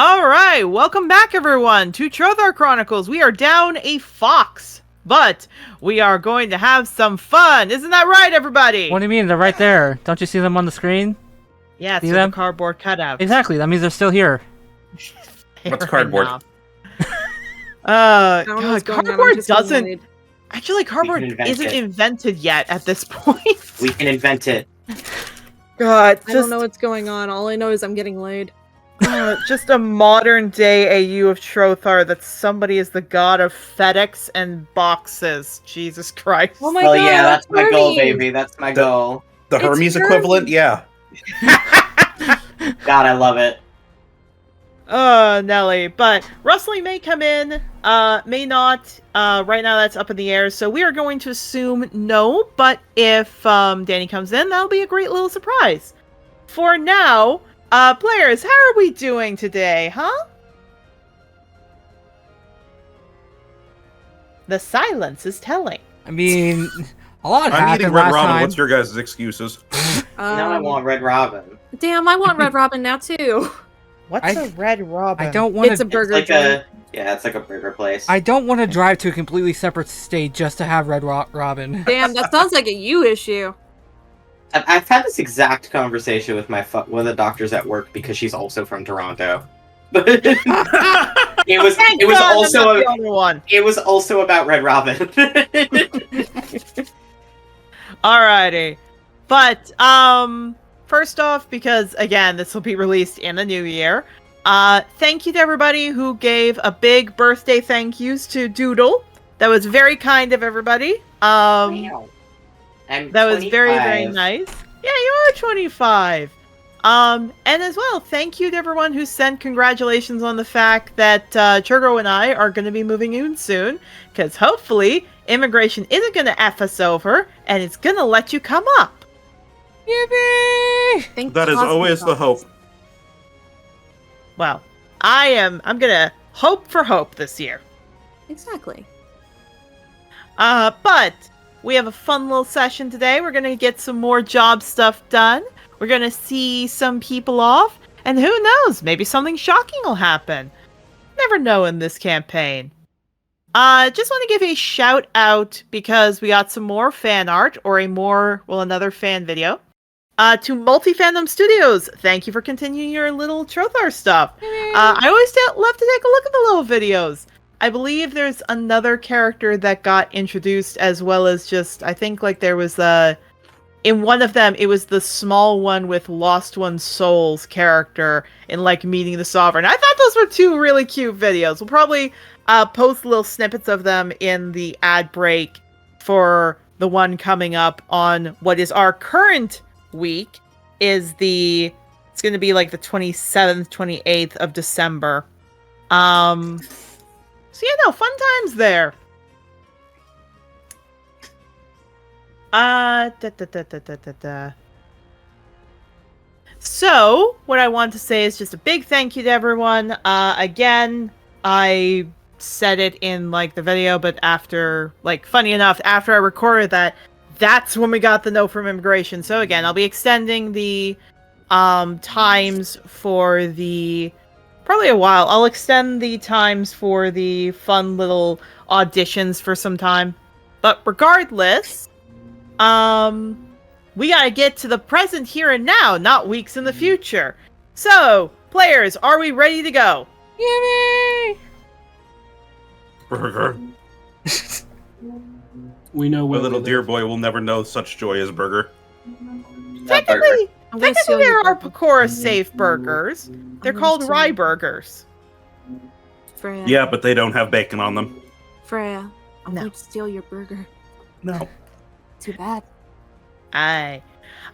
All right, welcome back, everyone, to Trothar Chronicles. We are down a fox, but we are going to have some fun. Isn't that right, everybody? What do you mean? They're right there. Don't you see them on the screen? Yeah, See it's them? the cardboard cutouts. Exactly. That means they're still here. What's cardboard? God, cardboard doesn't... Actually, cardboard isn't invented yet at this point. We can invent it. God, I don't know what's going on. All I know is I'm getting laid. just a modern day AU of Trothar that somebody is the god of FedEx and boxes. Jesus Christ. Oh my Well, god, yeah, that's my goal, Hermes. baby. That's my goal. The Hermes equivalent, yeah. God, I love it. Nelly. But Rustling may come in, may not. Right now that's up in the air, so we are going to assume no, but if Danny comes in, that'll be a great little surprise. For now, players, how are we doing today, huh? The silence is telling. I mean, a lot I'm happened eating Red last Robin. time. What's your guys' excuses? Now I want Red Robin. Damn, I want Red Robin now too. What's a Red Robin? I don't want It's a to. burger It's like joint. it's like a burger place. I don't want to drive to a completely separate state just to have Red Robin. Damn, that sounds like a you issue. I've had this exact conversation with one of the doctors at work because she's also from Toronto. it was also the only one. It was also about Red Robin. Alrighty. But, first off, because, again, this will be released in the new year, thank you to everybody who gave a big birthday thank yous to Doodle. That was very kind of everybody. I'm That was 25. very, very nice. Yeah, you are 25. And as well, thank you to everyone who sent congratulations on the fact that Churgo and I are going to be moving in soon, because hopefully immigration isn't going to F us over, and it's going to let you come up. Yippee! Thank That is Cosmic always the Sauce. hope. Well, I'm going to hope for hope this year. Exactly. But we have a fun little session today. We're going to get some more job stuff done. We're going to see some people off. And who knows, maybe something shocking will happen. Never know in this campaign. Just want to give a shout out because we got some more fan art or another fan video. To Multi-Fandom Studios, thank you for continuing your little Trothar stuff. I always love to take a look at the little videos. I believe there's another character that got introduced as well as just, I think like there was in one of them, it was the small one with Lost One's Soul's character in like Meeting the Sovereign. I thought those were two really cute videos. We'll probably post little snippets of them in the ad break for the one coming up on what is our current week. It's going to be like the 27th, 28th of December. So yeah, no, fun times there. So, what I want to say is just a big thank you to everyone. Again, I said it in, like, the video, but after, like, funny enough, after I recorded that, that's when we got the note from immigration. So again, I'll be extending the, times for the... Probably a while. I'll extend the times for the fun little auditions for some time. But regardless, we gotta get to the present here and now, not weeks in the future. So, players, are we ready to go? Yippee! Burger. We know My where little we dear live. boy will never know such joy as burger. Technically, I'm gonna steal there your are burger. Pecora safe burgers. They're gonna called steal rye your- burgers. Freya. Yeah, but they don't have bacon on them. Freya, I'm No. going to steal your burger. No. Too bad. Aye.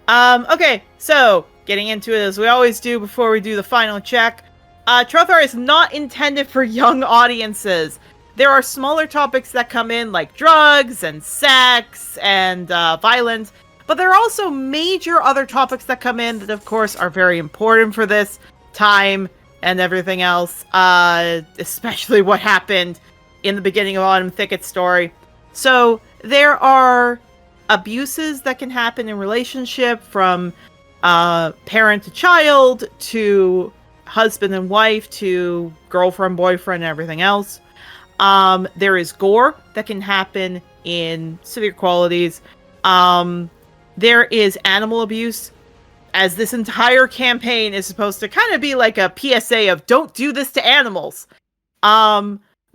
Okay, so, getting into it as we always do before we do the final check. Trothar is not intended for young audiences. There are smaller topics that come in, like drugs and sex and violence, but there are also major other topics that come in that, of course, are very important for this time and everything else, especially what happened in the beginning of Autumn Thicket's story. So, there are abuses that can happen in relationship from parent to child to husband and wife to girlfriend, boyfriend, and everything else. There is gore that can happen in severe qualities. There is animal abuse, as this entire campaign is supposed to kind of be like a PSA of don't do this to animals.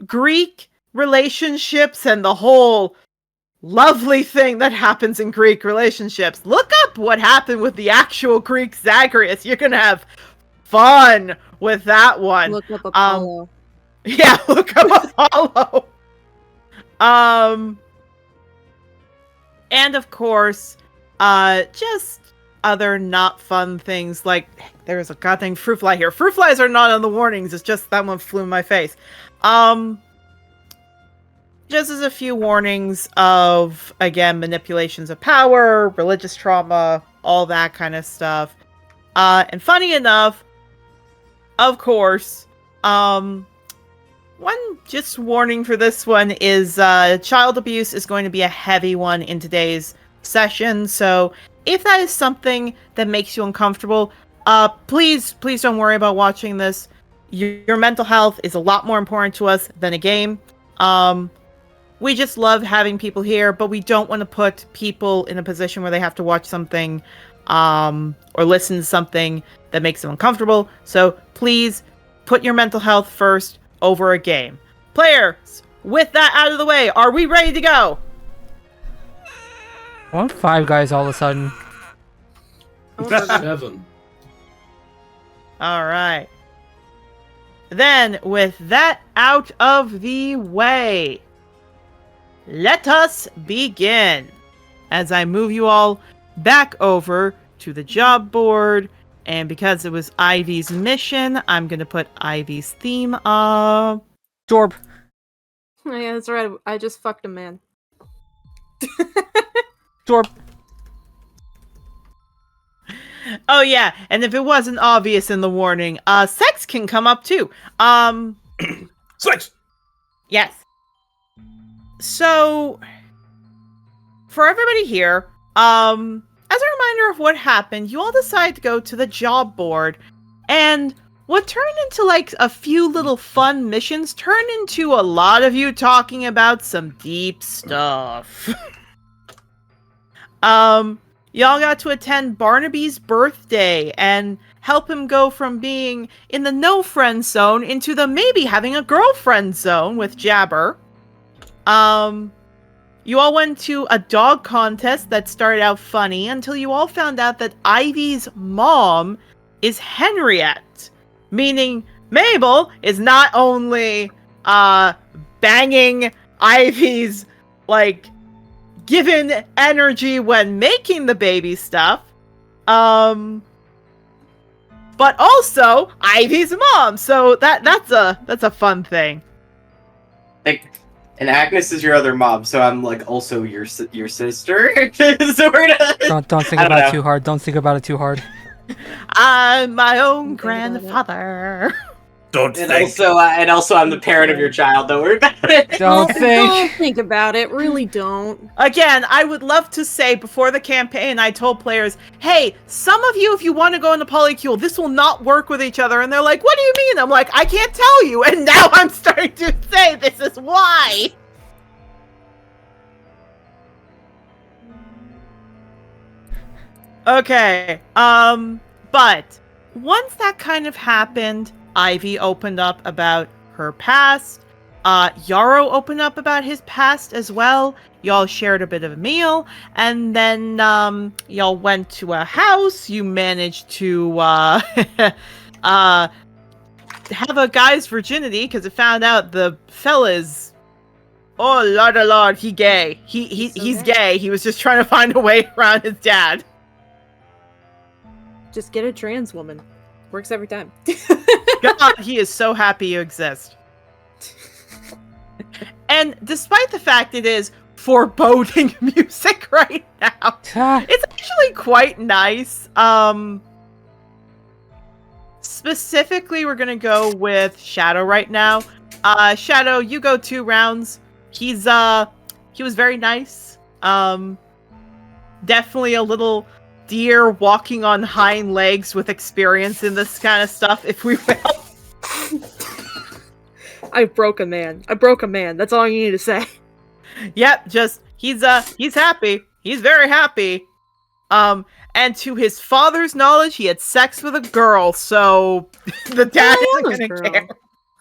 Greek relationships and the whole lovely thing that happens in Greek relationships. Look up what happened with the actual Greek Zagreus. You're gonna have fun with that one. Look up Apollo. Yeah, look up Apollo. And of course, just other not fun things like there's a goddamn fruit fly here. Fruit flies are not on the warnings. It's just that one flew in my face. Just as a few warnings of, again, manipulations of power, religious trauma, all that kind of stuff. And funny enough, of course, one just warning for this one is child abuse is going to be a heavy one in today's session. So if that is something that makes you uncomfortable, please don't worry about watching this. Your mental health is a lot more important to us than a game. We just love having people here, but we don't want to put people in a position where they have to watch something or listen to something that makes them uncomfortable. So please put your mental health first over a game. Players, with that out of the way, are we ready to go? I want 5 guys all of a sudden. 7. All right. Then, with that out of the way, let us begin. As I move you all back over to the job board, and because it was Ivy's mission, I'm going to put Ivy's theme up. Jorb. Oh, yeah, that's right. I just fucked a man. Jorb. Oh yeah, and if it wasn't obvious in the warning, sex can come up too. Sex! Yes. So, for everybody here, as a reminder of what happened, you all decide to go to the job board, and what turned into like a few little fun missions turned into a lot of you talking about some deep stuff. Y'all got to attend Barnaby's birthday and help him go from being in the no friend zone into the maybe having a girlfriend zone with Jabber. You all went to a dog contest that started out funny until you all found out that Ivy's mom is Henriette, meaning Mabel is not only banging Ivy's like given energy when making the baby stuff, but also Ivy's mom. So that's a fun thing. Like, and Agnes is your other mom, so I'm like also your sister. So we're gonna... Don't think about it too hard. Don't think about it too hard. I'm my own grandfather. Don't And think. also I'm the parent of your child. Don't worry about it. Don't Don't think. think about it. Really don't. Again, I would love to say before the campaign, I told players, hey, some of you, if you want to go into Polycule, this will not work with each other. And they're like, what do you mean? I'm like, I can't tell you. And now I'm starting to say this is why. Okay, but once that kind of happened, Ivy opened up about her past. Yarrow opened up about his past as well. Y'all shared a bit of a meal, and then y'all went to a house. You managed to have a guy's virginity because it found out the fella's. Oh lord, he gay. He's gay. He was just trying to find a way around his dad. Just get a trans woman. Works every time. God, he is so happy you exist. And despite the fact it is foreboding music right now, it's actually quite nice. Specifically, we're gonna go with Shadow right now. Shadow, you go 2 rounds. He was very nice. Definitely a little deer walking on hind legs with experience in this kind of stuff, if we will. I broke a man. I broke a man. That's all you need to say. Yep, just he's happy. He's very happy. And to his father's knowledge, he had sex with a girl, so the dad isn't I am a gonna girl. care.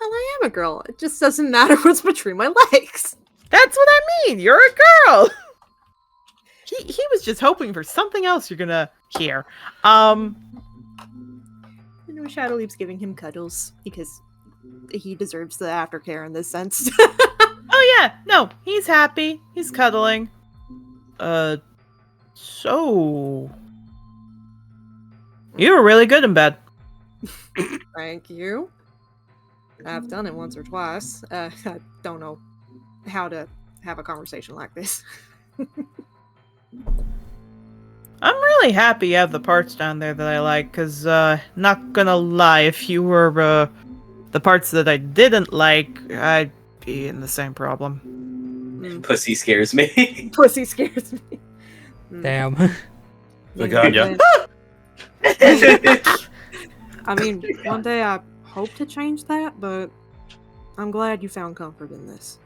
Well, I am a girl. It just doesn't matter what's between my legs. That's what I mean. You're a girl. He was just hoping for something else you're gonna hear. You know, Shadowleap's giving him cuddles because he deserves the aftercare in this sense. Oh yeah, no, he's happy. He's cuddling. So you were really good in bed. Thank you. I've done it once or twice. I don't know how to have a conversation like this. I'm really happy you have the parts down there that I like, because, not gonna lie, if you were, the parts that I didn't like, I'd be in the same problem. Pussy scares me. Pussy scares me. Damn. Laganya. I mean, one day I hope to change that, but I'm glad you found comfort in this.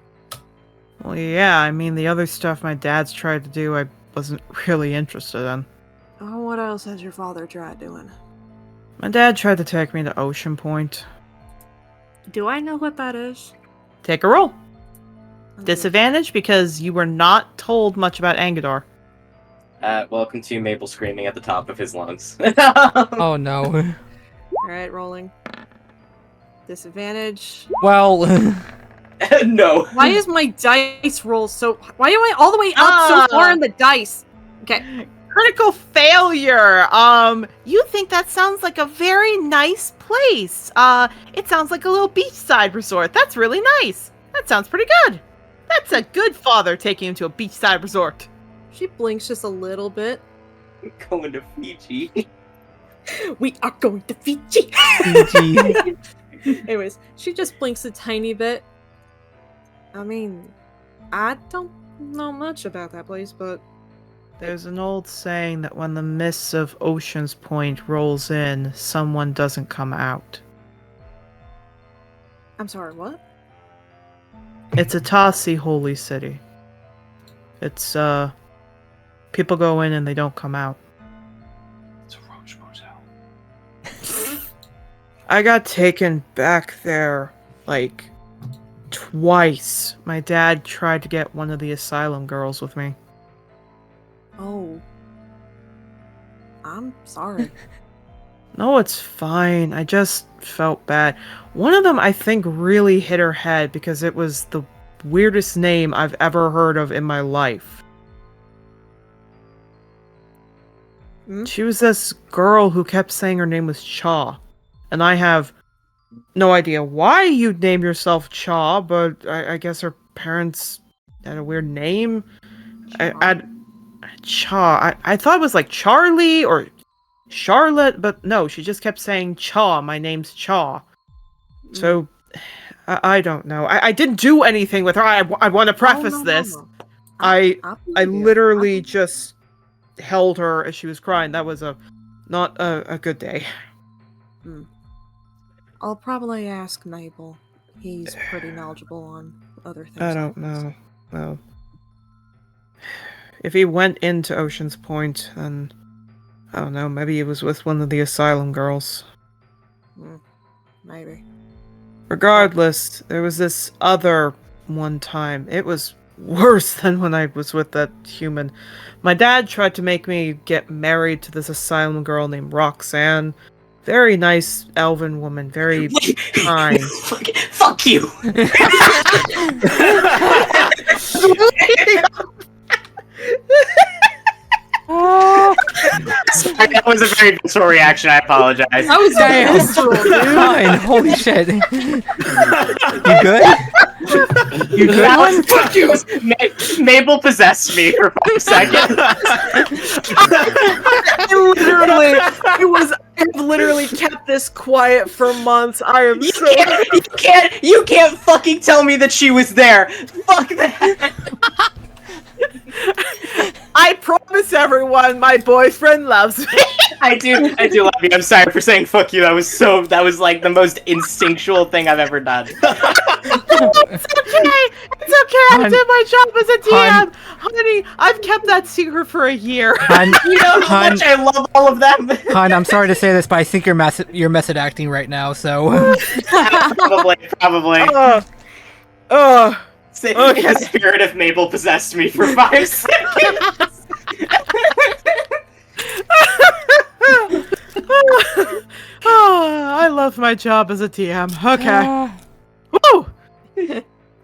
Well, yeah, I mean, the other stuff my dad's tried to do, I wasn't really interested in. Oh, what else has your father tried doing? My dad tried to take me to Ocean Point. Do I know what that is? Take a roll. Okay. Disadvantage because you were not told much about Angador. Welcome to Mabel screaming at the top of his lungs. Oh no. Alright, rolling. Disadvantage. Well, No. Why is my dice roll so... Why am I all the way up so far in the dice? Okay. Critical failure. You think that sounds like a very nice place. It sounds like a little beachside resort. That's really nice. That sounds pretty good. That's a good father taking him to a beachside resort. She blinks just a little bit. Going to Fiji. We are going to Fiji! PG. Anyways, she just blinks a tiny bit. I mean, I don't know much about that place, but... There's an old saying that when the mists of Ocean's Point rolls in, someone doesn't come out. I'm sorry, what? It's a Tassi holy city. It's, people go in and they don't come out. It's a roach motel. I got taken back there, like, twice. My dad tried to get one of the asylum girls with me. Oh. I'm sorry. No, it's fine. I just felt bad. One of them, I think, really hit her head because it was the weirdest name I've ever heard of in my life. Hmm? She was this girl who kept saying her name was Cha. And I have no idea why you'd name yourself Cha, but I guess her parents had a weird name. Cha. I thought it was like Charlie or Charlotte, but no, she just kept saying Cha. My name's Cha. So, I don't know. I didn't do anything with her. I want to preface this. I literally just held her as she was crying. That was not a good day. I'll probably ask Mabel. He's pretty knowledgeable on other things. I don't know. Well, if he went into Ocean's Point, then I don't know. Maybe he was with one of the asylum girls. Maybe. Regardless, there was this other one time. It was worse than when I was with that human. My dad tried to make me get married to this asylum girl named Roxanne. Very nice elven woman, very kind. Fuck you! Sorry, that was a very visceral reaction. I apologize. That was Damn. visceral, dude. Fine. Holy shit. You good? You good? That was, fuck you! Mabel possessed me for 5 seconds. I've literally kept this quiet for months. I am so... You can't fucking tell me that she was there. Fuck that. I promise everyone, my boyfriend loves me. I do love you. I'm sorry for saying fuck you. That was like the most instinctual thing I've ever done. It's okay. It's okay. I Hun- did my job as a Hun- DM. Honey, I've kept that secret for a year. Hun, You know how Hun, much I love all of them. Hun, I'm sorry to say this, but I think you're method acting right now. So Probably. Okay. The spirit of Mabel possessed me for 5 seconds. I love my job as a TM. Okay. Woo!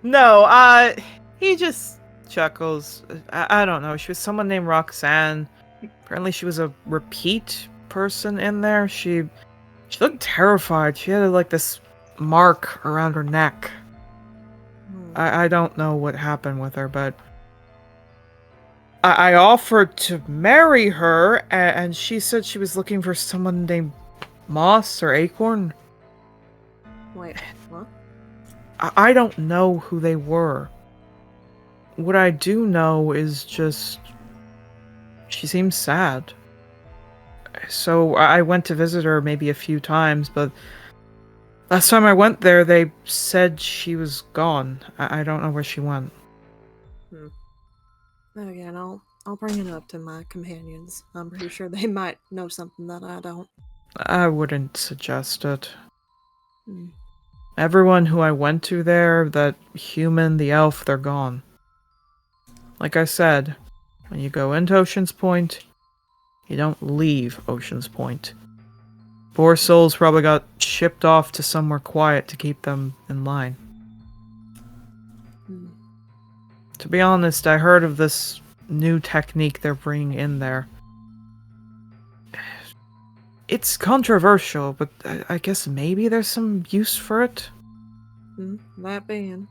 No, he just chuckles. I don't know. She was someone named Roxanne. Apparently she was a repeat person in there. She looked terrified. She had like this mark around her neck. I don't know what happened with her, but I offered to marry her, and she said she was looking for someone named Moss or Acorn. Wait, what? I don't know who they were. What I do know is just she seems sad. So I went to visit her maybe a few times, but last time I went there, they said she was gone. I don't know where she went. Again, I'll bring it up to my companions. I'm pretty sure they might know something that I don't. I wouldn't suggest it. Hmm. Everyone who I went to there, that human, the elf, they're gone. Like I said, when you go into Ocean's Point, you don't leave Ocean's Point. Poor souls probably got shipped off to somewhere quiet to keep them in line. Hmm. To be honest, I heard of this new technique they're bringing in there. It's controversial, but I guess maybe there's some use for it. That being.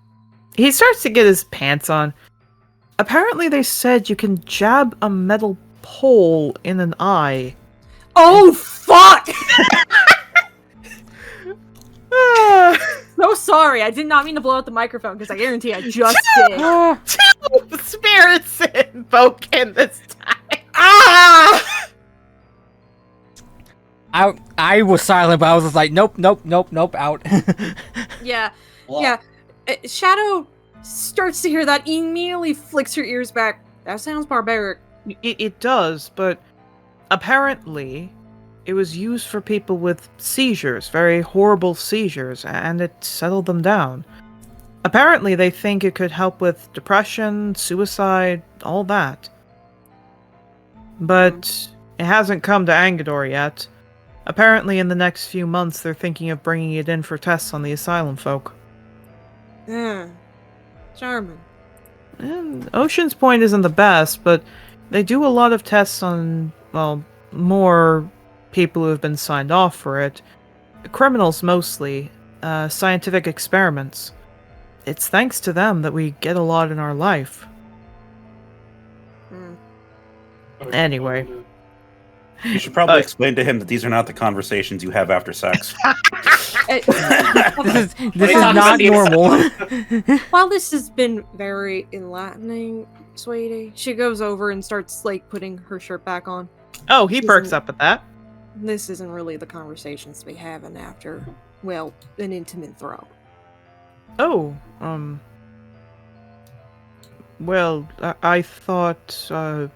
He starts to get his pants on. Apparently they said you can jab a metal pole in an eye. Oh fuck! So sorry, I did not mean to blow out the microphone because I guarantee I just did. Two spirits invoke in this time. Ah! I was silent, but I was just like, nope, out. Yeah. Shadow starts to hear that, immediately flicks her ears back. That sounds barbaric. It does, but apparently it was used for people with seizures, very horrible seizures, and it settled them down. Apparently they think it could help with depression, suicide, all that. But it hasn't come to Angador yet. Apparently in the next few months they're thinking of bringing it in for tests on the asylum folk. Yeah. Charming. And Ocean's Point isn't the best, but they do a lot of tests on, well, more people who have been signed off for it. Criminals mostly. Scientific experiments. It's thanks to them that we get a lot in our life. Anyway. You should probably explain to him that these are not the conversations you have after sex. This is not normal. While this has been very enlightening, sweetie, she goes over and starts, like, putting her shirt back on. Oh, he perks up at that. This isn't really the conversations to be having after, well, an intimate throw. Oh, well, I thought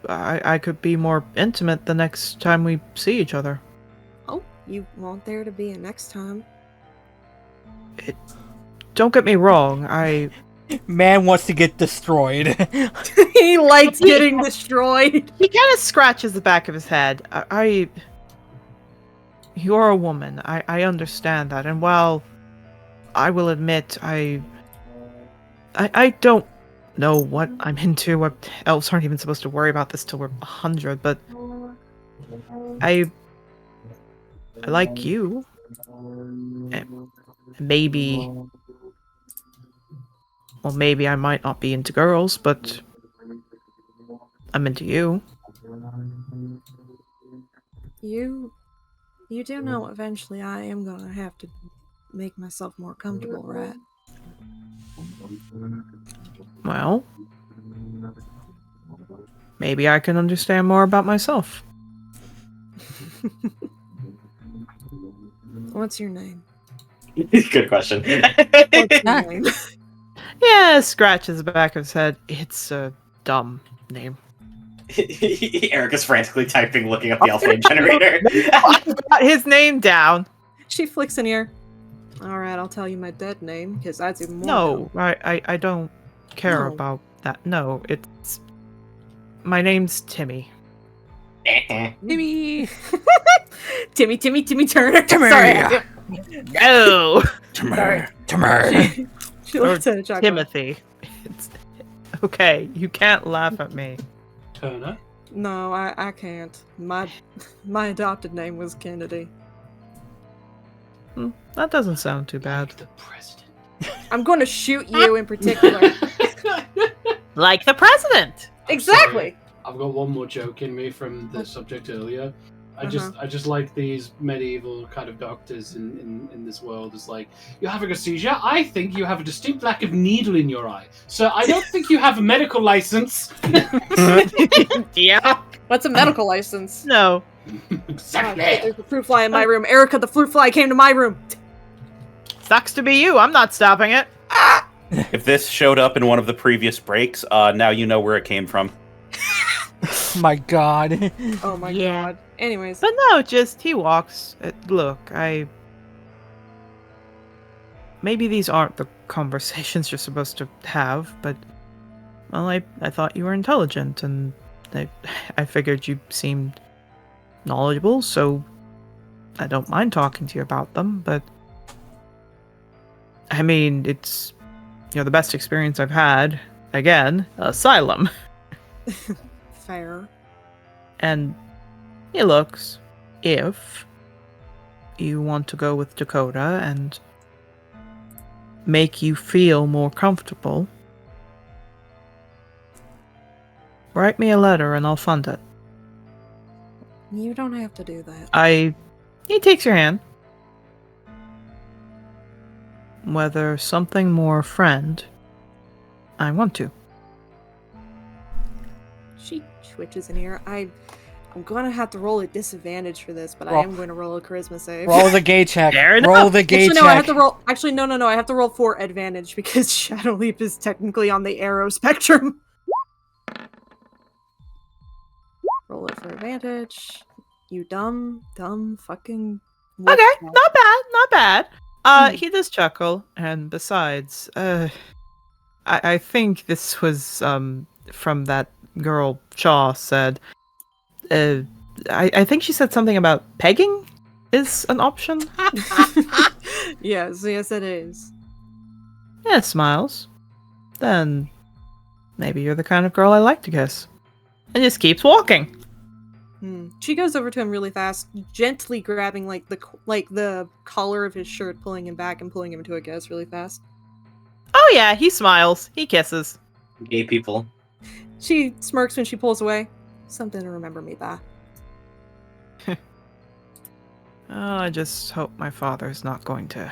I could be more intimate the next time we see each other. Oh, you want there to be a next time? Don't get me wrong, Man wants to get destroyed. He likes getting destroyed. He kind of scratches the back of his head. You're a woman. I understand that. And while I will admit I don't know what I'm into. Elves aren't even supposed to worry about this till we're 100, but I like you. Maybe I might not be into girls, but I'm into you. You do know eventually I am gonna have to make myself more comfortable, right? Well, maybe I can understand more about myself. What's your name? Good question. What's your name? Yeah, scratches the back of his head. It's a dumb name. Erica's frantically typing, looking up the alphabet generator. I got his name down. She flicks an ear. Alright, I'll tell you my dead name, because that's even more No, I don't care No. about that. No, it's... My name's Timmy. Timmy! Timmy Turner. Timmy! Sorry. No! Timmy! She looks at a chocolate. Timothy. It's... Okay, you can't laugh at me. Turner. No, I can't. My adopted name was Kennedy. That doesn't sound too bad. The president. I'm going to shoot you in particular. Like the president! Exactly. I've got one more joke in me from the subject earlier. I just like these medieval kind of doctors in this world. It's like, you're having a seizure? I think you have a distinct lack of needle in your eye. So I don't think you have a medical license. Yeah. What's a medical license? No. Exactly. There's a fruit fly in my room. Erica, the fruit fly came to my room. Sucks to be you. I'm not stopping it. If this showed up in one of the previous breaks, now you know where it came from. My god. Oh my Yeah. god. Anyways. But no, just he walks. Look, maybe these aren't the conversations you're supposed to have, but well, I thought you were intelligent, and I figured you seemed knowledgeable, so I don't mind talking to you about them. But I mean, it's the best experience I've had. Again, asylum. Fair. And he looks, if you want to go with Dakota and make you feel more comfortable, write me a letter and I'll fund it. You don't have to do that. He takes your hand. Whether something more friend, I want to. She twitches in here. I'm gonna have to roll a disadvantage for this, but I am going to roll a charisma save. Roll the gay check. Fair enough. Roll the gay Actually, check. no, I have to roll. Actually, no. I have to roll for advantage because Shadow Leap is technically on the arrow spectrum. Roll it for advantage. You dumb fucking. Okay, not bad. He does chuckle, and besides, I think this was from that girl Shaw said. I think she said something about pegging is an option. Yes, it is. Yeah, smiles. Then maybe you're the kind of girl I like to kiss. And just keeps walking. She goes over to him really fast, gently grabbing the collar of his shirt, pulling him back and pulling him into a kiss really fast. Oh yeah, he smiles. He kisses. Gay people. She smirks when she pulls away. Something to remember me by. Oh, I just hope my father's not going to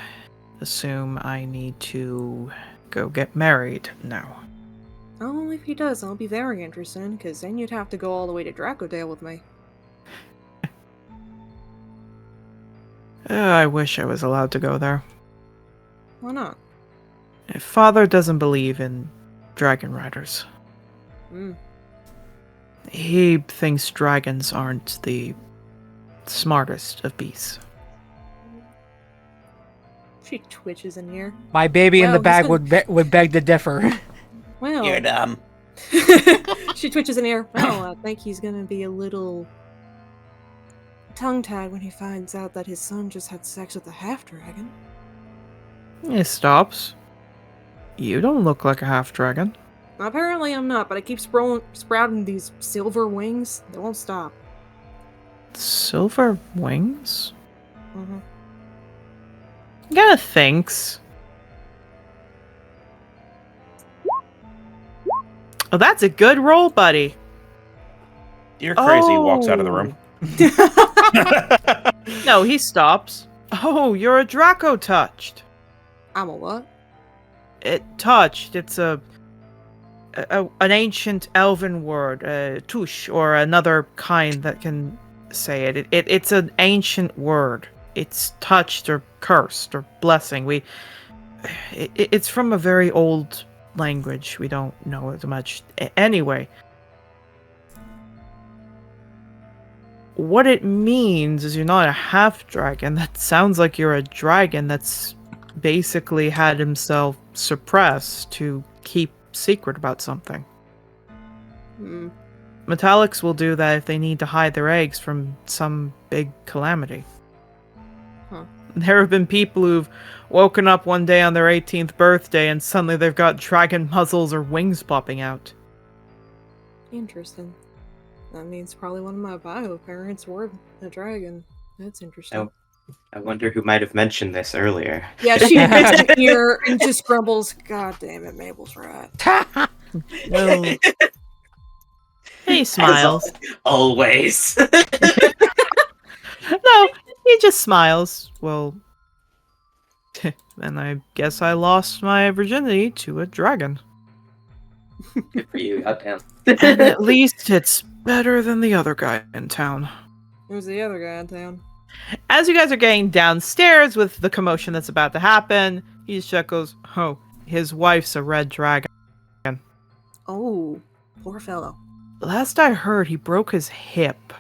assume I need to go get married now. Oh, if he does, I'll be very interested, because then you'd have to go all the way to Dracodale with me. I wish I was allowed to go there. Why not? If father doesn't believe in dragon riders. He thinks dragons aren't the smartest of beasts. She twitches in here. My baby in the Well, bag he's would beg to differ. Well, You're dumb. she twitches in here. Well, I think he's gonna be a little tongue-tied when he finds out that his son just had sex with a half-dragon. He stops. You don't look like a half-dragon. Apparently I'm not, but I keep sprouting these silver wings. They won't stop. Silver wings? Mm-hmm. He kinda thinks. Oh, that's a good roll, buddy. You're crazy. Walks out of the room. No, he stops. Oh, you're a Draco touched. I'm a what? It touched. It's a an ancient elven word, tush, or another kind that can say it. It's an ancient word. It's touched or cursed or blessing. It's from a very old language. We don't know it much. Anyway, what it means is you're not a half dragon. That sounds like you're a dragon that's basically had himself suppressed to keep secret about something. Metallics will do that if they need to hide their eggs from some big calamity. Huh. There have been people who've woken up one day on their 18th birthday and suddenly they've got dragon muzzles or wings popping out. Interesting. That means probably one of my bio parents were a dragon. That's interesting. Oh, I wonder who might have mentioned this earlier. Yeah, she gets to hear and just grumbles, God damn it, Mabel's right. Well, he smiles. Always. No, he just smiles. Well, then I guess I lost my virginity to a dragon. Good for you, goddamn. And at least it's better than the other guy in town. Who's the other guy in town? As you guys are getting downstairs with the commotion that's about to happen, he just chuckles, oh, his wife's a red dragon. Oh, poor fellow. Last I heard, he broke his hip.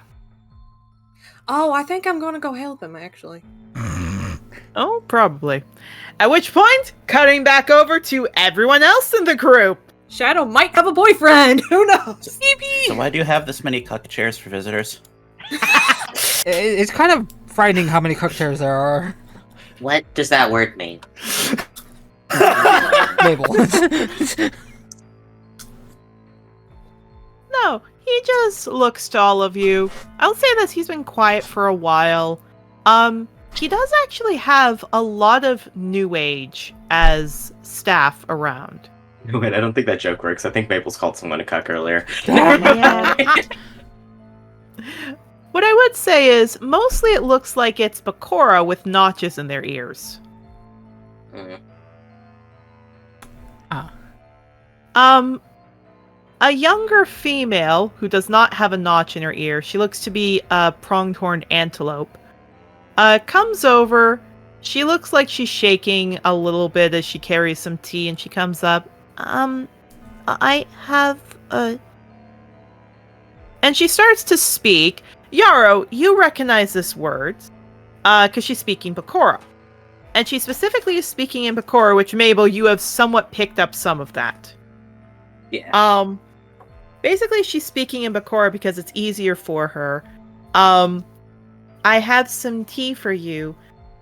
Oh, I think I'm gonna go help him, actually. Oh, probably. At which point, cutting back over to everyone else in the group. Shadow might have a boyfriend! Who knows? So why do you have this many cuck chairs for visitors? It's kind of frightening how many cook chairs there are. What does that word mean? Mabel. No, he just looks to all of you. I'll say this, he's been quiet for a while. He does actually have a lot of new age as staff around. Wait, I don't think that joke works. I think Maple's called someone a cuck earlier. What I would say is, mostly it looks like it's Bakura with notches in their ears. A younger female who does not have a notch in her ear, she looks to be a pronged-horned antelope, comes over. She looks like she's shaking a little bit as she carries some tea, and she comes up. I have a... And she starts to speak. Yarrow, you recognize this word, because she's speaking Bakura. And she specifically is speaking in Bakura, which, Mabel, you have somewhat picked up some of that. Yeah. Basically, she's speaking in Bakura because it's easier for her. I have some tea for you.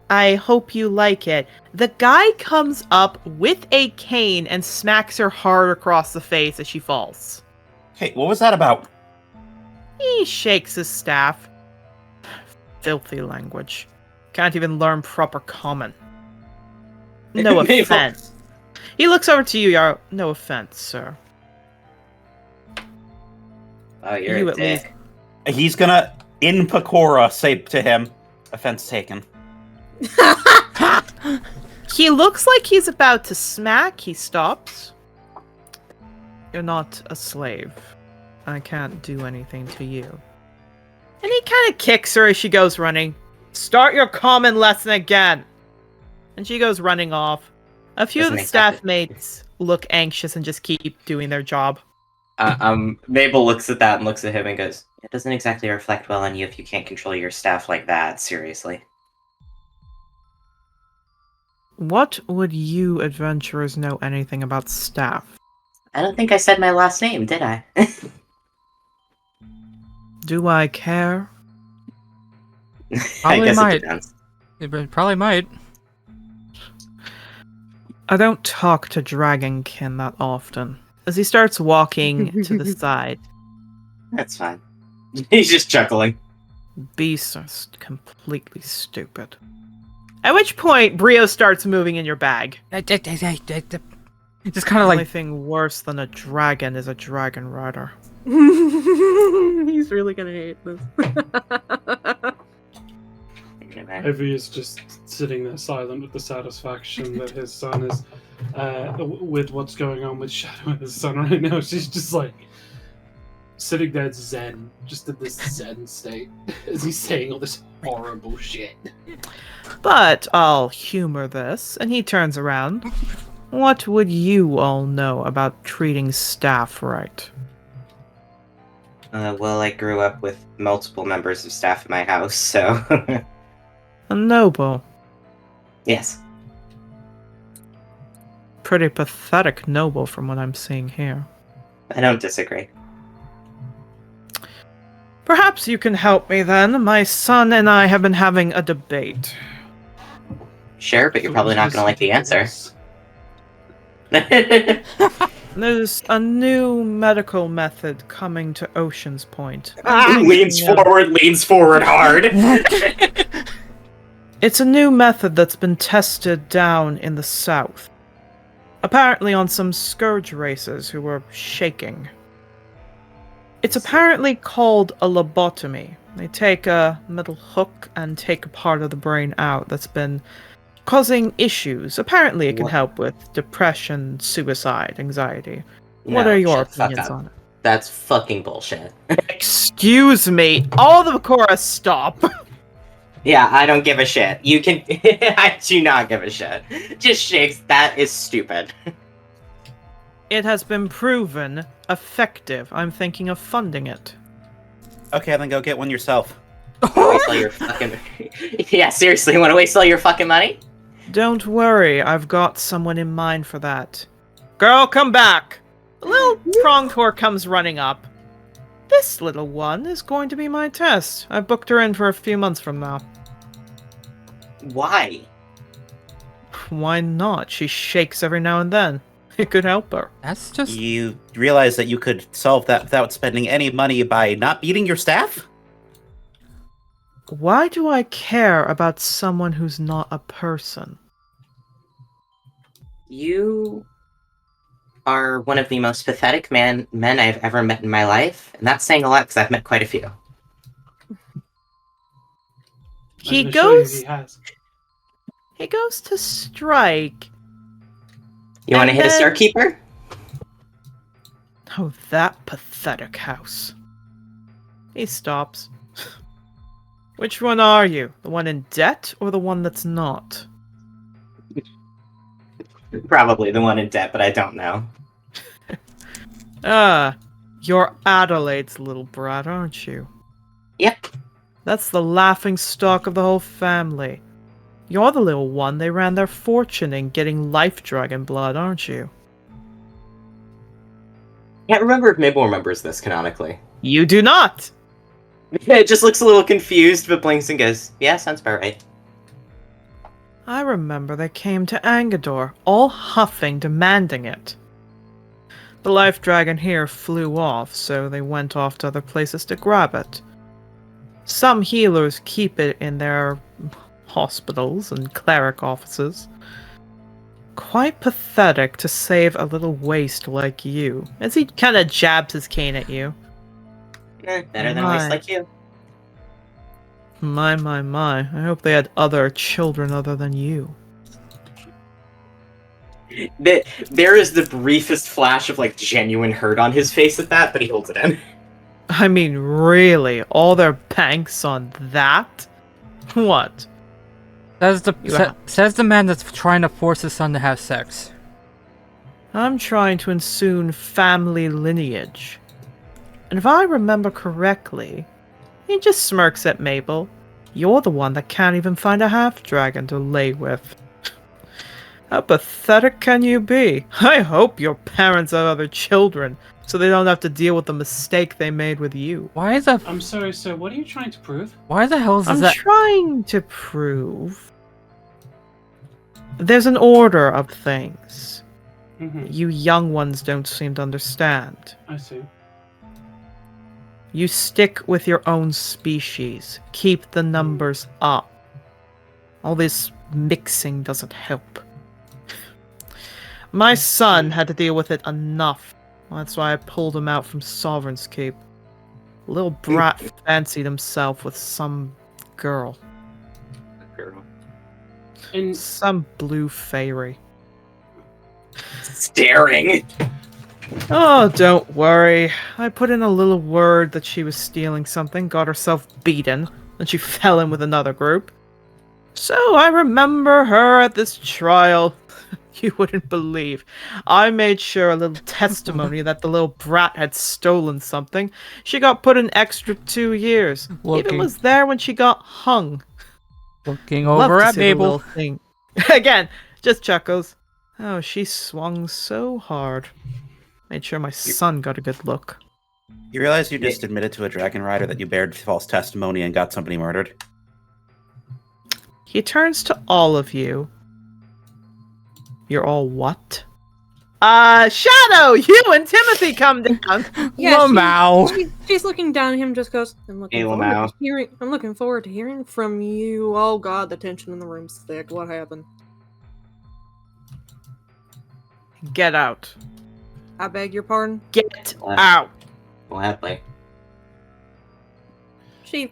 I hope you like it. The guy comes up with a cane and smacks her hard across the face as she falls. Hey, what was that about? He shakes his staff. Filthy language. Can't even learn proper common. No offense. He looks over to you, Yarrow. No offense, sir. Oh, you're You a at dick. He's gonna, in Pecora, say to him, offense taken. He looks like he's about to smack. He stops. You're not a slave. I can't do anything to you. And he kind of kicks her as she goes running. Start your common lesson again. And she goes running off. A few of the staff mates look anxious and just keep doing their job. Mabel looks at that and looks at him and goes, it doesn't exactly reflect well on you if you can't control your staff like that, seriously. What would you adventurers know anything about staff? I don't think I said my last name, did I? Do I care? I Probably guess might. it depends. It probably might. I don't talk to Dragonkin that often. As he starts walking to the side. That's fine. He's just chuckling. Beasts are completely stupid. At which point, Brio starts moving in your bag. Just kind of The only like thing worse than a dragon is a dragon rider. He's really gonna hate this. Evie is just sitting there silent with the satisfaction that his son is with what's going on with Shadow and the Sun right now. She's just like sitting there zen, just in this zen state as he's saying all this horrible shit. But I'll humor this, and he turns around. What would you all know about treating staff right? Well, I grew up with multiple members of staff in my house, so... A noble. Yes. Pretty pathetic noble from what I'm seeing here. I don't disagree. Perhaps you can help me then. My son and I have been having a debate. Sure, but you're probably not going to like the answer. There's a new medical method coming to Ocean's Point. Leans forward hard. It's a new method that's been tested down in the south. Apparently on some scourge racers who were shaking. It's apparently called a lobotomy. They take a metal hook and take a part of the brain out that's been causing issues. Apparently it can help with depression, suicide, anxiety. What are your opinions on it? That's fucking bullshit. Excuse me. All the chorus stop. Yeah, I don't give a shit. You can... I do not give a shit. Just shakes. That is stupid. It has been proven effective. I'm thinking of funding it. Okay, then go get one yourself. Waste all your fucking... Yeah, seriously, you want to waste all your fucking money? Don't worry, I've got someone in mind for that. Girl, come back! The little Prongtor comes running up. This little one is going to be my test. I booked her in for a few months from now. Why? Why not? She shakes every now and then. It could help her. That's just... You realize that you could solve that without spending any money by not beating your staff? Why do I care about someone who's not a person? You are one of the most pathetic men I've ever met in my life, and that's saying a lot because I've met quite a few. He I'm sure goes... he has. He goes to strike. You want to And hit a then- Starkeeper? Oh, that pathetic house. He stops. Which one are you? The one in debt or the one that's not? Probably the one in debt, but I don't know. You're Adelaide's little brat, aren't you? Yep. That's the laughing stock of the whole family. You're the little one they ran their fortune in getting life dragon blood, aren't you? Can't remember if Mabel remembers this canonically. You do not! It just looks a little confused, but blinks and goes, yeah, sounds about right. I remember they came to Angador, all huffing, demanding it. The life dragon here flew off, so they went off to other places to grab it. Some healers keep it in their hospitals and cleric offices. Quite pathetic to save a little waste like you, as he kind of jabs his cane at you. Better than a waste like you. My. I hope they had other children other than you. There is the briefest flash of, like, genuine hurt on his face at that, but he holds it in. I mean, really? All their banks on that? What? Says the man that's trying to force his son to have sex. I'm trying to ensue family lineage. And if I remember correctly, he just smirks at Mabel. You're the one that can't even find a half-dragon to lay with. How pathetic can you be? I hope your parents have other children, so they don't have to deal with the mistake they made with you. Why is that? I'm sorry, sir. What are you trying to prove? Why the hell is I'm that? trying to prove... There's an order of things. Mm-hmm. You young ones don't seem to understand. I see. You stick with your own species. Keep the numbers up. All this mixing doesn't help. My son had to deal with it enough. That's why I pulled him out from Sovereign's Keep. Little brat fancied himself with some girl. And Some blue fairy. staring. Oh, don't worry. I put in a little word that she was stealing something, got herself beaten, and she fell in with another group. So I remember her at this trial. You wouldn't believe. I made sure a little testimony that the little brat had stolen something. She got put an extra 2 years. Even was there when she got hung. Looking Love over to at see the Mabel. little thing. Again, just chuckles. Oh, she swung so hard. Made sure my son got a good look. You realize you just admitted to a dragon rider that you bared false testimony and got somebody murdered? He turns to all of you. You're all what? Shadow, you and Timothy come down. Yeah, Lamau. she's looking down at him. Just goes. Hey, Lamau. I'm looking forward to hearing from you. Oh God, the tension in the room's thick. What happened? Get out. I beg your pardon. Get What? out. Gladly. She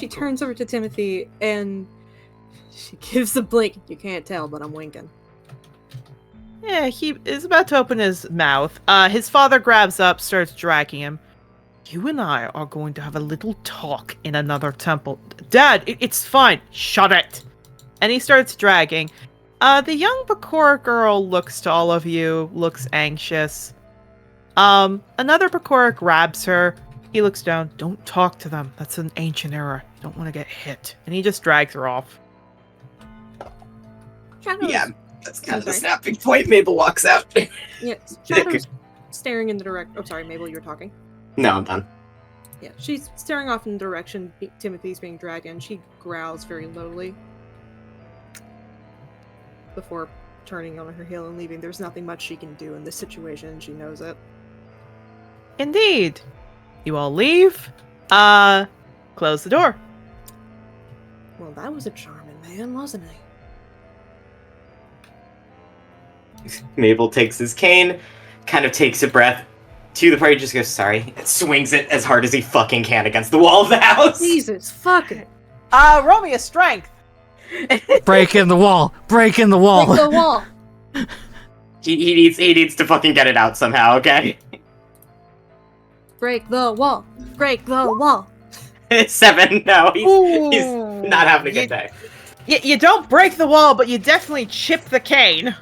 turns over to Timothy and she gives a blink. You can't tell, but I'm winking. Yeah, he is about to open his mouth. His father grabs up, starts dragging him. You and I are going to have a little talk in another temple. Dad, it's fine. Shut it. And he starts dragging. The young Bakura girl looks to all of you, looks anxious. Another Bakura grabs her. He looks down. Don't talk to them. That's an ancient error. You don't want to get hit. And he just drags her off. Shadow's, Yeah, that's kind of the snapping point. Mabel walks out. Yeah, Shadow's staring in the direct. Oh, sorry, Mabel, you were talking. No, I'm done. Yeah, she's staring off in the direction Timothy's being dragged in. She growls very lowly before turning on her heel and leaving. There's nothing much she can do in this situation. She knows it. Indeed. You all leave. Close the door. Well, that was a charming man, wasn't he? Mabel takes his cane, kind of takes a breath, to the point, just goes, sorry, and swings it as hard as he fucking can against the wall of the house. Jesus, fuck it. Roll me a strength. Break in the wall. Break in the wall. Break the wall. He needs to fucking get it out somehow, okay? Break the wall. Break the wall. 7, no, he's Ooh, not having a good day. You don't break the wall, but you definitely chip the cane.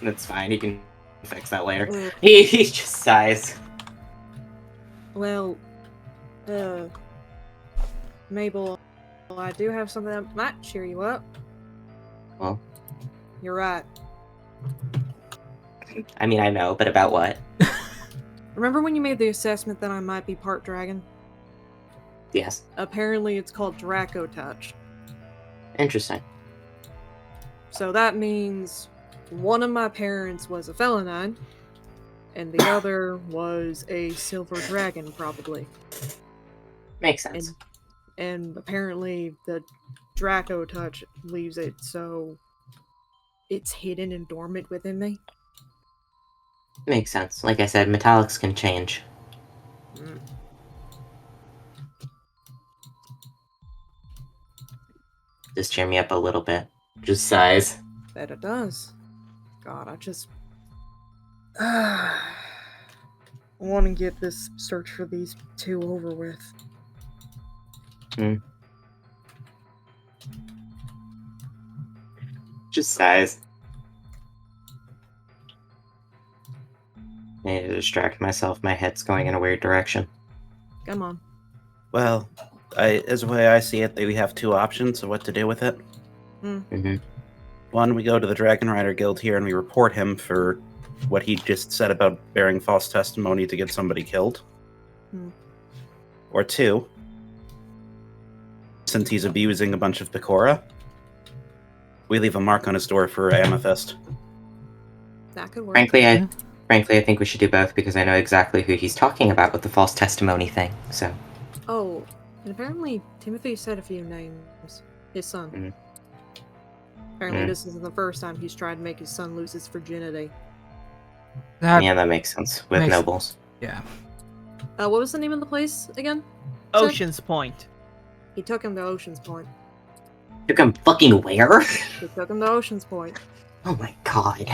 That's fine, he can fix that later. Mm. He just sighs. Well, Mabel, I do have something that might cheer you up. Well? You're right. I mean, I know, but about what? Remember when you made the assessment that I might be part dragon? Yes. Apparently it's called Draco Touch. Interesting. So that means one of my parents was a felinine, and the other was a silver dragon, probably. Makes sense. And apparently the Draco Touch leaves it so it's hidden and dormant within me. Makes sense. Like I said, metallics can change. Mm. Just cheer me up a little bit. Just sighs. That it does. God, I just... want to get this search for these two over with. Just sighs. I need to distract myself. My head's going in a weird direction. Come on. Well, as the way I see it, we have two options of what to do with it. Mm-hmm. One, we go to the Dragon Rider Guild here and we report him for what he just said about bearing false testimony to get somebody killed. Or two, since he's abusing a bunch of Bakura, we leave a mark on his door for Amethyst. That could work. Frankly, I think we should do both because I know exactly who he's talking about with the false testimony thing. So. Oh, and apparently Timothy said a few names. His son. Apparently this isn't the first time he's tried to make his son lose his virginity. Yeah, that makes sense with makes- nobles. Yeah. What was the name of the place again? Ocean's Point. He took him to Ocean's Point. Took him fucking where? He took him to Ocean's Point. Oh my god.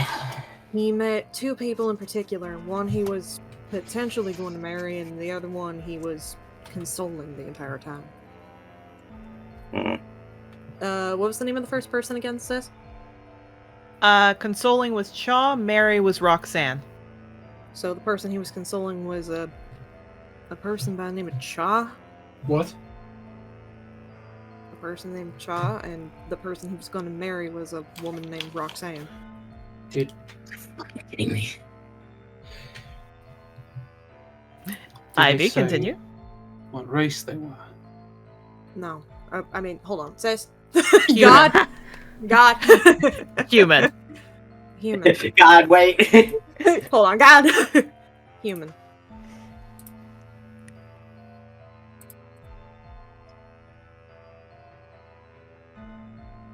He met two people in particular. One he was potentially going to marry, and the other one he was consoling the entire time. Mm. What was the name of the first person again, sis? Consoling was Chaw, Mary was Roxanne. So the person he was consoling was a person by the name of Cha. What? A person named Cha, and the person he was going to marry was a woman named Roxanne. Did Fucking kidding me. Ivy, they say continue. what race they were? No, I mean, hold on, sis. Human. God. Human. Human. God, wait. Hold on, God. Human.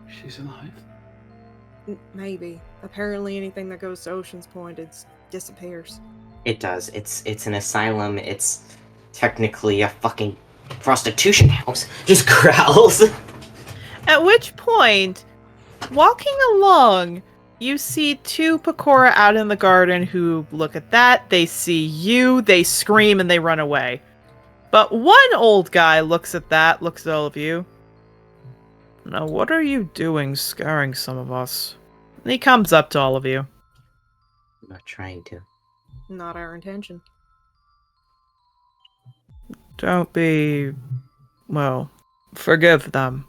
She's alive. Maybe. Apparently, anything that goes to Ocean's Point, it disappears. It does. It's an asylum. It's technically a fucking prostitution house. Just growls. At which point, walking along, you see two Pecora out in the garden who look at that, they see you, they scream, and they run away. But one old guy looks at that, looks at all of you. Now, what are you doing scaring some of us? And he comes up to all of you. I'm not trying to. Not our intention. Don't be... well, forgive them.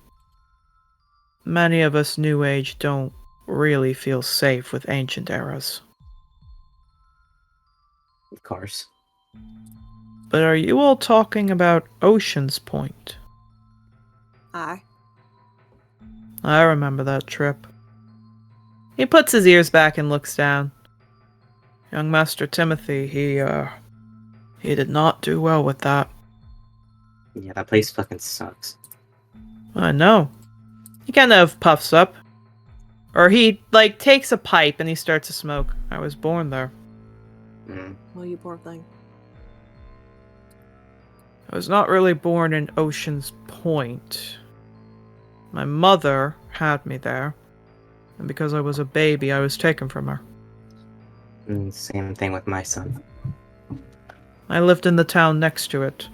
Many of us New Age don't really feel safe with ancient eras. Of course. But are you all talking about Ocean's Point? Aye. I remember that trip. He puts his ears back and looks down. Young Master Timothy, he did not do well with that. Yeah, that place fucking sucks. I know. He kind of puffs up. Or he, takes a pipe and he starts to smoke. I was born there. Mm. Well, you poor thing. I was not really born in Ocean's Point. My mother had me there. And because I was a baby, I was taken from her. Same thing with my son. I lived in the town next to it.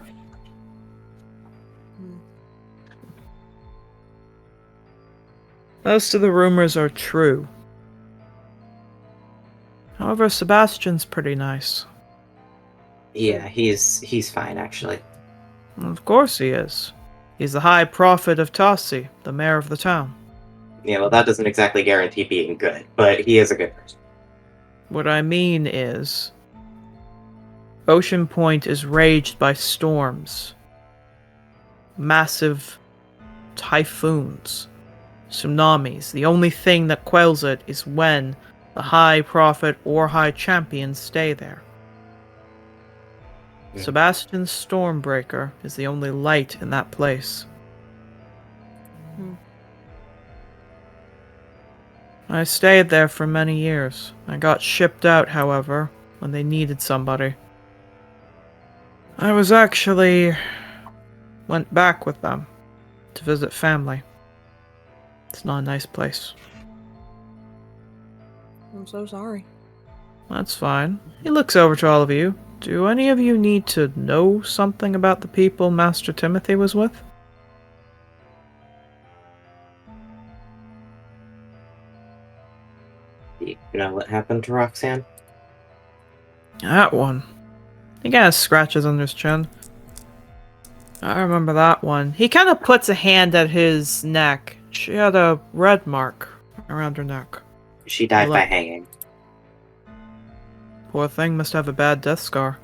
Most of the rumors are true. However, Sebastian's pretty nice. Yeah, he's fine actually. Of course he is. He's the High Prophet of Tassi, the mayor of the town. Yeah, well, that doesn't exactly guarantee being good, but he is a good person. What I mean is, Ocean Point is raged by storms, massive typhoons, tsunamis. The only thing that quells it is when the High Prophet or High Champion stay there. Mhm. Sebastian's Stormbreaker is the only light in that place. I stayed there for many years. I got shipped out, however, when they needed somebody. I was actually... went back with them to visit family. It's not a nice place. I'm so sorry. That's fine. He looks over to all of you. Do any of you need to know something about the people Master Timothy was with? You know what happened to Roxanne? That one. He kind of scratches under his chin. I remember that one. He kind of puts a hand at his neck. She had a red mark around her neck. She died by Hello. hanging. Poor thing must have a bad death scar.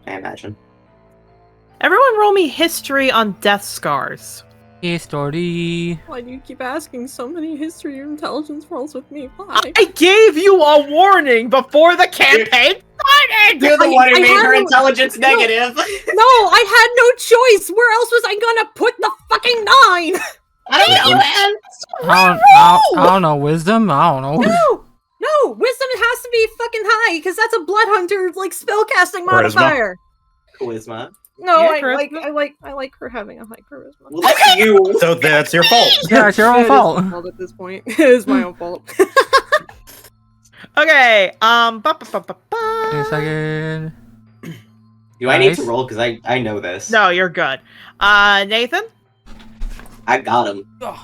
I imagine. Everyone roll me history on death scars. History. Why do you keep asking so many history or intelligence rolls with me? Why? I gave you a warning before the campaign started! You're the one who I made her had- intelligence no. negative! No, I had no choice. Where else was I gonna put the fucking 9? I don't know, man! I don't know. Wisdom? I don't know. No, wisdom has to be fucking high because that's a blood hunter spellcasting Charisma. modifier. Charisma. No, Yeah, I charisma. like her having a high charisma. Well, that's you! So that's your fault. Yeah, it's your It own is fault. my fault at this point. It is my own fault. Okay. Wait a second. Do I need to Nice. roll? Because I know this. No, you're good. Nathan? I got him. Got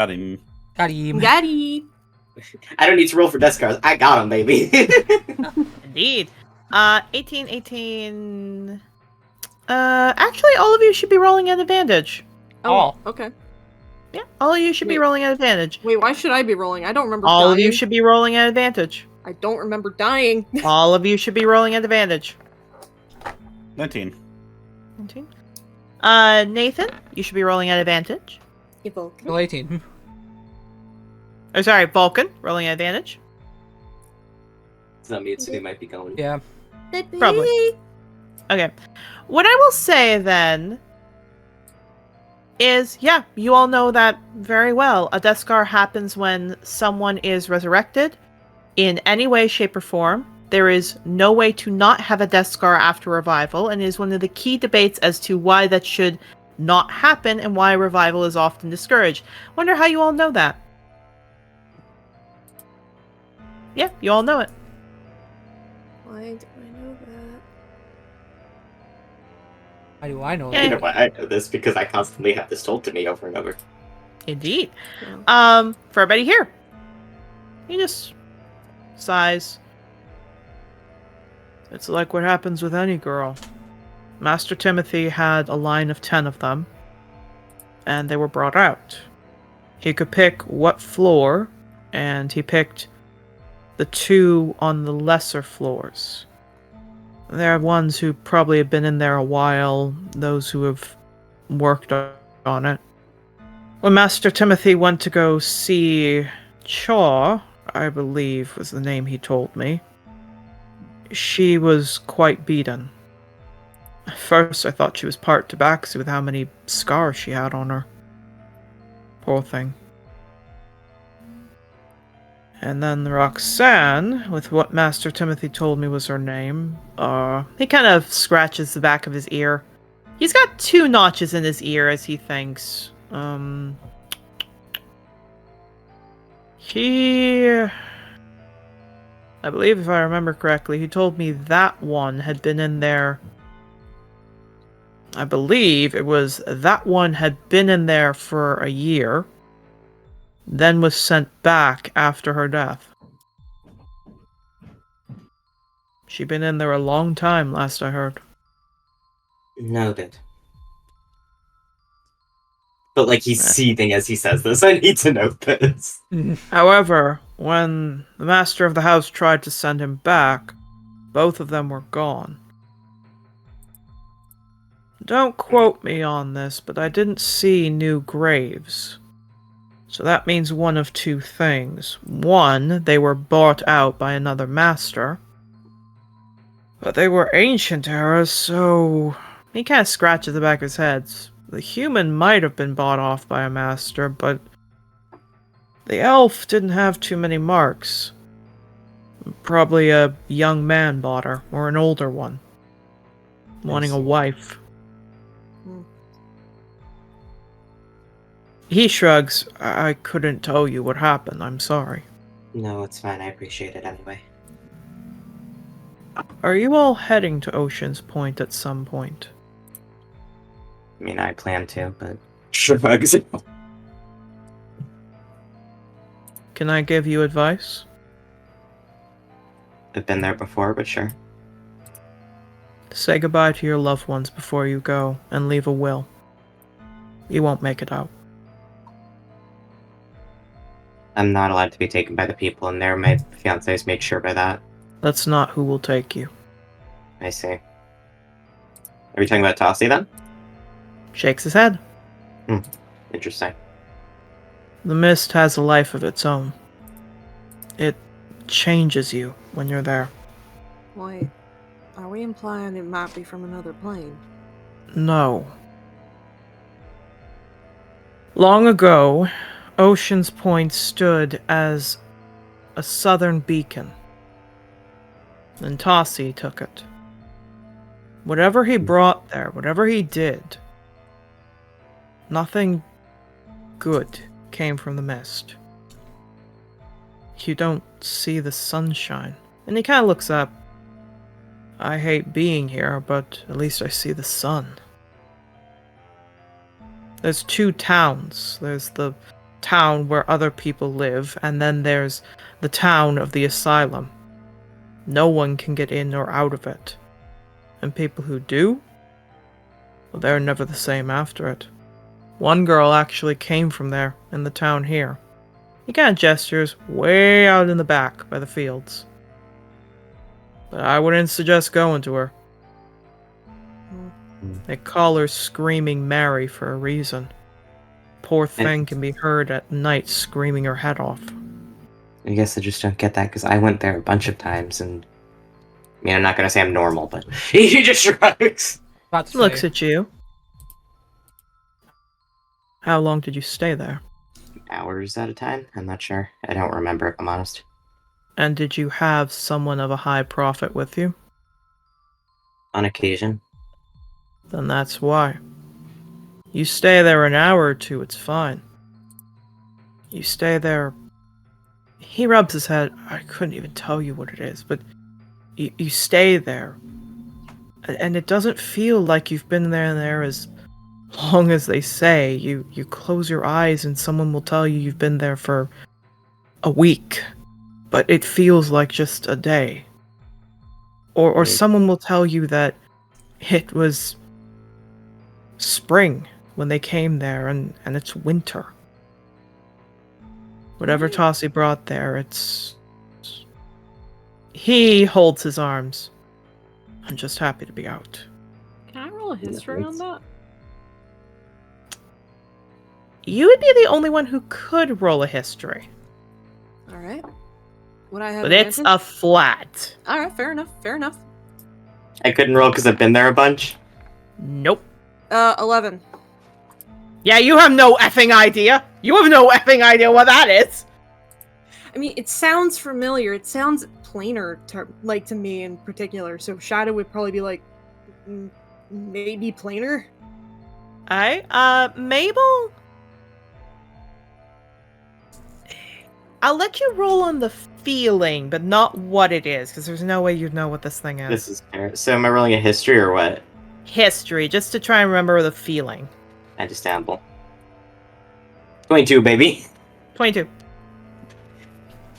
him. Got him. Daddy. I don't need to roll for death cards. I got him, baby. Indeed. 18. Actually, all of you should be rolling at advantage. Oh. Okay. Yeah, all of you should be Wait. rolling at advantage. Wait, why should I be rolling? I don't remember All dying. of you should be rolling at advantage. I don't remember dying. All of you should be rolling at advantage. 19. 19. Nathan, you should be rolling at advantage. Roll 18. Oh, sorry, Vulcan, rolling at advantage. That means we might be going. Yeah. Probably. Okay. What I will say then is, yeah, you all know that very well. A death scar happens when someone is resurrected in any way, shape, or form. There is no way to not have a death scar after revival, and it is one of the key debates as to why that should not happen and why revival is often discouraged. Wonder how you all know that. Yeah, you all know it. Why do I know that? How do I know Yeah. You that? know what? I know this because I constantly have this told to me over and over. Indeed. Yeah. For everybody here, he just sighs. It's like what happens with any girl. Master Timothy had a line of 10 of them, and they were brought out. He could pick what floor, and he picked the 2 on the lesser floors. There are ones who probably have been in there a while, those who have worked on it. When Master Timothy went to go see Chaw, I believe was the name he told me, she was quite beaten. At first I thought she was part Tabaxi with how many scars she had on her. Poor thing. And then Roxanne, with what Master Timothy told me was her name, he kind of scratches the back of his ear. He's got 2 notches in his ear as he thinks. I believe if I remember correctly, he told me that one had been in there. I believe it was that one had been in there for a year, then was sent back after her death. She'd been in there a long time, last I heard. Noted. But like he's seething as he says this. I need to note this. However, when the master of the house tried to send him back, both of them were gone. Don't quote me on this, but I didn't see new graves. So that means one of 2 things. One, they were bought out by another master. But they were ancient eras, so... He kind of scratches the back of his head. The human might have been bought off by a master, but... the elf didn't have too many marks. Probably a young man bought her, or an older one. Wanting a wife. He shrugs. I couldn't tell you what happened, I'm sorry. No, it's fine. I appreciate it anyway. Are you all heading to Ocean's Point at some point? I mean, I plan to, but shrugs. Can I give you advice? I've been there before, but sure. Say goodbye to your loved ones before you go, and leave a will. You won't make it out. I'm not allowed to be taken by the people in there. My fiance's made sure by that. That's not who will take you. I see. Are we talking about Tossie then? Shakes his head. Interesting. The mist has a life of its own. It changes you when you're there. Wait, are we implying it might be from another plane? No. Long ago, Ocean's Point stood as a southern beacon. Then Tossie took it. Whatever he brought there, whatever he did, nothing good came from the mist. You don't see the sunshine. And he kind of looks up. I hate being here, but at least I see the sun. There's 2 towns. There's the town where other people live, and then there's the town of the asylum. No one can get in or out of it. And people who do, well, they're never the same after it. One girl actually came from there, in the town here. He kind of gestures way out in the back by the fields. But I wouldn't suggest going to her. They call her Screaming Mary for a reason. Poor thing can be heard at night screaming her head off. I guess I just don't get that because I went there a bunch of times, and I mean, I'm not gonna say I'm normal, but he just shrugs. About to Looks say, at you. How long did you stay there? Hours at a time? I'm not sure. I don't remember if I'm honest. And did you have someone of a high profit with you? On occasion. Then that's why. You stay there an hour or 2, it's fine. You stay there... He rubs his head. I couldn't even tell you what it is, but you stay there. And it doesn't feel like you've been there as long as they say. You close your eyes and someone will tell you you've been there for a week. But it feels like just a day. Or someone will tell you that it was spring when they came there and it's winter. Whatever Tossie brought there, it's... He holds his arms. I'm just happy to be out. Can I roll a history on that? You would be the only one who could roll a history. Alright. Would I have But it's advantage? a flat. Alright, fair enough, fair enough. I couldn't roll because I've been there a bunch. Nope. 11. Yeah, you have no effing idea. You have no effing idea what that is. I mean, it sounds familiar. It sounds plainer, to me in particular. So Shadow would probably be like, maybe plainer? Mabel? I'll let you roll on the feeling, but not what it is, because there's no way you'd know what this thing is. This is fair. So am I rolling a history or what? History, just to try and remember the feeling. I just amble. 22, baby. 22.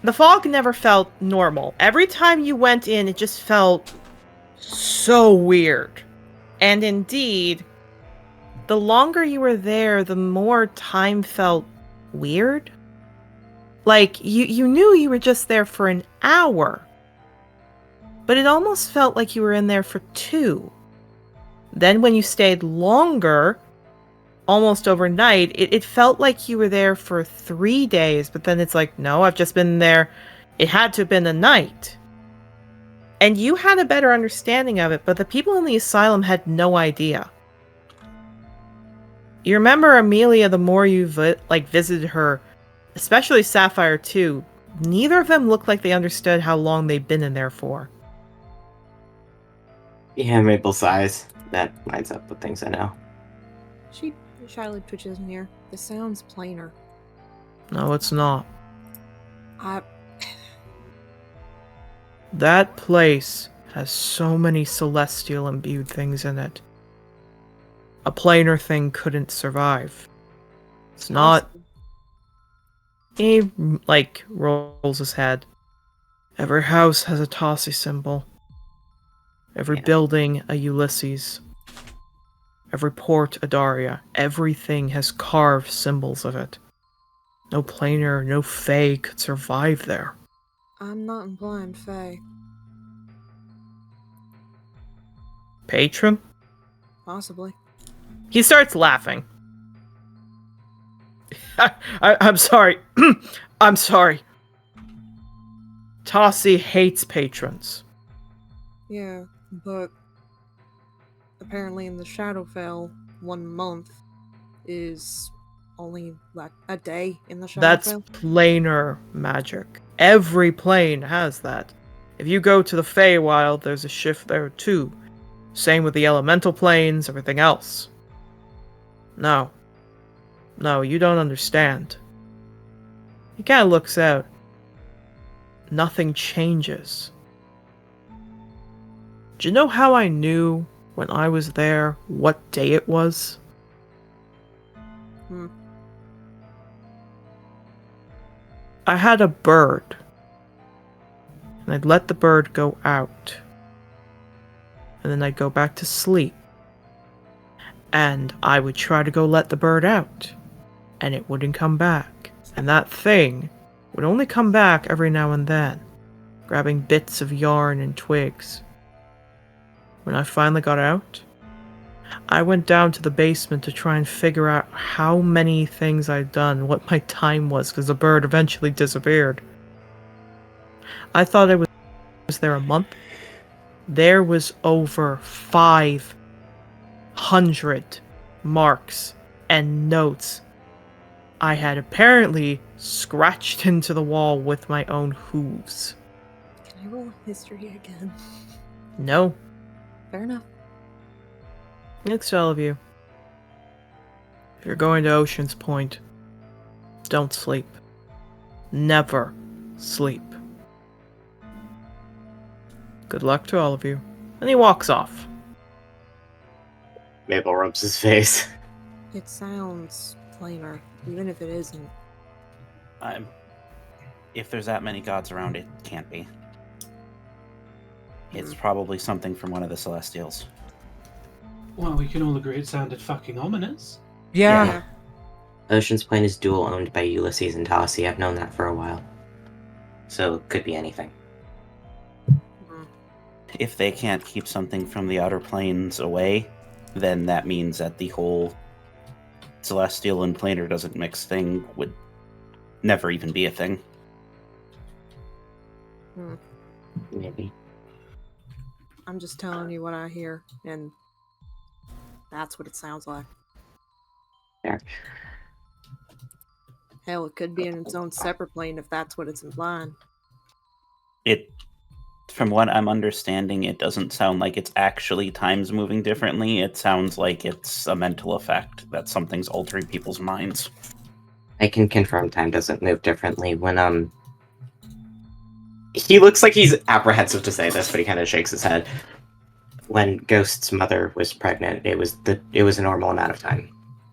The fog never felt normal. Every time you went in, it just felt so weird. And indeed, the longer you were there, the more time felt weird. Like, you knew you were just there for an hour. But it almost felt like you were in there for 2. Then when you stayed longer, almost overnight, it felt like you were there for 3 days, but then it's like, no, I've just been there. It had to have been a night. And you had a better understanding of it, but the people in the asylum had no idea. You remember Amelia, the more you visited her, especially Sapphire too, neither of them looked like they understood how long they'd been in there for. Yeah, Maple sighs. That lines up with things I know. She shyly twitches near. This sounds plainer. No, it's not. I... That place has so many celestial imbued things in it. A plainer thing couldn't survive. It's not... He, rolls his head. Every house has a Tossie symbol. Every building a Ulysses. Every port a Daria. Everything has carved symbols of it. No planer, no fae could survive there. I'm not implying fae. Patron? Possibly. He starts laughing. I'm sorry. I'm sorry. Tossie hates patrons. Yeah, but apparently in the Shadowfell, 1 month is only like a day in the Shadowfell. That's planar magic. Every plane has that. If you go to the Feywild, there's a shift there too. Same with the elemental planes, everything else. No. No, you don't understand. He kind of looks out. nothing changes. Do you know how I knew when I was there what day it was? I had a bird, and I'd let the bird go out, and then I'd go back to sleep, and I would try to go let the bird out, and it wouldn't come back, and that thing would only come back every now and then, grabbing bits of yarn and twigs. When I finally got out, I went down to the basement to try and figure out how many things I'd done, what my time was, because the bird eventually disappeared. I thought I was there a month. There was over 500 marks and notes I had apparently scratched into the wall with my own hooves. Can I roll history again? No, Fair enough. it's to all of you. If you're going to Ocean's Point, don't sleep. Never sleep. Good luck to all of you. And he walks off. Mabel rubs his face. It sounds plainer, even if it isn't. If there's that many gods around, it can't be. It's probably something from one of the Celestials. Well, we can all agree it sounded fucking ominous. Yeah. Ocean's Point is dual owned by Ulysses and Tassi. I've known that for a while. So it could be anything. If they can't keep something from the outer planes away, then that means that the whole celestial and planar doesn't mix thing would never even be a thing. Maybe. I'm just telling you what I hear, and that's what it sounds like. There. Hell, it could be in its own separate plane if that's what it's implying. From what I'm understanding, it doesn't sound like it's actually times moving differently. It sounds like it's a mental effect, that something's altering people's minds. I can confirm time doesn't move differently. When, he looks like he's apprehensive to say this, but he kind of shakes his head. When Ghost's mother was pregnant, it was a normal amount of time.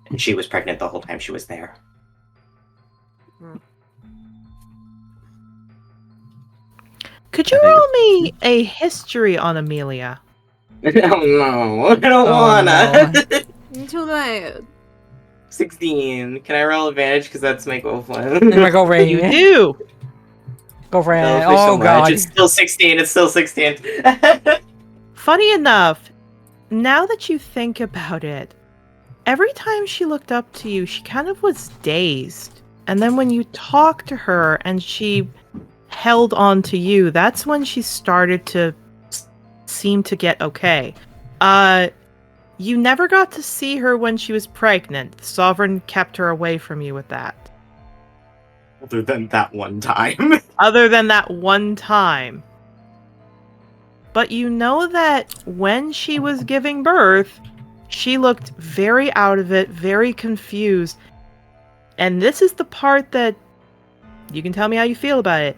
And she was pregnant the whole time she was there. Could you roll me a history on Amelia? Oh no, I don't Oh, wanna. Until that. 16. Can I roll advantage? Because that's my goal plan. Oh my god, Ray. You do! Go for it. Selfish Oh so much. god. It's still 16. It's still 16. Funny enough, now that you think about it, every time she looked up to you, she kind of was dazed. And then when you talked to her and she held on to you, that's when she started to seem to get okay. You never got to see her when she was pregnant. The Sovereign kept her away from you with that. Other than that one time. Other than that one time. But you know that when she was giving birth, she looked very out of it, very confused. And this is the part that you can tell me how you feel about it.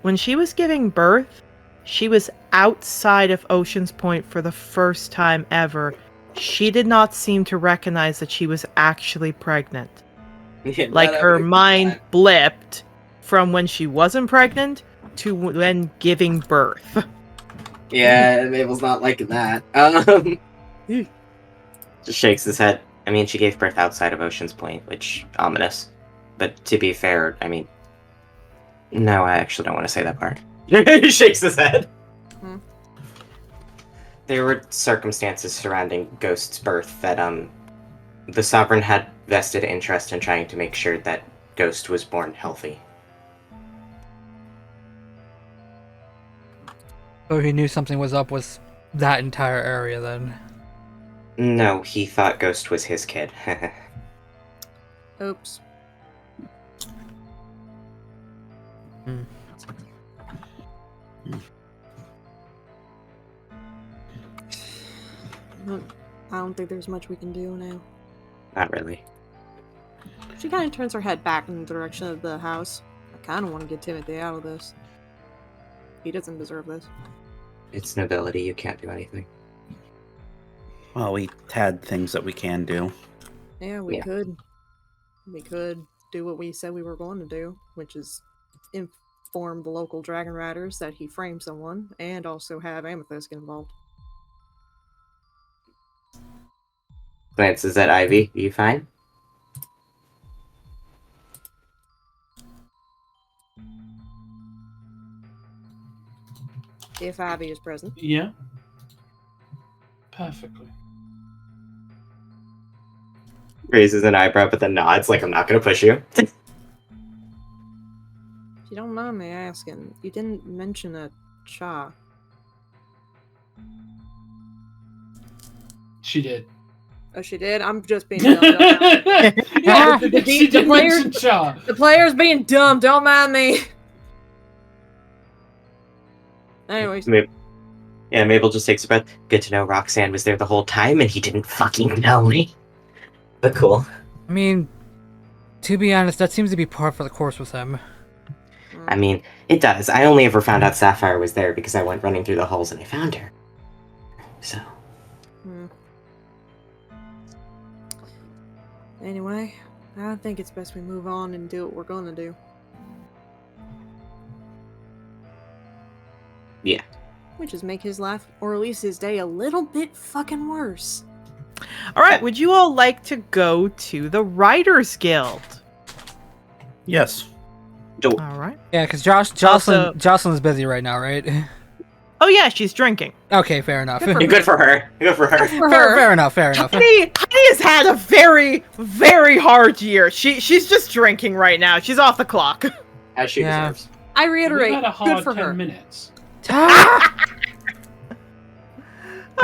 When she was giving birth, she was outside of Ocean's Point for the first time ever. She did not seem to recognize that she was actually pregnant. Like her mind blipped from when she wasn't pregnant to when giving birth. Yeah, Mabel's not liking that. Just shakes his head. I mean, she gave birth outside of Ocean's Point, which, ominous. But to be fair, I mean... No, I actually don't want to say that part. He shakes his head. There were circumstances surrounding Ghost's birth that, the Sovereign had vested interest in trying to make sure that Ghost was born healthy. So he knew something was up with that entire area then. No, he thought Ghost was his kid. Oops. I don't think there's much we can do now. Not really. She kind of turns her head back in the direction of the house. kind of want to get Timothy out of this. He doesn't deserve this. It's nobility. You can't do anything. Well, we had things that we can do. Yeah, we Yeah. could. We could do what we said we were going to do, which is inform the local dragon riders that he framed someone, and also have Amethyst get involved. Glances at Ivy. Are you fine? If Ivy is present. Yeah. Perfectly. Raises an eyebrow, but then nods like I'm not gonna push you. If you don't mind me asking, you didn't mention a Cha. She did. Oh, she did? I'm just being dumb. Don't mind me. Yeah, the she did players- mention Char. The player's being dumb, don't mind me. Anyways, Yeah, Mabel just takes a breath. Good to know Roxanne was there the whole time and he didn't fucking tell me. But cool. I mean, to be honest, that seems to be par for the course with him. I mean, it does. I only ever found out Sapphire was there because I went running through the halls and I found her. So. Anyway, I think it's best we move on and do what we're gonna do. Yeah. Which is make his life, or at least his day, a little bit fucking worse. All right, would you all like to go to the Writers Guild? Yes. Do- All right. Yeah, because Also- Jocelyn's busy right now, right? Oh yeah, she's drinking. Okay, fair enough. Good for fair, Good for her. Good for her. For her. fair enough, fair enough. Heidi has had a very, very hard year. She's just drinking right now. She's off the clock. As she Yeah. deserves. I We've reiterate, had a good hard for 10 her. minutes.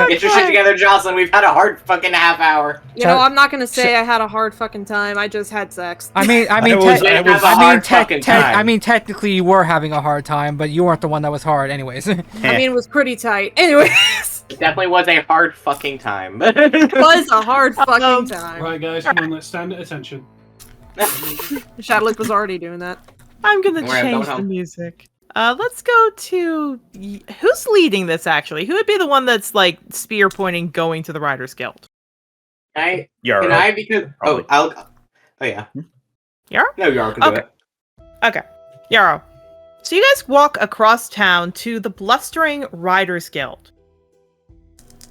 Get your shit together, Jocelyn. We've had a hard fucking half hour. You know, I'm not gonna say I had a hard fucking time. I just had sex. I mean, I was hard fucking time. I mean, technically, you were having a hard time, but you weren't the one that was hard, anyways. I mean, it was pretty tight. Anyways, It definitely was a hard fucking time. it was a hard fucking time. Right, guys, come on, let's stand at attention. Shadowlick was already doing that. I'm gonna Don't worry, I'm change going the home. music. Let's go to who's leading this actually? Who would be the one that's like spear pointing going to the Writers Guild? Can Yarrow. I? Because Probably. oh yeah. Yarrow? No, Yarrow can do Okay. it. Okay. Yarrow. So you guys walk across town to the Blustering Writers Guild.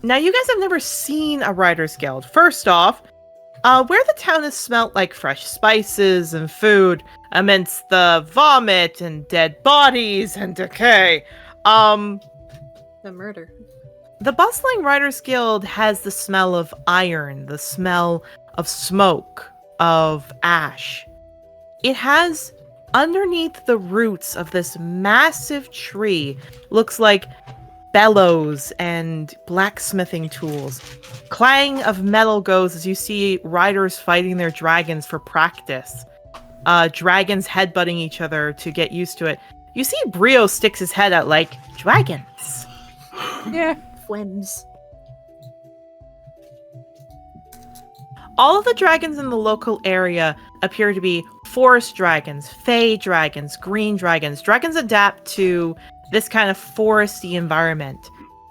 Now you guys have never seen a Writers Guild. First off, where the town has smelt like fresh spices and food amidst the vomit and dead bodies and decay. The murder. The bustling Writers Guild has the smell of iron, the smell of smoke, of ash. It has, underneath the roots of this massive tree, looks like bellows and blacksmithing tools. Clang of metal goes as you see riders fighting their dragons for practice. Dragons headbutting each other to get used to it. You see Brio sticks his head out like, dragons. Yeah. Flims. All of the dragons in the local area appear to be forest dragons, fey dragons, green dragons. Dragons adapt to this kind of foresty environment.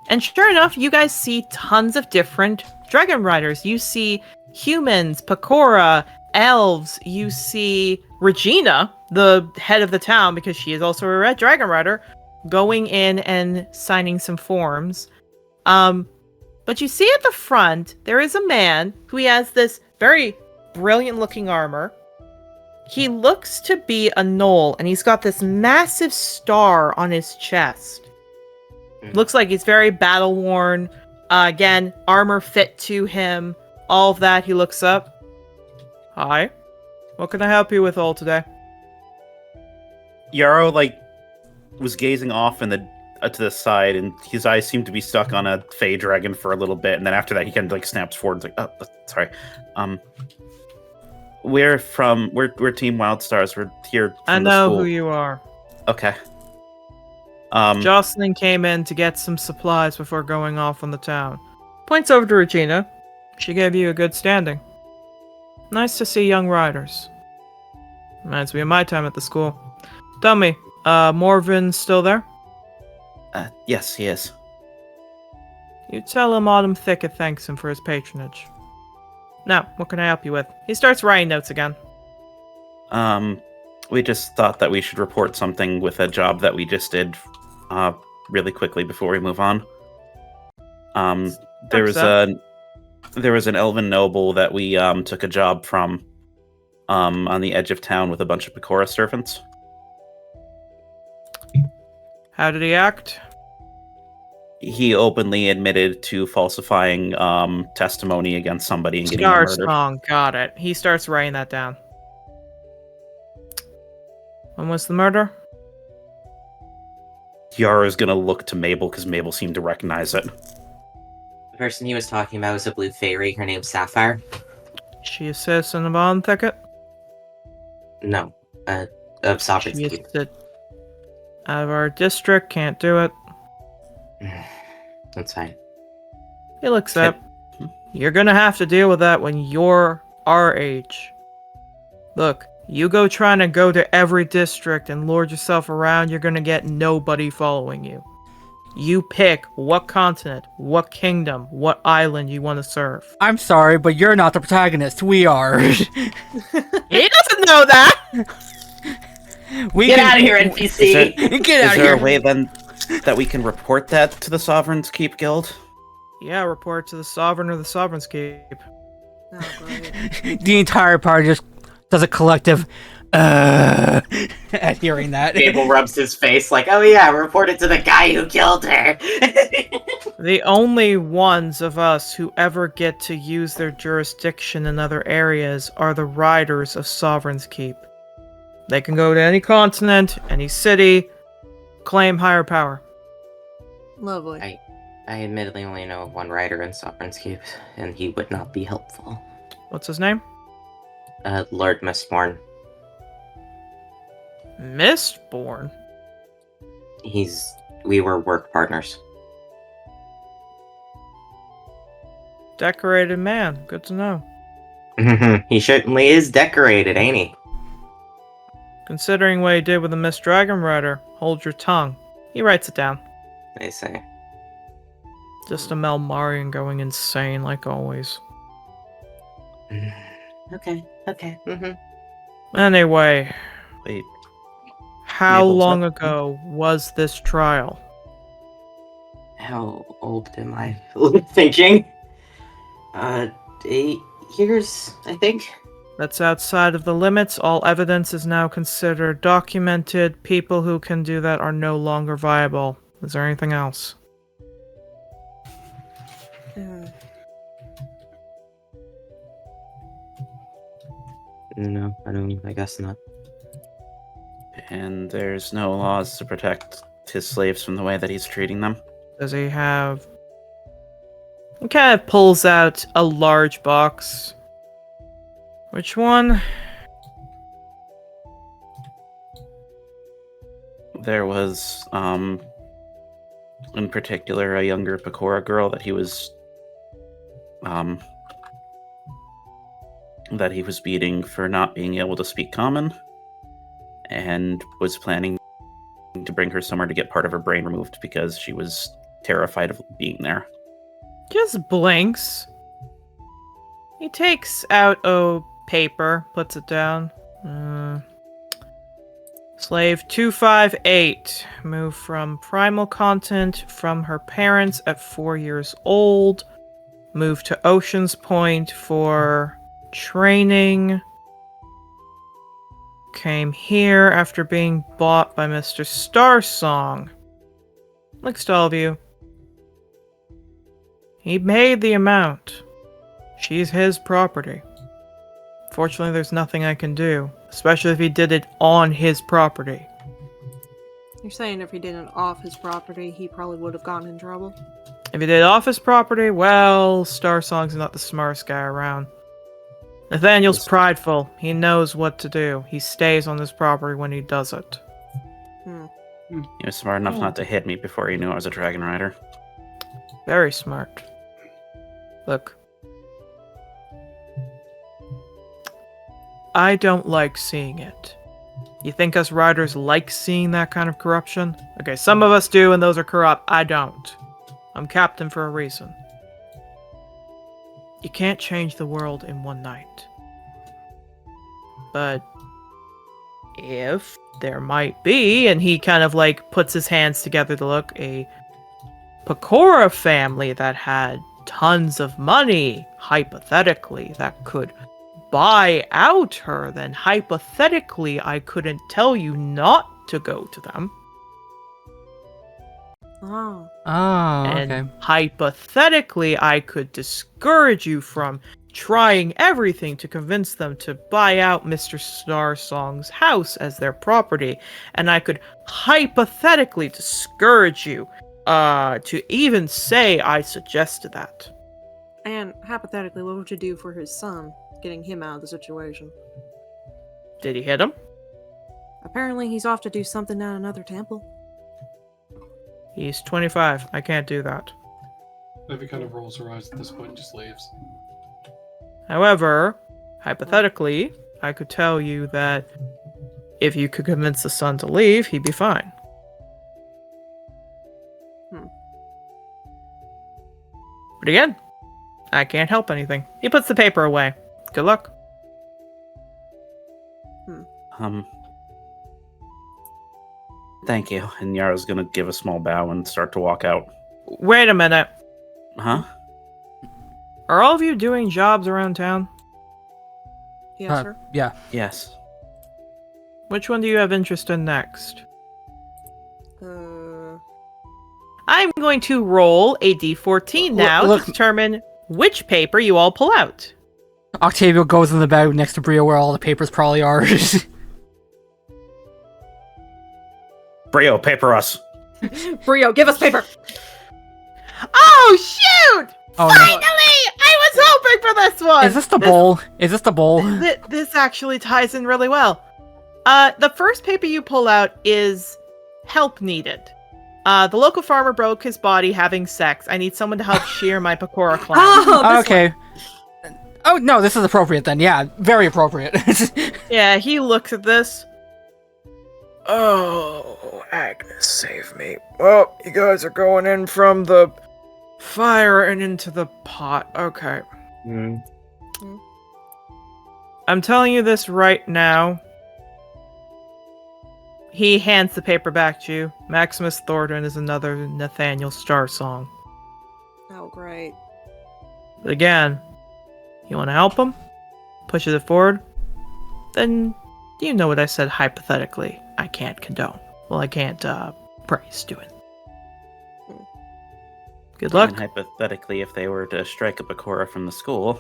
And sure enough, you guys see tons of different dragon riders. You see humans, Pecora, elves. You see Regina, the head of the town, because she is also a red dragon rider, going in and signing some forms. But you see at the front, there is a man who has this very brilliant looking armor. He looks to be a gnoll, and he's got this massive star on his chest. Looks like he's very battle worn. Again, armor fit to him. All of that. He looks up. Hi. What can I help you with all today? Yarrow was gazing off in the to the side, and his eyes seemed to be stuck on a fey dragon for a little bit, and then after that, he kind of snaps forward. And oh, sorry. We're Team Wildstars. We're here. From I the know school. who you are. Okay. Jocelyn came in to get some supplies before going off on the town. Points over to Regina. She gave you a good standing. Nice to see young riders. Reminds me of my time at the school. Tell me, Morven's still there? Yes, he is. You tell him Autumn Thicket thanks him for his patronage. Now, what can I help you with? He starts writing notes again. We just thought that we should report something with a job that we just did, really quickly before we move on. There was an elven noble that we took a job from on the edge of town with a bunch of Pecora servants. How did he act? He openly admitted to falsifying testimony against somebody and getting them murdered. Song, got it. He starts writing that down. When was the murder? Yara's gonna look to Mabel because Mabel seemed to recognize it. The person he was talking about was a blue fairy. Her name's Sapphire. She a citizen of Autumn Thicket? No, of Sovereign's She Keep. is out of our district, can't do it. That's fine. He looks up. You're gonna have to deal with that when you're our age. Look, you go trying to go to every district and lord yourself around, you're gonna get nobody following you. You pick what continent, what kingdom, what island you want to serve. I'm sorry, but you're not the protagonist. We are. He doesn't know that! Get out of here, NPC! Get out Is of there here! a way then that we can report that to the Sovereign's Keep Guild? Yeah, report to the Sovereign or the Sovereign's Keep. Oh, great. The entire party just does a collective at hearing that. Mabel rubs his face like, oh yeah, report it to the guy who killed her. The only ones of us who ever get to use their jurisdiction in other areas are the riders of Sovereign's Keep. They can go to any continent, any city, claim higher power. Lovely. I admittedly only know of one rider in Sovereign's Keep, and he would not be helpful. What's his name? Lord Mistborn. Mistborn? We were work partners. Decorated man. Good to know. He certainly is decorated, ain't he? Considering what he did with the Mist Dragon Rider, hold your tongue. He writes it down. They say. Just a Melmarian going insane like always. Okay. Anyway, Wait, how Mabel's long up. ago was this trial? How old am I thinking? 8 years, I think. That's outside of the limits. All evidence is now considered documented. People who can do that are no longer viable. Is there anything else? No, I guess not. and there's no laws to protect his slaves from the way that he's treating them. Does he have... He kind of pulls out a large box. Which one? There was, in particular, a younger Pecora girl that he was beating for not being able to speak common, and was planning to bring her somewhere to get part of her brain removed because she was terrified of being there. Just blinks. He takes out a paper, puts it down. Slave 258. Moved from primal content from her parents at 4 years old. Moved to Ocean's Point for training. Came here after being bought by Mr. Starsong. Looks to all of you. He paid the amount. She's his property. Fortunately, there's nothing I can do, especially if he did it on his property. You're saying if he did it off his property, he probably would have gotten in trouble? If he did it off his property, well, Starsong's not the smartest guy around. Nathaniel's prideful. He knows what to do. He stays on this property when he does it. He was smart enough not to hit me before he knew I was a dragon rider. Very smart. Look. I don't like seeing it. You think us riders like seeing that kind of corruption? Okay, some of us do, and those are corrupt. I don't. I'm captain for a reason. You can't change the world in one night. But if there might be, and he kind of like puts his hands together to look, a Pecora family that had tons of money, hypothetically, that could buy out her, then hypothetically I couldn't tell you not to go to them. Oh. Oh, And okay. hypothetically I could discourage you from trying everything to convince them to buy out Mr. Starsong's house as their property. And I could hypothetically discourage you to even say I suggested that. And hypothetically, what would you do for his son, getting him out of the situation? Did he hit him? Apparently, he's off to do something at another temple. He's 25. I can't do that. Ivy kind of rolls her eyes at this point and just leaves. However, hypothetically, I could tell you that if you could convince the son to leave, he'd be fine. But again, I can't help anything. He puts the paper away. Good luck. Thank you. And Yara's gonna give a small bow and start to walk out. Wait a minute. Huh? Are all of you doing jobs around town? Yes, sir. Yeah. Yes. Which one do you have interest in next? I'm going to roll a d14 now Look- to determine which paper you all pull out. Octavio goes in the bag next to Brio where all the papers probably are. Brio, paper us. Brio, give us paper! Oh, shoot! Oh, no. Finally! I was hoping for this one! Is this the bowl? Is this the bowl? This actually ties in really well. The first paper you pull out is help needed. The local farmer broke his body having sex. I need someone to help shear my Pecora clan. Oh, Okay. Oh, no, this is appropriate then. Yeah, very appropriate. Yeah, he looks at this. Oh, Agnes, save me. Well, you guys are going in from the fire and into the pot. Okay. I'm telling you this right now. He hands the paper back to you. Maximus Thornton is another Nathaniel Starsong. Oh, great. But again, you want to help him? Pushes it forward? Then you know what I said hypothetically. I can't condone. Well, I can't praise doing. Good luck. And hypothetically, if they were to strike a Pecora from the school,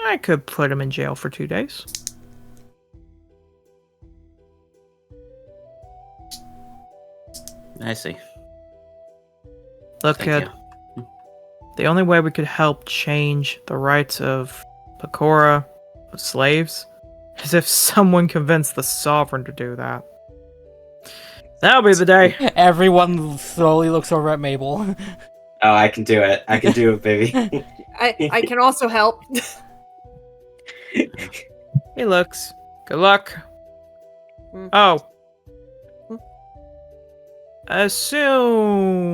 I could put him in jail for 2 days. I see. Look, Thank kid. you. The only way we could help change the rights of Pecora, of slaves, is if someone convinced the sovereign to do that. That'll be the day. Everyone slowly looks over at Mabel. Oh, I can do it. I can do it, baby. I can also help. He looks. Good luck. Mm. Oh. Mm. Assume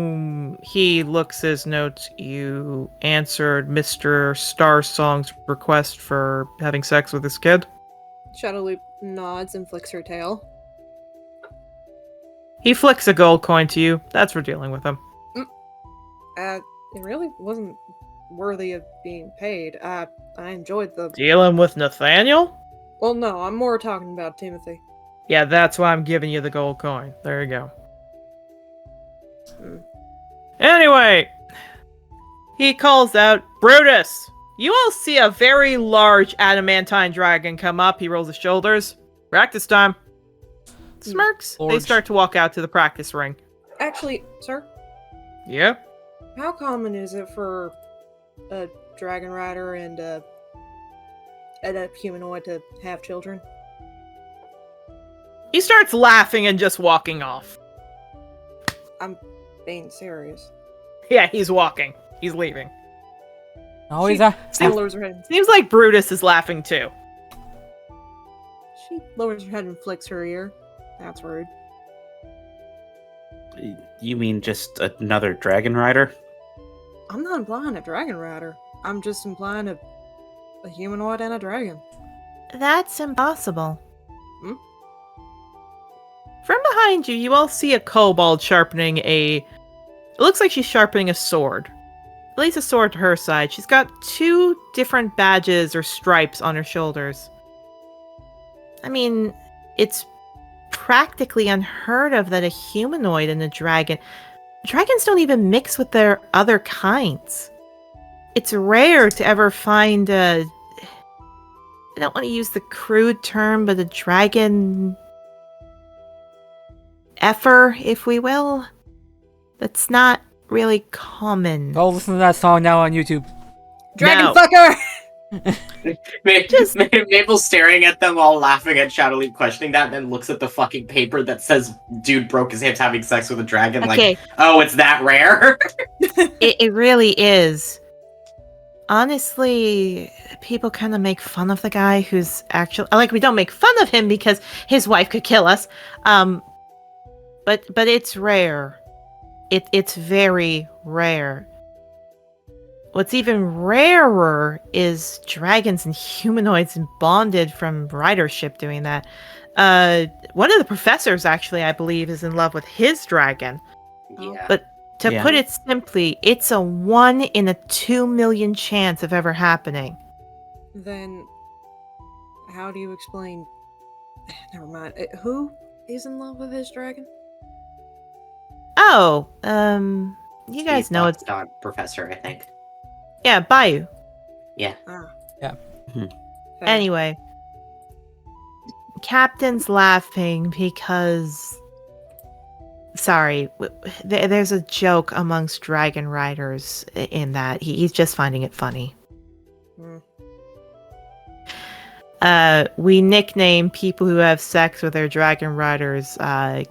he looks his notes. You answered Mr. Starsong's request for having sex with his kid. Shadowloop nods and flicks her tail. He flicks a gold coin to you. That's for dealing with him. It really wasn't worthy of being paid. I enjoyed the... Dealing with Nathaniel? Well, no, I'm more talking about Timothy. Yeah, that's why I'm giving you the gold coin. There you go. Anyway, he calls out, Brutus! You all see a very large adamantine dragon come up. He rolls his shoulders. Practice time. Smirks. They Large. start to walk out to the practice ring. Actually, sir, Yeah? how common is it for a dragon rider and a humanoid to have children? He starts laughing and just walking off. I'm being serious. Yeah, he's walking. He's leaving. Oh, he's a... Still lowers her head. Seems like Brutus is laughing too. She lowers her head and flicks her ear. That's rude. You mean just another dragon rider? I'm not implying a dragon rider. I'm just implying a humanoid and a dragon. That's impossible. Hmm? From behind you, you all see a kobold sharpening It looks like she's sharpening a sword. At least a sword to her side. She's got 2 different badges or stripes on her shoulders. I mean, it's practically unheard of that a humanoid and a dragon... Dragons don't even mix with their other kinds. It's rare to ever find a... I don't want to use the crude term, but a dragon... effer, if we will. That's not really common. Go listen to that song now on YouTube. Dragon No. fucker! Mabel's staring at them, all laughing at Shadowleaf questioning that, and then looks at the fucking paper that says "Dude broke his hips having sex with a dragon." Okay. Like, oh, it's that rare. It really is. Honestly, people kind of make fun of the guy who's actually... Like, we don't make fun of him because his wife could kill us. But it's rare. It's very rare. What's even rarer is dragons and humanoids bonded from ridership doing that. One of the professors, actually, I believe, is in love with his dragon. Yeah. But to Yeah. put it simply, it's a 1 in a 2 million chance of ever happening. Then, how do you explain... Never mind. Who is in love with his dragon? Oh, you guys know it's... dog professor, I think. Yeah, Bayou. Ah. Yeah. Hmm. Fair. Anyway, Captain's laughing because... Sorry, there's a joke amongst dragon riders in that. He's just finding it funny. Hmm. We nickname people who have sex with their dragon riders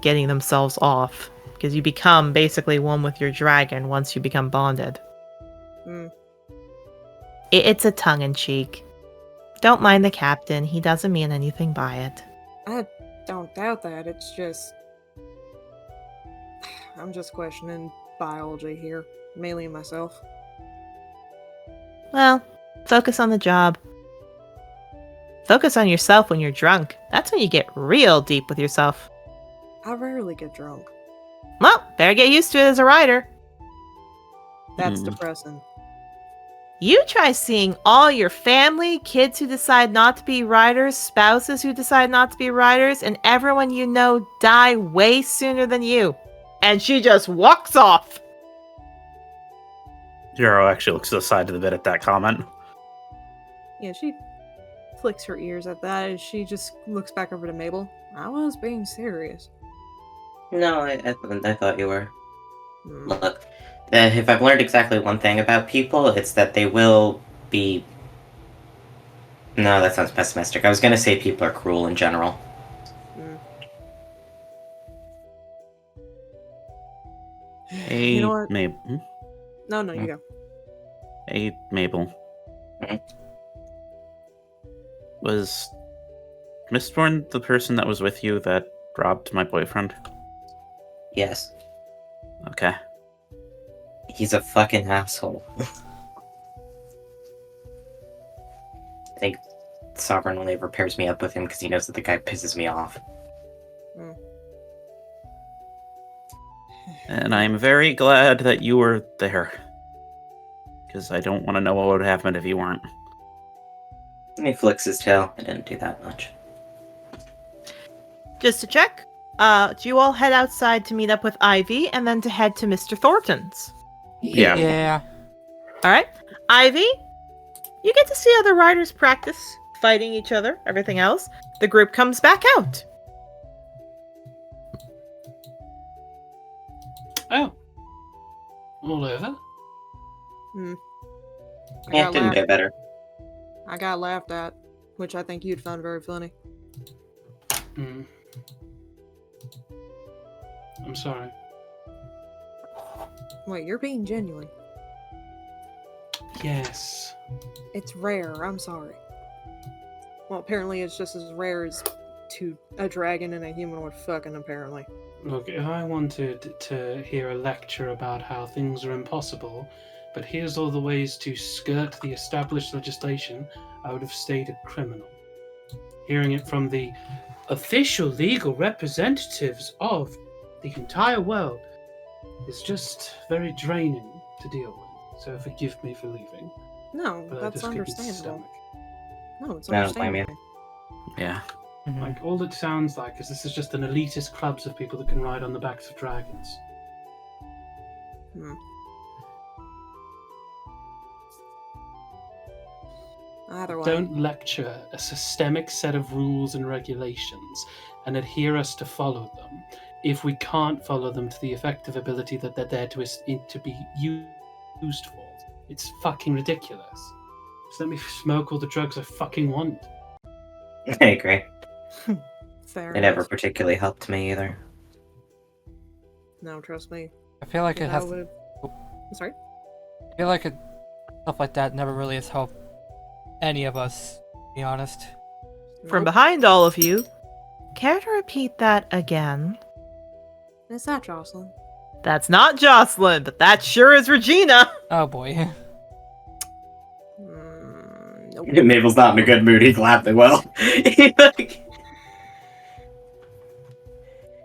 getting themselves off. Because you become basically one with your dragon once you become bonded. Hmm. It's a tongue-in-cheek. Don't mind the captain. He doesn't mean anything by it. I don't doubt that. It's just... I'm just questioning biology here. Mainly myself. Well, focus on the job. Focus on yourself when you're drunk. That's when you get real deep with yourself. I rarely get drunk. Well, better get used to it as a rider. That's Hmm. depressing. You try seeing all your family, kids who decide not to be riders, spouses who decide not to be riders, and everyone you know die way sooner than you. And she just walks off. Jero actually looks to the side of the bed at that comment. Yeah, she flicks her ears at that as she just looks back over to Mabel. I was being serious. No, I thought you were. Hmm. Look, if I've learned exactly one thing about people, it's that they will be... No, that sounds pessimistic. I was gonna say people are cruel in general. Hmm. Hey, You know what? Mabel. No, you go. Hey, Mabel. Mhm. Was Mistborn the person that was with you that robbed my boyfriend? Yes. Okay. He's a fucking asshole. I think Sovereign only ever pairs me up with him because he knows that the guy pisses me off. And I'm very glad that you were there. Because I don't want to know what would happen if you weren't. And he flicks his tail. I didn't do that much. Just to check, do you all head outside to meet up with Ivy and then to head to Mr. Thornton's? Yeah. Yeah. Alright. Ivy, you get to see other riders practice fighting each other, everything else. The group comes back out. Oh. All over? Hmm. Yeah, didn't get better. I got laughed at, which I think you'd find very funny. Hmm. I'm sorry. Wait, you're being genuine. Yes. It's rare, I'm sorry. Well, apparently it's just as rare as a dragon and a human would fucking apparently. Look, if I wanted to hear a lecture about how things are impossible, but here's all the ways to skirt the established legislation, I would have stayed a criminal. Hearing it from the official legal representatives of the entire world is just very draining to deal with. So forgive me for leaving. No, But I that's just couldn't understandable. stomach. No, it's I don't blame you. understandable. Yeah. Like, all it sounds like is this is just an elitist clubs of people that can ride on the backs of dragons. Hmm. Either way. Don't lecture a systemic set of rules and regulations and adhere us to follow them if we can't follow them to the effective ability that they're there to be used for. It's fucking ridiculous. Just let me smoke all the drugs I fucking want. I agree. Fair It never enough. particularly helped me either. No, trust me. I feel like it has. I'm sorry? I feel like stuff like that never really has helped any of us, to be honest. From Nope. behind all of you, care to repeat that again? Is that Jocelyn? That's not Jocelyn, but that sure is Regina. Oh boy. Nope. Mabel's not in a good mood. He's laughing well.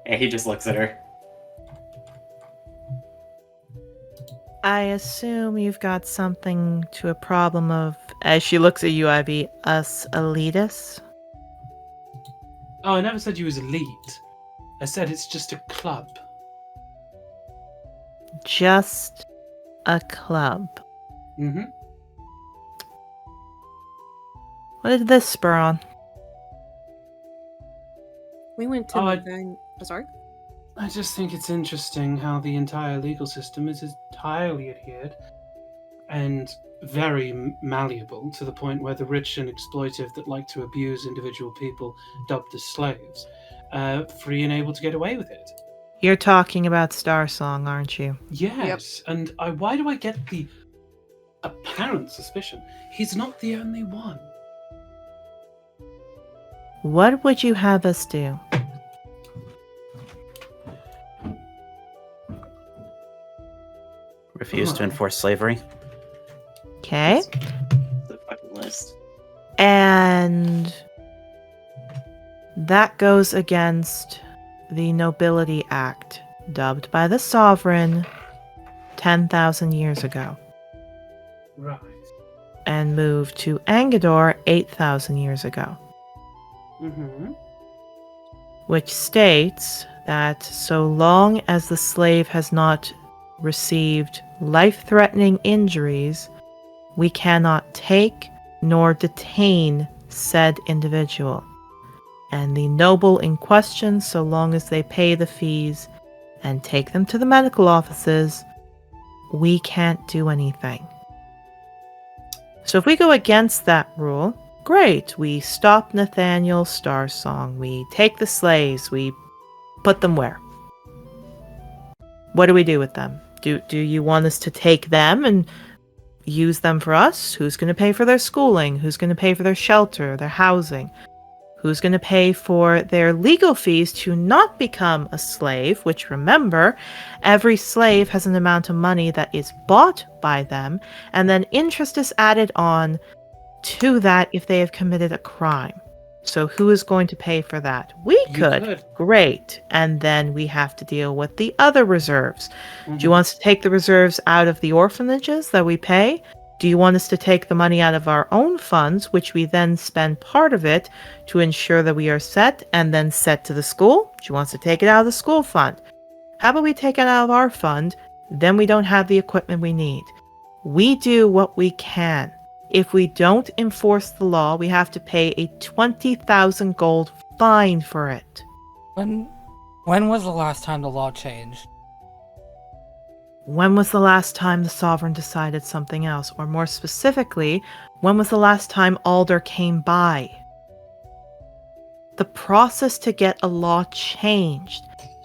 And he just looks at her. I assume you've got something to a problem of, as she looks at you, Ivy, us elitists? Oh, I never said you was elite. I said it's just a club. Just a club. Mm-hmm. What did this spur on? We went to Oh, sorry? I just think it's interesting how the entire legal system is entirely adhered and very malleable to the point where the rich and exploitive that like to abuse individual people, dubbed as slaves, free and able to get away with it. You're talking about Star Song, aren't you? Yes, and why do I get the apparent suspicion he's not the only one? What would you have us do? Refuse to enforce slavery. Okay. The fucking list. And that goes against the Nobility Act, dubbed by the Sovereign 10,000 years ago, Right. and moved to Angador 8,000 years ago, Mm-hmm. which states that so long as the slave has not received life-threatening injuries, we cannot take nor detain said individual. And the noble in question, so long as they pay the fees and take them to the medical offices, we can't do anything. So if we go against that rule, great. We stop Nathaniel Starsong. We take the slaves. We put them where? What do we do with them? Do you want us to take them and use them for us? Who's going to pay for their schooling? Who's going to pay for their shelter, their housing? Who's going to pay for their legal fees to not become a slave? Which, remember, every slave has an amount of money that is bought by them, and then interest is added on to that if they have committed a crime. So who is going to pay for that? We could. Great. And then we have to deal with the other reserves. Mm-hmm. Do you want us to take the reserves out of the orphanages that we pay? Do you want us to take the money out of our own funds, which we then spend part of it to ensure that we are set and then set to the school? Do you want us to take it out of the school fund? How about we take it out of our fund, then we don't have the equipment we need. We do what we can. If we don't enforce the law, we have to pay a 20,000 gold fine for it. When was the last time the law changed? When was the last time the Sovereign decided something else? Or more specifically, when was the last time Alder came by? The process to get a law changed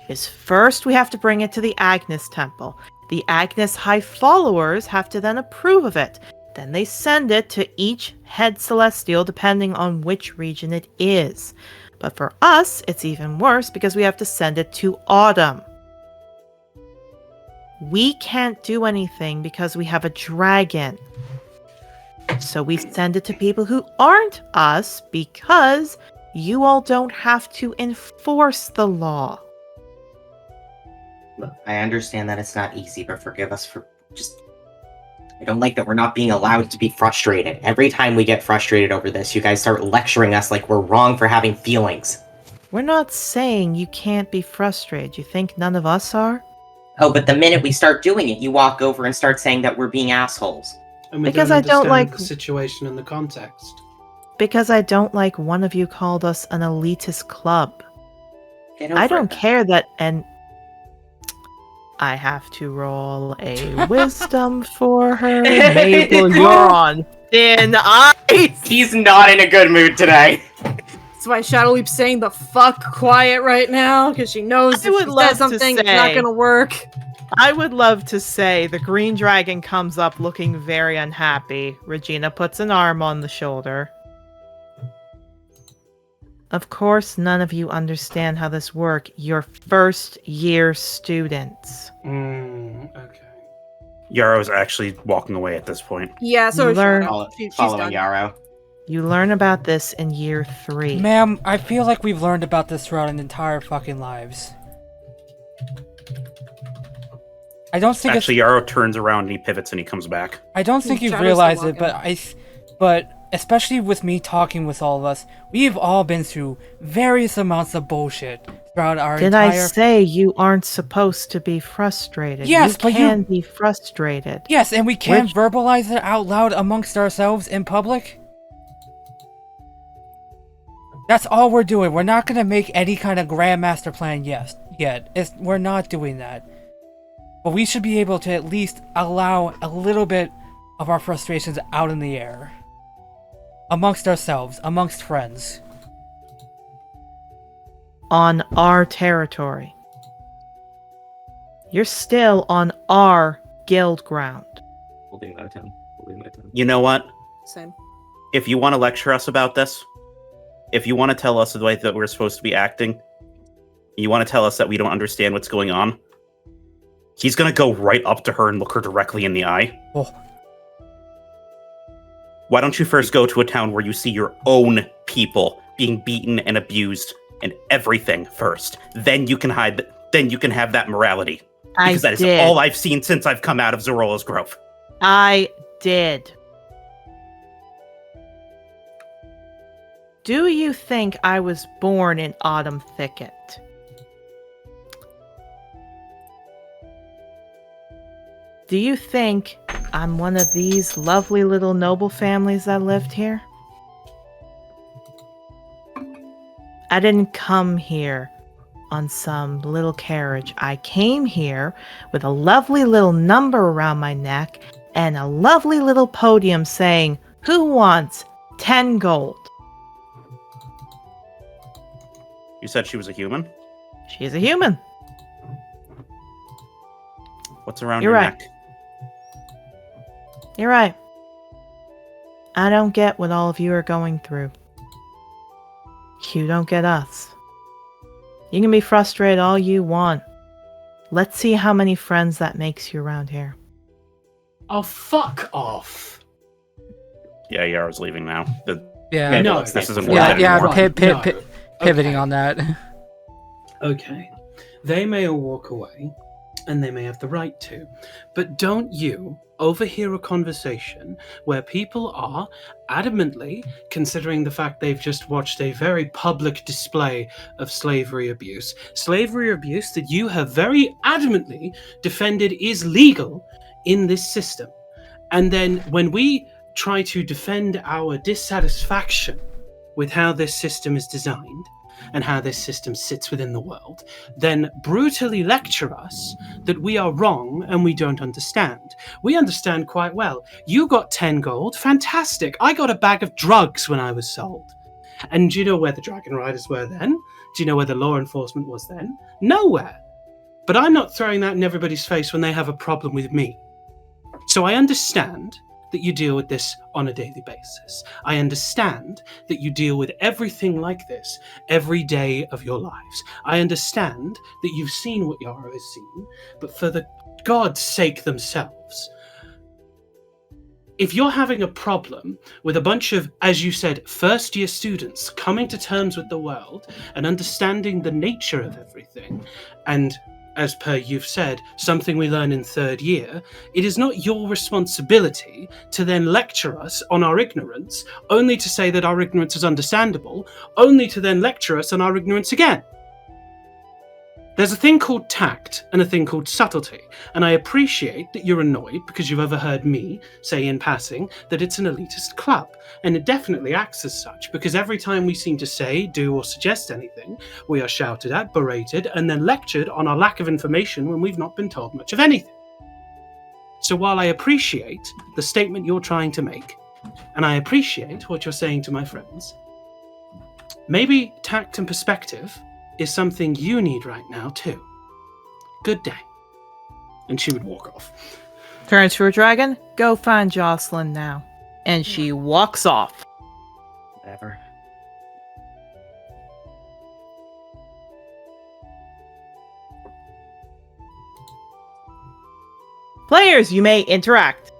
is first we have to bring it to the Agnes Temple. The Agnes High followers have to then approve of it. Then they send it to each head celestial depending on which region it is. But for us, it's even worse because we have to send it to Autumn. We can't do anything because we have a dragon. So we send it to people who aren't us because you all don't have to enforce the law. Look, I understand that it's not easy, but forgive us for just... I don't like that we're not being allowed to be frustrated. Every time we get frustrated over this, you guys start lecturing us like we're wrong for having feelings. We're not saying you can't be frustrated. You think none of us are? Oh, but the minute we start doing it, you walk over and start saying that we're being assholes. And we Because don't I don't understand like- the situation and the context. Because I don't like one of you called us an elitist club. Get over I don't it. care that, and I have to roll a wisdom for her. Mabel, you're on thin ice. He's not in a good mood today. That's why Shadow Leap's saying the fuck quiet right now, because she knows I if would she love says to something, it's not say- gonna work. I would love to say the green dragon comes up looking very unhappy. Regina puts an arm on the shoulder. Of course, none of you understand how this works. You're first year students. Okay. Yarrow's actually walking away at this point. Yeah, so is Learn- Shadow. She's Following done. Yarrow. You learn about this in year 3. Ma'am, I feel like we've learned about this throughout our entire fucking lives. I don't think Actually, Yarrow turns around and he pivots and he comes back. I don't think you've Shadow's realized still it, but especially with me talking with all of us, we've all been through various amounts of bullshit throughout our Did entire... I say you aren't supposed to be frustrated? Yes, you but you- can be frustrated. Yes, and we can't Which- verbalize it out loud amongst ourselves in public? That's all we're doing. We're not gonna make any kind of grand master plan yet. We're not doing that. But we should be able to at least allow a little bit of our frustrations out in the air. Amongst ourselves, amongst friends. On our territory. You're still on our guild ground. Holding my tongue. You know what? Same. If you want to lecture us about this, if you want to tell us the way that we're supposed to be acting, you want to tell us that we don't understand what's going on, he's going to go right up to her and look her directly in the eye. Oh. Why don't you first go to a town where you see your own people being beaten and abused and everything first? Then you can hide. Then you can have that morality. Because that is all I've seen since I've come out of Zorola's Grove. I did. Do you think I was born in Autumn Thicket? Do you think I'm one of these lovely little noble families that lived here? I didn't come here on some little carriage. I came here with a lovely little number around my neck and a lovely little podium saying, "Who wants 10 gold?" You said she was a human? She's a human. What's around You're your right. neck? You're right. I don't get what all of you are going through. You don't get us. You can be frustrated all you want. Let's see how many friends that makes you around here. Oh, fuck off. Yeah, Yarrow's leaving now. Yeah, No. This isn't yeah, worth it yeah. anymore. Pivoting Okay. on that. Okay. They may all walk away, and they may have the right to, but don't you overhear a conversation where people are adamantly considering the fact they've just watched a very public display of slavery abuse that you have very adamantly defended is legal in this system. And then when we try to defend our dissatisfaction with how this system is designed and how this system sits within the world, then brutally lecture us that we are wrong and we don't understand. We understand quite well. You got 10 gold, fantastic. I got a bag of drugs when I was sold. And do you know where the Dragon Riders were then? Do you know where the law enforcement was then? Nowhere. But I'm not throwing that in everybody's face when they have a problem with me. So I understand that you deal with this on a daily basis. I understand that you deal with everything like this every day of your lives. I understand that you've seen what Yara has seen, but for the God's sake themselves, if you're having a problem with a bunch of, as you said, first-year students coming to terms with the world and understanding the nature of everything, and as per you've said, something we learn in third year, it is not your responsibility to then lecture us on our ignorance, only to say that our ignorance is understandable, only to then lecture us on our ignorance again. There's a thing called tact and a thing called subtlety, and I appreciate that you're annoyed because you've overheard me say in passing that it's an elitist club, and it definitely acts as such, because every time we seem to say, do, or suggest anything, we are shouted at, berated, and then lectured on our lack of information when we've not been told much of anything. So while I appreciate the statement you're trying to make, and I appreciate what you're saying to my friends, maybe tact and perspective is something you need right now, too. Good day. And she would walk off. Turns to a dragon. Go find Jocelyn now. And she walks off. Whatever. Players, you may interact.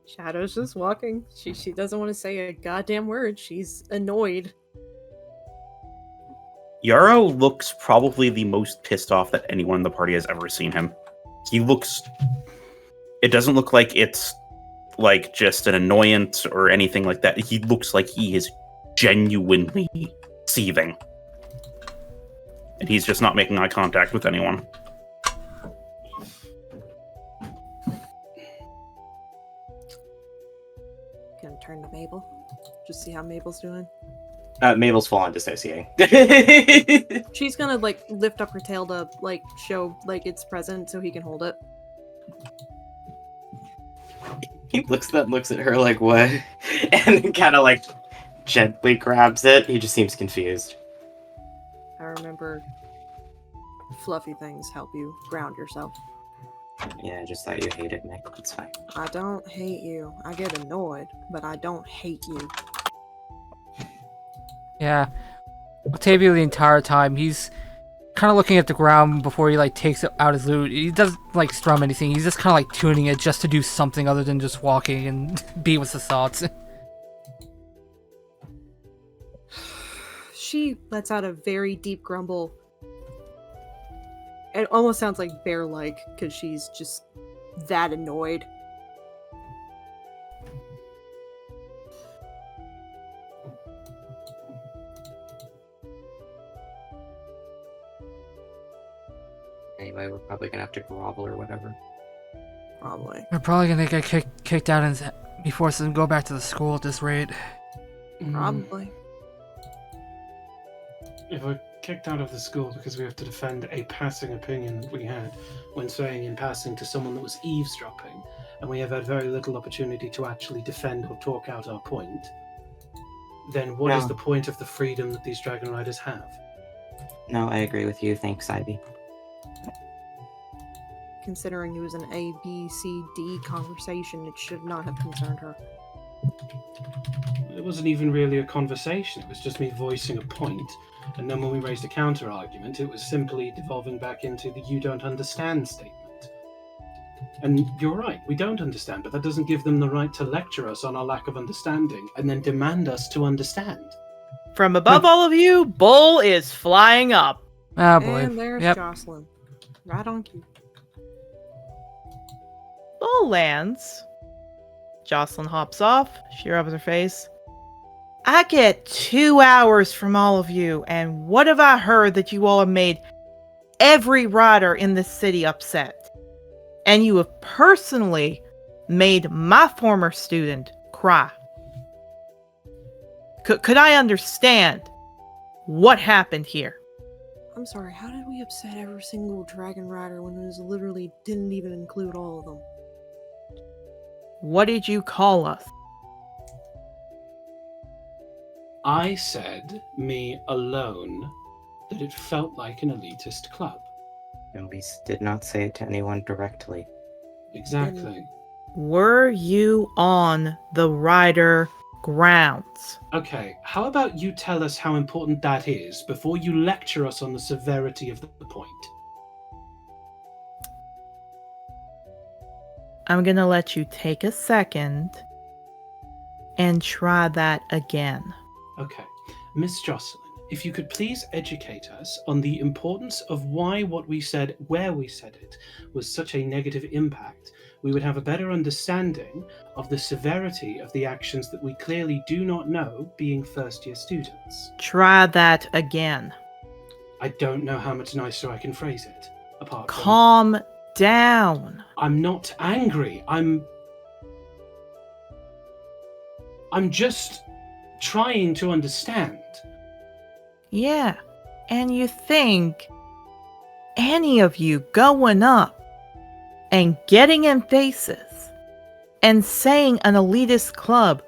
Shadow's just walking. She doesn't want to say a goddamn word. She's annoyed. Yarrow looks probably the most pissed off that anyone in the party has ever seen him. He looks... It doesn't look like it's like just an annoyance or anything like that. He looks like he is genuinely seething. And he's just not making eye contact with anyone. Gonna turn to Mabel. Just see how Mabel's doing. Mabel's full on dissociating. She's gonna like lift up her tail to like show like it's present so he can hold it. He looks at her like, what? And then kind of like gently grabs it. He just seems confused. I remember fluffy things help you ground yourself. Yeah, I just thought you hated me. It's fine. I don't hate you. I get annoyed, but I don't hate you. Yeah. Octavio the entire time, he's kind of looking at the ground before he like takes out his loot. He doesn't like strum anything. He's just kind of like tuning it just to do something other than just walking and be with his thoughts. She lets out a very deep grumble. It almost sounds like bear-like because she's just that annoyed. Anyway, we're probably gonna have to grovel or whatever. Probably. We're probably gonna get kicked out and be forced to go back to the school at this rate. Probably. If we're kicked out of the school because we have to defend a passing opinion that we had when saying in passing to someone that was eavesdropping, and we have had very little opportunity to actually defend or talk out our point, then what is the point of the freedom that these Dragon Riders have? No, I agree with you. Thanks, Ivy. Considering it was an A, B, C, D conversation, it should not have concerned her. It wasn't even really a conversation. It was just me voicing a point. And then when we raised a counter-argument, it was simply devolving back into the you don't understand statement. And you're right, we don't understand, but that doesn't give them the right to lecture us on our lack of understanding and then demand us to understand. From above all of you, Bull is flying up. Ah, boy. And there's Yep. Jocelyn. Right on cue. Bull lands. Jocelyn hops off. She rubs her face. I get 2 hours from all of you, and what have I heard that you all have made every rider in this city upset? And you have personally made my former student cry. Could I understand what happened here? I'm sorry, how did we upset every single Dragon Rider when it was literally didn't even include all of them? What did you call us? I said, me alone, that it felt like an elitist club. And we did not say it to anyone directly. Exactly. Were you on the Rider grounds? Okay, how about you tell us how important that is before you lecture us on the severity of the point? I'm gonna let you take a second and try that again. Okay. Miss Jocelyn, if you could please educate us on the importance of why what we said, where we said it, was such a negative impact, we would have a better understanding of the severity of the actions that we clearly do not know, being first-year students. Try that again. I don't know how much nicer I can phrase it, apart from... Calm down. I'm not angry. I'm just trying to understand. Yeah, and you think any of you going up and getting in faces and saying an elitist club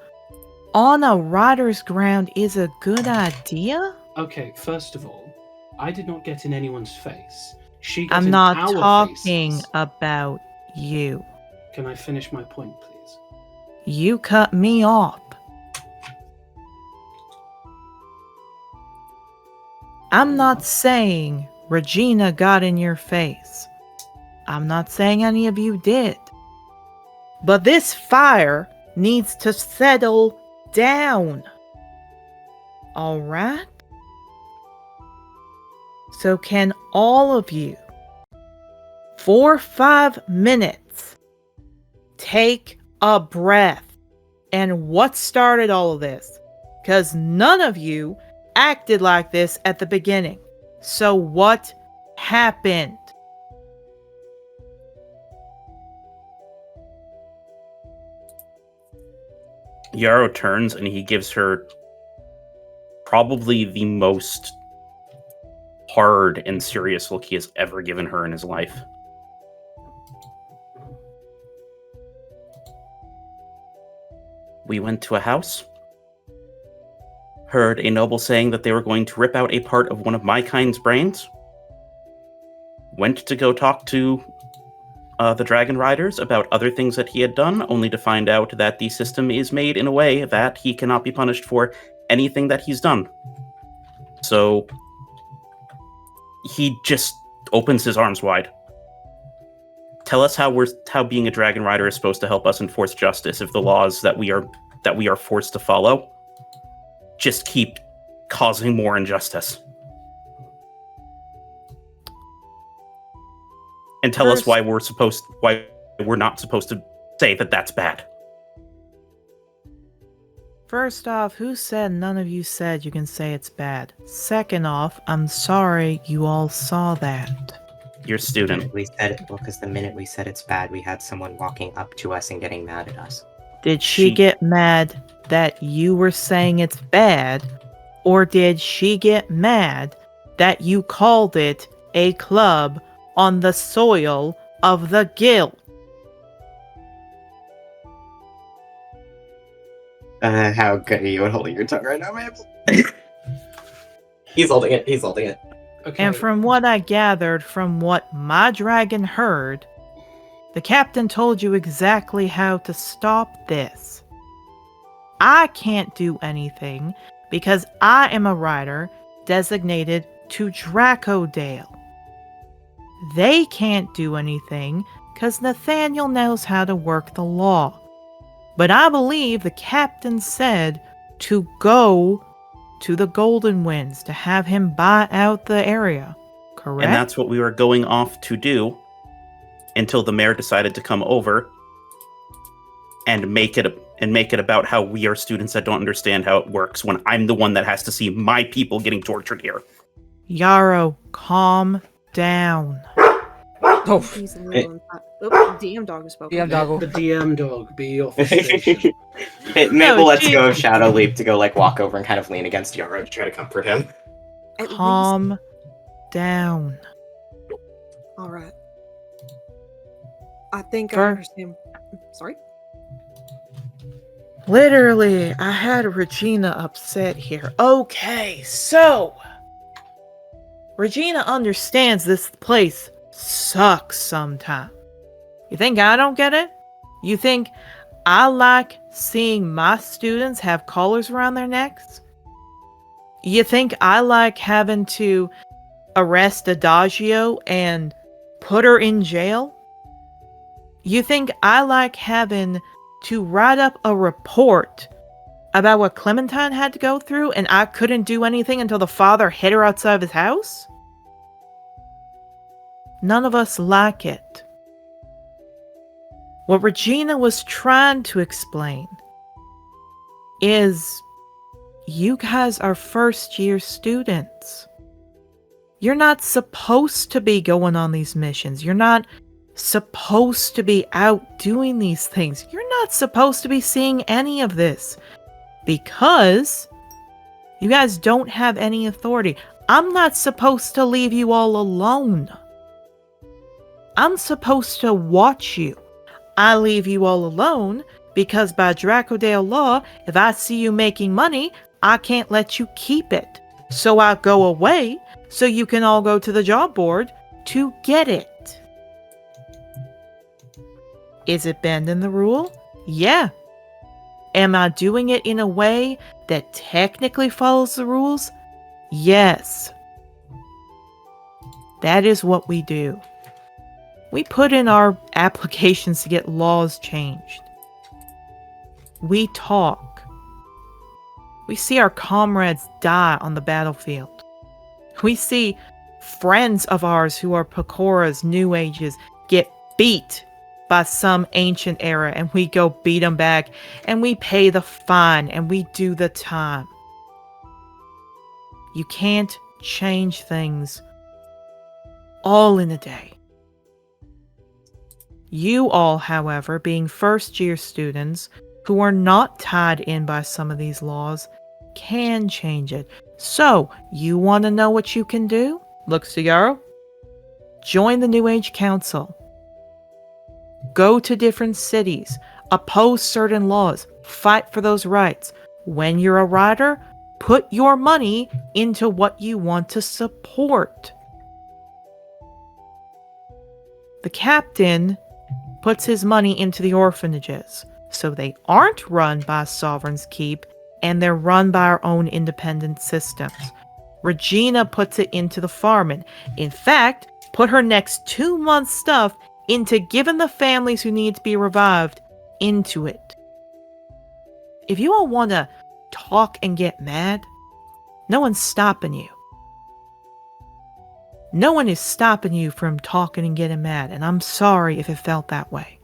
on a rider's ground is a good idea? Okay, first of all, I did not get in anyone's face. She got I'm in not our talking faces. about you. Can I finish my point, please? You cut me off. I'm not saying Regina got in your face. I'm not saying any of you did. But this fire needs to settle down. Alright? So can all of you, for 5 minutes, take a breath? And what started all of this? Because none of you acted like this at the beginning. So what happened? Yarrow turns and he gives her probably the most hard and serious look he has ever given her in his life. We went to a house, heard a noble saying that they were going to rip out a part of one of my kind's brains, went to go talk to the Dragon Riders about other things that he had done, only to find out that the system is made in a way that he cannot be punished for anything that he's done. So he just opens his arms wide. Tell us how being a Dragon Rider is supposed to help us enforce justice if the laws that we are forced to follow just keep causing more injustice. And tell us why we're not supposed to say that that's bad. First off, who said none of you said you can say it's bad? Second off, I'm sorry you all saw that. Your student. We said it because the minute we said it's bad, we had someone walking up to us and getting mad at us. Did she get mad that you were saying it's bad? Or did she get mad that you called it a club on the soil of the guild? How good are you at holding your tongue right now, man? He's holding it. Okay. And from what I gathered from what my dragon heard, the captain told you exactly how to stop this. I can't do anything because I am a rider designated to Dracodale. They can't do anything because Nathaniel knows how to work the law. But I believe the captain said to go to the Golden Winds to have him buy out the area, correct? And that's what we were going off to do until the mayor decided to come over and make it about how we are students that don't understand how it works when I'm the one that has to see my people getting tortured here. Yarrow, calm down. Oh, He's a little DM dog has spoken. DM doggo. The DM dog be your frustration. Mabel lets geez. go of Shadow Leap to go walk over and kind of lean against Yarrow to try to comfort him. At least- Calm down. All right. I think I Fir- understand. Sorry. Literally, I had Regina upset here. Okay, so Regina understands this place sucks sometimes. You think I don't get it? You think I like seeing my students have collars around their necks? You think I like having to arrest Adagio and put her in jail? You think I like having to write up a report about what Clementine had to go through and I couldn't do anything until the father hit her outside of his house? None of us like it. What Regina was trying to explain is you guys are first-year students. You're not supposed to be going on these missions. You're not supposed to be out doing these things. You're not supposed to be seeing any of this because you guys don't have any authority. I'm not supposed to leave you all alone. I'm supposed to watch you. I leave you all alone because by Dracodale law, if I see you making money, I can't let you keep it. So I go away so you can all go to the job board to get it. Is it bending the rule? Yeah. Am I doing it in a way that technically follows the rules? Yes. That is what we do. We put in our applications to get laws changed. We talk. We see our comrades die on the battlefield. We see friends of ours who are Pakoras, New Ages, get beat by some ancient era, and we go beat them back, and we pay the fine, and we do the time. You can't change things all in a day. You all, however, being first-year students who are not tied in by some of these laws, can change it. So, you want to know what you can do? Look, Cigarro. Join the New Age Council. Go to different cities. Oppose certain laws. Fight for those rights. When you're a rider, put your money into what you want to support. The captain puts his money into the orphanages, so they aren't run by Sovereign's Keep, and they're run by our own independent systems. Regina puts it into the farming. In fact, put her next 2 months' stuff into giving the families who need to be revived into it. If you all want to talk and get mad, no one's stopping you. No one is stopping you from talking and getting mad, and I'm sorry if it felt that way.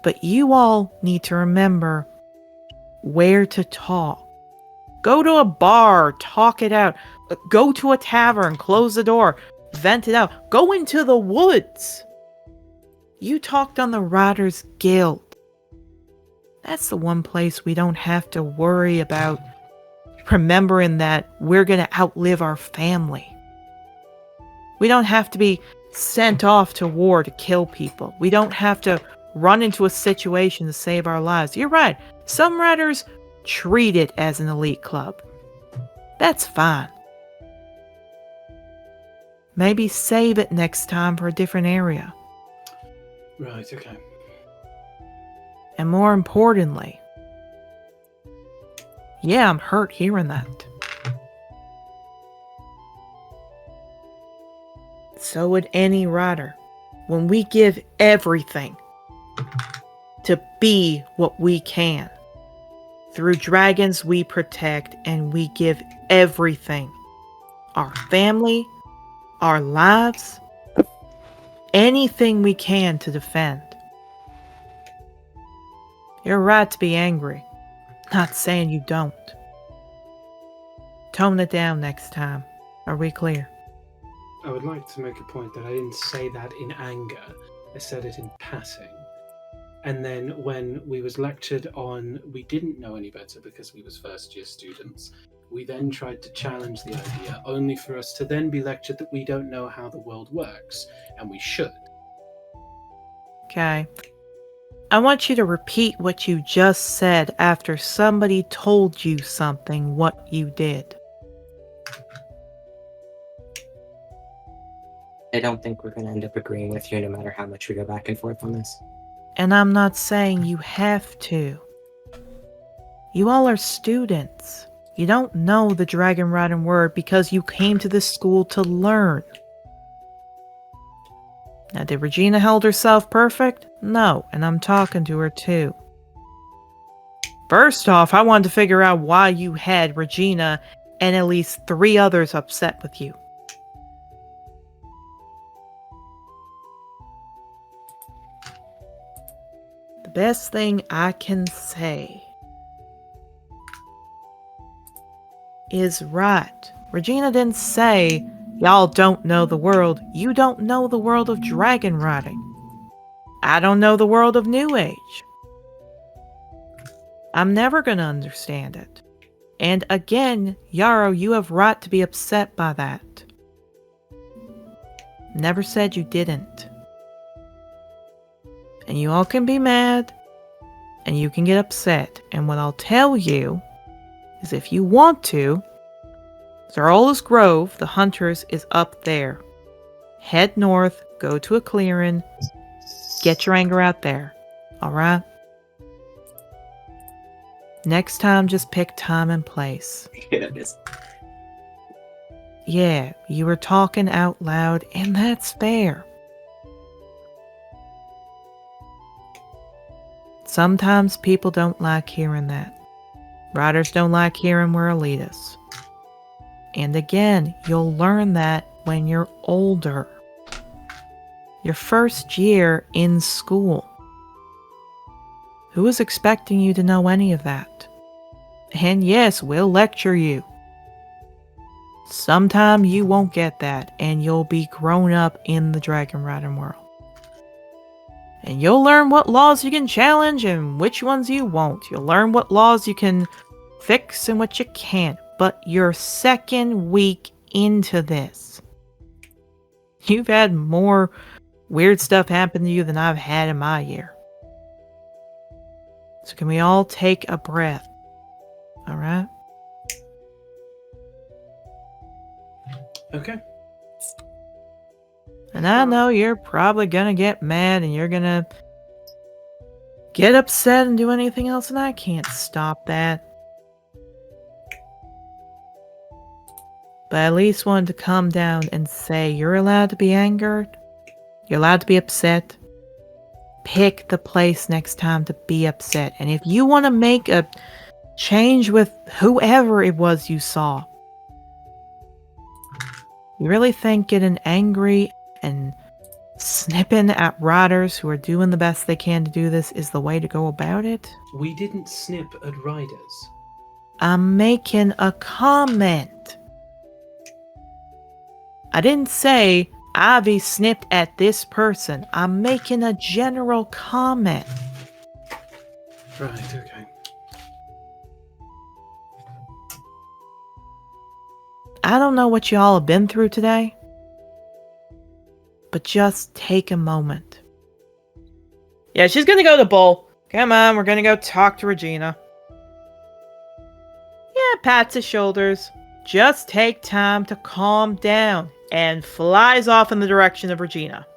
But you all need to remember where to talk. Go to a bar, talk it out. Go to a tavern, close the door, vent it out. Go into the woods. You talked on the Riders Guild. That's the one place we don't have to worry about remembering that we're going to outlive our family. We don't have to be sent off to war to kill people. We don't have to run into a situation to save our lives. You're right. Some Riders treat it as an elite club. That's fine. Maybe save it next time for a different area. Right, okay. And more importantly, yeah, I'm hurt hearing that. So would any rider. When we give everything to be what we can, through dragons we protect, and we give everything. Our family, our lives, anything we can to defend. You're right to be angry. Not saying you don't. Tone it down next time. Are we clear? I would like to make a point that I didn't say that in anger. I said it in passing. And then when we was lectured on we didn't know any better because we was first year students, we then tried to challenge the idea, only for us to then be lectured that we don't know how the world works, and we should. Okay. I want you to repeat what you just said after somebody told you something, what you did. I don't think we're going to end up agreeing with you no matter how much we go back and forth on this. And I'm not saying you have to. You all are students. You don't know the dragon riding word because you came to this school to learn. Now, did Regina hold herself perfect? No, and I'm talking to her too. First off, I wanted to figure out why you had Regina and at least 3 others upset with you. The best thing I can say is right. Regina didn't say, y'all don't know the world. You don't know the world of dragon riding. I don't know the world of New Age. I'm never going to understand it. And again, Yarrow, you have right to be upset by that. Never said you didn't. And you all can be mad, and you can get upset. And what I'll tell you is if you want to, Zarola's Grove, the Hunters, is up there. Head north, go to a clearing, get your anger out there. Alright? Next time, just pick time and place. Yeah, you were talking out loud, and that's fair. Sometimes people don't like hearing that. Riders don't like hearing we're elitists. And again, you'll learn that when you're older. Your first year in school. Who is expecting you to know any of that? And yes, we'll lecture you. Sometime you won't get that, and you'll be grown up in the dragon riding world. And you'll learn what laws you can challenge and which ones you won't. You'll learn what laws you can fix and what you can't. But you're 2nd week into this. You've had more weird stuff happen to you than I've had in my year. So can we all take a breath? Alright? Okay. And I know you're probably gonna get mad and you're gonna get upset and do anything else, and I can't stop that. But I at least wanted to calm down and say you're allowed to be angered. You're allowed to be upset. Pick the place next time to be upset. And if you want to make a change with whoever it was you saw, you really think getting angry and snipping at riders who are doing the best they can to do this is the way to go about it? We didn't snip at riders. I'm making a comment. I didn't say Ivy snipped at this person. I'm making a general comment. Right, okay. I don't know what y'all have been through today, but just take a moment. Yeah, she's gonna go to Bull. Come on, we're gonna go talk to Regina. Yeah, pats his shoulders. Just take time to calm down. And flies off in the direction of Regina.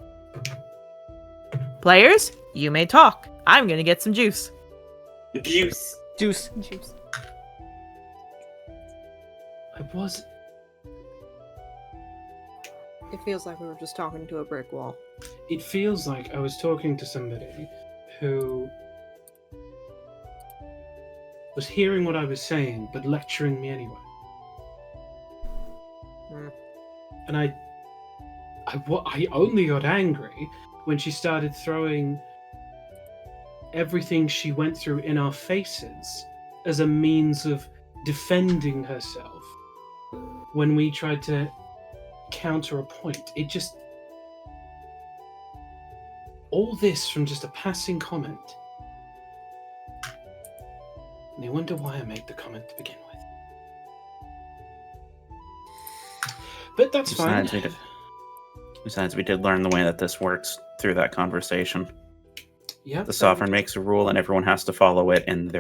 Players, you may talk. I'm gonna get some juice. Juice. Juice. It feels like we were just talking to a brick wall. It feels like I was talking to somebody who was hearing what I was saying, but lecturing me anyway. And I only got angry when she started throwing everything she went through in our faces as a means of defending herself when we tried to counter a point. It just... all this from just a passing comment. And I wonder why I made the comment to begin with. But that's fine. Besides, we did learn the way that this works through that conversation. Yeah. The sovereign makes a rule and everyone has to follow it, and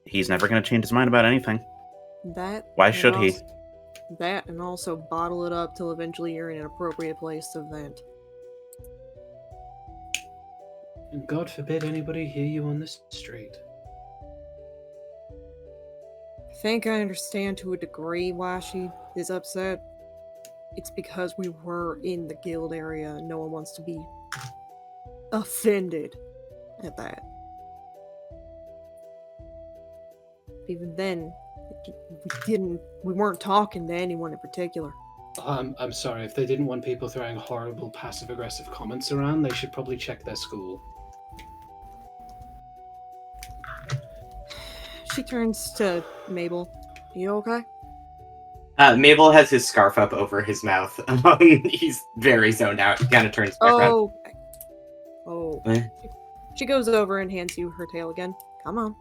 he's never going to change his mind about anything. Why should he? That, and also bottle it up till eventually you're in an appropriate place to vent. And God forbid anybody hear you on the street. I think I understand to a degree why she is upset. It's because we were in the guild area and no one wants to be offended at that. Even then, we weren't talking to anyone in particular. I'm sorry, if they didn't want people throwing horrible passive-aggressive comments around, they should probably check their school. She turns to Mabel. You okay? Mabel has his scarf up over his mouth. He's very zoned out. He kind of turns back around. Oh. What? She goes over and hands you her tail again. Come on.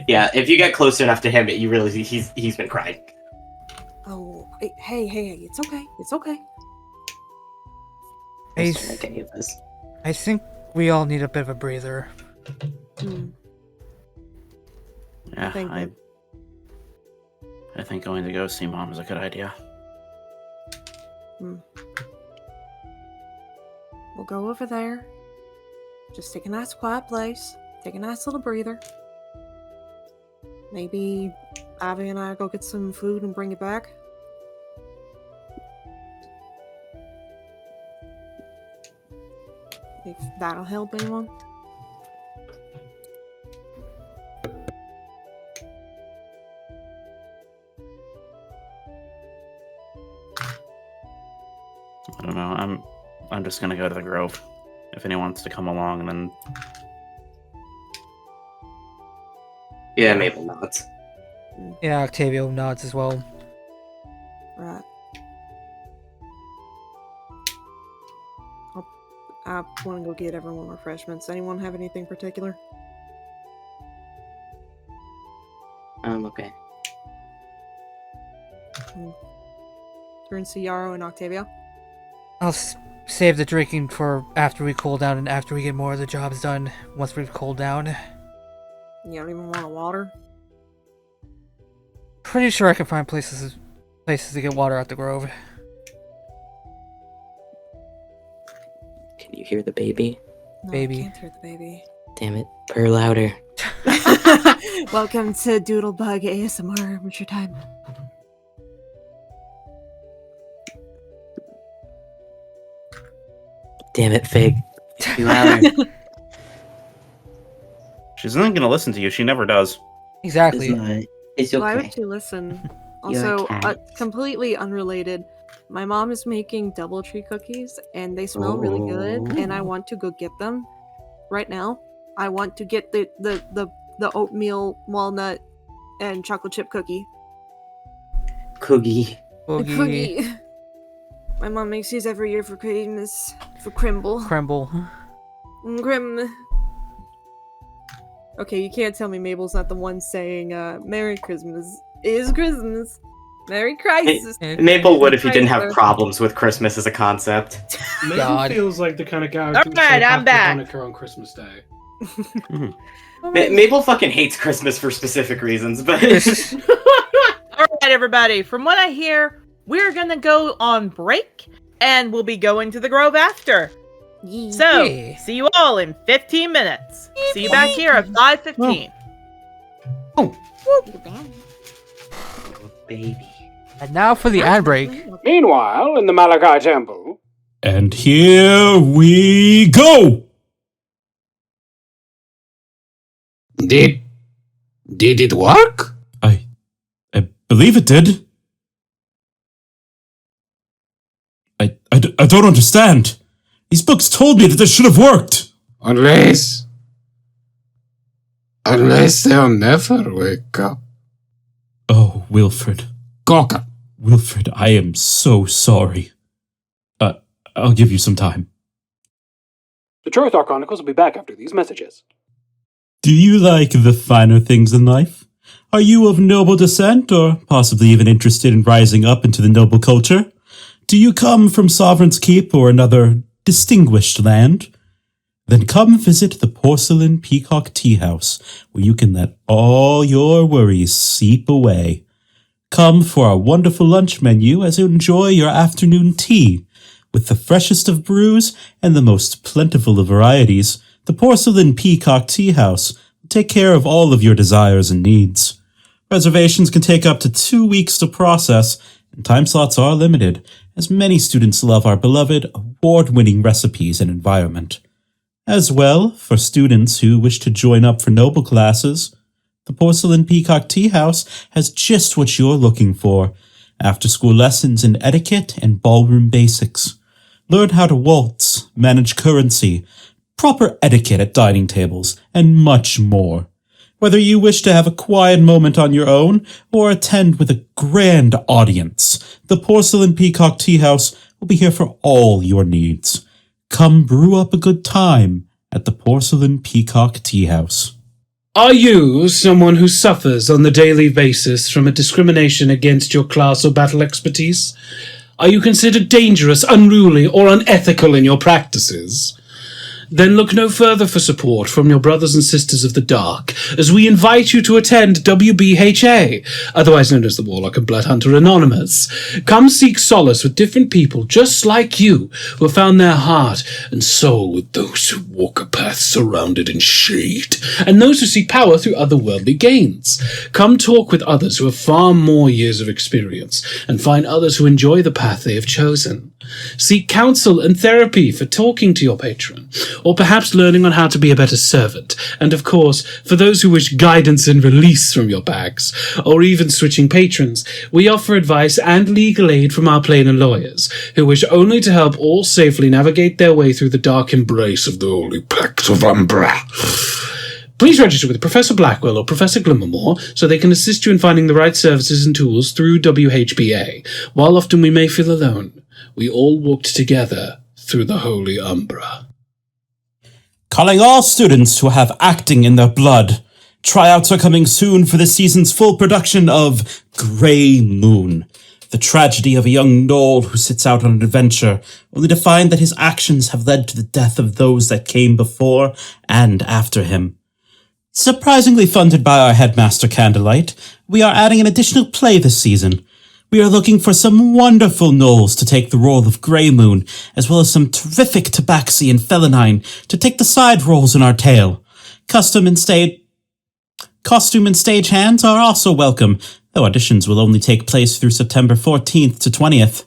Yeah, if you get close enough to him, you realize he's been crying. Oh, hey, it's okay. It's okay. I think we all need a bit of a breather. Yeah, Thank you. I think going to go see Mom is a good idea. We'll go over there. Just take a nice quiet place. Take a nice little breather. Maybe Ivy and I go get some food and bring it back. If that'll help anyone. I don't know. I'm just gonna go to the Grove. If anyone wants to come along, and then Yeah, Mabel nods. Yeah, Octavio nods as well. Right. I want to go get everyone refreshments. Anyone have anything particular? Okay. Turns to Yarrow and Octavio. I'll save the drinking for after we cool down and after we get more of the jobs done. Once we've cooled down. You don't even want a water? Pretty sure I can find places to get water at the Grove. Can you hear the baby? No, Baby. I can't hear the baby. Damn it. Purr louder. Welcome to Doodlebug ASMR. What's your time? Damn it, Fig. Be louder. she's not gonna listen to you. She never does. Exactly. It's okay. Why would you listen? You're Also, a cat. completely unrelated. My mom is making DoubleTree cookies, and they smell really good. And I want to go get them right now. I want to get the oatmeal, walnut, and chocolate chip cookie. Cookie. Boogie. Cookie. My mom makes these every year for Christmas. For Crimble. Crumble. Grim. Okay, you can't tell me Mabel's not the one saying, Merry Christmas is Christmas. Merry Christmas. Maple would if he didn't have problems with Christmas as a concept. Mabel God. feels like the kind of character who would Alright, say I'm Happy back. Hanukkah on Christmas Day. Mabel fucking hates Christmas for specific reasons, but All right, everybody. From what I hear, we're gonna go on break, and we'll be going to the Grove after. So, Yeah. see you all in 15 minutes. See you back here at 5:15. baby. And now for the ad break. Meanwhile, in the Malachi Temple. And here we go! Did it work? I believe it did. I don't understand. These books told me that this should have worked. Unless they'll never wake up. Oh, Wilfred. Cocker. Wilfred, I am so sorry. I'll give you some time. The Trothar Chronicles will be back after these messages. Do you like the finer things in life? Are you of noble descent, or possibly even interested in rising up into the noble culture? Do you come from Sovereign's Keep or another distinguished land? Then come visit the Porcelain Peacock Tea House, where you can let all your worries seep away. Come for our wonderful lunch menu as you enjoy your afternoon tea. With the freshest of brews and the most plentiful of varieties, the Porcelain Peacock Tea House will take care of all of your desires and needs. Reservations can take up to 2 weeks to process, and time slots are limited, as many students love our beloved, award-winning recipes and environment. As well, for students who wish to join up for noble classes, the Porcelain Peacock Tea House has just what you're looking for. After-school lessons in etiquette and ballroom basics. Learn how to waltz, manage currency, proper etiquette at dining tables, and much more. Whether you wish to have a quiet moment on your own or attend with a grand audience, the Porcelain Peacock Tea House will be here for all your needs. Come brew up a good time at the Porcelain Peacock Tea House. Are you someone who suffers on the daily basis from a discrimination against your class or battle expertise? Are you considered dangerous, unruly, or unethical in your practices? Then look no further for support from your brothers and sisters of the Dark, as we invite you to attend WBHA, otherwise known as the Warlock and Bloodhunter Anonymous. Come seek solace with different people just like you, who have found their heart and soul with those who walk a path surrounded in shade, and those who seek power through otherworldly gains. Come talk with others who have far more years of experience, and find others who enjoy the path they have chosen. Seek counsel and therapy for talking to your patron, or perhaps learning on how to be a better servant. And of course, for those who wish guidance and release from your bags, or even switching patrons, we offer advice and legal aid from our plainer lawyers, who wish only to help all safely navigate their way through the dark embrace of the Holy Pact of Umbra. Please register with Professor Blackwell or Professor Glimmermore so they can assist you in finding the right services and tools through WHBA. While often we may feel alone, we all walked together through the Holy Umbra. Calling all students who have acting in their blood. Tryouts are coming soon for this season's full production of Grey Moon, the tragedy of a young gnoll who sets out on an adventure, only to find that his actions have led to the death of those that came before and after him. Surprisingly funded by our headmaster Candlelight, we are adding an additional play this season. We are looking for some wonderful gnolls to take the role of Grey Moon, as well as some terrific tabaxi and felinine to take the side roles in our tale. Costume and stage hands are also welcome, though auditions will only take place through September 14th to 20th.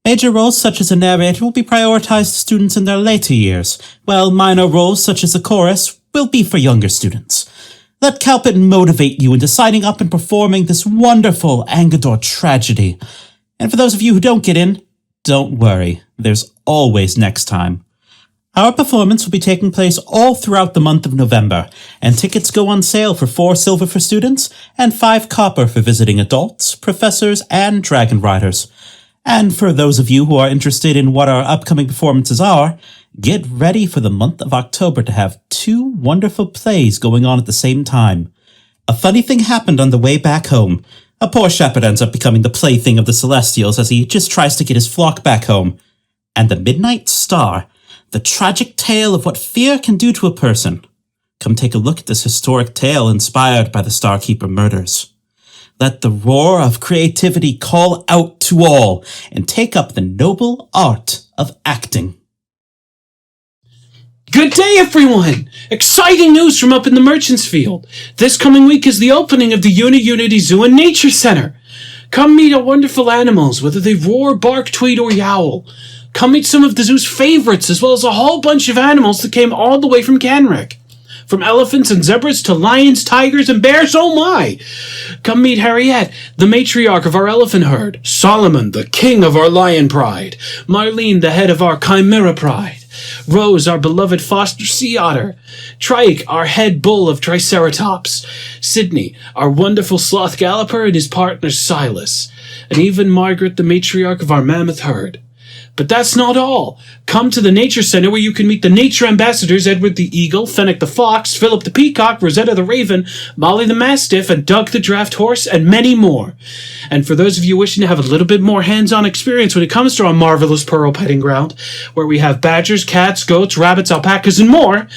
Major roles such as a narrator will be prioritized to students in their later years, while minor roles such as a chorus will be for younger students. Let Calpit motivate you into signing up and performing this wonderful Angador tragedy. And for those of you who don't get in, don't worry, there's always next time. Our performance will be taking place all throughout the month of November, and tickets go on sale for 4 silver for students and 5 copper for visiting adults, professors, and dragon riders. And for those of you who are interested in what our upcoming performances are, get ready for the month of October to have 2 wonderful plays going on at the same time. A funny thing happened on the way back home. A poor shepherd ends up becoming the plaything of the Celestials as he just tries to get his flock back home. And the Midnight Star, the tragic tale of what fear can do to a person. Come take a look at this historic tale inspired by the Starkeeper murders. Let the roar of creativity call out to all and take up the noble art of acting. Good day, everyone! Exciting news from up in the Merchants Field. This coming week is the opening of the Unity Zoo and Nature Center. Come meet our wonderful animals, whether they roar, bark, tweet, or yowl. Come meet some of the zoo's favorites, as well as a whole bunch of animals that came all the way from Canrick. From elephants and zebras to lions, tigers, and bears, oh my! Come meet Harriet, the matriarch of our elephant herd. Solomon, the king of our lion pride. Marlene, the head of our chimera pride. Rose, our beloved foster sea otter. Trike, our head bull of Triceratops. Sydney, our wonderful sloth galloper, and his partner Silas. And even Margaret, the matriarch of our mammoth herd. But that's not all. Come to the Nature Center where you can meet the nature ambassadors Edward the Eagle, Fennec the Fox, Philip the Peacock, Rosetta the Raven, Molly the Mastiff, and Doug the Draft Horse, and many more. And for those of you wishing to have a little bit more hands-on experience when it comes to our marvelous Pearl Petting Ground, where we have badgers, cats, goats, rabbits, alpacas, and more,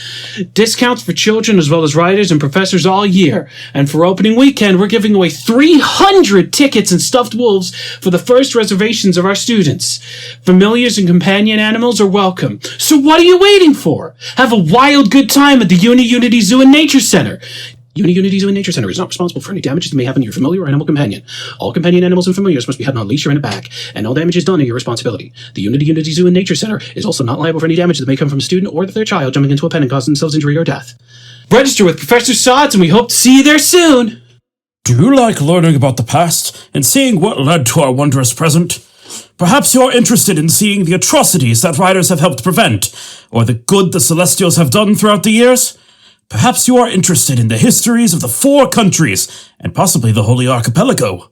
discounts for children as well as riders and professors all year. And for opening weekend, we're giving away 300 tickets and stuffed wolves for the first reservations of our students. Familiars and companion animals are welcome. So what are you waiting for? Have a wild good time at the Unity Zoo and Nature Center. Unity Zoo and Nature Center is not responsible for any damages that may happen to your familiar or animal companion. All companion animals and familiars must be had on a leash or in a bag, and all damage is done at your responsibility. The Unity Zoo and Nature Center is also not liable for any damage that may come from a student or their child jumping into a pen and causing themselves injury or death. Register with Professor Sods, and we hope to see you there soon! Do you like learning about the past and seeing what led to our wondrous present? Perhaps you're interested in seeing the atrocities that riders have helped prevent, or the good the Celestials have done throughout the years? Perhaps you are interested in the histories of the 4 countries, and possibly the Holy Archipelago.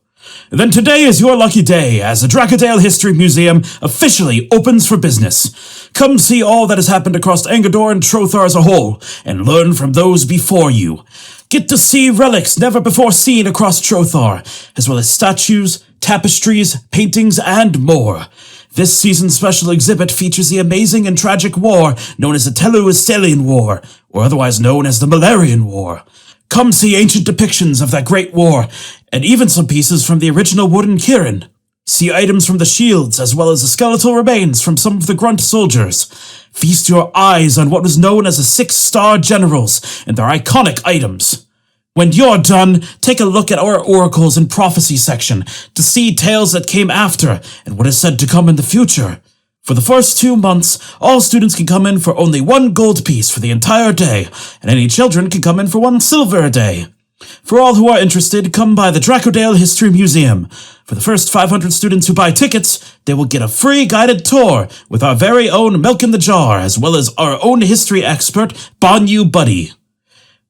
Then today is your lucky day, as the Dracodale History Museum officially opens for business. Come see all that has happened across Engador and Trothar as a whole, and learn from those before you. Get to see relics never before seen across Trothar, as well as statues, tapestries, paintings, and more. This season's special exhibit features the amazing and tragic war known as the Telu-Estelian War, or otherwise known as the Malarian War. Come see ancient depictions of that great war, and even some pieces from the original wooden Kirin. See items from the shields, as well as the skeletal remains from some of the grunt soldiers. Feast your eyes on what was known as the 6-star generals and their iconic items. When you're done, take a look at our oracles and prophecy section to see tales that came after and what is said to come in the future. For the first 2 months, all students can come in for only 1 gold piece for the entire day, and any children can come in for 1 silver a day. For all who are interested, come by the Dracodale History Museum. For the first 500 students who buy tickets, they will get a free guided tour with our very own Milk in the Jar, as well as our own history expert, Banyu Buddy.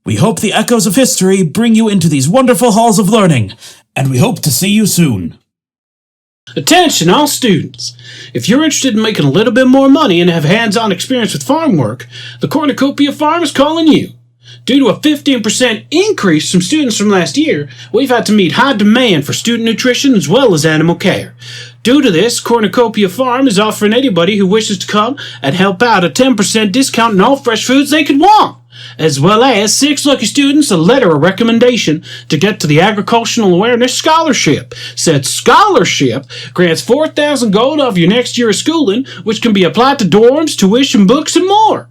We hope the echoes of history bring you into these wonderful halls of learning, and we hope to see you soon. Attention all students! If you're interested in making a little bit more money and have hands-on experience with farm work, the Cornucopia Farm is calling you. Due to a 15% increase from students from last year, we've had to meet high demand for student nutrition as well as animal care. Due to this, Cornucopia Farm is offering anybody who wishes to come and help out a 10% discount on all fresh foods they could want, as well as 6 lucky students a letter of recommendation to get to the Agricultural Awareness Scholarship. Said scholarship grants 4,000 gold off your next year of schooling, which can be applied to dorms, tuition, books, and more.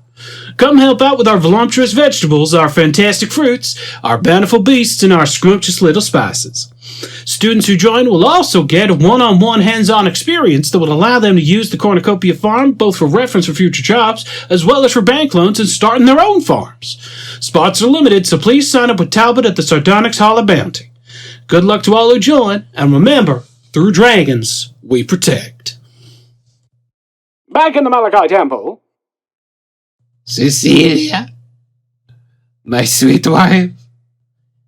Come help out with our voluptuous vegetables, our fantastic fruits, our bountiful beasts, and our scrumptious little spices. Students who join will also get a one-on-one hands-on experience that will allow them to use the Cornucopia Farm both for reference for future jobs as well as for bank loans and starting their own farms. Spots are limited, so please sign up with Talbot at the Sardonyx Hall of Bounty. Good luck to all who join, and remember, through dragons, we protect. Back in the Malachi Temple. Cecilia, my sweet wife,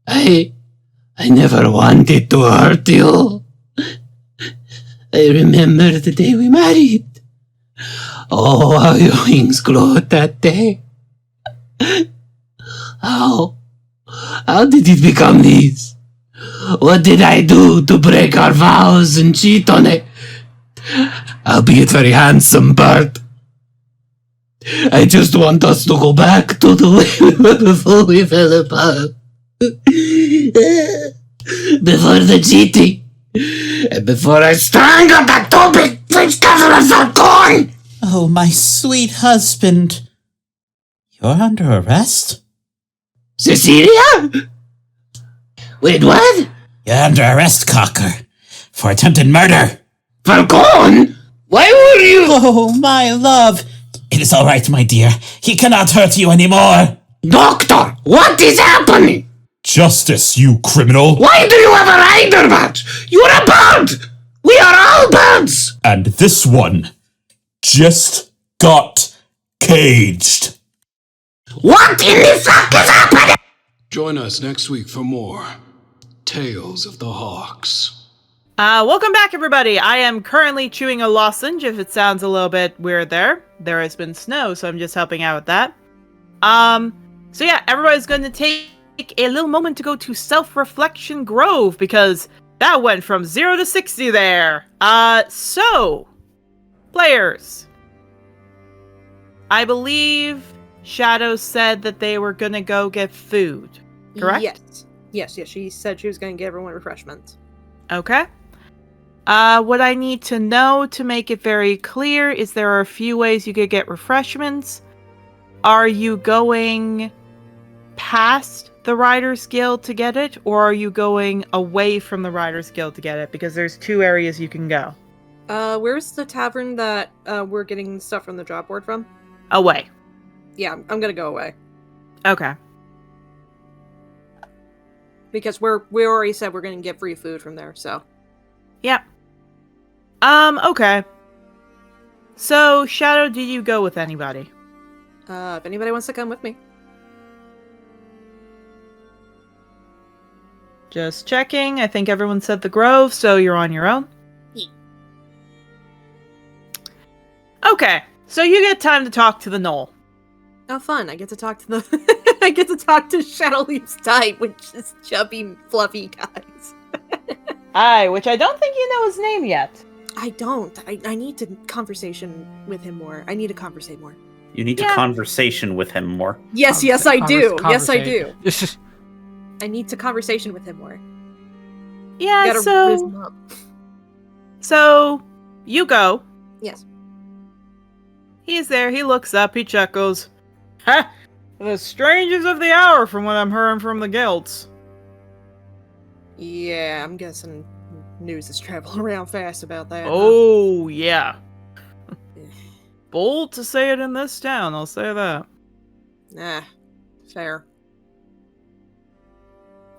I never wanted to hurt you. I remember the day we married. Oh, how your wings glowed that day. How did it become this? What did I do to break our vows and cheat on it? Albeit very handsome bird. I just want us to go back to the way we were before we fell apart. Before the cheating. And before I strangled that 2 big fish guzzlers of corn! Oh, my sweet husband. You're under arrest? Cecilia? Wait, what? You're under arrest, Cocker, for attempted murder. Falcon? Why were you... Oh, my love. It is all right, my dear. He cannot hurt you anymore. Doctor, what is happening? Justice, you criminal. Why do you have a rider badge? You're a bird! We are all birds! And this one just got caged. What in the fuck is happening? Join us next week for more Tales of the Hawks. Welcome back, everybody. I am currently chewing a lozenge, if it sounds a little bit weird there. There has been snow, so I'm just helping out with that. So yeah, everybody's going to take a little moment to go to Self-Reflection Grove, because that went from 0 to 60 there. So, players. I believe Shadow said that they were going to go get food, correct? Yes, she said she was going to get everyone refreshments. Okay. What I need to know to make it very clear is there are a few ways you could get refreshments. Are you going past the Riders Guild to get it, or are you going away from the Riders Guild to get it? Because there's 2 areas you can go. Where's the tavern that we're getting stuff from the job board from? Away. Yeah, I'm gonna go away. Okay. Because we already said we're gonna get free food from there, so. Yep. Okay. So, Shadow, did you go with anybody? If anybody wants to come with me. Just checking. I think everyone said the Grove, so you're on your own. Yeah. Okay, so you get time to talk to the Knoll. Oh, fun! I get to talk to the I get to talk to Shadowleaf's type, which is chubby, fluffy guys. Aye, which I don't think you know his name yet. I don't. I need to conversation with him more. I need to conversate more. You need to conversation with him more. Yes, I do. Yes, I do. This is I need to conversation with him more. Yeah, Gotta riz him up. So, you go. Yes. He's there, he looks up, he chuckles. Ha! The strangers of the hour from what I'm hearing from the guilds. Yeah, I'm guessing news is traveling around fast about that. Oh, yeah. Bold to say it in this town, I'll say that. Nah, fair.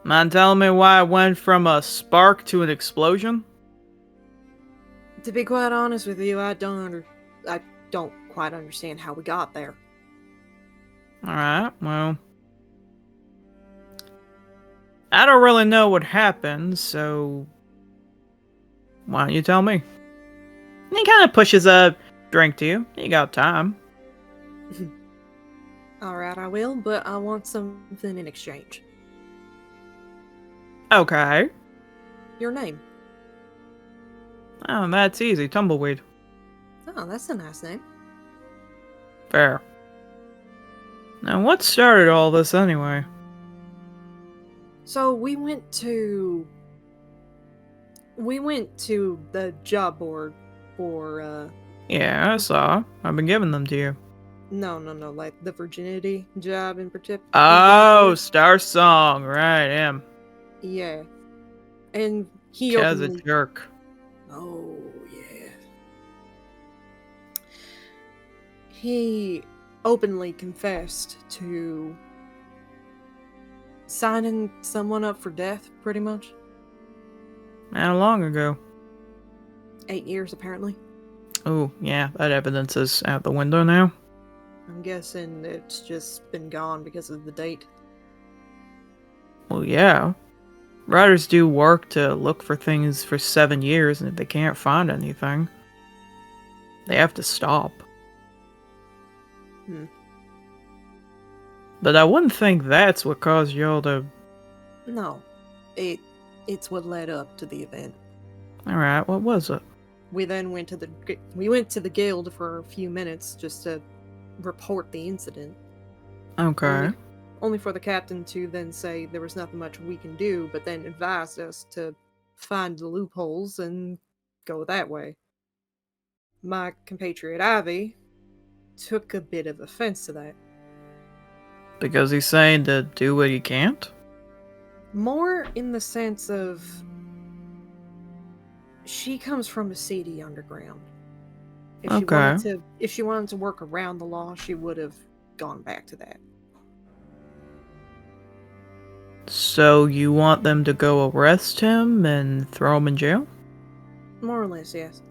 Mind telling me why it went from a spark to an explosion? To be quite honest with you, I don't quite understand how we got there. Alright, well. I don't really know what happened, so why don't you tell me? And he kind of pushes a drink to you. You got time. Alright, I will, but I want something in exchange. Okay. Your name. Oh, that's easy. Tumbleweed. Oh, that's a nice name. Fair. Now, what started all this anyway? So we went to the job board for Yeah, I saw. I've been giving them to you. no, like the virginity job in particular. Oh, Star Song. Right, him. Yeah. And he Kaz a openly... jerk. Oh, yeah. He openly confessed to signing someone up for death, pretty much. How long ago? 8 years, apparently. Oh, yeah, that evidence is out the window now. I'm guessing it's just been gone because of the date. Well, yeah. Riders do work to look for things for 7 years, and if they can't find anything, they have to stop. But I wouldn't think that's what caused y'all to... No. It's what led up to the event. Alright, what was it? We then went to the guild for a few minutes just to report the incident. Okay. Only for the captain to then say there was nothing much we can do, but then advised us to find the loopholes and go that way. My compatriot Ivy took a bit of offense to that. Because he's saying to do what he can't? More in the sense of she comes from a seedy underground. If she wanted to work around the law, she would have gone back to that. So you want them to go arrest him and throw him in jail? More or less, yes.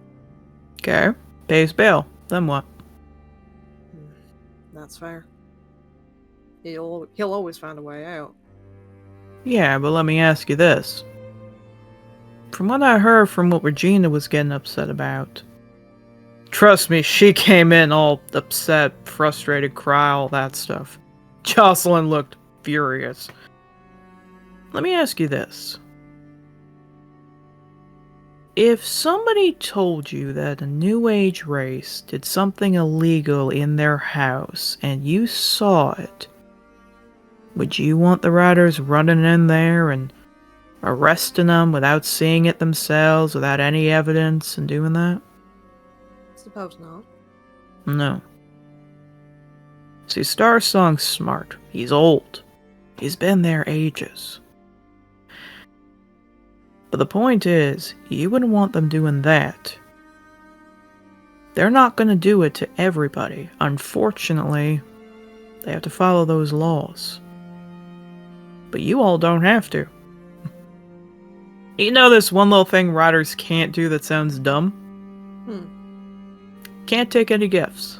Okay. Pays bail. Then what? That's fair. He'll always find a way out. Yeah, but let me ask you this. from what I heard from what Regina was getting upset about. Trust me, she came in all upset, frustrated, cry, all that stuff. Jocelyn looked furious. Let me ask you this. If somebody told you that a New Age race did something illegal in their house and you saw it, would you want the riders running in there and arresting them without seeing it themselves, without any evidence, and doing that? Suppose not. No. See, Starsong's smart. He's old. He's been there ages. But the point is, you wouldn't want them doing that. They're not going to do it to everybody. Unfortunately, they have to follow those laws. But you all don't have to. You know this one little thing riders can't do that sounds dumb? Can't take any gifts.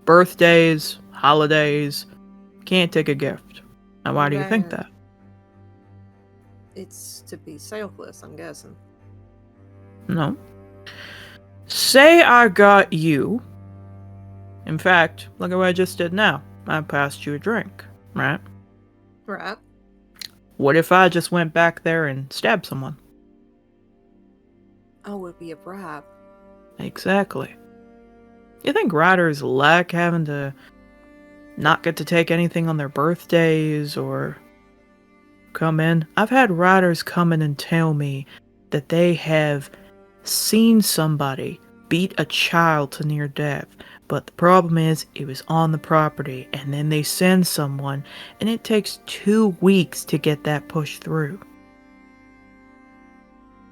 Birthdays, holidays, can't take a gift. Now why do you think that? It's to be selfless, I'm guessing. No. Say I got you. In fact, look at what I just did now. I passed you a drink, right? Right. What if I just went back there and stabbed someone? Oh, it'd be a bribe. Exactly. You think riders like having to not get to take anything on their birthdays or come in? I've had riders come in and tell me that they have seen somebody beat a child to near death, but the problem is it was on the property, and then they send someone and it takes 2 weeks to get that pushed through.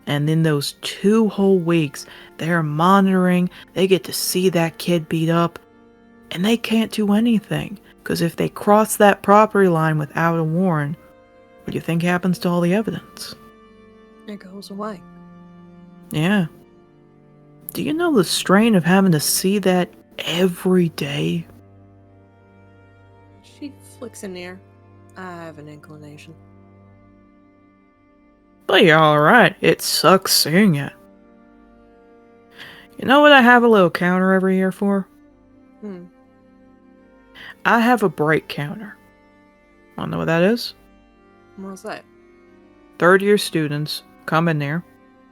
And in those 2 whole weeks, they're monitoring, they get to see that kid beat up, and they can't do anything. Because if they cross that property line without a warrant, what do you think happens to all the evidence? It goes away. Yeah. Do you know the strain of having to see that every day? She flicks an ear. I have an inclination. But you're alright. It sucks seeing it. You know what I have a little counter every year for? I have a break counter. Wanna know what that is? What's that? 3rd-year students come in there.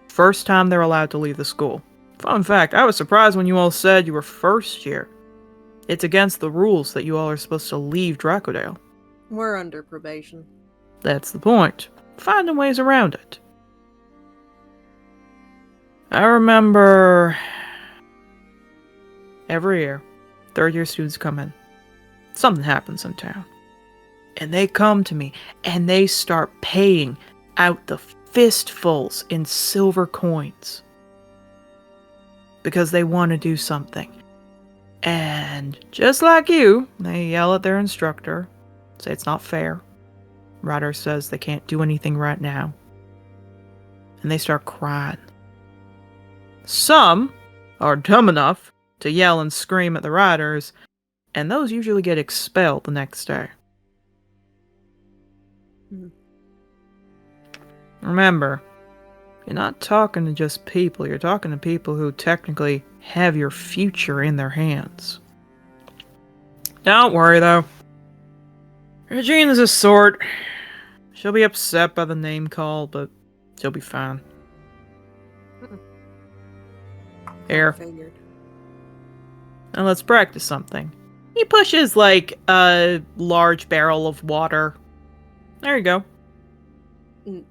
First time they're allowed to leave the school. Fun fact, I was surprised when you all said you were 1st year. It's against the rules that you all are supposed to leave Dracodale. We're under probation. That's the point. Finding ways around it. I remember every year, 3rd-year students come in. Something happens in town. And they come to me, and they start paying out the fistfuls in silver coins. Because they want to do something. And just like you, they yell at their instructor, say it's not fair. Ryder says they can't do anything right now. And they start crying. Some are dumb enough to yell and scream at the riders, and those usually get expelled the next day. Remember, you're not talking to just people, you're talking to people who technically have your future in their hands. Don't worry though. Regina's a sort. She'll be upset by the name call, but she'll be fine. Here. Figured. And let's practice something. He pushes like a large barrel of water. There you go.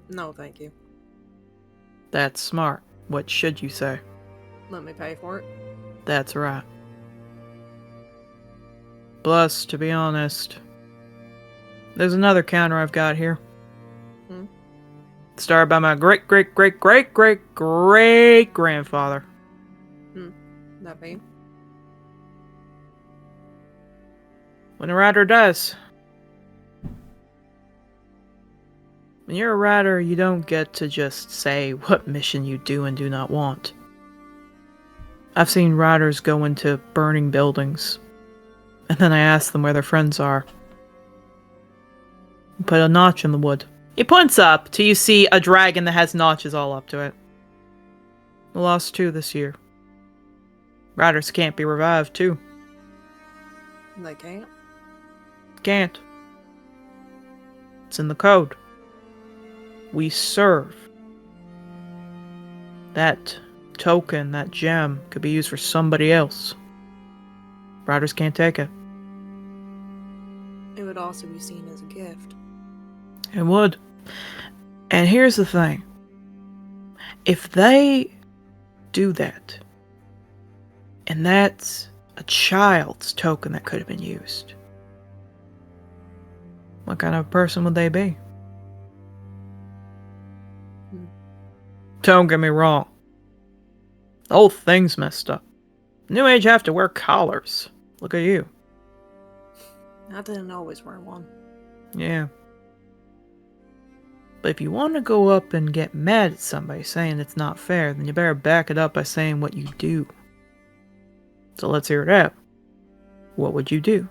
No, thank you. That's smart. What should you say? Let me pay for it. That's right. Plus, to be honest, there's another counter I've got here. Started by my great-great-great-great-great-great-grandfather. That be? When a rider dies. When you're a rider, you don't get to just say what mission you do and do not want. I've seen riders go into burning buildings, and then I ask them where their friends are. Put a notch in the wood, He points up till you see a dragon that has notches all up to it. We lost 2 this year. Riders can't be revived, too. They can't. Can't. It's in the code. We serve. That token, that gem, could be used for somebody else. Riders can't take it. It would also be seen as a gift. It would. And here's the thing. If they do that, and that's a child's token that could have been used, what kind of person would they be? Don't get me wrong. The whole thing's messed up. New Age have to wear collars. Look at you. I didn't always wear one. Yeah. But if you want to go up and get mad at somebody saying it's not fair, then you better back it up by saying what you do. So let's hear it out. What would you do?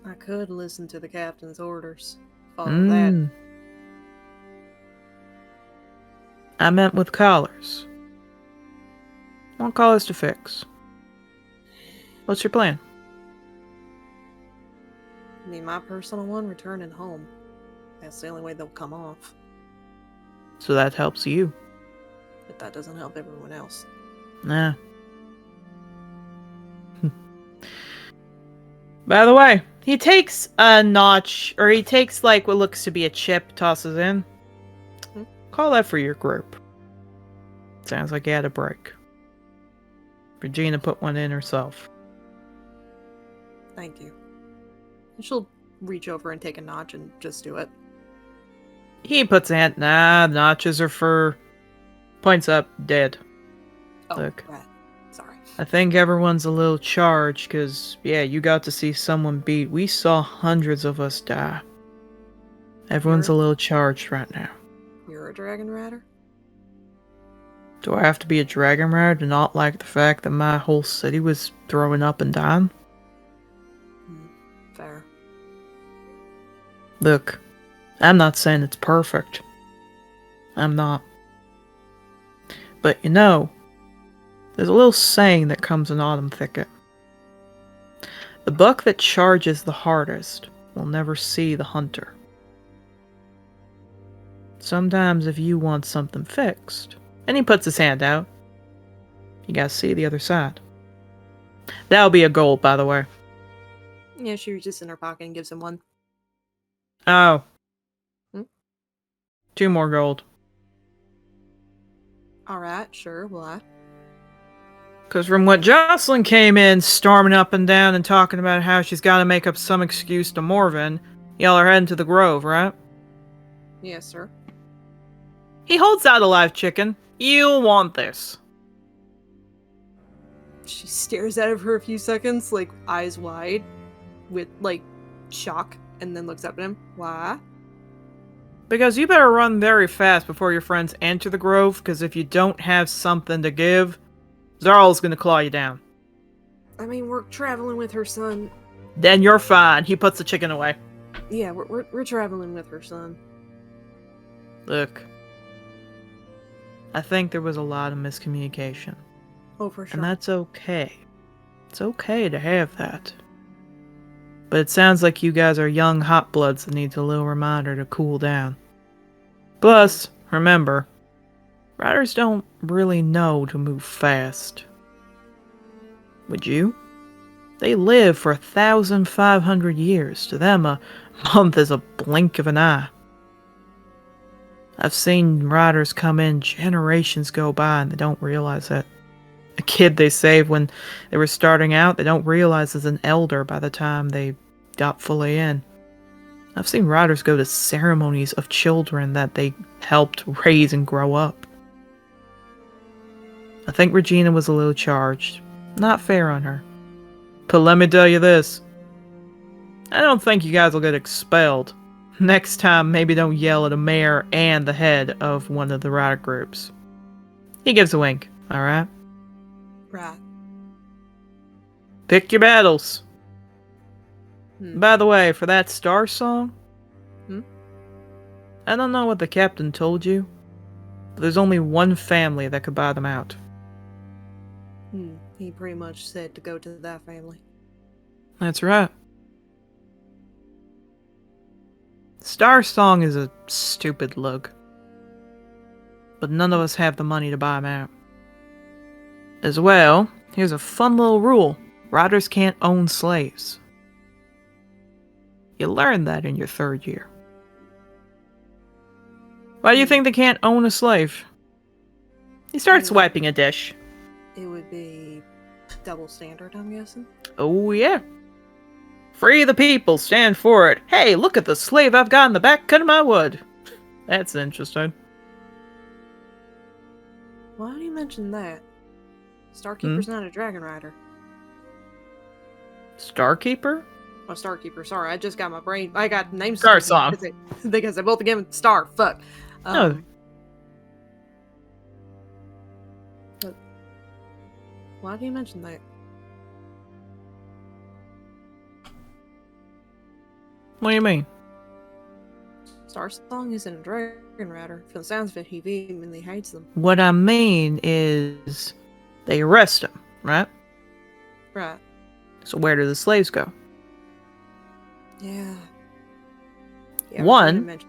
I could listen to the captain's orders. Follow that. I meant with collars. I want collars to fix. What's your plan? I mean, my personal one, returning home. That's the only way they'll come off. So that helps you. But that doesn't help everyone else. Nah. By the way, he takes a notch, or he takes like what looks to be a chip, tosses in. Call that for your group. Sounds like you had a break. Regina put one in herself. Thank you. And she'll reach over and take a notch and just do it. He puts a hand. Nah, notches are for... Points up, dead. Oh, Look. right. Sorry. I think everyone's a little charged, because, yeah, you got to see someone beat. We saw hundreds of us die. Everyone's a little charged right now. You're a dragon rider? Do I have to be a dragon rider to not like the fact that my whole city was throwing up and dying? Fair. Look, I'm not saying it's perfect. I'm not. But you know, there's a little saying that comes in Autumn Thicket. The buck that charges the hardest will never see the hunter. Sometimes if you want something fixed, and he puts his hand out, you gotta see the other side. That'll be a gold, by the way. Yeah, she reaches in her pocket and gives him one. Oh. 2 more gold. Alright, sure, why? Because from what Jocelyn came in, storming up and down and talking about how she's got to make up some excuse to Morven, y'all are heading to the Grove, right? Yes, sir. He holds out a live chicken. You want this. She stares at it for a few seconds, like, eyes wide, with, like, shock, and then looks up at him. Why? Because you better run very fast before your friends enter the Grove, because if you don't have something to give, Zarl's gonna claw you down. I mean, we're traveling with her son. Then you're fine. He puts the chicken away. Yeah, we're traveling with her son. Look. I think there was a lot of miscommunication. Oh, for sure. And that's okay. It's okay to have that. But it sounds like you guys are young Hotbloods that needs a little reminder to cool down. Plus, remember, riders don't really know to move fast. Would you? They live for 1,500 years. To them, a month is a blink of an eye. I've seen riders come in, generations go by, and they don't realize it. A kid they saved when they were starting out, they don't realize is an elder by the time they got fully in. I've seen riders go to ceremonies of children that they helped raise and grow up. I think Regina was a little charged. Not fair on her. But let me tell you this. I don't think you guys will get expelled. Next time, maybe don't yell at a mayor and the head of one of the rider groups. He gives a wink, alright? Right. Pick your battles. By the way, for that Star song, I don't know what the captain told you, but there's only one family that could buy them out. He pretty much said to go to that family. That's right. Star Song is a stupid lug. But none of us have the money to buy him out. As well, here's a fun little rule. Riders can't own slaves. You learned that in your 3rd year. Why do you think they can't own a slave? He starts wiping a dish. It would be double standard, I'm guessing. Oh yeah. Free the people, stand for it. Hey, look at the slave I've got in the back cutting my wood. That's interesting. Why do you mention that? Starkeeper's not a dragon rider. Starkeeper? Oh, Starkeeper, sorry, I just got my brain. I got names. Star Song. Because they both again Star. Fuck. No. But why do you mention that? What do you mean? Star Song isn't a dragon rider. From the sounds of it, he vehemently hates them. What I mean is they arrest him, right? Right. So where do the slaves go? Yeah. One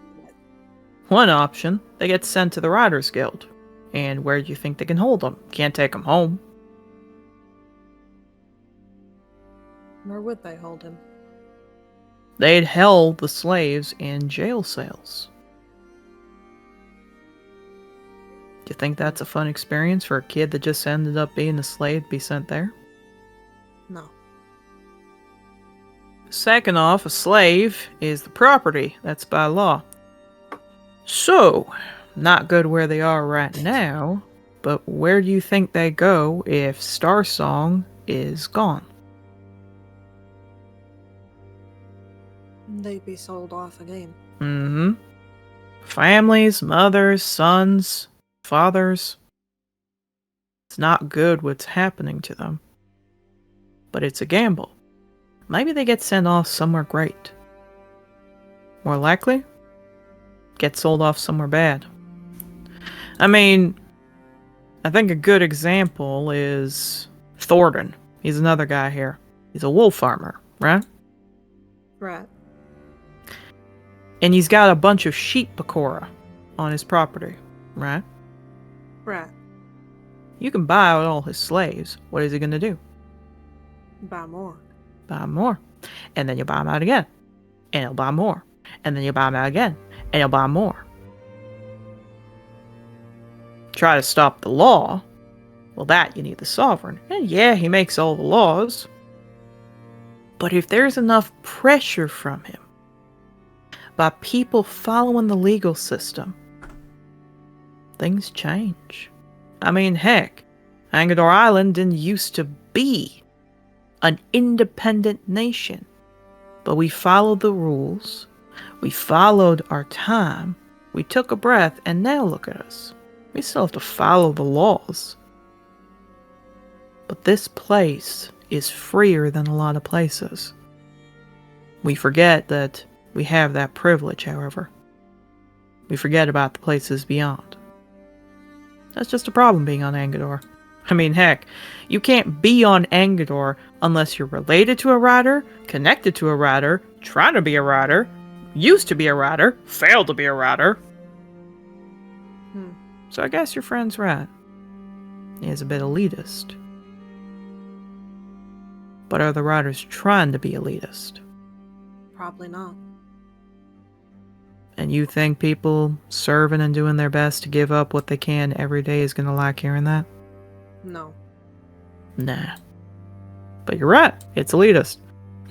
option, they get sent to the Riders Guild. And where do you think they can hold them? Can't take them home. Where would they hold him? They'd held the slaves in jail cells. Do you think that's a fun experience for a kid that just ended up being a slave to be sent there? No. Second off, a slave is the property. That's by law. So, not good where they are right now, but where do you think they go if Star Song is gone? They'd be sold off again. Mm-hmm. Families, mothers, sons, fathers. It's not good what's happening to them. But it's a gamble. Maybe they get sent off somewhere great. More likely, get sold off somewhere bad. I mean, I think a good example is Thornton. He's another guy here. He's a wool farmer, right? Right. And he's got a bunch of sheep pecora on his property, right? Right. You can buy out all his slaves. What is he going to do? Buy more. Buy more. And then you buy him out again. And he'll buy more. And then you buy him out again. And he'll buy more. Try to stop the law. Well, that you need the sovereign. And yeah, he makes all the laws. But if there's enough pressure from him, by people following the legal system, things change. I mean, heck, Angador Island didn't used to be an independent nation. But we followed the rules, we followed our time, we took a breath, and now look at us. We still have to follow the laws. But this place is freer than a lot of places. We forget that we have that privilege, however. We forget about the places beyond. That's just a problem being on Angador. I mean, heck, you can't be on Angador unless you're related to a rider, connected to a rider, trying to be a rider, used to be a rider, failed to be a rider. So I guess your friend's right. He is a bit elitist. But are the riders trying to be elitist? Probably not. And you think people serving and doing their best to give up what they can every day is going to like hearing that? No. Nah. But you're right. It's elitist.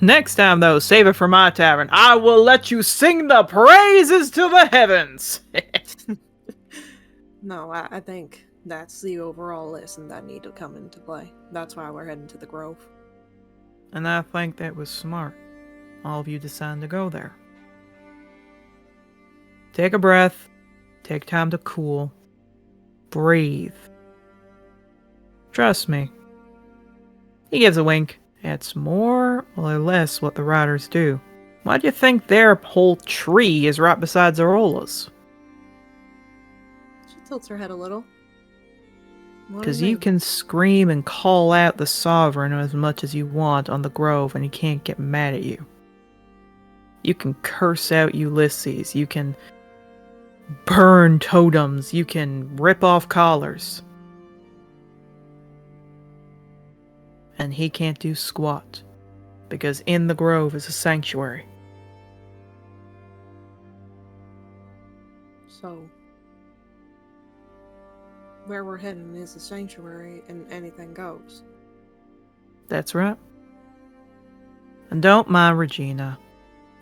Next time, though, save it for my tavern. I will let you sing the praises to the heavens. No, I think that's the overall lesson that need to come into play. That's why we're heading to the Grove. And I think that was smart. All of you deciding to go there. Take a breath. Take time to cool. Breathe. Trust me. He gives a wink. It's more or less what the riders do. Why do you think their whole tree is right beside Zarola's? She tilts her head a little. Because you can scream and call out the Sovereign as much as you want on the Grove and he can't get mad at you. You can curse out Ulysses. You can burn totems. You can rip off collars. And he can't do squat. Because in the Grove is a sanctuary. So, where we're heading is a sanctuary and anything goes. That's right. And don't mind Regina.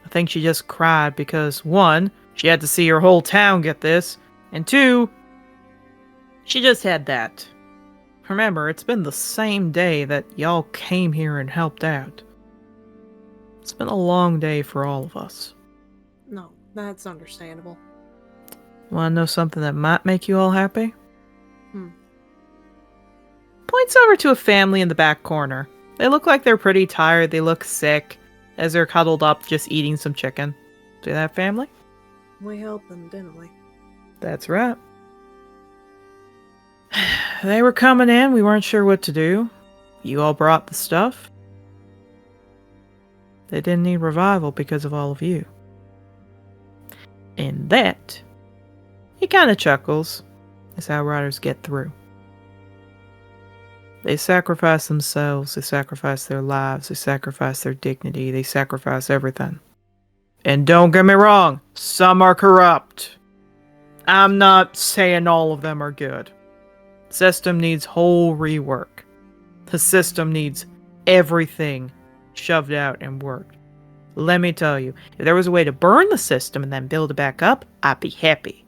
I think she just cried because, one, she had to see her whole town get this, and two, she just had that. Remember, it's been the same day that y'all came here and helped out. It's been a long day for all of us. No, that's understandable. Wanna know something that might make you all happy? Points over to a family in the back corner. They look like they're pretty tired. They look sick as they're cuddled up just eating some chicken. See that family? We helped them, didn't we? That's right. They were coming in. We weren't sure what to do. You all brought the stuff. They didn't need revival because of all of you. And that, he kind of chuckles, is how riders get through. They sacrifice themselves, they sacrifice their lives, they sacrifice their dignity, they sacrifice everything. And don't get me wrong, some are corrupt. I'm not saying all of them are good. The system needs whole rework. The system needs everything shoved out and worked. Let me tell you, if there was a way to burn the system and then build it back up, I'd be happy.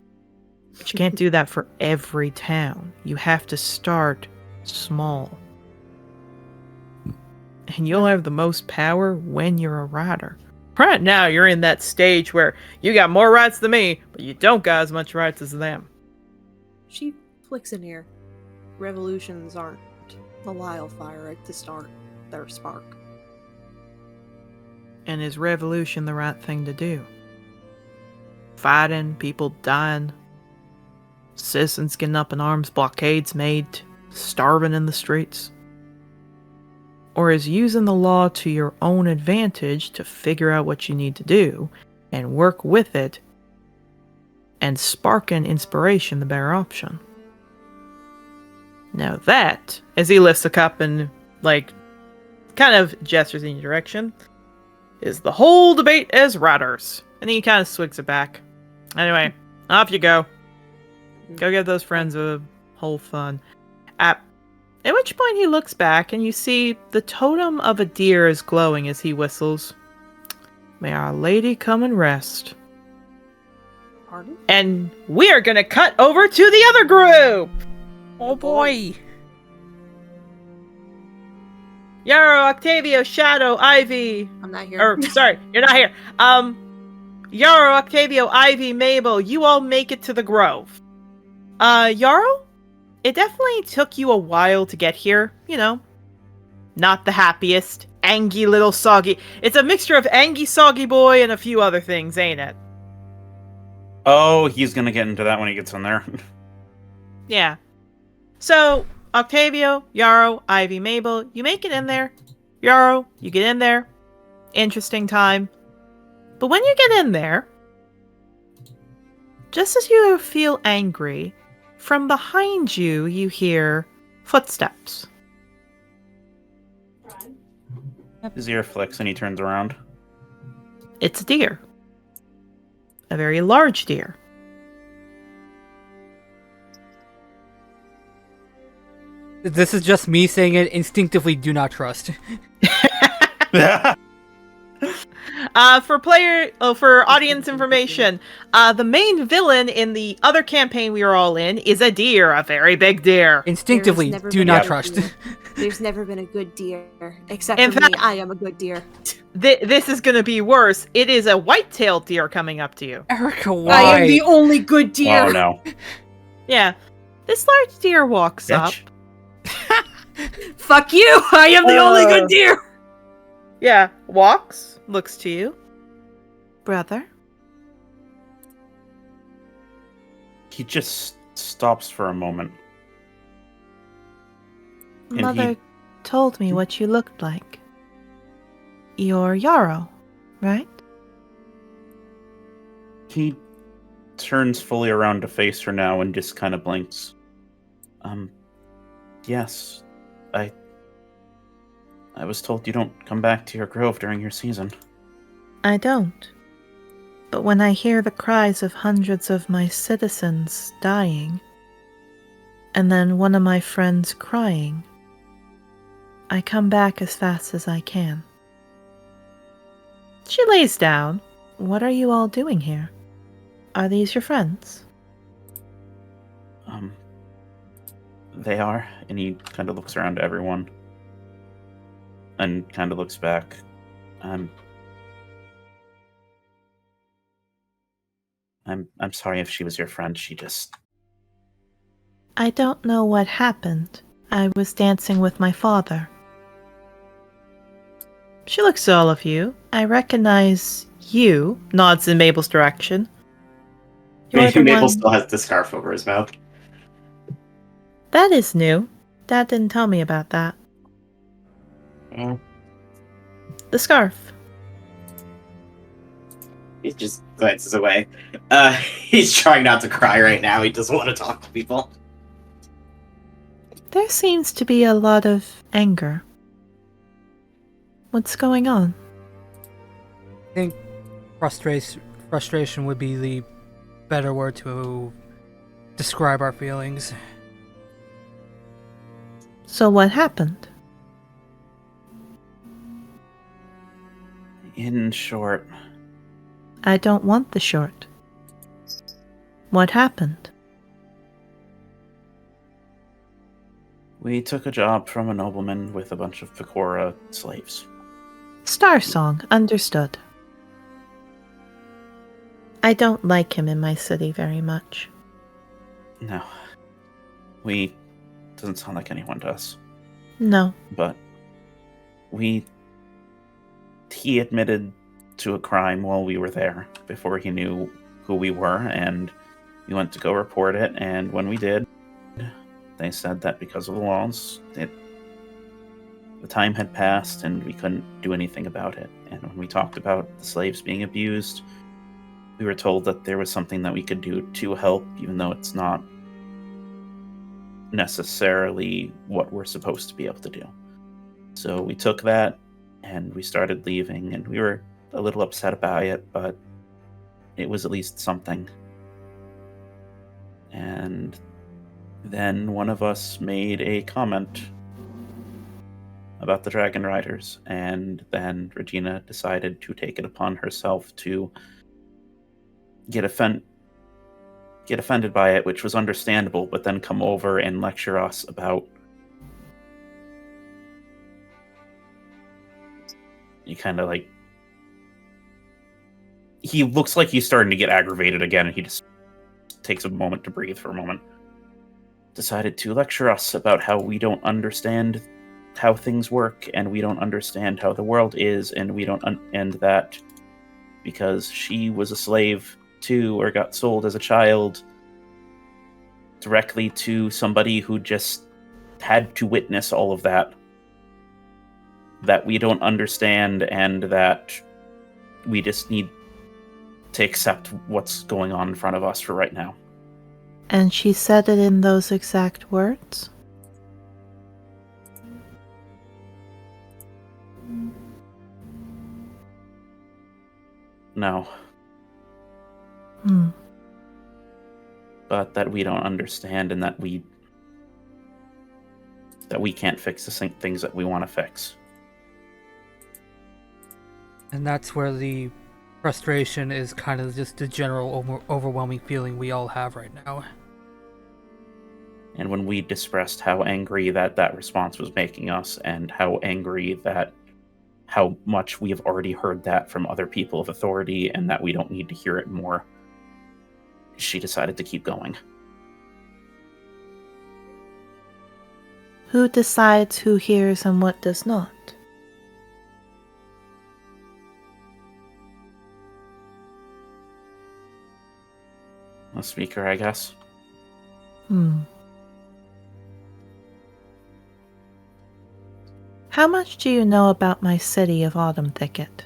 But you can't do that for every town. You have to start small. And you'll have the most power when you're a rider. Right now, you're in that stage where you got more rights than me, but you don't got as much rights as them. She flicks an ear. Revolutions aren't the wildfire to start their spark. And is revolution the right thing to do? Fighting, people dying, citizens getting up in arms, blockades made, starving in the streets? Or is using the law to your own advantage to figure out what you need to do and work with it and sparking inspiration the better option? Now that, as he lifts a cup and, kind of gestures in your direction, is the whole debate as riders. And he kind of swigs it back. Anyway, off you go. Go give those friends a whole fun. At which point he looks back and you see the totem of a deer is glowing as he whistles. May Our Lady come and rest. Pardon? And we are gonna cut over to the other group! Oh boy! Yarrow, Octavio, Shadow, Ivy. I'm not here. Sorry, you're not here. Yarrow, Octavio, Ivy, Mabel, you all make it to the Grove. Yarrow? It definitely took you a while to get here, you know. Not the happiest. Angy little soggy. It's a mixture of Angy Soggy Boy and a few other things, ain't it? Oh, he's gonna get into that when he gets in there. Yeah. So, Octavio, Yarrow, Ivy, Mabel, you make it in there. Yarrow, you get in there. Interesting time. But when you get in there, just as you feel angry, from behind you, you hear footsteps. His ear flicks and he turns around. It's a deer. A very large deer. This is just me saying it instinctively. Do not trust. For audience information, the main villain in the other campaign we were all in is a deer, a very big deer. Instinctively, do not trust. There's never been a good deer. Except In for fact, me, I am a good deer. This is gonna be worse. It is a white-tailed deer coming up to you. Erica, why? I am the only good deer. Oh no. Yeah. This large deer walks up. Bitch. Fuck you! I am the only good deer! Yeah. Walks, looks to you. Brother? He just stops for a moment. And Mother told me what you looked like. You're Yarrow, right? He turns fully around to face her now and just kind of blinks. Yes. I was told you don't come back to your grove during your season. I don't. But when I hear the cries of hundreds of my citizens dying, and then one of my friends crying, I come back as fast as I can. She lays down. What are you all doing here? Are these your friends? They are, and he kind of looks around to everyone. And kind of looks back. I'm sorry if she was your friend. She just... I don't know what happened. I was dancing with my father. She looks at all of you. I recognize you, nods in Mabel's direction. Mabel still has the scarf over his mouth. That is new. Dad didn't tell me about that. Mm. The scarf. He just glances away. He's trying not to cry right now. He doesn't want to talk to people. There seems to be a lot of anger. What's going on? I think frustration would be the better word to describe our feelings. So what happened? In short... I don't want the short. What happened? We took a job from a nobleman with a bunch of Pecora slaves. Star Song, understood. I don't like him in my city very much. No. Doesn't sound like anyone does. No. But he admitted to a crime while we were there, before he knew who we were, and we went to go report it, and when we did, they said that because of the laws, the time had passed and we couldn't do anything about it. And when we talked about the slaves being abused, we were told that there was something that we could do to help, even though it's not necessarily what we're supposed to be able to do. So we took that and we started leaving, and we were a little upset about it, but it was at least something. And then one of us made a comment about the Dragon Riders, and then Regina decided to take it upon herself to get offended by it, which was understandable, but then come over and lecture us about... You kind of like... He looks like he's starting to get aggravated again, and he just takes a moment to breathe for a moment. Decided to lecture us about how we don't understand how things work, and we don't understand how the world is, and we don't and that because she was a slave too, or got sold as a child directly to somebody who just had to witness all of that we don't understand, and that we just need to accept what's going on in front of us for right now. And she said it in those exact words? No. But that we don't understand, and that we can't fix the things that we want to fix. And that's where the frustration is kind of just the general overwhelming feeling we all have right now. And when we expressed how angry that response was making us, and how angry how much we have already heard that from other people of authority, and that we don't need to hear it more, she decided to keep going. Who decides who hears and what does not? A speaker, I guess. How much do you know about my city of Autumn Thicket?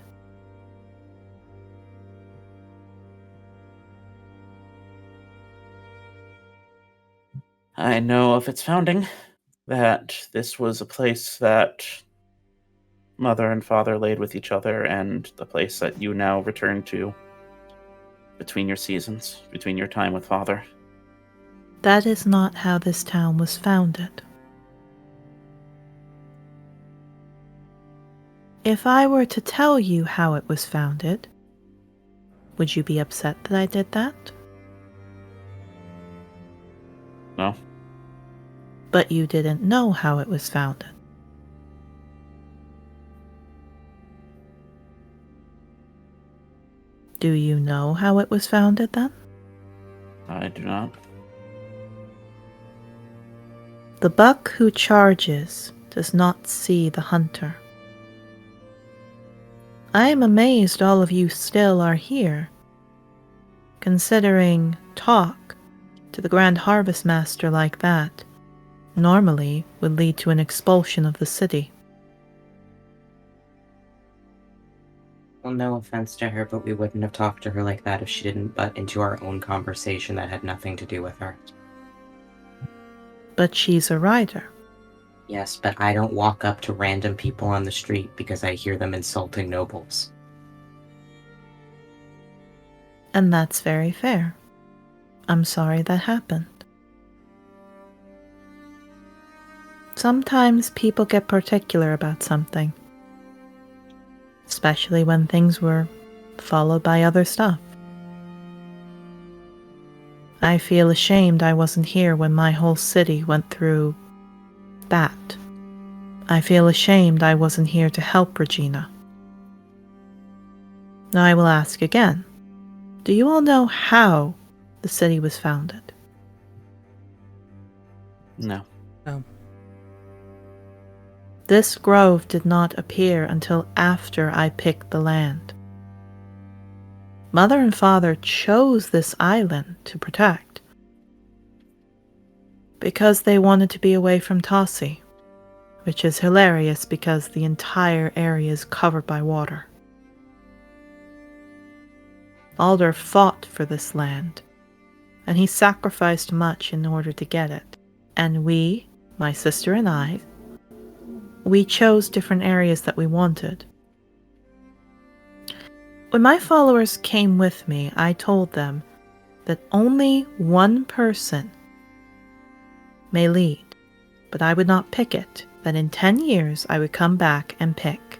I know of its founding, that this was a place that mother and father laid with each other, and the place that you now return to between your seasons, between your time with father. That is not how this town was founded. If I were to tell you how it was founded, would you be upset that I did that? No. But you didn't know how it was founded. Do you know how it was founded then? I do not. The buck who charges does not see the hunter. I am amazed all of you still are here, considering talk to the Grand Harvest Master like that normally would lead to an expulsion of the city. Well, no offense to her, but we wouldn't have talked to her like that if she didn't butt into our own conversation that had nothing to do with her. But she's a rider. Yes, but I don't walk up to random people on the street because I hear them insulting nobles. And that's very fair. I'm sorry that happened. Sometimes people get particular about something, especially when things were followed by other stuff. I feel ashamed I wasn't here when my whole city went through that. I feel ashamed I wasn't here to help Regina. Now I will ask again. Do you all know how the city was founded? No. No. This grove did not appear until after I picked the land. Mother and father chose this island to protect because they wanted to be away from Tossie, which is hilarious because the entire area is covered by water. Alder fought for this land, and he sacrificed much in order to get it. And we, my sister and I, we chose different areas that we wanted. When my followers came with me, I told them that only one person may lead, but I would not pick it, that in 10 years I would come back and pick.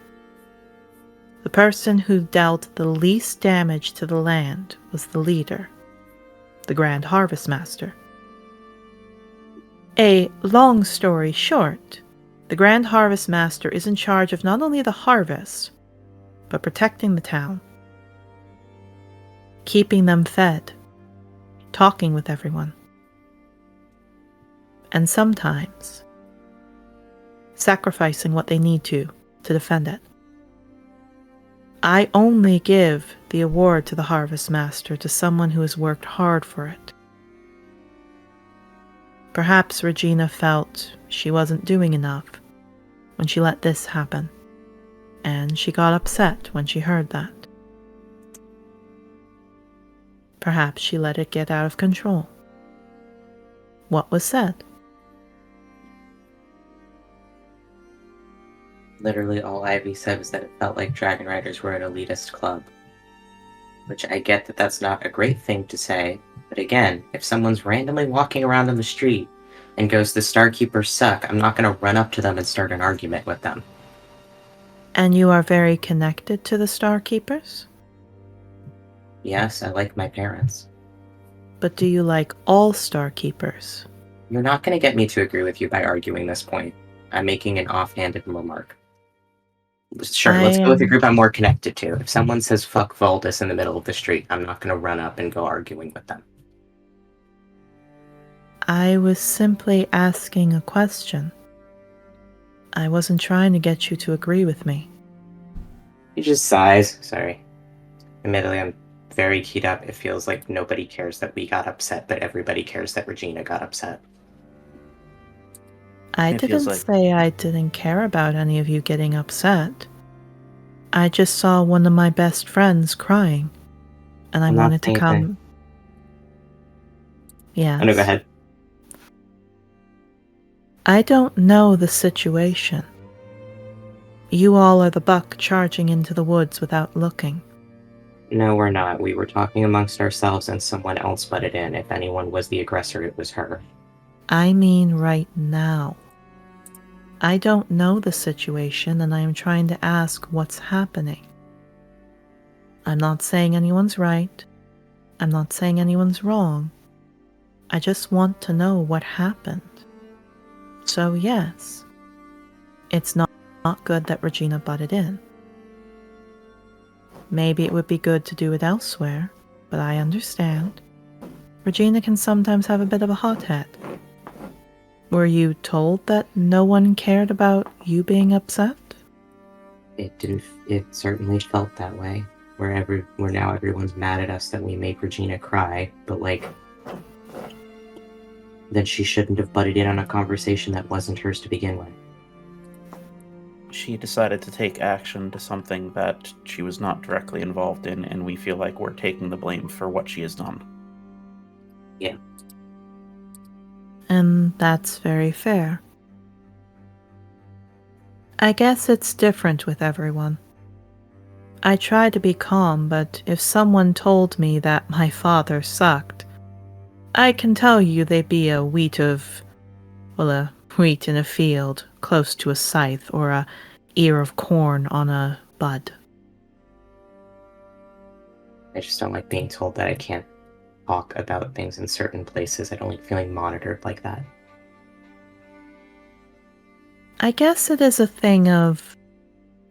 The person who dealt the least damage to the land was the leader, the Grand Harvest Master. A long story short, the Grand Harvest Master is in charge of not only the harvest, but protecting the town, keeping them fed, talking with everyone, and sometimes sacrificing what they need to defend it. I only give the award to the Harvest Master to someone who has worked hard for it. Perhaps Regina felt she wasn't doing enough when she let this happen, and she got upset when she heard that. Perhaps she let it get out of control. What was said? Literally all Ivy said was that it felt like Dragon Riders were an elitist club. Which I get that that's not a great thing to say, but again, if someone's randomly walking around on the street and goes, "The Starkeepers suck," I'm not going to run up to them and start an argument with them. And you are very connected to the Starkeepers? Yes, I like my parents. But do you like all Starkeepers? You're not going to get me to agree with you by arguing this point. I'm making an offhanded remark. Sure, let's go with the group I'm more connected to. If someone says "fuck Valdis" in the middle of the street, I'm not going to run up and go arguing with them. I was simply asking a question. I wasn't trying to get you to agree with me. He just sighs. Sorry. Admittedly, I'm very keyed up. It feels like nobody cares that we got upset, but everybody cares that Regina got upset. I didn't say I didn't care about any of you getting upset. I just saw one of my best friends crying, and I wanted to come. Yes. Oh, no, go ahead. I don't know the situation. You all are the buck charging into the woods without looking. No, we're not. We were talking amongst ourselves and someone else butted in. If anyone was the aggressor, it was her. I mean right now. I don't know the situation, and I am trying to ask what's happening. I'm not saying anyone's right. I'm not saying anyone's wrong. I just want to know what happened. So yes, it's not good that Regina butted in. Maybe it would be good to do it elsewhere, but I understand. Regina can sometimes have a bit of a hothead. Were you told that no one cared about you being upset? It certainly felt that way. Where now everyone's mad at us that we made Regina cry, but then she shouldn't have butted in on a conversation that wasn't hers to begin with. She decided to take action to something that she was not directly involved in, and we feel like we're taking the blame for what she has done. Yeah. And that's very fair. I guess it's different with everyone. I try to be calm, but if someone told me that my father sucked, I can tell you they'd be a wheat in a field close to a scythe, or a ear of corn on a bud. I just don't like being told that I can't talk about things in certain places. I don't like feeling monitored like that. I guess it is a thing of...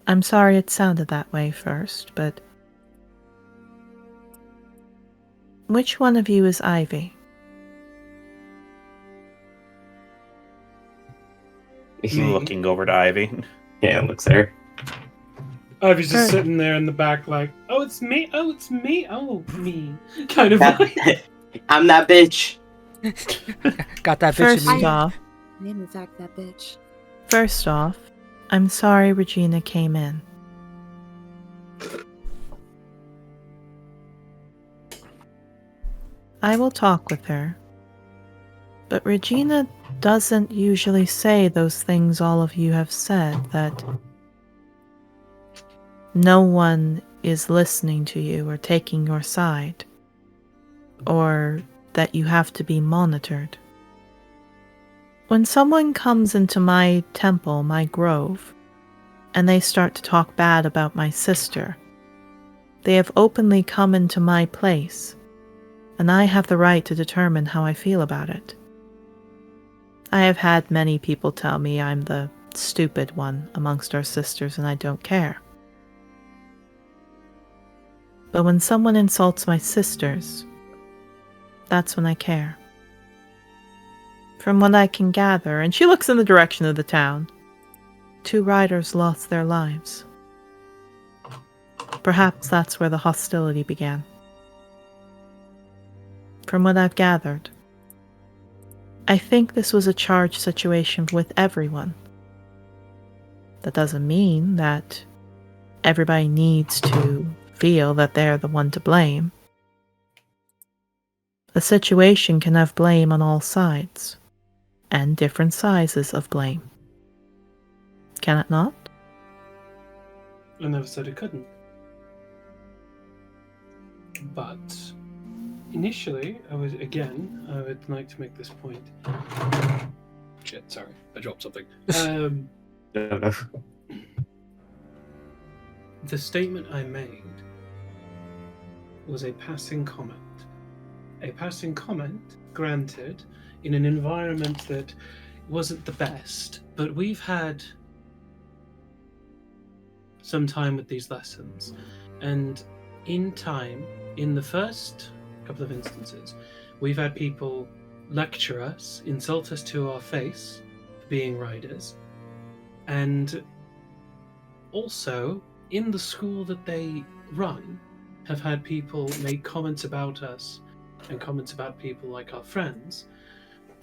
I'm sorry it sounded that way first, but... Which one of you is Ivy? Looking over to Ivy. Yeah, looks at her. Ivy's just sitting there in the back like, oh, it's me, oh, me. Kind of like... I'm that bitch. Got that bitch First in me. off, I am in fact that bitch. First off, I'm sorry Regina came in. I will talk with her. But Regina doesn't usually say those things all of you have said, that no one is listening to you or taking your side, or that you have to be monitored. When someone comes into my temple, my grove, and they start to talk bad about my sister, they have openly come into my place, and I have the right to determine how I feel about it. I have had many people tell me I'm the stupid one amongst our sisters and I don't care. But when someone insults my sisters, that's when I care. From what I can gather, and she looks in the direction of the town, 2 riders lost their lives. Perhaps that's where the hostility began. From what I've gathered, I think this was a charged situation with everyone. That doesn't mean that everybody needs to feel that they're the one to blame. A situation can have blame on all sides, and different sizes of blame. Can it not? I never said it couldn't. But initially, I would like to make this point. Shit, sorry, I dropped something. The statement I made was a passing comment. A passing comment, granted, in an environment that wasn't the best, but we've had some time with these lessons, and in time, in the first couple of instances, we've had people lecture us, insult us to our face for being riders, and also in the school that they run, have had people make comments about us and comments about people like our friends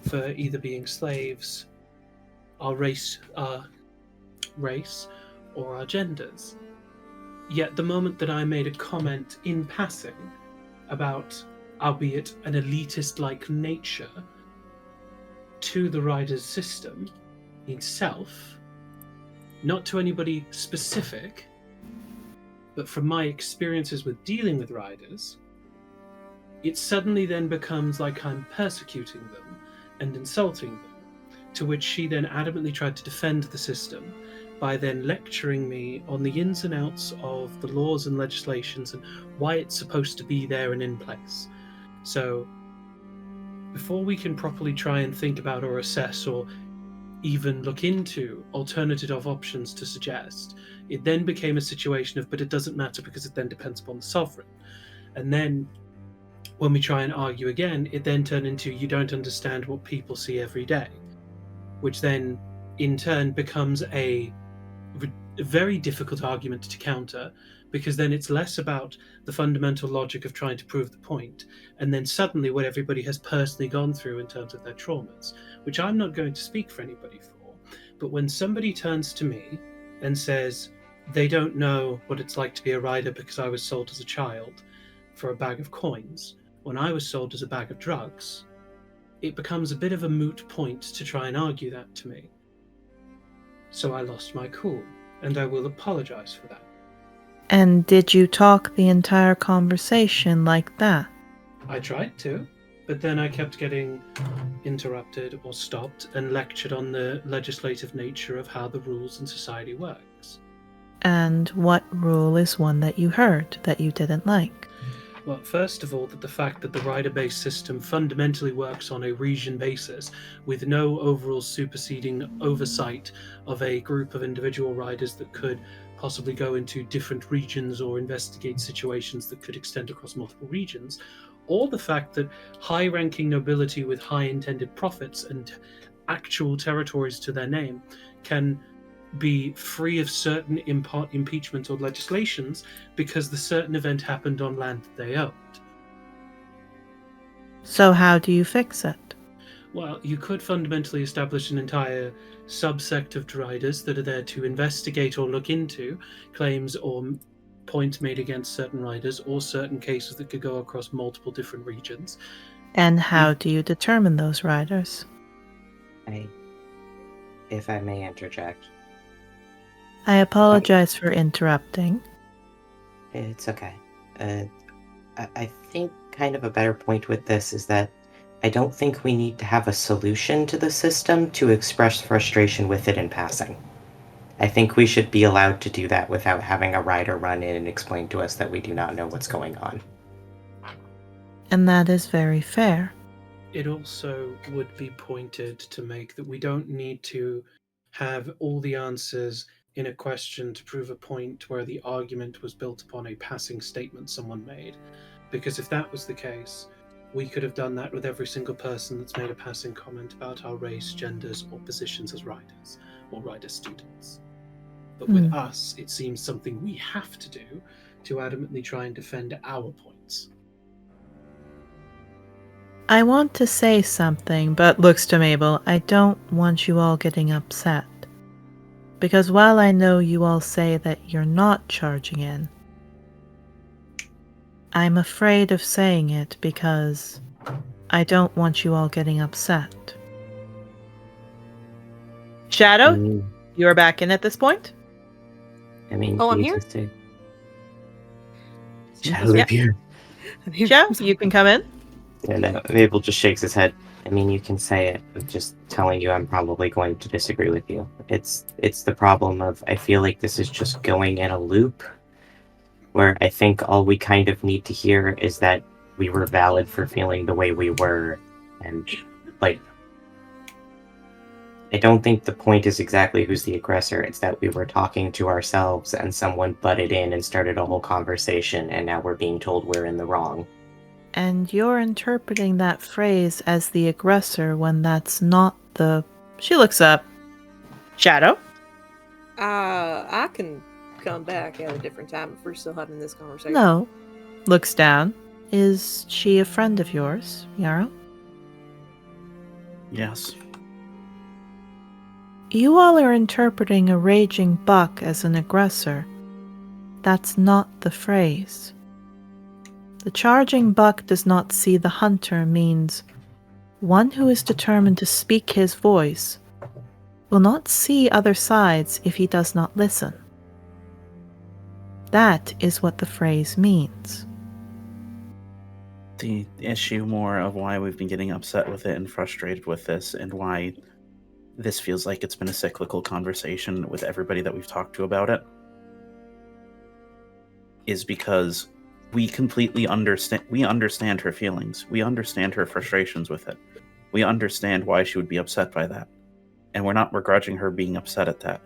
for either being slaves, our race, or our genders. Yet the moment that I made a comment in passing about, albeit an elitist-like nature, to the Riders system itself, not to anybody specific, but from my experiences with dealing with Riders, it suddenly then becomes like I'm persecuting them and insulting them, to which she then adamantly tried to defend the system by then lecturing me on the ins and outs of the laws and legislations and why it's supposed to be there and in place. So before we can properly try and think about or assess or even look into alternative options to suggest, it then became a situation of, but it doesn't matter because it then depends upon the sovereign. And then when we try and argue again, it then turned into, you don't understand what people see every day, which then in turn becomes a very difficult argument to counter, because then it's less about the fundamental logic of trying to prove the point, and then suddenly what everybody has personally gone through in terms of their traumas, which I'm not going to speak for anybody for. But when somebody turns to me and says they don't know what it's like to be a rider because I was sold as a child for a bag of coins when I was sold as a bag of drugs, it becomes a bit of a moot point to try and argue that to me. So I lost my cool, and I will apologize for that. And did you talk the entire conversation like that? I tried to, but then I kept getting interrupted or stopped and lectured on the legislative nature of how the rules in society works. And what rule is one that you heard that you didn't like? Well, first of all, that the fact that the rider-based system fundamentally works on a region basis with no overall superseding oversight of a group of individual riders that could possibly go into different regions or investigate situations that could extend across multiple regions, or the fact that high-ranking nobility with high intended profits and actual territories to their name can be free of certain impeachment or legislations because the certain event happened on land that they owned. So how do you fix it? Well, you could fundamentally establish an entire subsect of riders that are there to investigate or look into claims or points made against certain riders or certain cases that could go across multiple different regions. And how do you determine those riders? If I may interject. I apologize for interrupting. It's okay. I think kind of a better point with this is that I don't think we need to have a solution to the system to express frustration with it in passing. I think we should be allowed to do that without having a rider run in and explain to us that we do not know what's going on. And that is very fair. It also would be pointed to make that we don't need to have all the answers in a question to prove a point where the argument was built upon a passing statement someone made. Because if that was the case, we could have done that with every single person that's made a passing comment about our race, genders, or positions as riders, or rider students. But with us, it seems something we have to do to adamantly try and defend our points. I want to say something, but looks to Mabel, I don't want you all getting upset. Because while I know you all say that you're not charging in, I'm afraid of saying it because I don't want you all getting upset. Shadow, you are back in at this point? I mean, I'm here? Shadow's Yep. here. Shadow, you can come in. And Mabel just shakes his head. I mean, you can say it. I'm just telling you I'm probably going to disagree with you. It's the problem of, I feel like this is just going in a loop where I think all we kind of need to hear is that we were valid for feeling the way we were. And, like, I don't think the point is exactly who's the aggressor. It's that we were talking to ourselves and someone butted in and started a whole conversation, and now we're being told we're in the wrong. And you're interpreting that phrase as the aggressor when that's not the... She looks up. Shadow? I can come back at a different time if we're still having this conversation. No. Looks down. Is she a friend of yours, Yarrow? Yes. You all are interpreting a raging buck as an aggressor. That's not the phrase. The charging buck does not see the hunter means one who is determined to speak his voice will not see other sides if he does not listen. That is what the phrase means. The issue more of why we've been getting upset with it and frustrated with this, and why this feels like it's been a cyclical conversation with everybody that we've talked to about it, is because we completely understand her feelings. We understand her frustrations with it. We understand why she would be upset by that. And we're not begrudging her being upset at that.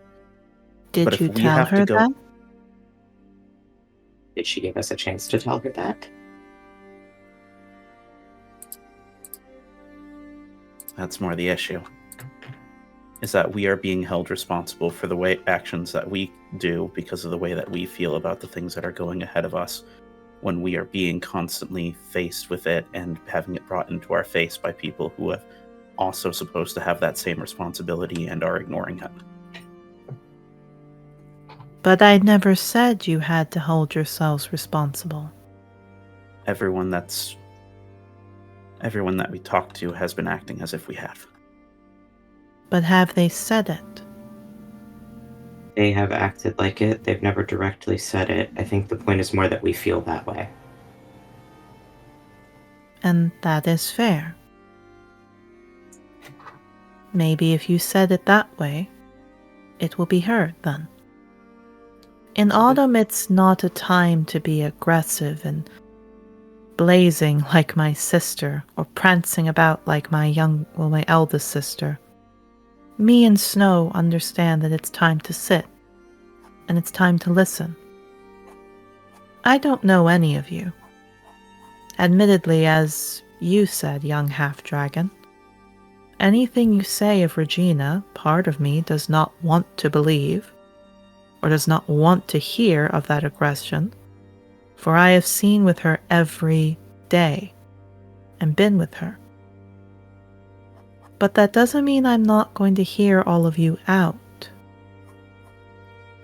Did you tell her that? Did she give us a chance to tell her that? That's more the issue. Is that we are being held responsible for the actions that we do because of the way that we feel about the things that are going ahead of us, when we are being constantly faced with it and having it brought into our face by people who are also supposed to have that same responsibility and are ignoring it. But I never said you had to hold yourselves responsible. Everyone that we talk to has been acting as if we have. But have they said it? They have acted like it. They've never directly said it. I think the point is more that we feel that way. And that is fair. Maybe if you said it that way, it will be heard then. In autumn, it's not a time to be aggressive and blazing like my sister, or prancing about like my eldest sister. Me and Snow understand that it's time to sit, and it's time to listen. I don't know any of you. Admittedly, as you said, young half-dragon, anything you say of Regina, part of me does not want to believe, or does not want to hear of that aggression, for I have seen with her every day, and been with her. But that doesn't mean I'm not going to hear all of you out.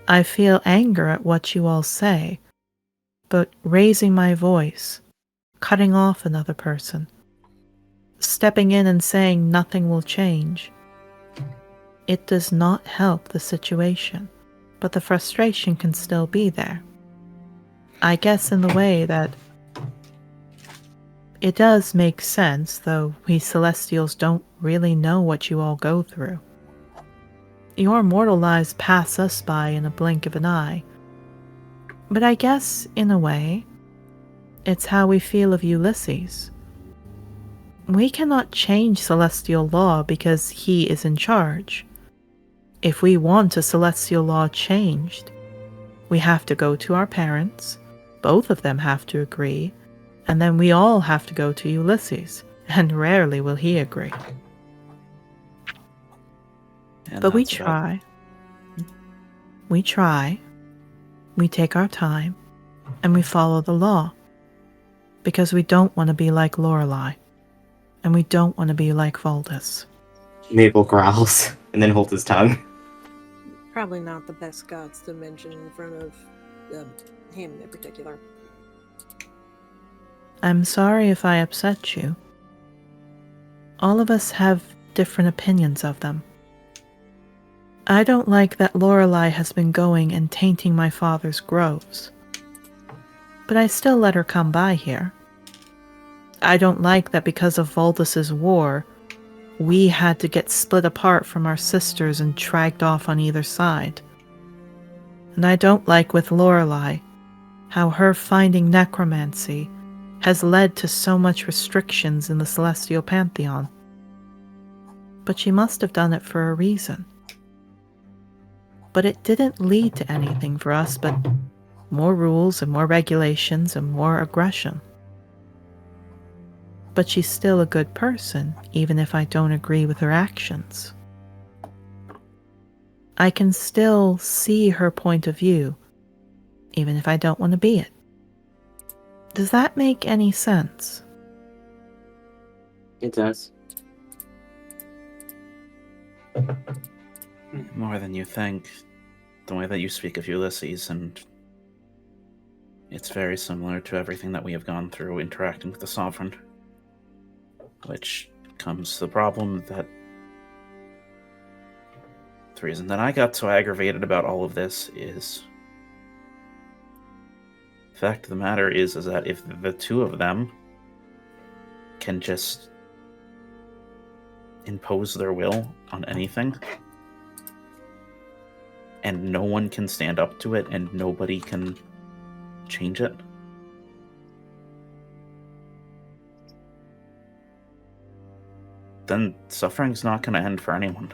I feel anger at what you all say, but raising my voice, cutting off another person, stepping in and saying nothing will change, it does not help the situation, but the frustration can still be there. I guess in the way that it does make sense, though we Celestials don't really know what you all go through. Your mortal lives pass us by in a blink of an eye. But I guess, in a way, it's how we feel of Ulysses. We cannot change celestial law because he is in charge. If we want a celestial law changed, we have to go to our parents, both of them have to agree, and then we all have to go to Ulysses, and rarely will he agree. But we try. We try. We take our time, and we follow the law. Because we don't want to be like Lorelei, and we don't want to be like Valdis. Mabel growls, and then holds his tongue. Probably not the best gods to mention in front of him in particular. I'm sorry if I upset you. All of us have different opinions of them. I don't like that Lorelei has been going and tainting my father's groves. But I still let her come by here. I don't like that because of Valdis's war, we had to get split apart from our sisters and dragged off on either side. And I don't like with Lorelei how her finding necromancy has led to so much restrictions in the Celestial Pantheon. But she must have done it for a reason. But it didn't lead to anything for us but more rules and more regulations and more aggression. But she's still a good person, even if I don't agree with her actions. I can still see her point of view, even if I don't want to be it. Does that make any sense? It does. More than you think. The way that you speak of Ulysses, and it's very similar to everything that we have gone through interacting with the Sovereign. Which comes to the problem that the reason that I got so aggravated about all of this is the fact of the matter is that if the two of them can just impose their will on anything, and no one can stand up to it, and nobody can change it, then suffering's not going to end for anyone.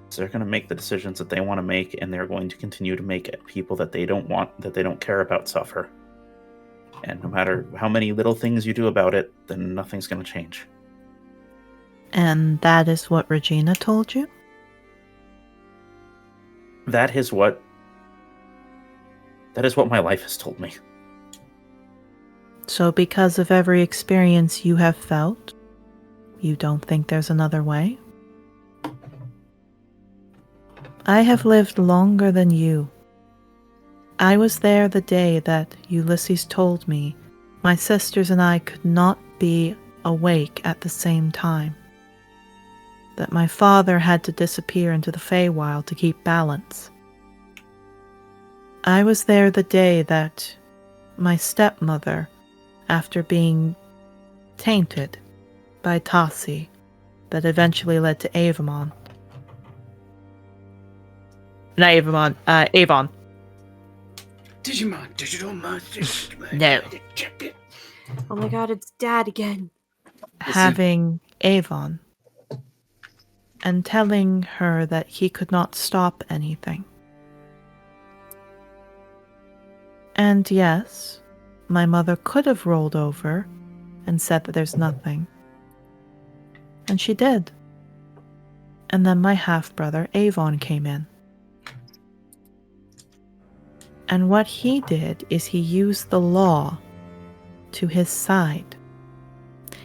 So they're going to make the decisions that they want to make, and they're going to continue to make it. People that they don't want, that they don't care about, suffer. And no matter how many little things you do about it, then nothing's going to change. And that is what Regina told you? That is what my life has told me. So because of every experience you have felt, you don't think there's another way? I have lived longer than you. I was there the day that Ulysses told me my sisters and I could not be awake at the same time. That my father had to disappear into the Feywild to keep balance. I was there the day that my stepmother, after being tainted by Tassi, that eventually led to Avon. Not Avon, Avon. Digimon, digital monsters. No. Oh my god, it's Dad again. Having Avon. And telling her that he could not stop anything. And yes, my mother could have rolled over and said that there's nothing. And she did. And then my half-brother Avon came in. And what he did is he used the law to his side.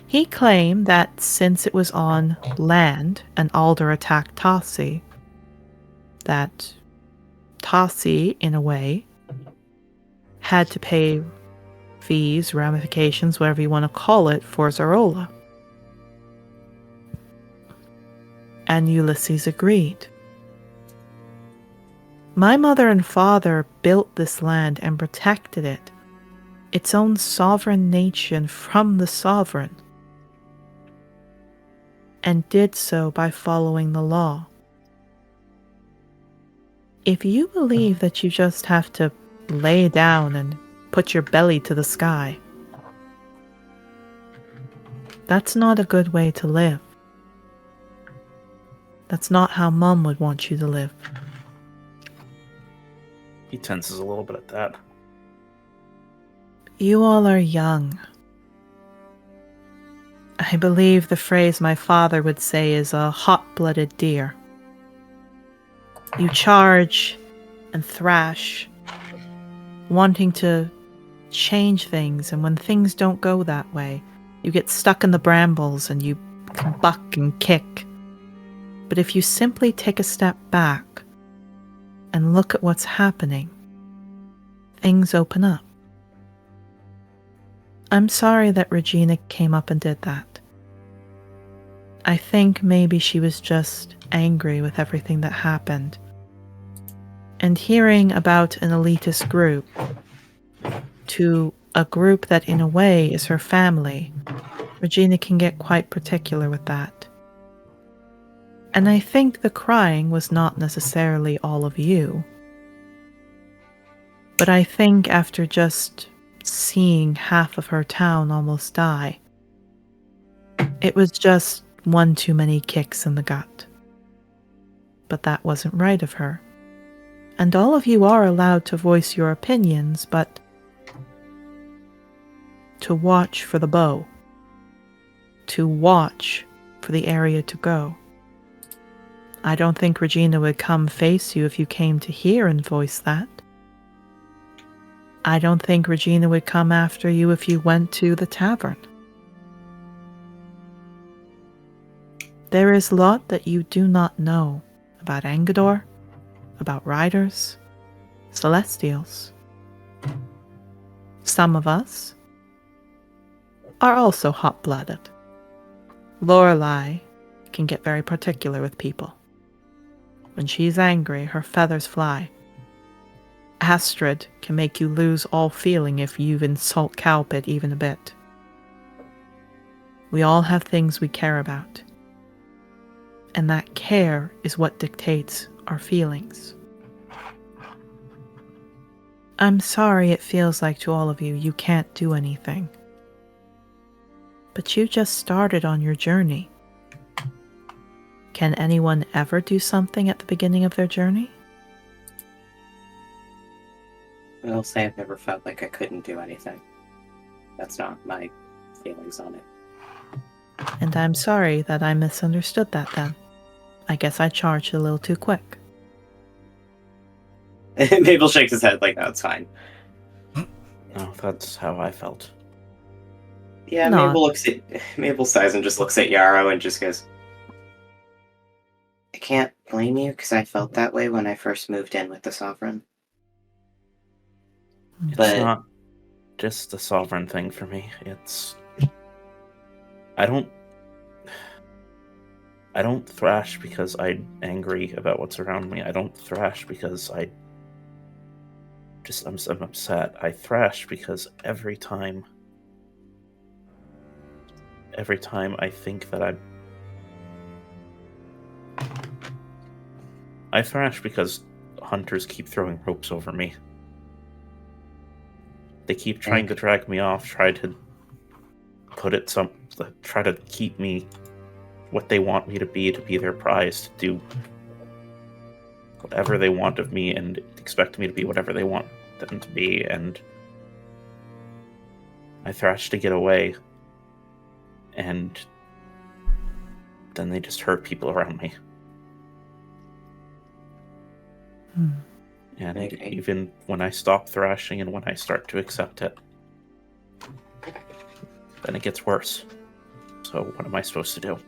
He claimed that since it was on land and Alder attacked Tassi, that Tassi, in a way, had to pay fees, ramifications, whatever you want to call it, for Zarola. And Ulysses agreed. My mother and father built this land and protected it, its own sovereign nation from the sovereign, and did so by following the law. If you believe that you just have to lay down and put your belly to the sky, that's not a good way to live. That's not how Mum would want you to live. He tenses a little bit at that. You all are young. I believe the phrase my father would say is a hot-blooded deer. You charge and thrash, wanting to change things, and when things don't go that way, you get stuck in the brambles and you can buck and kick. But if you simply take a step back and look at what's happening, things open up. I'm sorry that Regina came up and did that. I think maybe she was just angry with everything that happened. And hearing about an elitist group to a group that in a way is her family, Regina can get quite particular with that. And I think the crying was not necessarily all of you. But I think after just seeing half of her town almost die, it was just one too many kicks in the gut. But that wasn't right of her. And all of you are allowed to voice your opinions, but to watch for the bow. To watch for the area to go. I don't think Regina would come face you if you came to here and voice that. I don't think Regina would come after you if you went to the tavern. There is a lot that you do not know about Angador, about riders, celestials. Some of us are also hot-blooded. Lorelei can get very particular with people. When she's angry, her feathers fly. Astrid can make you lose all feeling if you insult Cowpit even a bit. We all have things we care about. And that care is what dictates our feelings. I'm sorry it feels like to all of you you can't do anything. But you just started on your journey. Can anyone ever do something at the beginning of their journey? I'll say I've never felt like I couldn't do anything. That's not my feelings on it. And I'm sorry that I misunderstood that then. I guess I charged a little too quick. Mabel shakes his head like, no, it's fine. No, that's how I felt. Yeah, Mabel sighs and just looks at Yarrow and just goes, I can't blame you because I felt that way when I first moved in with the Sovereign. It's not just the Sovereign thing for me. I don't thrash because I'm angry about what's around me. I don't thrash because I'm upset. I thrash because every time I think that I thrash because hunters keep throwing ropes over me. They keep trying to drag me off, try to keep me what they want me to be their prize, to do whatever they want of me and expect me to be whatever they want them to be, and I thrash to get away, and then they just hurt people around me. And even when I stop thrashing and when I start to accept it, then it gets worse. So what am I supposed to do?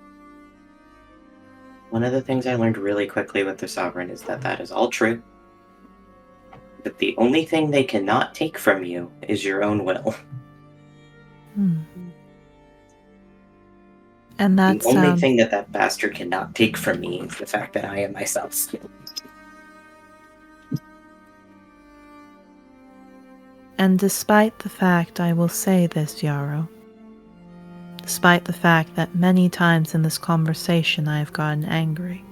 One of the things I learned really quickly with the Sovereign is that is all true. But the only thing they cannot take from you is your own will. And that's the only thing that bastard cannot take from me is the fact that I am myself. And despite the fact, I will say this, Yarrow, despite the fact that many times in this conversation I have gotten angry,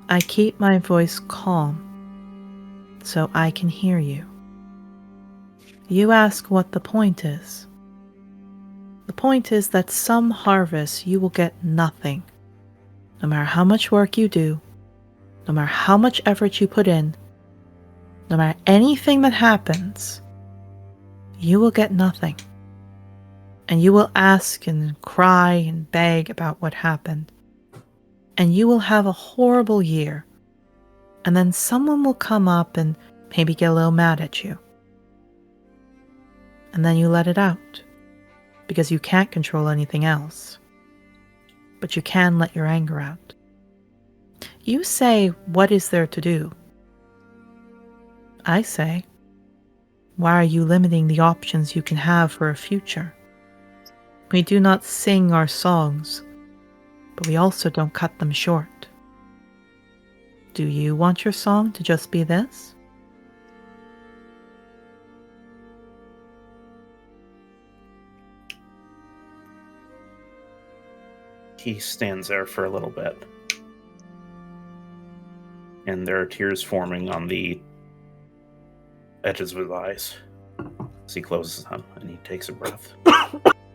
I keep my voice calm so I can hear you. You ask what the point is. The point is that some harvests you will get nothing. No matter how much work you do, no matter how much effort you put in, no matter anything that happens, you will get nothing. And you will ask and cry and beg about what happened. And you will have a horrible year. And then someone will come up and maybe get a little mad at you. And then you let it out. Because you can't control anything else. But you can let your anger out. You say, what is there to do? I say, why are you limiting the options you can have for a future? We do not sing our songs, but we also don't cut them short. Do you want your song to just be this? He stands there for a little bit, and there are tears forming on the edges of his eyes as he closes them and he takes a breath.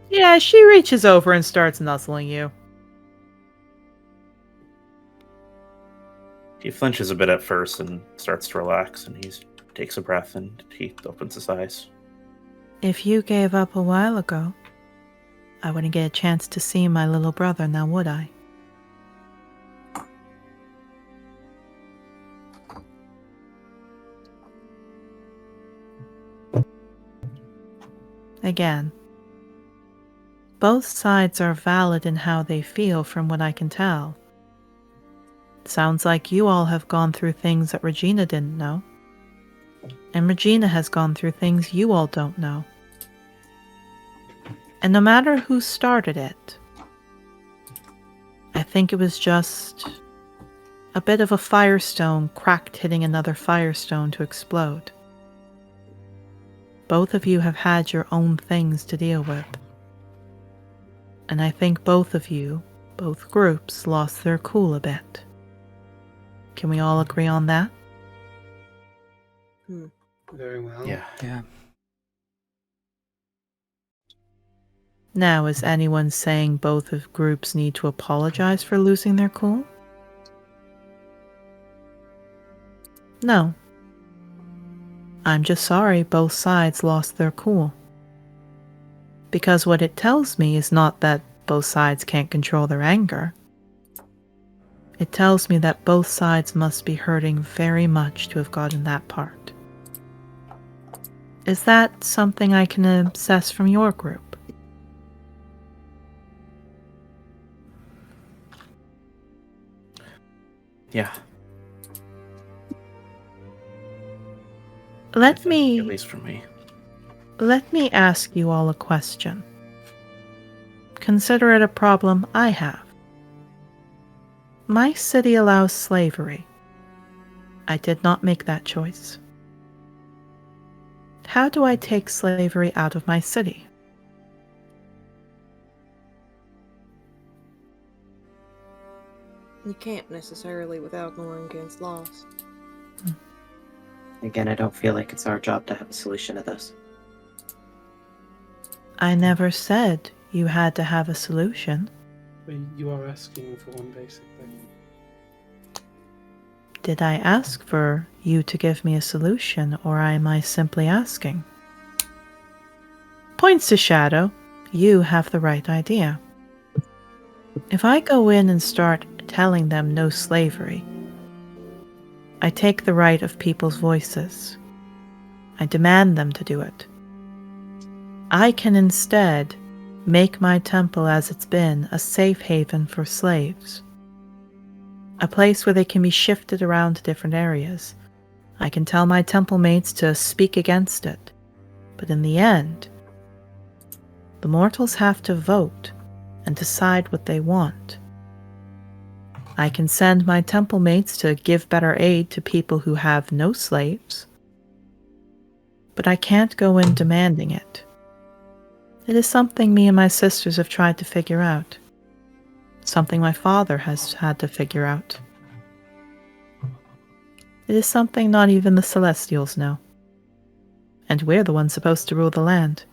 Yeah, she reaches over and starts nuzzling you. He flinches a bit at first and starts to relax, and he takes a breath and he opens his eyes. If you gave up a while ago, I wouldn't get a chance to see my little brother now, would I? Again, both sides are valid in how they feel from what I can tell. Sounds like you all have gone through things that Regina didn't know. And Regina has gone through things you all don't know. And no matter who started it, I think it was just a bit of a firestone cracked hitting another firestone to explode. Both of you have had your own things to deal with. And I think both of you, both groups, lost their cool a bit. Can we all agree on that? Very well. Yeah. Now, is anyone saying both of groups need to apologize for losing their cool? No. I'm just sorry both sides lost their cool. Because what it tells me is not that both sides can't control their anger. It tells me that both sides must be hurting very much to have gotten that part. Is that something I can assess from your group? Yeah. At At least for me. Let me ask you all a question. Consider it a problem I have. My city allows slavery. I did not make that choice. How do I take slavery out of my city? You can't necessarily without going against laws. Again, I don't feel like it's our job to have a solution to this. I never said you had to have a solution. But you are asking for one basic thing. Did I ask for you to give me a solution, or am I simply asking? Points to Shadow. You have the right idea. If I go in and start telling them no slavery, I take the right of people's voices. I demand them to do it. I can instead make my temple as it's been a safe haven for slaves. A place where they can be shifted around to different areas. I can tell my temple mates to speak against it. But in the end, the mortals have to vote and decide what they want. I can send my temple mates to give better aid to people who have no slaves. But I can't go in demanding it. It is something me and my sisters have tried to figure out. Something my father has had to figure out. It is something not even the Celestials know. And we're the ones supposed to rule the land.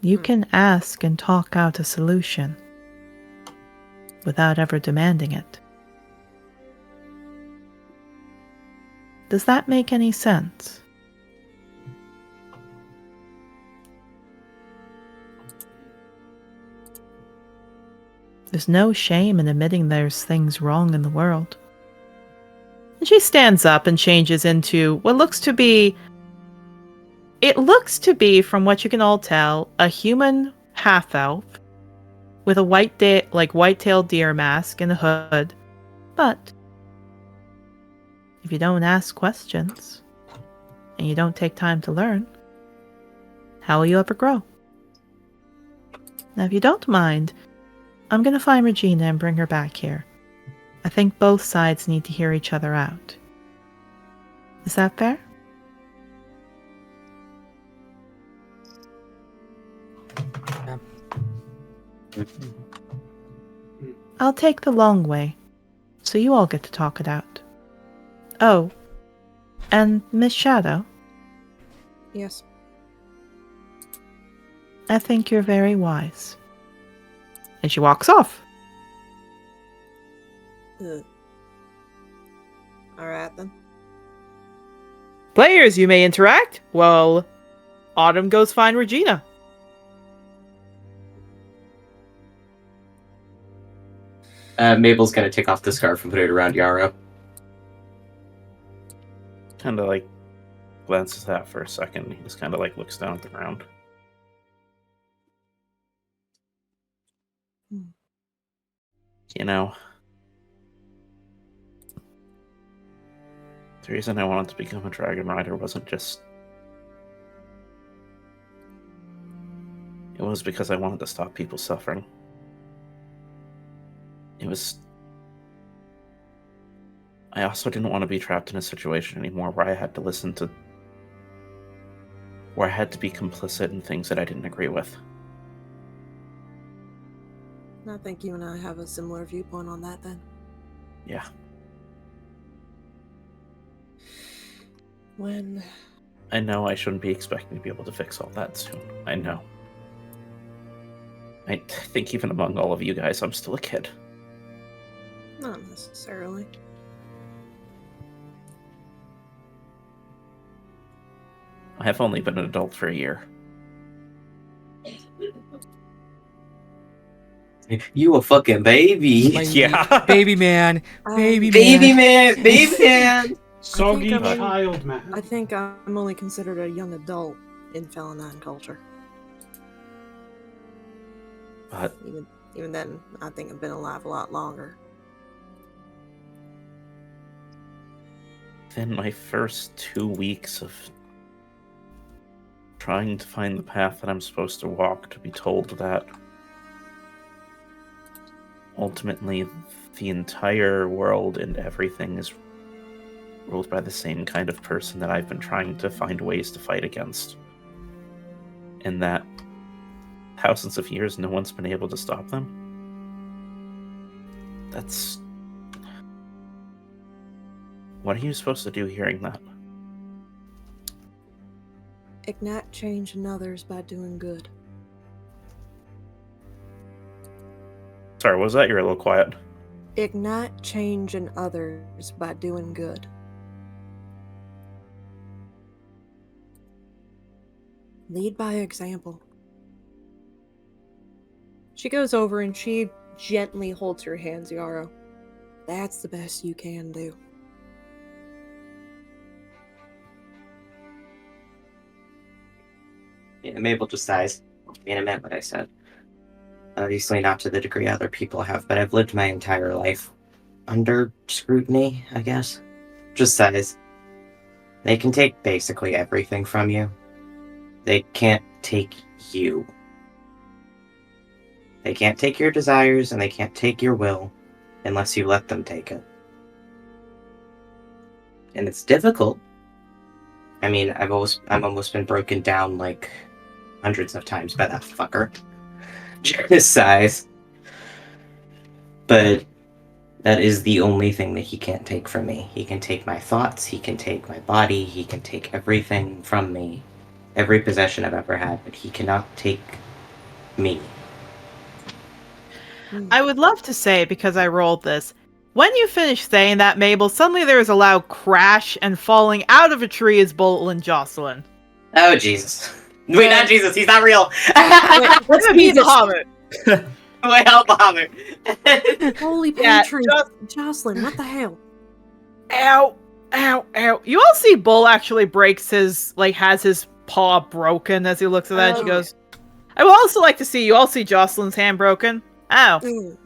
You can ask and talk out a solution without ever demanding it. Does that make any sense? There's no shame in admitting there's things wrong in the world. And she stands up and changes into what looks to be... It looks to be, from what you can all tell, a human half-elf with a white-tailed deer mask and a hood. But if you don't ask questions and you don't take time to learn, how will you ever grow? Now, if you don't mind, I'm going to find Regina and bring her back here. I think both sides need to hear each other out. Is that fair? Yeah. I'll take the long way, so you all get to talk it out. Oh, and Miss Shadow, Yes. I think you're very wise. And she walks off. Alright then. Players, you may interact. Well, Autumn goes find Regina. Mabel's gonna take off the scarf and put it around Yarrow. Kind of like glances at for a second. He just kind of like looks down at the ground. You know, the reason I wanted to become a dragon rider wasn't just... It was because I wanted to stop people suffering. It was... I also didn't want to be trapped in a situation anymore where I had to listen to... where I had to be complicit in things that I didn't agree with. I think you and I have a similar viewpoint on that then. Yeah. When... I know I shouldn't be expecting to be able to fix all that soon. I know. I think even among all of you guys, I'm still a kid. Not necessarily. I have only been an adult for a year. You a fucking baby. Yeah. Baby man. Baby man. Baby man. Baby man. Soggy I think child man. I think I'm only considered a young adult in Finlandine culture. But Even then, I think I've been alive a lot longer. within my first 2 weeks of trying to find the path that I'm supposed to walk, to be told that ultimately the entire world and everything is ruled by the same kind of person that I've been trying to find ways to fight against. And that thousands of years no one's been able to stop them. That's... What are you supposed to do hearing that? Ignite change in others by doing good. Sorry, what was that? You're a little quiet. Ignite change in others by doing good. Lead by example. She goes over and she gently holds her hands, Yarrow. That's the best you can do. Yeah, Mabel just sighs. I mean, I meant what I said. Obviously not to the degree other people have, but I've lived my entire life under scrutiny, I guess. Just sighs. They can take basically everything from you. They can't take you. They can't take your desires, and they can't take your will unless you let them take it. And it's difficult. I mean, I've almost been broken down like hundreds of times by that fucker. Just sighs. But that is the only thing that he can't take from me. He can take my thoughts, he can take my body, he can take everything from me. Every possession I've ever had, but he cannot take me. I would love to say, because I rolled this, when you finish saying that, Mabel, suddenly there is a loud crash, and falling out of a tree is Bolton and Jocelyn. Oh, Jesus. Wait, not Jesus, he's not real. Let's be the Hobbit. Wait, help, Hobbit. Holy Yeah, patron! Jocelyn, what the hell? Ow, ow, ow. You all see Bull actually breaks his, has his paw broken as he looks at that. She goes, I would also like to see, you all see Jocelyn's hand broken. Oh.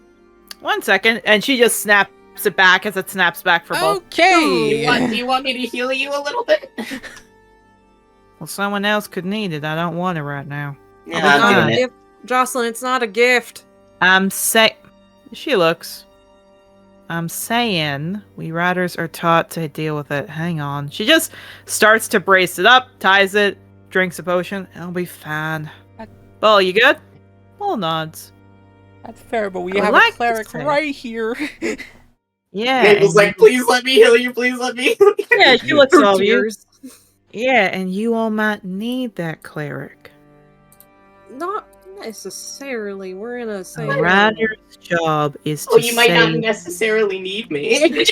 1 second. And she just snaps it back as it snaps back for Bull. Okay. Do you want me to heal you a little bit? Well, someone else could need it. I don't want it right now. Yeah, I'll be I'm fine. doing it. Jocelyn, it's not a gift. She looks. I'm saying we riders are taught to deal with it. Hang on. She just starts to brace it up, ties it, drinks a potion. It'll be fine. Bull, you good? Bull nods. That's fair, but we I have like a cleric to say. right here. Yeah. Mabel's like, please let me heal you, please let me heal you. Yeah, she looks at all of you. Tears. Yeah, and you all might need that cleric. Not necessarily. We're in a A same. rider's job is to Oh, you might not save. necessarily need me.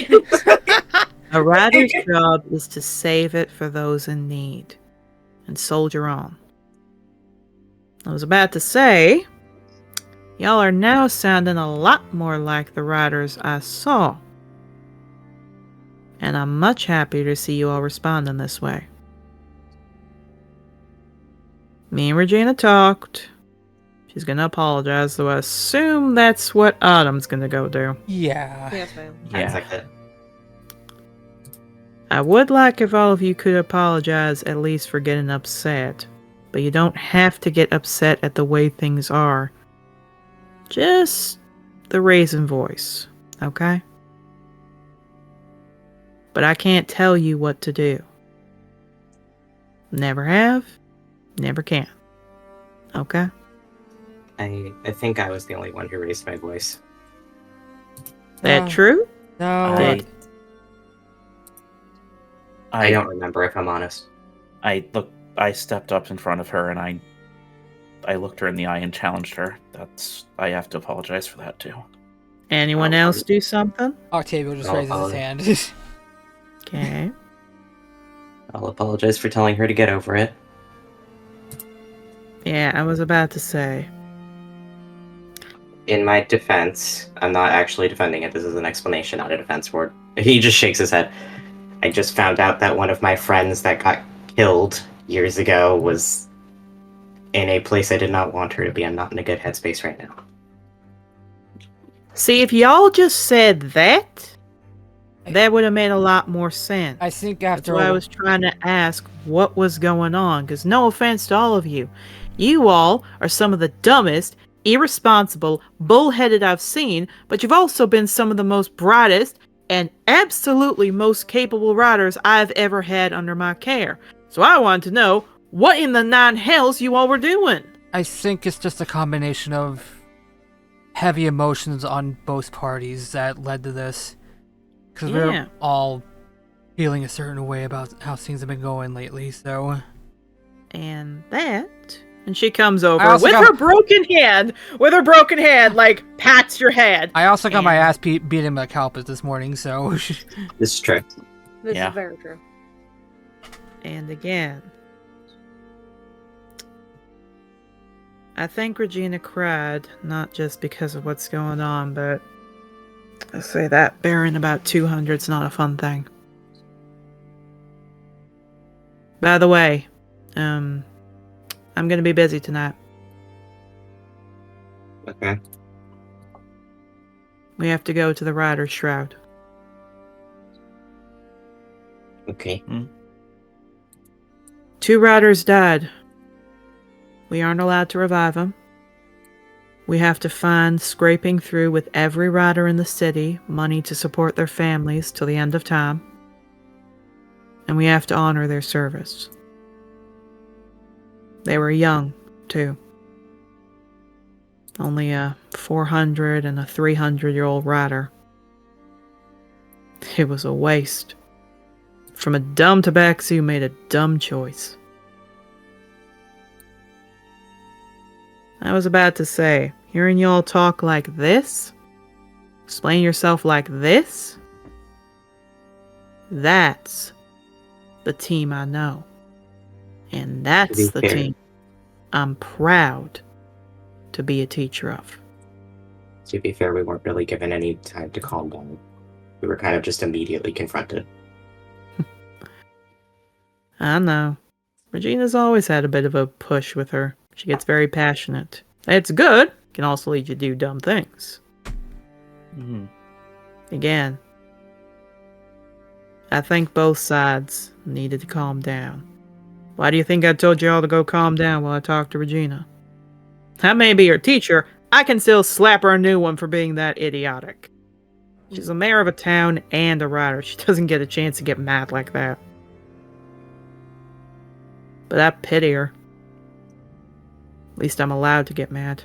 A rider's job is to save it for those in need, and soldier on. I was about to say, y'all are now sounding a lot more like the riders I saw, and I'm much happier to see you all responding this way. Me and Regina talked. She's gonna apologize, so I assume that's what Autumn's gonna go do. Yeah. Yes, ma'am. Sounds like it. I would like if all of you could apologize at least for getting upset. But you don't have to get upset at the way things are. Just the raising voice, okay? But I can't tell you what to do. Never have, never can. Okay? I think I was the only one who raised my voice. That true? No. I don't remember, if I'm honest. I stepped up in front of her and I looked her in the eye and challenged her. I have to apologize for that too. Anyone else do something? Octavio just raises his hand. Okay. I'll apologize for telling her to get over it. Yeah, I was about to say. In my defense, I'm not actually defending it. This is an explanation, not a defense word. He just shakes his head. I just found out that one of my friends that got killed years ago was in a place I did not want her to be. I'm not in a good headspace right now. See, if y'all just said that would have made a lot more sense. I think That's after why I was trying to ask what was going on, because no offense to all of you. You all are some of the dumbest, irresponsible, bullheaded I've seen, but you've also been some of the most brightest and absolutely most capable writers I've ever had under my care. So I wanted to know what in the nine hells you all were doing. I think it's just a combination of heavy emotions on both parties that led to this. Because we're all feeling a certain way about how things have been going lately, so... And she comes over with her broken hand, like, pats your head. I also got my ass beaten by Kalpas this morning, so... This is true. This is very true. And again, I think Regina cried, not just because of what's going on, but I say that bearing about 200 is not a fun thing. By the way, I'm gonna be busy tonight. Okay. We have to go to the Rider's Shroud. Okay. 2 riders died. We aren't allowed to revive them. We have to find, scraping through with every rider in the city, money to support their families till the end of time. And we have to honor their service. They were young, too. Only a 400 and a 300-year-old rider. It was a waste. From a dumb tabaxi who made a dumb choice. I was about to say, hearing y'all talk like this, explain yourself like this, that's the team I know. And that's the team I'm proud to be a teacher of. To be fair, we weren't really given any time to calm down. We were kind of just immediately confronted. I know. Regina's always had a bit of a push with her. She gets very passionate. It's good. Can also lead you to do dumb things. Mm-hmm. Again, I think both sides needed to calm down. Why do you think I told you all to go calm down while I talked to Regina? I may be her teacher. I can still slap her a new one for being that idiotic. She's a mayor of a town and a writer. She doesn't get a chance to get mad like that. But I pity her. At least I'm allowed to get mad.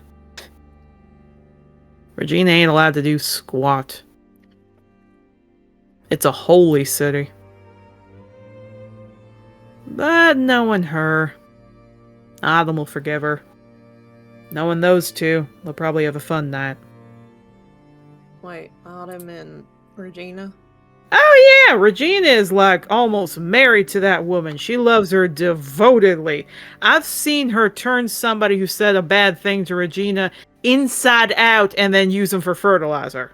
Regina ain't allowed to do squat. It's a holy city. But knowing her, Adam will forgive her. Knowing those two, they'll probably have a fun night. Wait, Autumn and Regina? Oh yeah, Regina is like almost married to that woman. She loves her devotedly. I've seen her turn somebody who said a bad thing to Regina inside out and then use them for fertilizer.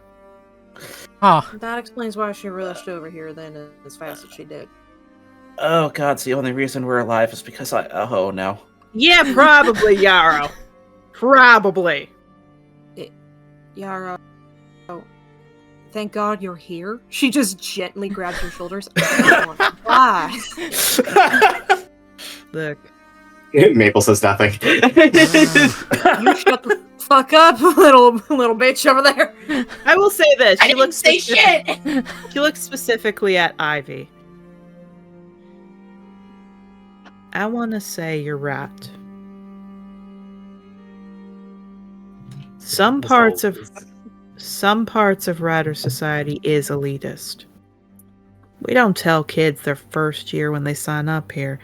Huh. That explains why she rushed over here then as fast as she did. Oh god, it's the only reason we're alive is because oh no. Yeah, probably, Yarrow. Probably. Yarrow, thank God you're here. She just gently grabs your shoulders. I don't want to die. Look. Maple says nothing. You shut the fuck up, little bitch over there. I will say this. I didn't say shit! She looks specifically at Ivy. I want to say you're right. Some parts of Rider Society is elitist. We don't tell kids their first year when they sign up here,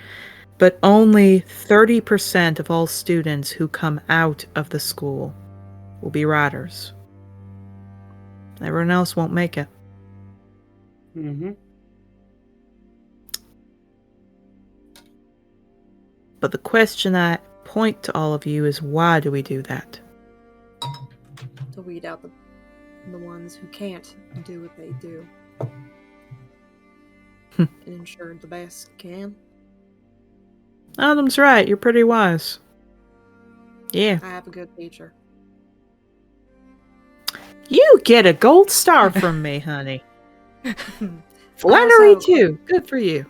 but only 30% of all students who come out of the school will be riders. Everyone else won't make it. Mm-hmm. But the question I point to all of you is, why do we do that? To weed out the ones who can't do what they do. And ensure the best can. Adam's right. You're pretty wise. Yeah. I have a good teacher. You get a gold star from me, honey. Flattery too. Good for you.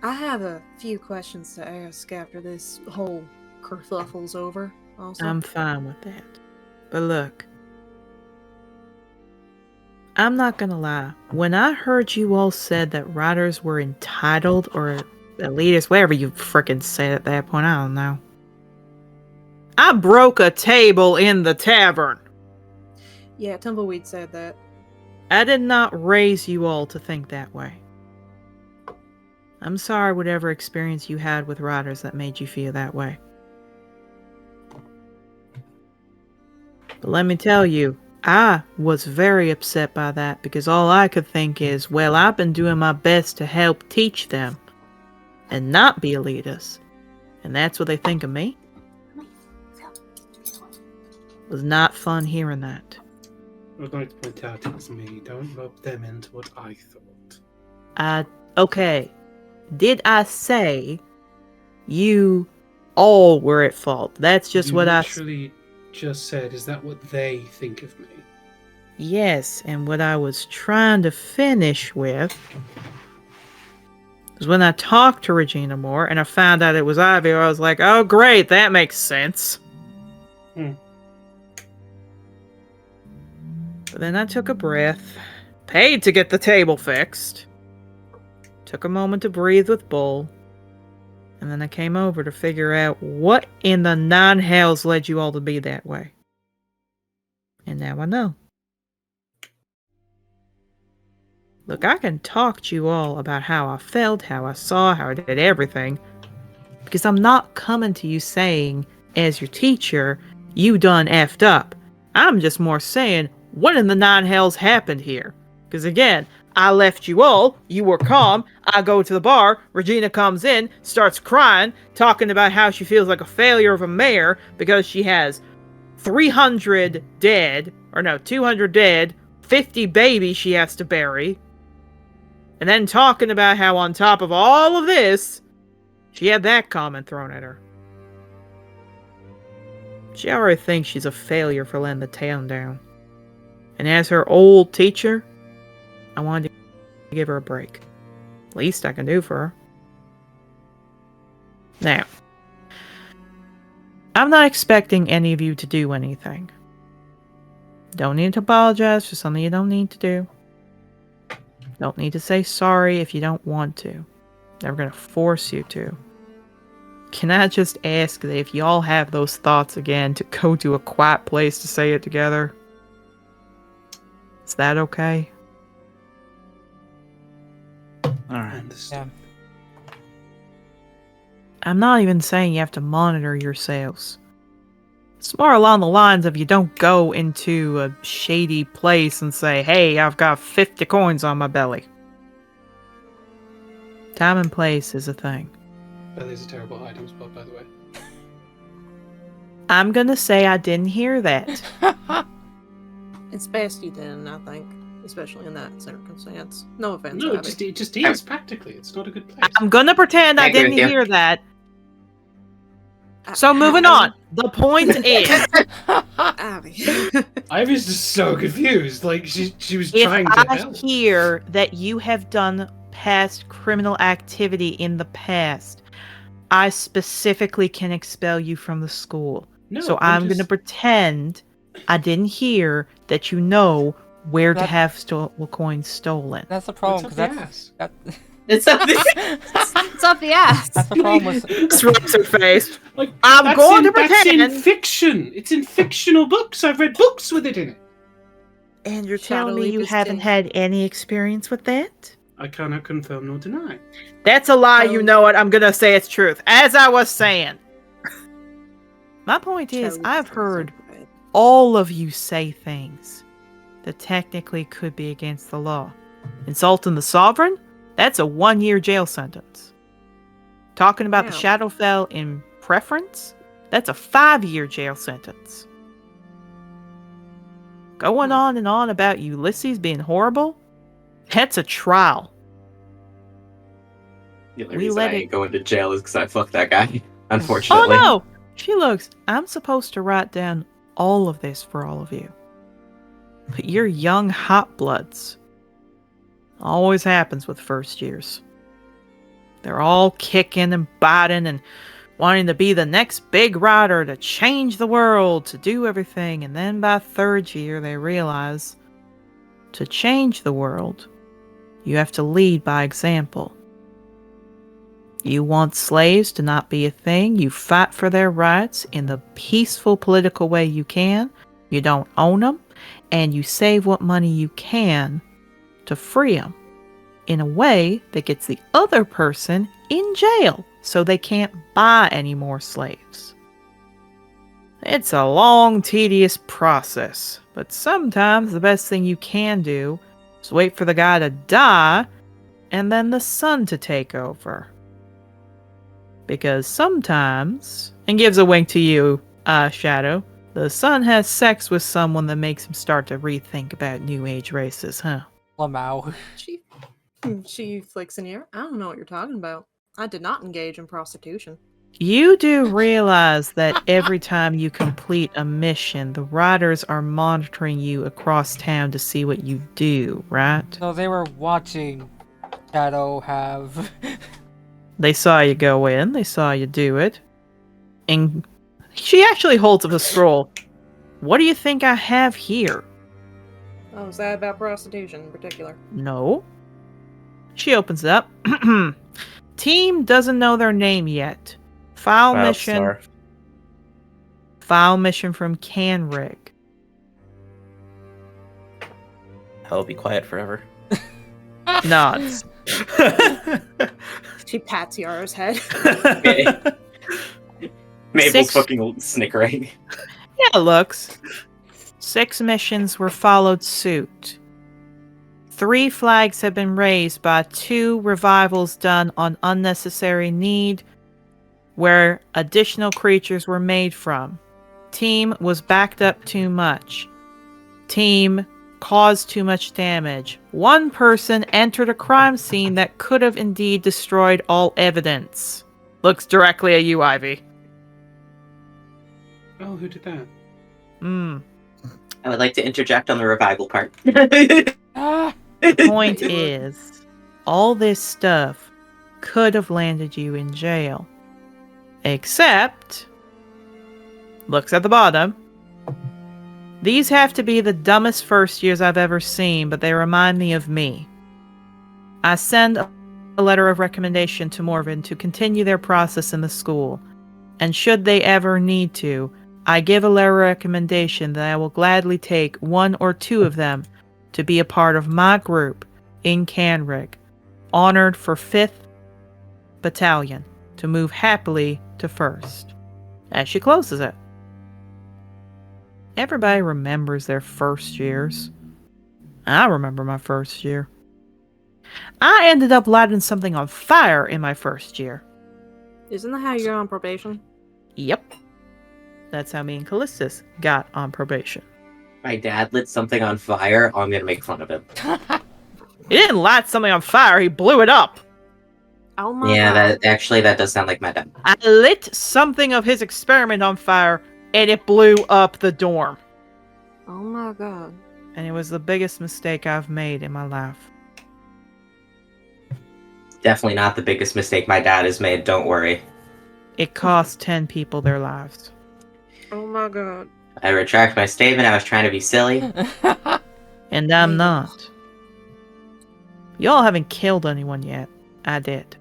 I have a few questions to ask after this whole kerfuffle's over. Also, I'm fine with that. But look, I'm not gonna lie. When I heard you all said that riders were entitled or elitist, whatever you frickin' said at that point, I don't know. I broke a table in the tavern. Yeah, Tumbleweed said that. I did not raise you all to think that way. I'm sorry whatever experience you had with riders that made you feel that way. But let me tell you, I was very upset by that because all I could think is, well, I've been doing my best to help teach them and not be elitist. And that's what they think of me. It was not fun hearing that. I'd like to point out it was me. Don't rope them into what I thought. Okay. Did I say you all were at fault? That's just what I literally just said. Is that what they think of me? Yes, and what I was trying to finish with was when I talked to Regina more and I found out it was Ivy, I was like, oh great, that makes sense. But then I took a breath, paid to get the table fixed, took a moment to breathe with Bull, and then I came over to figure out what in the nine hells led you all to be that way. And now I know. Look, I can talk to you all about how I felt, how I saw, how I did everything, because I'm not coming to you saying, as your teacher, you done effed up. I'm just more saying, what in the nine hells happened here? Because again, I left you all, you were calm, I go to the bar, Regina comes in, starts crying, talking about how she feels like a failure of a mayor because she has 300 dead, or no, 200 dead, 50 babies she has to bury. And then talking about how on top of all of this, she had that comment thrown at her. She already thinks she's a failure for letting the town down. And as her old teacher, I wanted to give her a break. Least I can do for her. Now, I'm not expecting any of you to do anything. Don't need to apologize for something you don't need to do. Don't need to say sorry if you don't want to. Never gonna force you to. Can I just ask that if y'all have those thoughts again, to go to a quiet place to say it together? Is that okay? Alright. Yeah. I'm not even saying you have to monitor yourselves. It's more along the lines of you don't go into a shady place and say, hey, I've got 50 coins on my belly. Time and place is a thing. Belly's a terrible hiding spot, by the way. I'm gonna say I didn't hear that. It's best you didn't, I think. Especially in that circumstance. No offense, No, Abby. it just is, practically. It's not a good place. I'm gonna pretend I I agree didn't with you. hear that. So moving on. The point is, Ivy's just so confused. Like she was if trying to I help. hear that you have done past criminal activity in the past, I specifically can expel you from the school. No, so I'm going to just... pretend I didn't hear that you know where to have coins stolen. That's the problem, because It's up the It's up the ass. that's the problem with... Rubs her face. Like, I'm going to That's in pretend. fiction. It's in fictional books. I've read books with it in it. And you're Shadow telling me Leap you is haven't dead. had any experience with that? I cannot confirm nor deny. That's a lie, you know it. I'm gonna say it's truth. As I was saying. My point is, Shadow I've Leap is heard so bad. all of you say things that technically could be against the law. Insulting the sovereign? That's a 1-year jail sentence. Talking about the Wow. Shadowfell in preference? That's a 5-year jail sentence. Going on and on about Ulysses being horrible? That's a trial. The only We reason let I it- ain't going to jail is because I fucked that guy. Unfortunately. Oh no! She looks, I'm supposed to write down all of this for all of you. But you're young Hotbloods. Always happens with first years. They're all kicking and biting and wanting to be the next big rider to change the world, to do everything. And then by 3rd year, they realize to change the world, you have to lead by example. You want slaves to not be a thing. You fight for their rights in the peaceful political way you can. You don't own them. And you save what money you can to free them in a way that gets the other person in jail so they can't buy any more slaves. It's a long, tedious process, but sometimes the best thing you can do is wait for the guy to die and then the sun to take over. Because sometimes, and gives a wink to you, Shadow, the sun has sex with someone that makes him start to rethink about New Age races, huh? Lamau. She flicks an ear. I don't know what you're talking about. I did not engage in prostitution. You do realize that every time you complete a mission, the riders are monitoring you across town to see what you do, right? So they were watching Shadow have... They saw you go in, they saw you do it. And she actually holds up a scroll. What do you think I have here? Oh, is that about prostitution in particular? No. She opens it up. Team doesn't know their name yet. File mission. Star. File mission from Canrig. Hell, be quiet forever. Nods. She pats Yara's head. Mabel's 6 fucking snickering. Yeah, it looks. 6 missions were followed suit. 3 flags have been raised by 2 revivals done on unnecessary need, where additional creatures were made from. Team was backed up too much. Team caused too much damage. 1 person entered a crime scene that could have indeed destroyed all evidence. Looks directly at you, Ivy. Oh, who did that? I would like to interject on the revival part. Ah! The point is, all this stuff could have landed you in jail. Except, looks at the bottom. These have to be the dumbest first years I've ever seen, but they remind me of me. I send a letter of recommendation to Morven to continue their process in the school, and should they ever need to, I give a letter of recommendation that I will gladly take 1 or 2 of them to be a part of my group in Canrig, honored for 5th Battalion, to move happily to 1st. As she closes it. Everybody remembers their first years. I remember my first year. I ended up lighting something on fire in my first year. Isn't that how you got on probation? Yep. That's how me and Callistus got on probation. My dad lit something on fire. Oh, I'm gonna make fun of him. He didn't light something on fire, he blew it up. Oh my Yeah, god. that does sound like my dad. I lit something of his experiment on fire, and it blew up the dorm. Oh my god. And it was the biggest mistake I've made in my life. Definitely not the biggest mistake my dad has made, don't worry. It cost 10 people their lives. Oh my god. I retract my statement, I was trying to be silly. And I'm Maybe. not. Y'all haven't killed anyone yet. I did.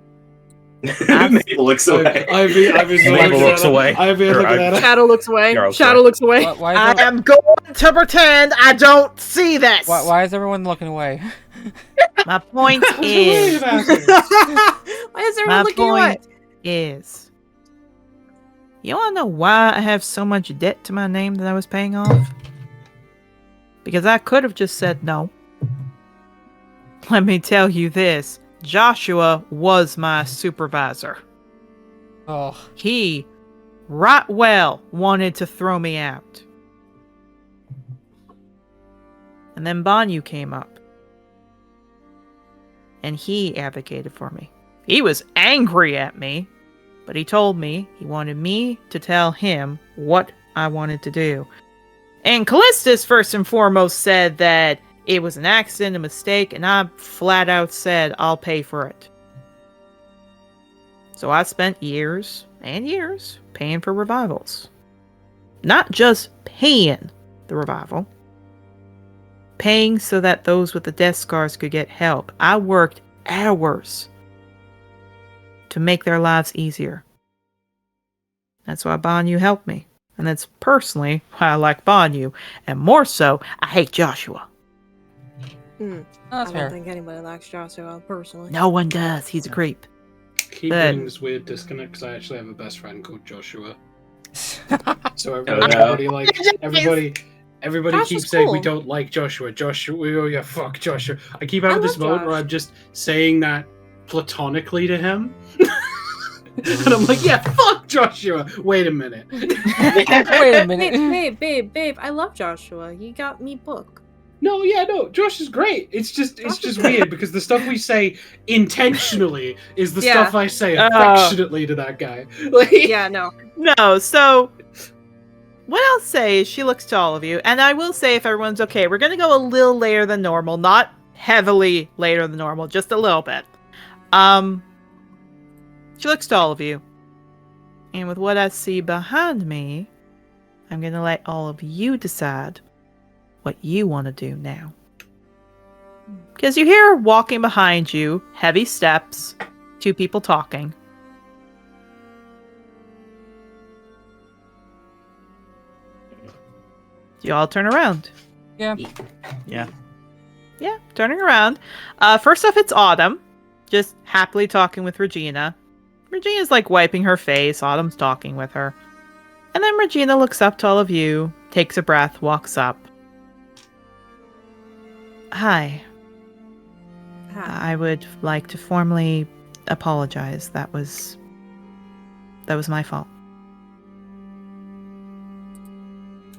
Mabel looks away. Ivy Mabel looks away. Ivy Or looking at it. Shadow looks away. Yarrow, Shadow looks away. Why I is, am going to pretend I don't see this. why is everyone looking away? My point is. Why is everyone My looking away? point is. You wanna know why I have so much debt to my name that I was paying off? Because I could have just said no. Let me tell you this. Joshua was my supervisor. Oh, He, right well, wanted to throw me out. And then Banyu came up. And he advocated for me. He was angry at me, but he told me he wanted me to tell him what I wanted to do. And Callistus, first and foremost, said that it was an accident, a mistake, and I flat out said I'll pay for it. So I spent years and years paying for revivals. Not just paying the revival. Paying so that those with the death scars could get help. I worked hours to make their lives easier. That's why Banyu helped me. And that's personally why I like Banyu. And more so, I hate Joshua. that's I fair. don't think anybody likes Joshua personally. No one does. He's a creep. Keep Good. getting this weird disconnect because I actually have a best friend called Joshua. So no. everybody Josh keeps is saying we cool. don't like Joshua. Oh yeah, fuck Joshua. I keep having this love moment where Josh. I'm just saying that platonically to him. And I'm like, yeah, fuck Joshua. Wait a minute. Wait a minute. Babe, I love Joshua. He got me book. No, Josh is great. It's just weird because the stuff we say intentionally is the Yeah. stuff I say affectionately to that guy. Like, Yeah, no. No, so what I'll say is she looks to all of you, and I will say if everyone's okay, we're gonna go a little later than normal, not heavily later than normal, just a little bit. She looks to all of you. And with what I see behind me, I'm gonna let all of you decide what you want to do now. Because you hear walking behind you, heavy steps, two people talking. You all turn around. Yeah. Yeah. Yeah, turning around. First off, it's Autumn, just happily talking with Regina. Regina's like wiping her face. Autumn's talking with her. And then Regina looks up to all of you, takes a breath, walks up. Hi. I would like to formally apologize. That was my fault.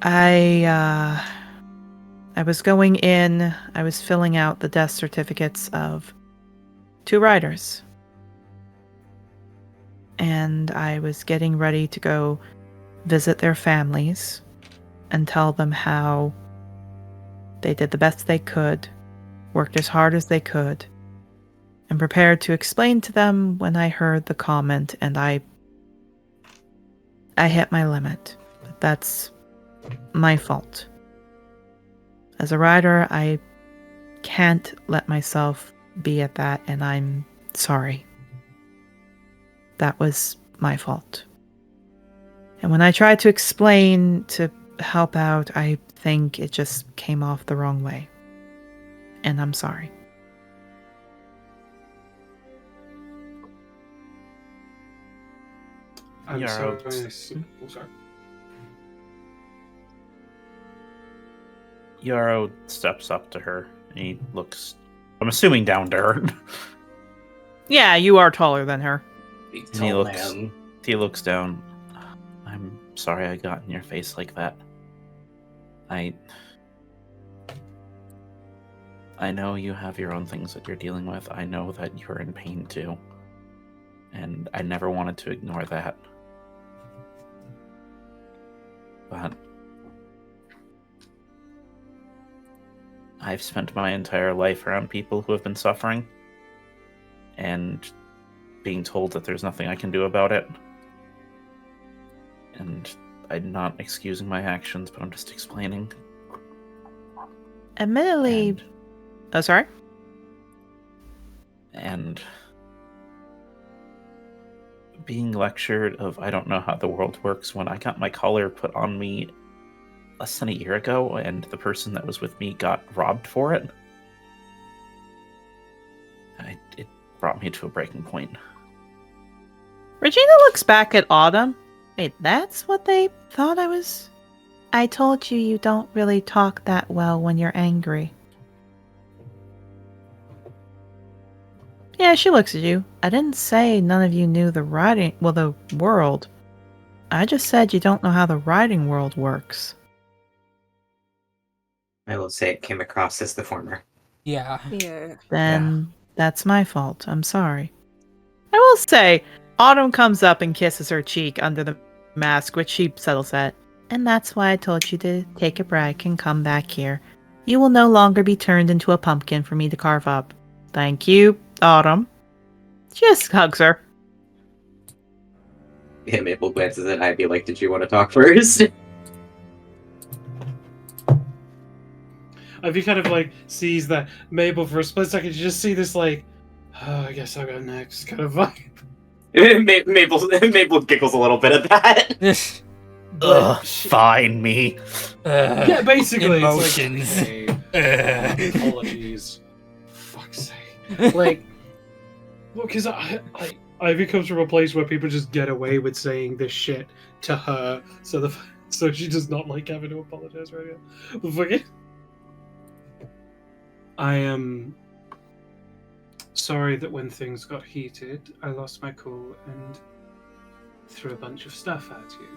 I was going in, I was filling out the death certificates of 2 riders. And I was getting ready to go visit their families and tell them how they did the best they could, worked as hard as they could, and prepared to explain to them when I heard the comment, and I hit my limit. But that's my fault. As a rider, I can't let myself be at that, and I'm sorry. That was my fault. And when I tried to explain to help out, I think it just came off the wrong way. And I'm sorry. I'm Yarrow. sorry. Yarrow steps up to her and he looks, I'm assuming, down to her. Yeah, you are taller than her. Big And he tall looks, man. he looks down. I'm sorry I got in your face like that. I know you have your own things that you're dealing with. I know that you're in pain too. And I never wanted to ignore that. But I've spent my entire life around people who have been suffering and being told that there's nothing I can do about it. And I'm not excusing my actions, but I'm just explaining. Admittedly... Oh, sorry? And being lectured of I don't know how the world works when I got my collar put on me less than a year ago and the person that was with me got robbed for it. It brought me to a breaking point. Regina looks back at Autumn. Wait, that's what they thought I was? I told you don't really talk that well when you're angry. Yeah, she looks at you. I didn't say none of you knew the world. I just said you don't know how the writing world works. I will say it came across as the former. Yeah. Then that's my fault. I'm sorry. I will say, Autumn comes up and kisses her cheek under the mask, which she settles at. And that's why I told you to take a break and come back here. You will no longer be turned into a pumpkin for me to carve up. Thank you, Autumn. She just hugs her. Yeah, Maple glances at Ivy like, did you want to talk first? Ivy kind of like sees that Mabel for a split second. You just see this like, oh, I guess I'll go next kind of vibe. Mabel giggles a little bit at that. Ugh, fine me. Yeah, basically, emotions. It's like, hey, apologies. Fuck's sake. Like, well, because Ivy comes from a place where people just get away with saying this shit to her, so she does not like having to apologize right now. But fuck it. I am sorry that when things got heated, I lost my cool and threw a bunch of stuff at you.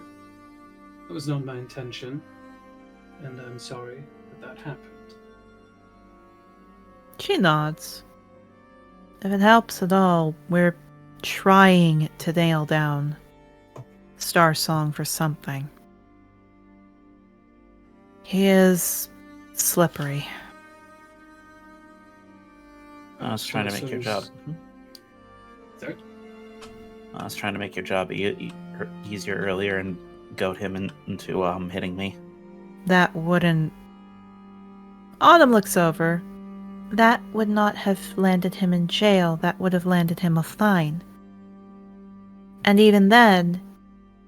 It was not my intention, and I'm sorry that happened. She nods. If it helps at all, we're trying to nail down Star Song for something. He is slippery. I was trying to make your job. Sorry? I was trying to make your job easier earlier and goad him into hitting me. That wouldn't... Autumn looks over. That would not have landed him in jail. That would have landed him a fine. And even then,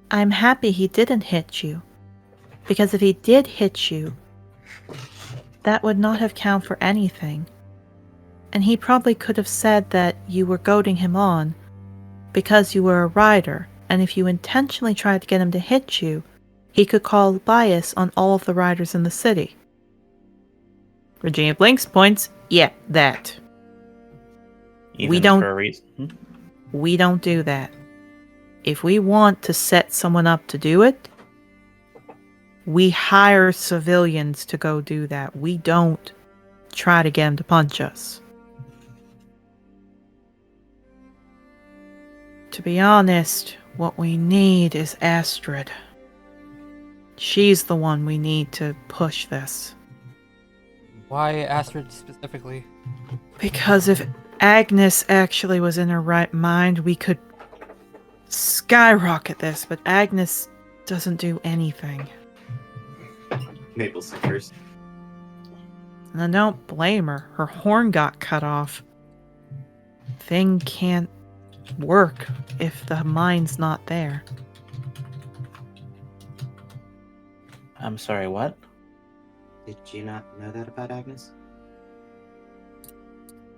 I'm happy he didn't hit you. Because if he did hit you, that would not have counted for anything. And he probably could have said that you were goading him on because you were a rider, and if you intentionally tried to get him to hit you, he could call bias on all of the riders in the city. Regina blinks, points, yeah, that. Even we don't for a reason. We don't do that. If we want to set someone up to do it, we hire civilians to go do that. We don't try to get him to punch us. To be honest, what we need is Astrid. She's the one we need to push this. Why Astrid specifically? Because if Agnes actually was in her right mind, we could skyrocket this, but Agnes doesn't do anything. Maple suffers. And I don't blame her. Her horn got cut off. Thing can't work if the mind's not there. I'm sorry, what? Did you not know that about Agnes?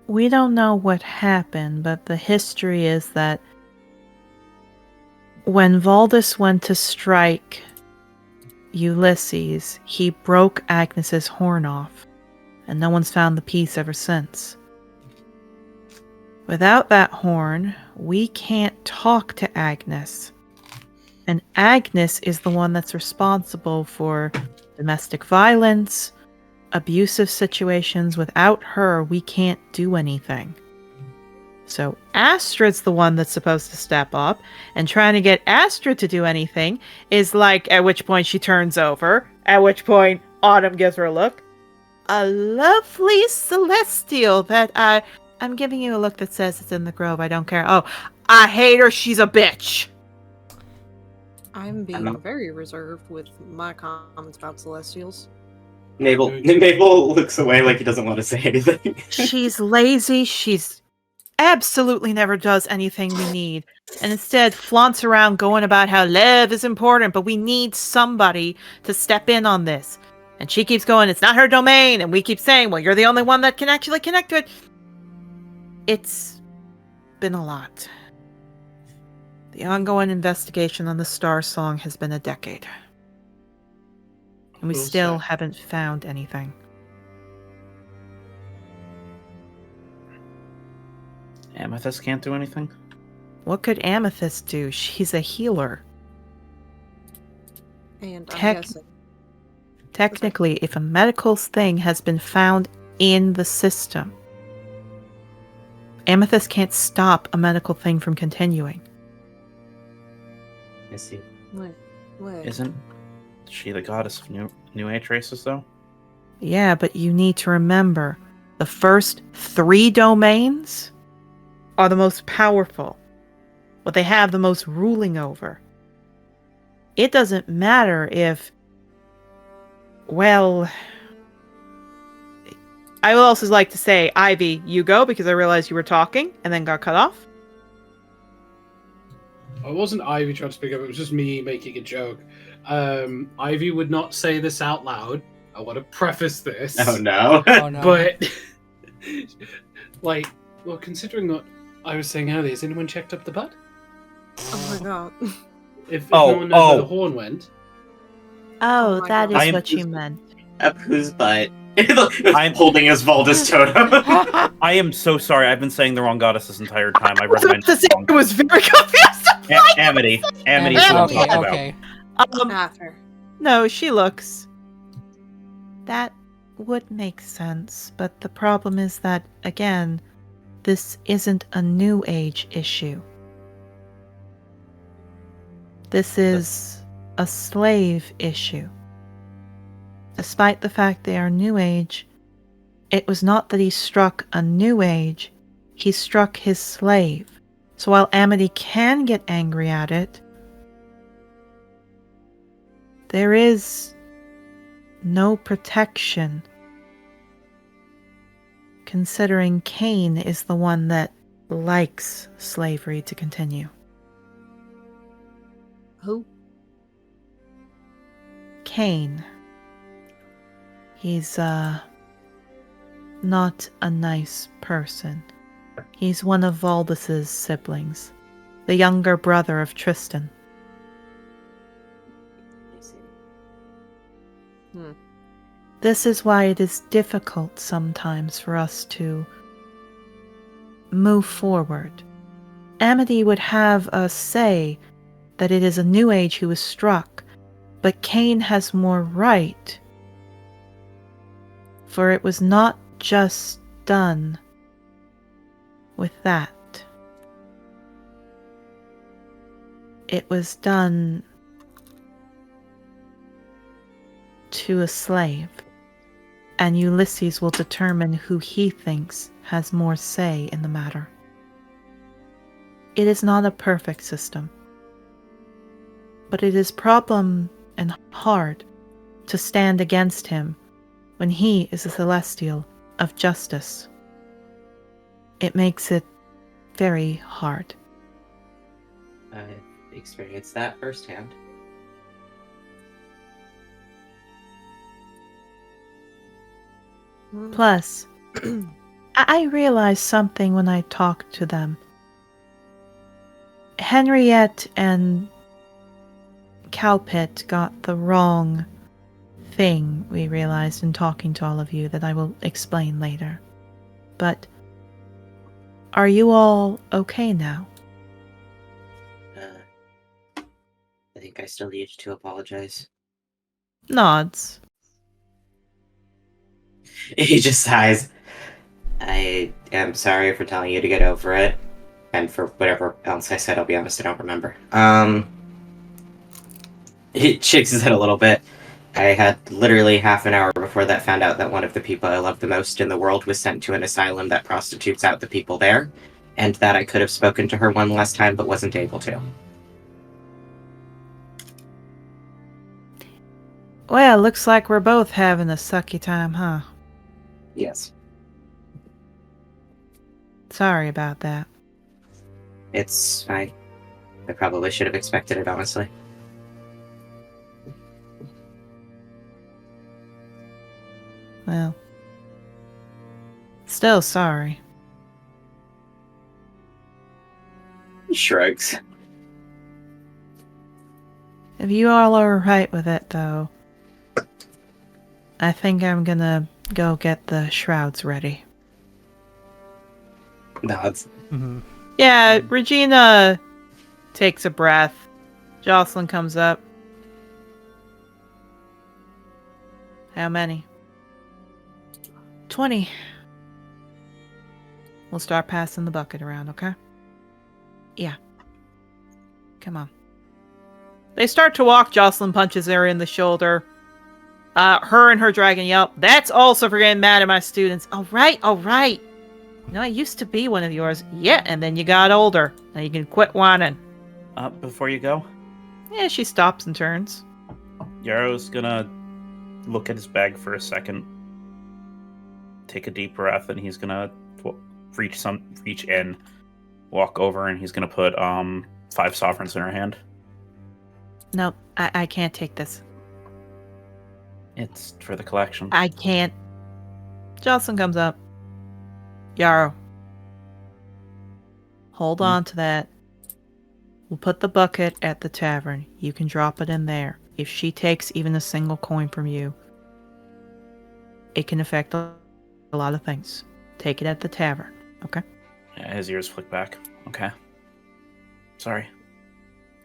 We don't know what happened, but the history is that when Valdis went to strike Ulysses, he broke Agnes's horn off, and no one's found the piece ever since. Without that horn, we can't talk to Agnes. And Agnes is the one that's responsible for domestic violence, abusive situations. Without her, we can't do anything. So Astrid's the one that's supposed to step up, and trying to get Astrid to do anything is like, at which point she turns over, at which point Autumn gives her a look. A lovely celestial that I'm giving you a look that says it's in the grove. I don't care. Oh, I hate her. She's a bitch. I'm being very reserved with my comments about celestials. Mabel looks away like he doesn't want to say anything. She's lazy. She's absolutely never does anything we need, and instead flaunts around going about how love is important, but we need somebody to step in on this. And she keeps going, it's not her domain, and we keep saying, well, you're the only one that can actually connect to it. It's been a lot. The ongoing investigation on the Star Song has been a decade. And we still haven't found anything. Amethyst can't do anything? What could Amethyst do? She's a healer. And I'm guessing. Technically, if a medical thing has been found in the system, Amethyst can't stop a medical thing from continuing. I see. Wait. Isn't she the goddess of new age races, though? Yeah, but you need to remember, the first 3 domains are the most powerful. What they have the most ruling over. It doesn't matter if... Well... I would also like to say, Ivy, you go, because I realized you were talking and then got cut off. It wasn't Ivy trying to speak up, it was just me making a joke. Ivy would not say this out loud. I want to preface this. Oh no. Oh no. But, well, considering what I was saying earlier, has anyone checked up the butt? Oh my god. If no one knows where the horn went. Oh, my that God. is what you meant. Up whose butt? I'm holding his Valdis totem. I am so sorry. I've been saying the wrong goddess this entire time. I read my It was very confused. Amity. Amity is what I'm talking about. Okay. After. No, she looks. That would make sense, but the problem is that, again, this isn't a new age issue. This is a slave issue. Despite the fact they are new age, it was not that he struck a new age, he struck his slave. So while Amity can get angry at it, there is no protection, considering Cain is the one that likes slavery to continue. Who? Cain. He's, not a nice person. He's one of Valdis's siblings, the younger brother of Tristan. I see. This is why it is difficult sometimes for us to move forward. Amity would have us say that it is a new age who was struck, but Cain has more right. For it was not just done with that. It was done to a slave, and Ulysses will determine who he thinks has more say in the matter. It is not a perfect system, but it is problem and hard to stand against him when he is a celestial of justice. It makes it very hard. I've experienced that firsthand. Plus, I realized something when I talked to them. Henriette and Calpit got the wrong thing, we realized in talking to all of you, that I will explain later. But are you all okay now? I think I still need to apologize. Nods. He just sighs. I am sorry for telling you to get over it. And for whatever else I said, I'll be honest, I don't remember. He shakes his head a little bit. I had literally half an hour before that found out that one of the people I love the most in the world was sent to an asylum that prostitutes out the people there, and that I could have spoken to her one last time but wasn't able to. Well, looks like we're both having a sucky time, huh? Yes. Sorry about that. I probably should have expected it, honestly. Well, still sorry. He shrugs. If you all are right with it, though, I think I'm gonna go get the shrouds ready. Nods. Mm-hmm. Yeah, Regina takes a breath. Jocelyn comes up. How many? 20. We'll start passing the bucket around, okay? Yeah. Come on. They start to walk. Jocelyn punches her in the shoulder. Her and her dragon yell, "That's also for getting mad at my students." All right. You know, I used to be one of yours. Yeah, and then you got older. Now you can quit whining. Before you go, Yeah, she stops and turns. Yarrow's gonna look at his bag for a second, take a deep breath, and he's gonna reach in, walk over, and he's gonna put 5 sovereigns in her hand. No, I can't take this. It's for the collection. I can't. Jocelyn comes up. Yarrow. Hold on to that. We'll put the bucket at the tavern. You can drop it in there. If she takes even a single coin from you, it can affect a lot of things. Take it at the tavern, okay? Yeah, his ears flick back. Okay. Sorry.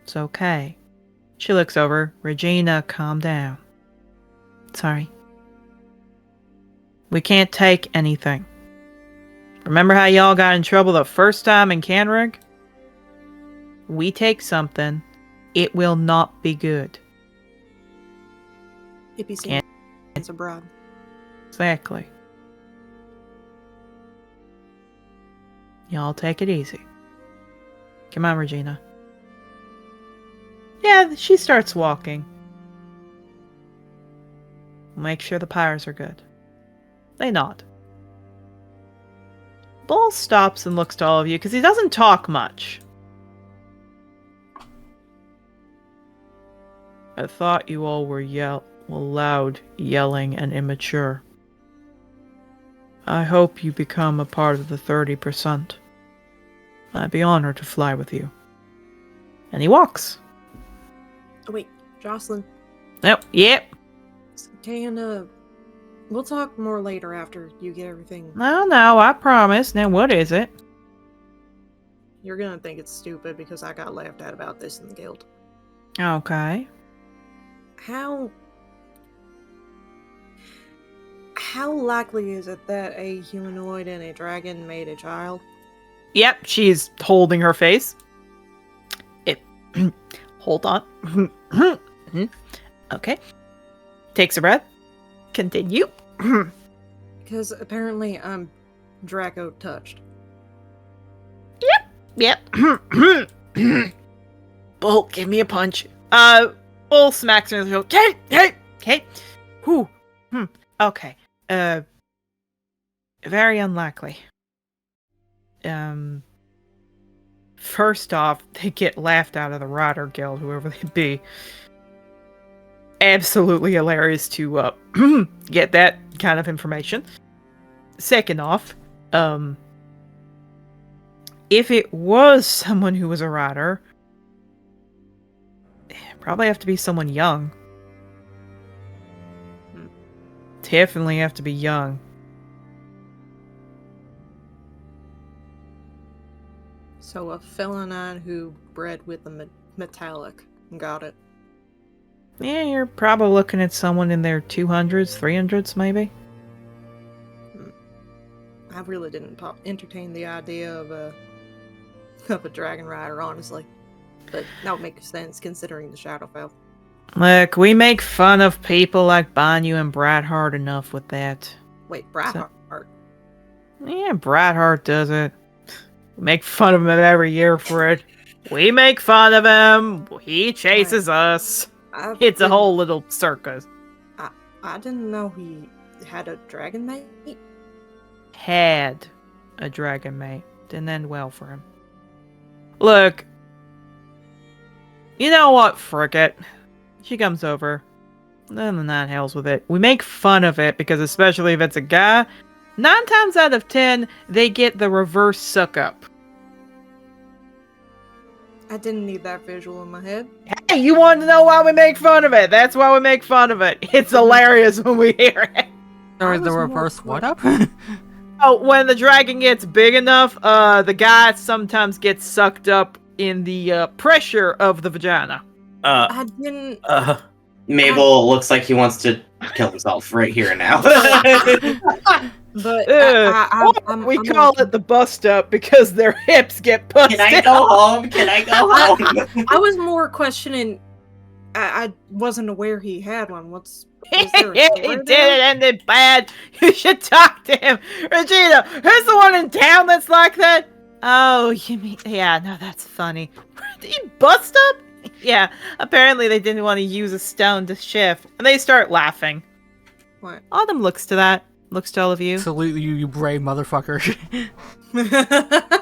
It's okay. She looks over. Regina, calm down. Sorry. We can't take anything. Remember how y'all got in trouble the first time in Canrig? We take something, it will not be good. It be seen as abroad. Exactly. Y'all take it easy. Come on, Regina. Yeah, she starts walking. Make sure the pyres are good. They nod. Bull stops and looks to all of you because he doesn't talk much. I thought you all were loud, yelling, and immature. I hope you become a part of the 30%. I'd be honored to fly with you. And he walks. Oh, wait, Jocelyn. Yep. We'll talk more later after you get everything. No, I promise. Now, what is it? You're gonna think it's stupid because I got laughed at about this in the guild. Okay. How likely is it that a humanoid and a dragon made a child? Yep, she's holding her face. Hold on. Okay. Takes a breath. Continue. Because apparently I'm Draco touched. Yep. Bull, give me a punch. Bull smacks her in the shoulder. Okay. Whew. Okay. Very unlikely. First off, they get laughed out of the Rider Guild, whoever they be. Absolutely hilarious to get that kind of information. Second off, if it was someone who was a rider, probably have to be someone young. Definitely have to be young. So a feline who bred with a metallic. Got it. Yeah, you're probably looking at someone in their 200s, 300s, maybe. I really didn't entertain the idea of a dragon rider, honestly. But that would make sense considering the Shadowfell. Look, we make fun of people like Banyu and Bradhart enough with that. Wait, Bradhart? Yeah, Bradhart does it. We make fun of him every year for it. We make fun of him. He chases us. It's a whole little circus. I didn't know he had a dragon mate. Had a dragon mate. Didn't end well for him. Look. You know what? Frick it. She comes over. Then that hells with it. We make fun of it because especially if it's a guy, 9 times out of 10, they get the reverse suck up. I didn't need that visual in my head. Hey, you want to know why we make fun of it? That's why we make fun of it. It's hilarious when we hear it. Or the reverse what up? Oh, when the dragon gets big enough, the guy sometimes gets sucked up in the pressure of the vagina. I didn't. Mabel looks like he wants to kill himself right here and now. But we call it the bust up because their hips get busted. Can I go home? Can I go home? I was more questioning. I wasn't aware he had one. He did it, ended bad. You should talk to him. Regina, who's the one in town that's like that? Oh, you mean... Yeah, no, that's funny. Did you bust up? Yeah, apparently they didn't want to use a stone to shift. And they start laughing. What? Autumn looks to that. Looks to all of you. Salute you, you brave motherfucker.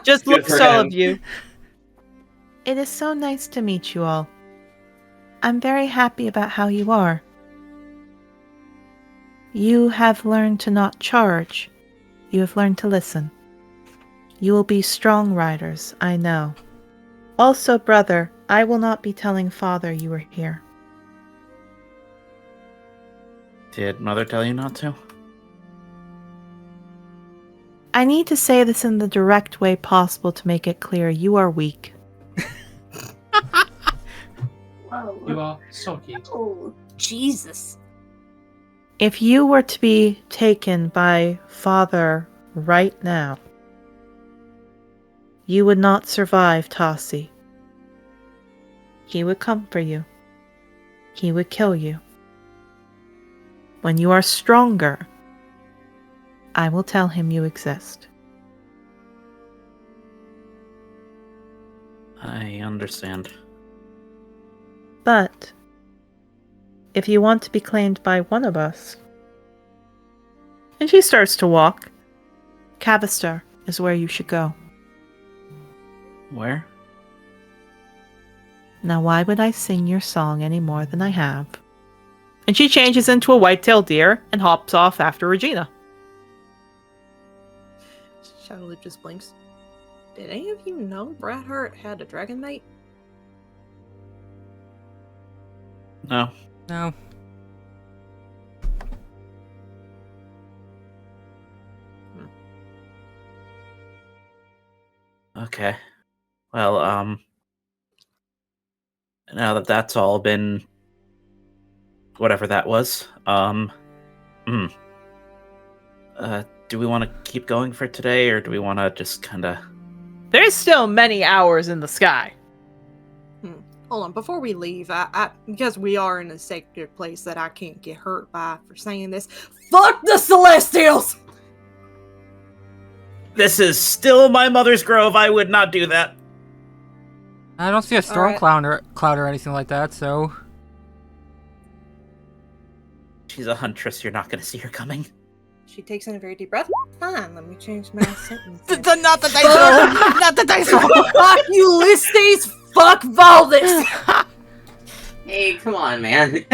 Just looks to all of you. It is so nice to meet you all. I'm very happy about how you are. You have learned to not charge. You have learned to listen. You will be strong riders, I know. Also, brother, I will not be telling father you were here. Did mother tell you not to? I need to say this in the direct way possible to make it clear. You are weak. You are so cute. Oh, Jesus. If you were to be taken by father right now, you would not survive Tassi. He would come for you. He would kill you. When you are stronger, I will tell him you exist. I understand. But if you want to be claimed by one of us... And she starts to walk. Cavistar is where you should go. Where? Now why would I sing your song any more than I have? And she changes into a white-tailed deer and hops off after Regina. Shadowleaf just blinks. Did any of you know Bradhart had a dragon mate? No. No. Okay. Well, now that that's all been whatever that was, do we want to keep going for today, or do we want to just kind of... There's still many hours in the sky. Hold on, before we leave, I because we are in a sacred place that I can't get hurt by for saying this. Fuck the Celestials! This is still my mother's grove. I would not do that. I don't see a storm cloud or anything like that, so... She's a huntress. You're not going to see her coming. She takes in a very deep breath. Fine, let me change my sentence. Not the dice roll! Not the dice roll! Fuck Ulysses! Fuck Valdis! Hey, come on, man.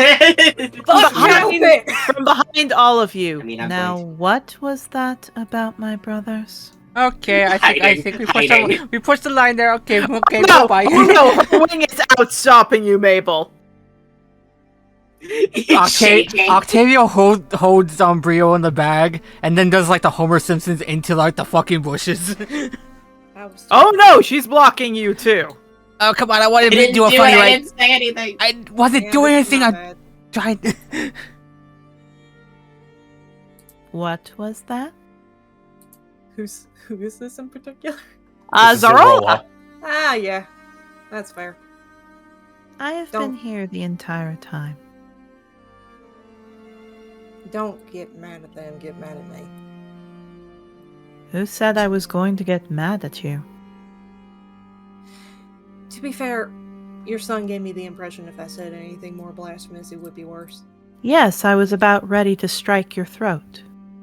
From behind all of you. I mean, I'm now, going what was that about my brothers? Okay, I think we pushed the line there. Okay, No, goodbye. no, her wing is out stopping you, Mabel. Octavio holds Brio in the bag and then does like the Homer Simpsons into like the fucking bushes. Oh no, she's blocking you too. Oh come on, I wanted to do a funny I didn't say anything. I wasn't doing anything. I tried. What was that? Who is this in particular? This is Zarola. Ah, yeah. That's fair. I have been here the entire time. Don't get mad at them, get mad at me. Who said I was going to get mad at you? To be fair, your son gave me the impression if I said anything more blasphemous, it would be worse. Yes, I was about ready to strike your throat.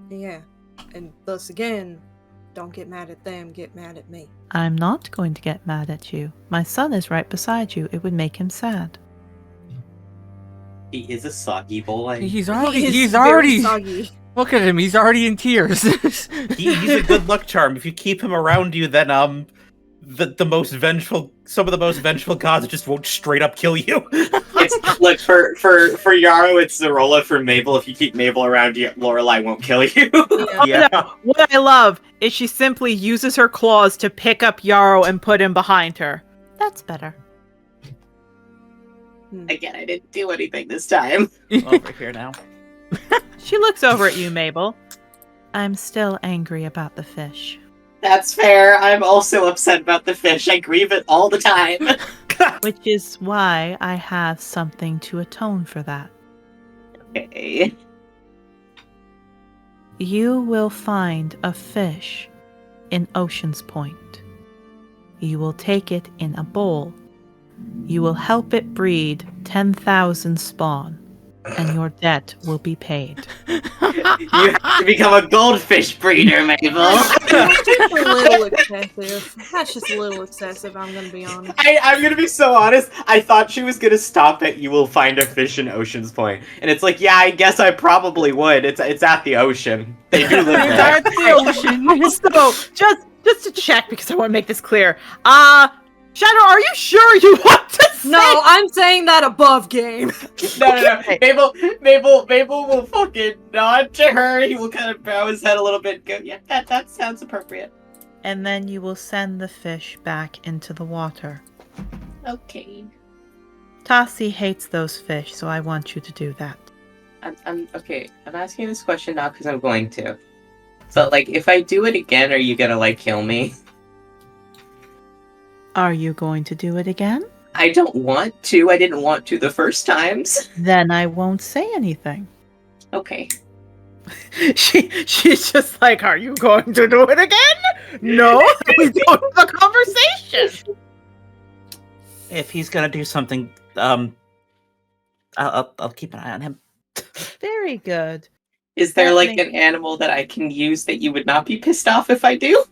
Yeah. And thus again, don't get mad at them, get mad at me. I'm not going to get mad at you. My son is right beside you. It would make him sad. He is a soggy boy. He's Very already. soggy. Look at him. He's already in tears. He's a good luck charm. If you keep him around you, then the most vengeful, some of the most vengeful gods just won't straight up kill you. It's like for Yarrow, it's Zarola. For Mabel, if you keep Mabel around you, Lorelai won't kill you. Yeah. What I love is she simply uses her claws to pick up Yarrow and put him behind her. That's better. Again, I didn't do anything this time. Over here now. She looks over at you, Mabel. I'm still angry about the fish. That's fair. I'm also upset about the fish. I grieve it all the time. Which is why I have something to atone for that. Okay. You will find a fish in Ocean's Point. You will take it in a bowl. You will help it breed 10,000 spawn, and your debt will be paid. You have to become a goldfish breeder, Mabel. That's just a little excessive. That's just a little excessive, I'm gonna be honest. I'm gonna be so honest. I thought she was gonna stop at "you will find a fish in Ocean's Point," and it's like, yeah, I guess I probably would. It's at the ocean. They do live there. At the ocean. So, just to check, because I want to make this clear. Shadow, are you sure you want to say? No, I'm saying that above game. No. Mabel will fucking nod to her. He will kind of bow his head a little bit. Go, yeah, that sounds appropriate. And then you will send the fish back into the water. Okay. Tassi hates those fish, so I want you to do that. I'm okay. I'm asking this question not because I'm going to. So, like, if I do it again, are you gonna, like, kill me? Are you going to do it again? I don't want to. I didn't want to the first times. Then I won't say anything. Okay. She's just like, are you going to do it again? No, we don't have a conversation. If he's gonna do something, I'll keep an eye on him. Very good. Is there, That like, makes- an animal that I can use that you would not be pissed off if I do?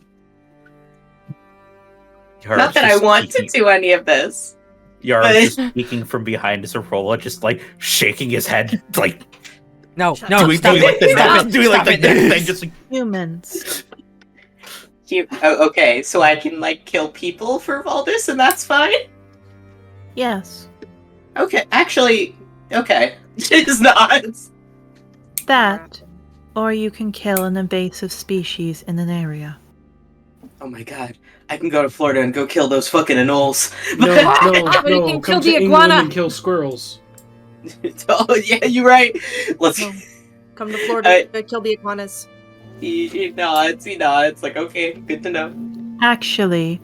Not that I want to do any of this. Yara's just speaking from behind Zarola, just like shaking his head, like No, Shut no, up. doing stop like the it. Stop neck, it. doing like Stop the it. neck thing, just like Humans. Okay, so I can, like, kill people for all this, and that's fine? Yes. Okay, actually, okay. It's not. That, or you can kill an invasive species in an area. Oh my god. I can go to Florida and go kill those fucking anoles. No, But you can come kill to the England iguana. and kill squirrels. Oh, yeah, you're right. Let's... No. Come to Florida to kill the iguanas. He nods. It's like, okay, good to know. Actually,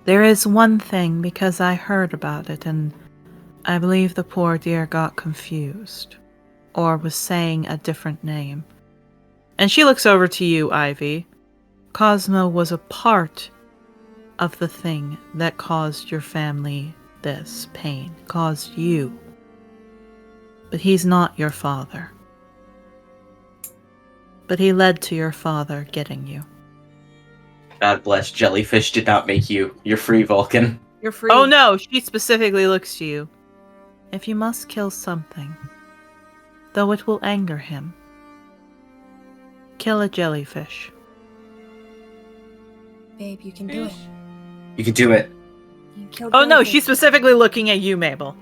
there is one thing, because I heard about it, and I believe the poor dear got confused. Or was saying a different name. And she looks over to you, Ivy. Cosmo was a part of the thing that caused your family this pain, caused you. But he's not your father. But he led to your father getting you. God bless, jellyfish did not make you. You're free, Vulcan. You're free. Oh no, she specifically looks to you. If you must kill something, though it will anger him, kill a jellyfish. Babe, you can do it. You can do it. You can kill Oh no, jellyfish. she's specifically looking at you, Mabel.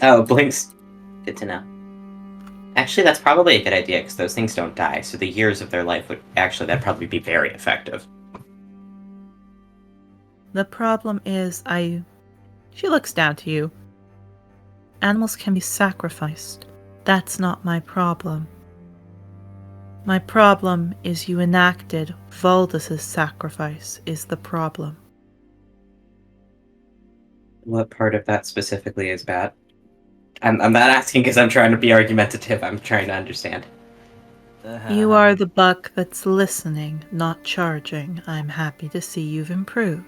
Oh, Blinks. Good to know. Actually, that's probably a good idea, because those things don't die, so the years of their life would... Actually, that'd probably be very effective. The problem is, She looks down to you. Animals can be sacrificed. That's not my problem. My problem is you enacted Valdis's sacrifice is the problem. What part of that specifically is bad? I'm not asking because I'm trying to be argumentative. I'm trying to understand. You are the buck that's listening, not charging. I'm happy to see you've improved.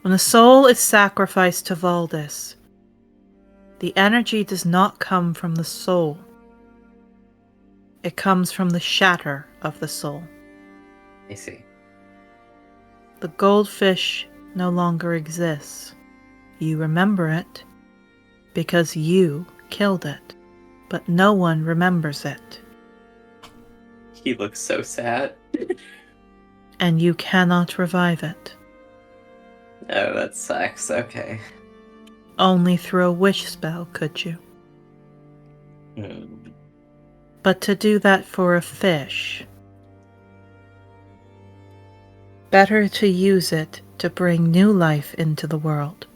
When a soul is sacrificed to Valdis, the energy does not come from the soul. It comes from the shatter of the soul. I see. The goldfish no longer exists. You remember it because you killed it, but no one remembers it. He looks so sad. And you cannot revive it. Oh, that sucks. Okay. Only through a wish spell could you. But to do that for a fish, better to use it to bring new life into the world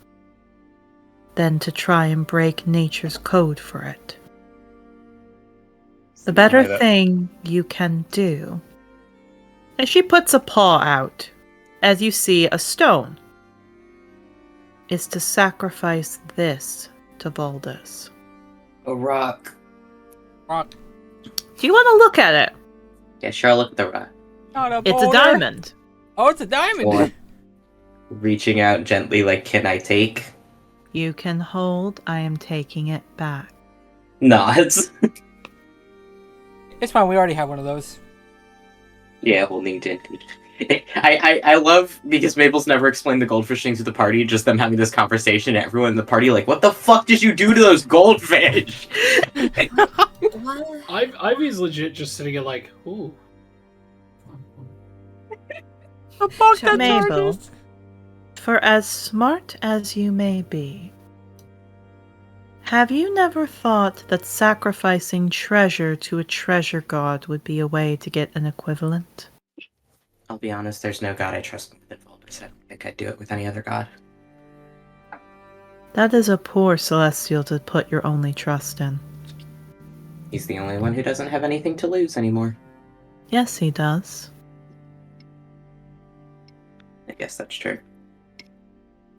than to try and break nature's code for it. The better thing you can do, and she puts a paw out, as you see a stone, is to sacrifice this to Valdis. A rock. Rock. Do you want to look at it? Yeah, sure, I'll look at the rock. It's a diamond. Oh, it's a diamond. Or reaching out gently, like, can I take? You can hold. I am taking it back. Nods. It's fine. We already have one of those. Yeah, we'll need to. I love because Mabel's never explained the goldfish thing to the party. Just them having this conversation. Everyone in the party like, "What the fuck did you do to those goldfish?" Ivy's legit just sitting here like, ooh. Mabel, for as smart as you may be, have you never thought that sacrificing treasure to a treasure god would be a way to get an equivalent? I'll be honest, there's no god I trust more than Valdis. I don't think I'd do it with any other god. That is a poor celestial to put your only trust in. He's the only one who doesn't have anything to lose anymore. Yes, he does. I guess that's true.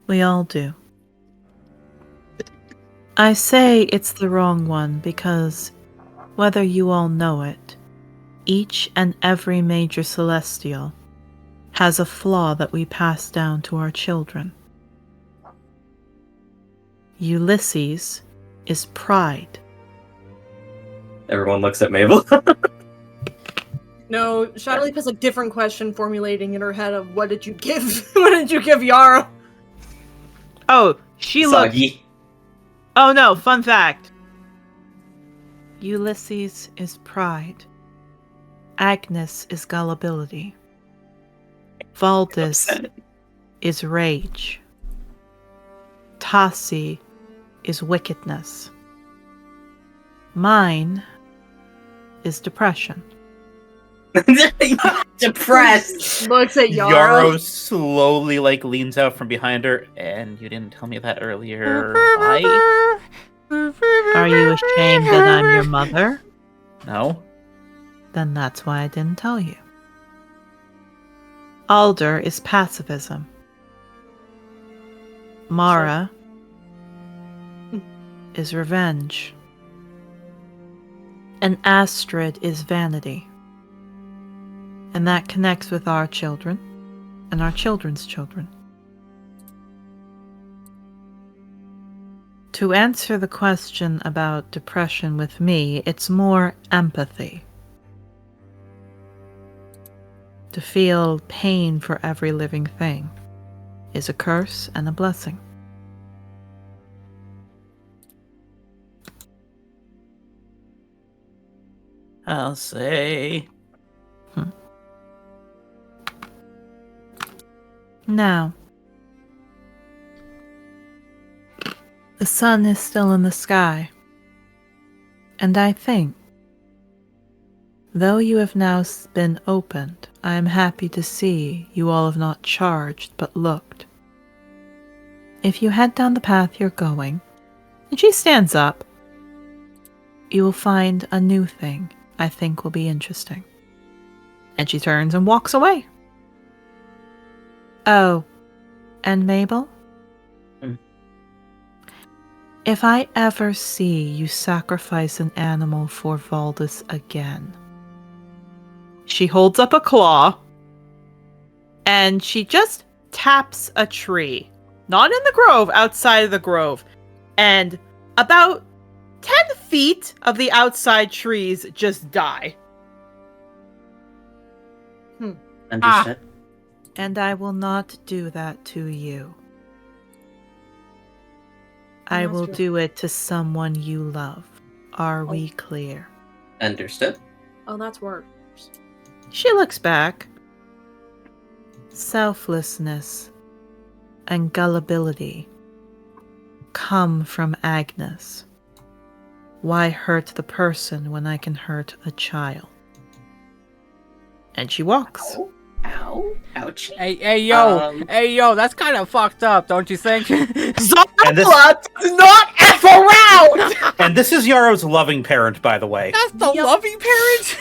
We all do. I say it's the wrong one because, whether you all know it, each and every major celestial has a flaw that we pass down to our children. Ulysses is pride. Everyone looks at Mabel. No, Shadowleaf has a different question formulating in her head of what did you give? What did you give Yara? Oh, she looks. Oh no! Fun fact. Ulysses is pride. Agnes is gullibility. Valdis is rage. Tassi is wickedness. Mine is depression. Depressed. Looks at Yara. Yarrow slowly leans out from behind her, and you didn't tell me that earlier. Why? Are you ashamed that I'm your mother? No. Then that's why I didn't tell you. Alder is pacifism. Mara is revenge. And Astrid is vanity. And that connects with our children and our children's children. To answer the question about depression with me, it's more empathy. To feel pain for every living thing is a curse and a blessing. I'll say. Now, the sun is still in the sky, and I think, though you have now been opened, I am happy to see you all have not charged but looked. If you head down the path you're going, and she stands up, you will find a new thing I think will be interesting. And she turns and walks away. Oh, and Mabel? If I ever see you sacrifice an animal for Valdis again. She holds up a claw, and she just taps a tree. Not in the grove, outside of the grove. And about 10 feet of the outside trees just die. Understood. And I will not do that to you. I will do it to someone you love. Are we clear? Understood. Oh, that's worse. She looks back. Selflessness and gullibility come from Agnes. Why hurt the person when I can hurt a child? And she walks. Ow. Ouch. Hey, yo, that's kind of fucked up, don't you think? And this, does not F around! and this is Yarrow's loving parent, by the way. That's the loving parent?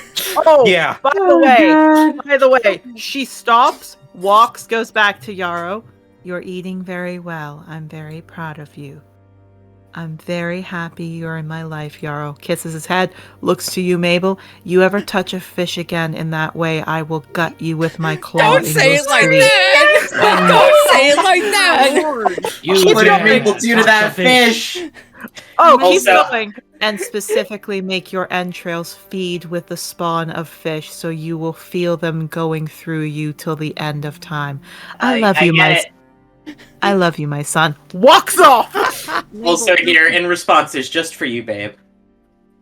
Oh, Yeah. By the way, she stops, walks, goes back to Yarrow. You're eating very well. I'm very proud of you. I'm very happy you're in my life, Yarrow. Kisses his head, looks to you, Mabel. You ever touch a fish again in that way, I will gut you with my claw. Don't say it like that! Don't say it like that! What did Mabel do to that fish? Oh, keep Also- going. And specifically make your entrails feed with the spawn of fish so you will feel them going through you till the end of time. I love you, I love you, my son. Walks off! Also here, in response, is just for you, babe.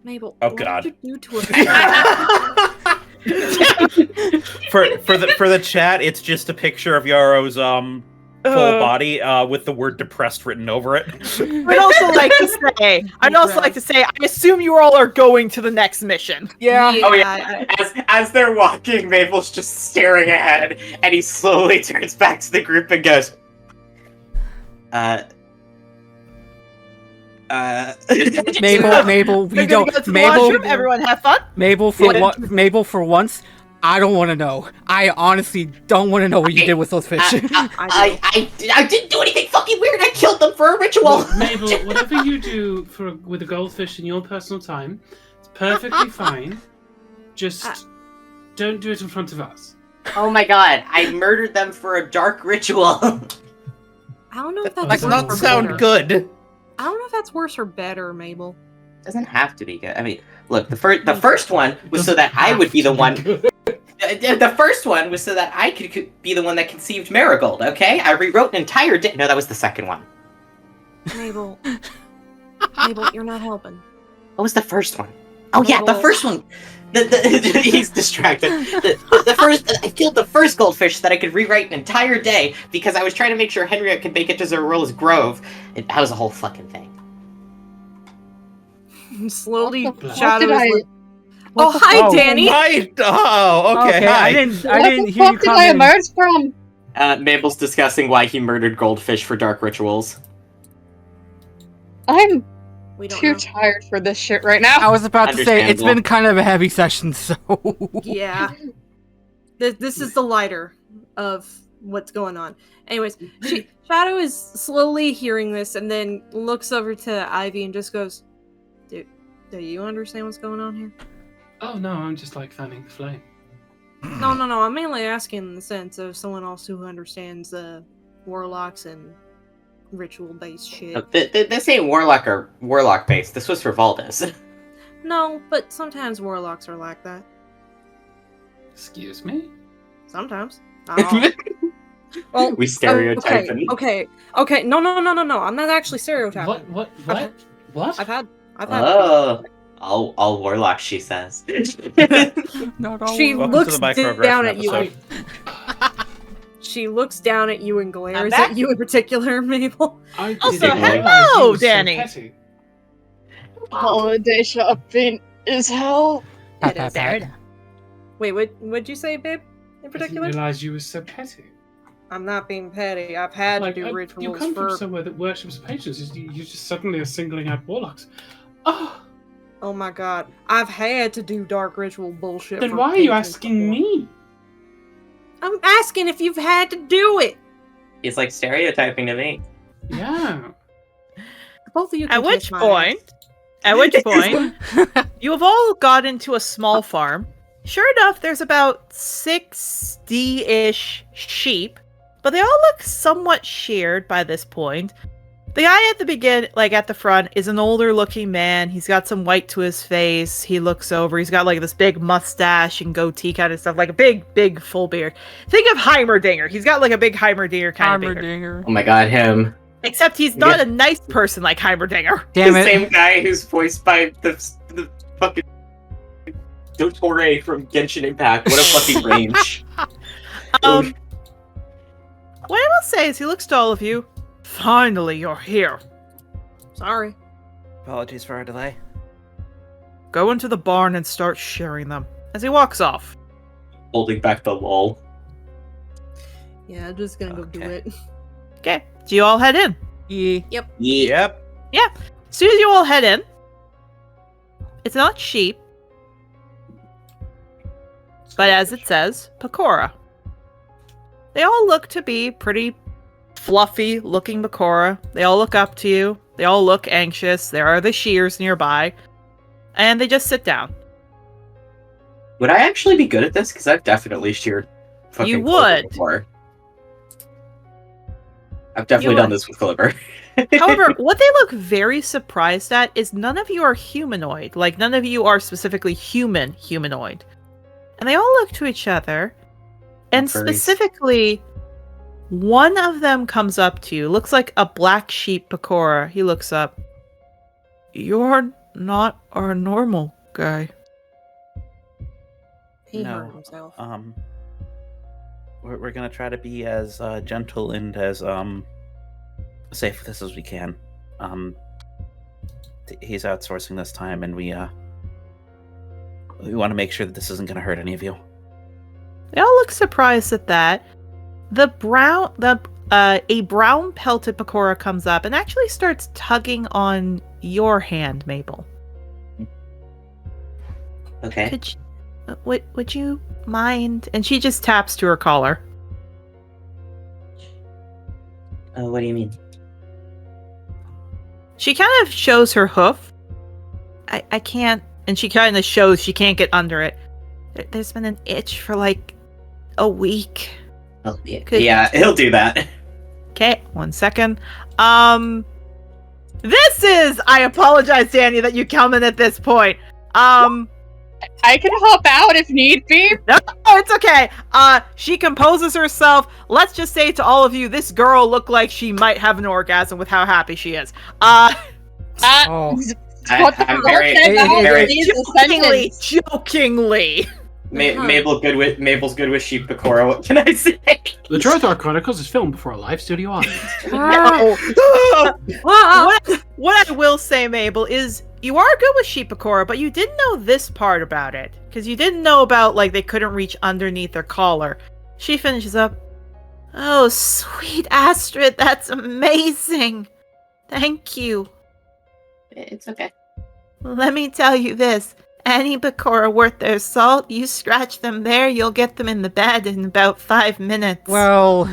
Mabel, Oh, what God. did you do to her? For the chat, it's just a picture of Yarrow's full body with the word depressed written over it. I'd also like to say, I assume you all are going to the next mission. Yeah. Oh yeah. As they're walking, Mabel's just staring ahead, and he slowly turns back to the group and goes, Mabel, we They're gonna don't. go to the Mabel, washroom. Everyone have fun. Mabel, for once, I don't want to know. I honestly don't want to know what you did with those fish. I didn't do anything fucking weird. I killed them for a ritual. Look, Mabel, whatever you do with a goldfish in your personal time, it's perfectly fine. Just don't do it in front of us. Oh my god, I murdered them for a dark ritual. I don't know if that's Does worse not or sound better. good. I don't know if that's worse or better, Mabel. Doesn't have to be good. I mean, look, the first one was so that I would be the one. The first one was so that I could be the one that conceived Marigold. Okay, I rewrote an entire day. No, that was the second one. Mabel. Mabel, you're not helping. What was the first one? Oh yeah, the first one. He's distracted. The first, I killed the first goldfish so that I could rewrite an entire day because I was trying to make sure Henriette could make it to Zerola's Grove. That was a whole fucking thing. Slowly, What Shadow did I- is like, oh, hi, Danny! Okay, hi. I didn't What hear the you fuck did I comment. emerge from? Mabel's discussing why he murdered goldfish for dark rituals. I'm We don't too know. tired for this shit right now. I was about to say, it's Understandable. been kind of a heavy session, so... Yeah. This is the lighter of what's going on. Anyways, Shadow is slowly hearing this and then looks over to Ivy and just goes, "Dude, do you understand what's going on here?" Oh no, I'm just like fanning the flame. No. I'm mainly asking in the sense of someone else who understands warlocks and ritual-based shit. This ain't warlock based. This was for Valdis. No, but sometimes warlocks are like that. Excuse me? Sometimes. Not all. Well, We stereotype them. Okay. No. I'm not actually stereotyping. What? I've had. Oh, all warlocks, she says. Not all She Welcome to looks the microaggression down at you. episode. She looks down at you and glares back. at you in particular, Mabel. I Also, didn't realize hello, you were so Danny. petty. Holiday shopping is hell. Wait, what'd you say, babe? In I didn't particular? realize you were so petty. I'm not being petty. I've had to do you rituals come for. from somewhere that worships patrons. You just suddenly are singling out warlocks. Oh, Oh my god. I've had to do dark ritual bullshit. Then for why are you patrons asking before. me? I'm asking if you've had to do it. He's like stereotyping to me. Yeah. Both of you can At which kiss my point, you have all got into a small farm. Sure enough, there's about 60-ish sheep, but they all look somewhat sheared by this point. The guy at the at the front, is an older looking man. He's got some white to his face. He looks over. He's got like this big mustache and goatee kind of stuff, like a big full beard. Think of Heimerdinger. He's got like a big Heimerdinger kind of beard. Oh my god, him. Except he's not a nice person like Heimerdinger. Damn the it. same guy who's voiced by the fucking Dottore from Genshin Impact. What a fucking range. What I will say is he looks to all of you. Finally, you're here. Sorry. Apologies for our delay. Go into the barn and start shearing them. As he walks off. Holding back the lull. Yeah, I'm just gonna go do it. Okay. Do you all head in? Yep. Yep. Yeah. As soon as you all head in, it's not sheep, but as it says, Pecora. They all look to be pretty fluffy looking Pecora. They all look up to you. They all look anxious. There are the shears nearby. And they just sit down. Would I actually be good at this? Because I've definitely sheared fucking You Clover would. before. I've definitely done this with Clover. However, what they look very surprised at is none of you are humanoid. Like, none of you are specifically humanoid. And they all look to each other. And Furries. specifically, one of them comes up to you. Looks like a black sheep Pecora. He looks up. You're not our normal guy. He No. hurt himself. We're gonna try to be as gentle and as safe with this as we can. He's outsourcing this time, and we want to make sure that this isn't gonna hurt any of you. They all look surprised at that. A brown pelted Pecora comes up and actually starts tugging on your hand, Mabel. Okay. Would you mind? And she just taps to her collar. What do you mean? She kind of shows her hoof. I can't, and she kind of shows she can't get under it. There's been an itch for like a week. Oh, yeah, he'll do that. Okay, 1 second. This is. I apologize, Danny, that you come in at this point. I can hop out if need be. No, it's okay. She composes herself. Let's just say to all of you, this girl looked like she might have an orgasm with how happy she is. Oh. I'm very jokingly. Mabel's good with sheep Pecora. What can I say? The Trothar Chronicles is filmed before a live studio audience. What I will say, Mabel, is you are good with sheep Pecora, but you didn't know this part about it. Because you didn't know about, like, they couldn't reach underneath their collar. She finishes up. Oh, sweet Astrid, that's amazing. Thank you. It's okay. Let me tell you this. Any Pecora worth their salt, you scratch them there, you'll get them in the bed in about 5 minutes. Well...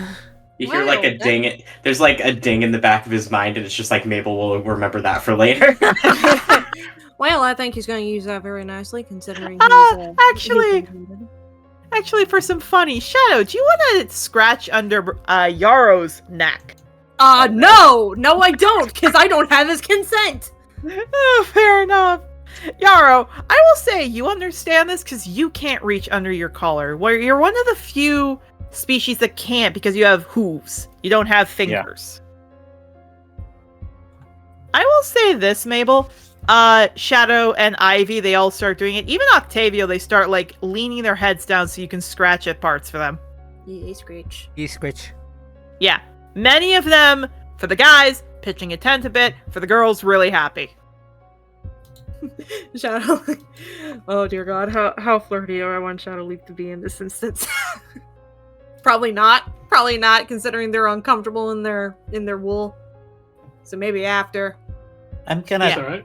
You hear like a ding. There's like a ding in the back of his mind, and it's just like Mabel will remember that for later. Well, I think he's going to use that very nicely, considering Actually, for some funny, Shadow, do you want to scratch under Yarrow's neck? No, I don't, because I don't have his consent. Oh, fair enough. Yarrow, I will say you understand this because you can't reach under your collar. Where you're one of the few species that can't because you have hooves. You don't have fingers. Yeah. I will say this, Mabel. Shadow and Ivy, they all start doing it. Even Octavio, they start like leaning their heads down so you can scratch at parts for them. Yeah, scratch. Yeah. Many of them, for the guys, pitching a tent a bit. For the girls, really happy. Shadow. Oh dear God, how flirty do I want Shadow Leap to be in this instance? Probably not, considering they're uncomfortable in their wool. So maybe after. I'm gonna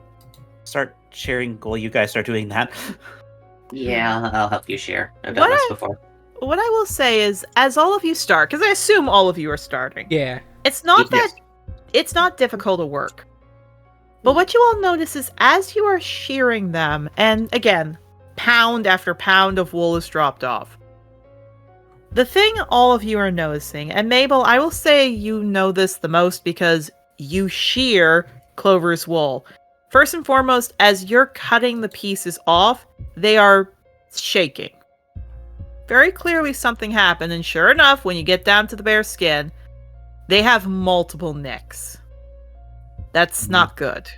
start sharing while you guys are doing that. Yeah, I'll help you share. I've done this before. What I will say is, as all of you start, because I assume all of you are starting. Yeah. It's not Yes. it's not difficult to work. But what you all notice is as you are shearing them, and again, pound after pound of wool is dropped off. The thing all of you are noticing, and Mabel, I will say you know this the most because you shear Clover's wool. First and foremost, as you're cutting the pieces off, they are shaking. Very clearly something happened, and sure enough, when you get down to the bare skin, they have multiple nicks. That's not good.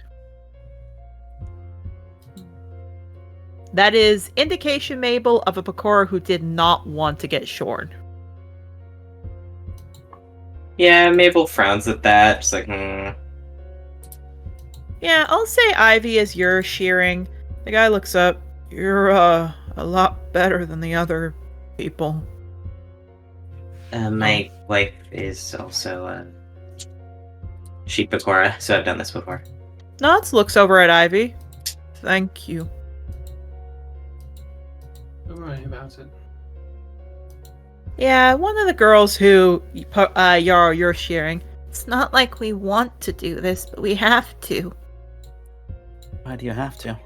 That is indication, Mabel, of a Pakora who did not want to get shorn. Yeah, Mabel frowns at that. She's like, Yeah, I'll say Ivy as you're shearing. The guy looks up. You're, a lot better than the other people. My wife is also sheep Pakora, so I've done this before. Knots looks over at Ivy. Thank you. Don't worry about it. Yeah, one of the girls who you're shearing. It's not like we want to do this, but we have to. Why do you have to?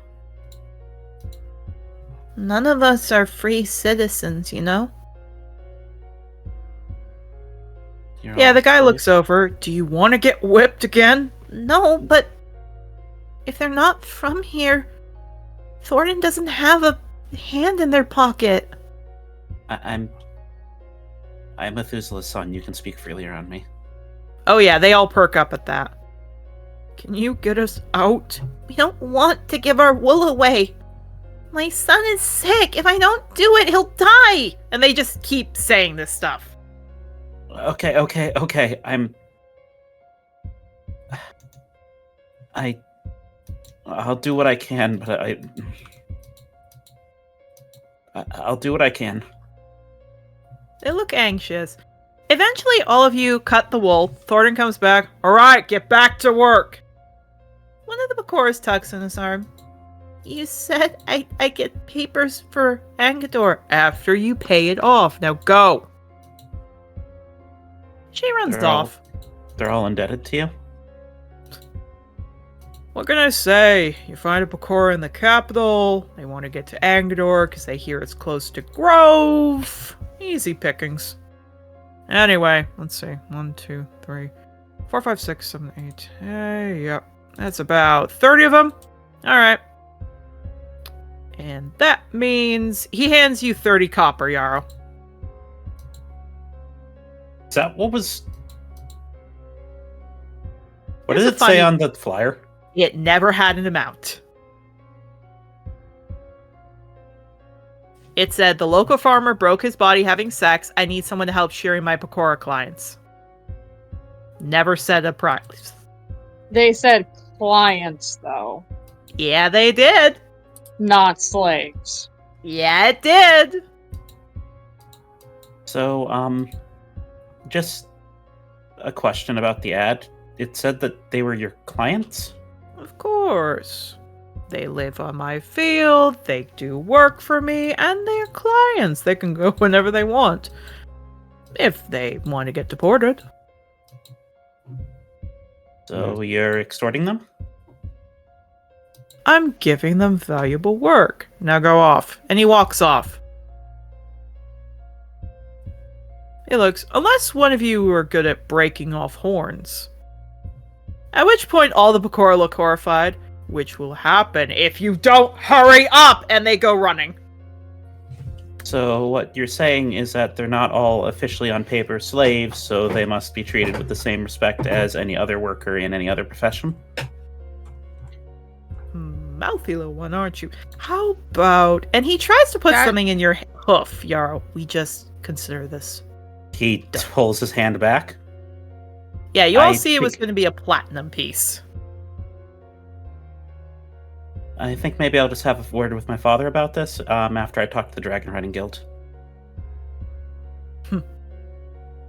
None of us are free citizens, you know? Yeah, the guy looks over. Do you want to get whipped again? No, but if they're not from here, Thornton doesn't have a hand in their pocket. I'm Methuselah's son. You can speak freely around me. Oh yeah, they all perk up at that. Can you get us out? We don't want to give our wool away. My son is sick. If I don't do it, he'll die. And they just keep saying this stuff. Okay. I'll do what I can, but I'll do what I can. They look anxious. Eventually, all of you cut the wool. Thornton comes back. All right, get back to work. One of the Bakoras tucks in his arm. You said I get papers for Angador after you pay it off. Now go. She runs off. They're all indebted to you? What can I say? You find a Bakora in the capital. They want to get to Angador because they hear it's close to Grove. Easy pickings. Anyway, let's see. 1, 2, 3, 4, 5, 6, 7, 8. Yep. That's about 30 of them. Alright. And that means he hands you 30 copper, Yarrow. Is that what was... What does it say on the flyer? It never had an amount. It said, the local farmer broke his body having sex. I need someone to help shearing my Pakora clients. Never said a price. They said clients, though. Yeah, they did. Not slaves. Yeah, it did. So, just a question about the ad. It said that they were your clients? Of course. They live on my field, they do work for me, and they're clients. They can go whenever they want. If they want to get deported. So you're extorting them? I'm giving them valuable work. Now go off. And he walks off. He looks, unless one of you are good at breaking off horns. At which point all the Bakora look horrified. Which will happen if you don't hurry up! And they go running. So what you're saying is that they're not all officially on paper slaves, so they must be treated with the same respect as any other worker in any other profession? Mouthy little one, aren't you? How about... And he tries to put something in your hoof, Yarrow. We just consider this. He pulls his hand back. Yeah, you all see it was going to be a platinum piece. I think maybe I'll just have a word with my father about this after I talk to the Dragon Riding Guild.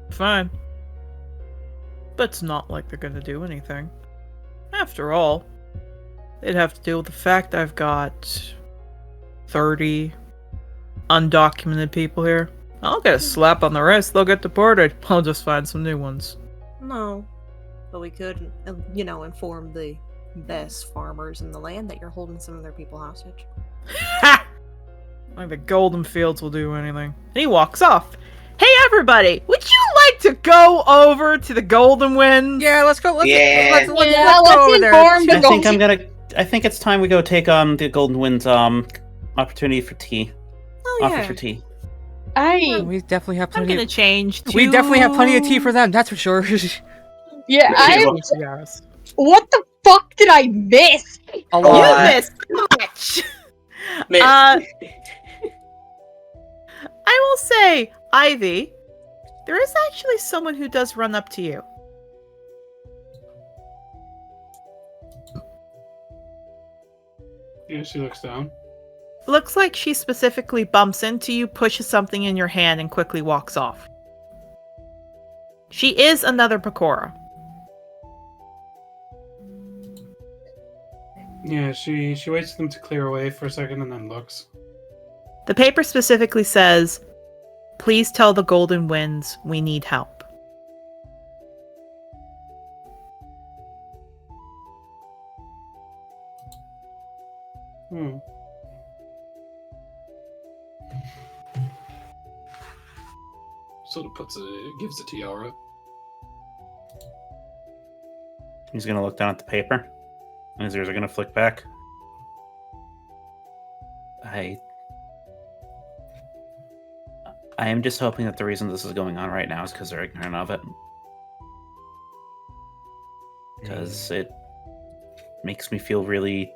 Fine. But it's not like they're going to do anything. After all, They'd have to deal with the fact I've got 30 undocumented people here. I'll get a slap on the wrist. They'll get deported. I'll just find some new ones. No. But we could, inform the best farmers in the land that you're holding some of their people hostage. Ha! Like the Golden Fields will do anything. And he walks off. Hey everybody! Would you like to go over to the Golden Winds? Yeah, let's go. Let's go over there. I think it's time we go take the Golden Winds opportunity for tea. Oh Offer yeah. for tea. We definitely have I'm plenty. gonna change to... We definitely have plenty of tea for them. That's for sure. Yeah, Yes. What the fuck did I miss? A You lot. missed much! Man, I will say, Ivy, there is actually someone who does run up to you. Yeah, she looks down. Looks like she specifically bumps into you, pushes something in your hand, and quickly walks off. She is another Pecora. Yeah, she waits for them to clear away for a second and then looks. The paper specifically says, "Please tell the Golden Winds we need help." Sort of gives a tiara. He's gonna look down at the paper, and his ears are gonna flick back. I am just hoping that the reason this is going on right now is because they're ignorant of it. Because it makes me feel really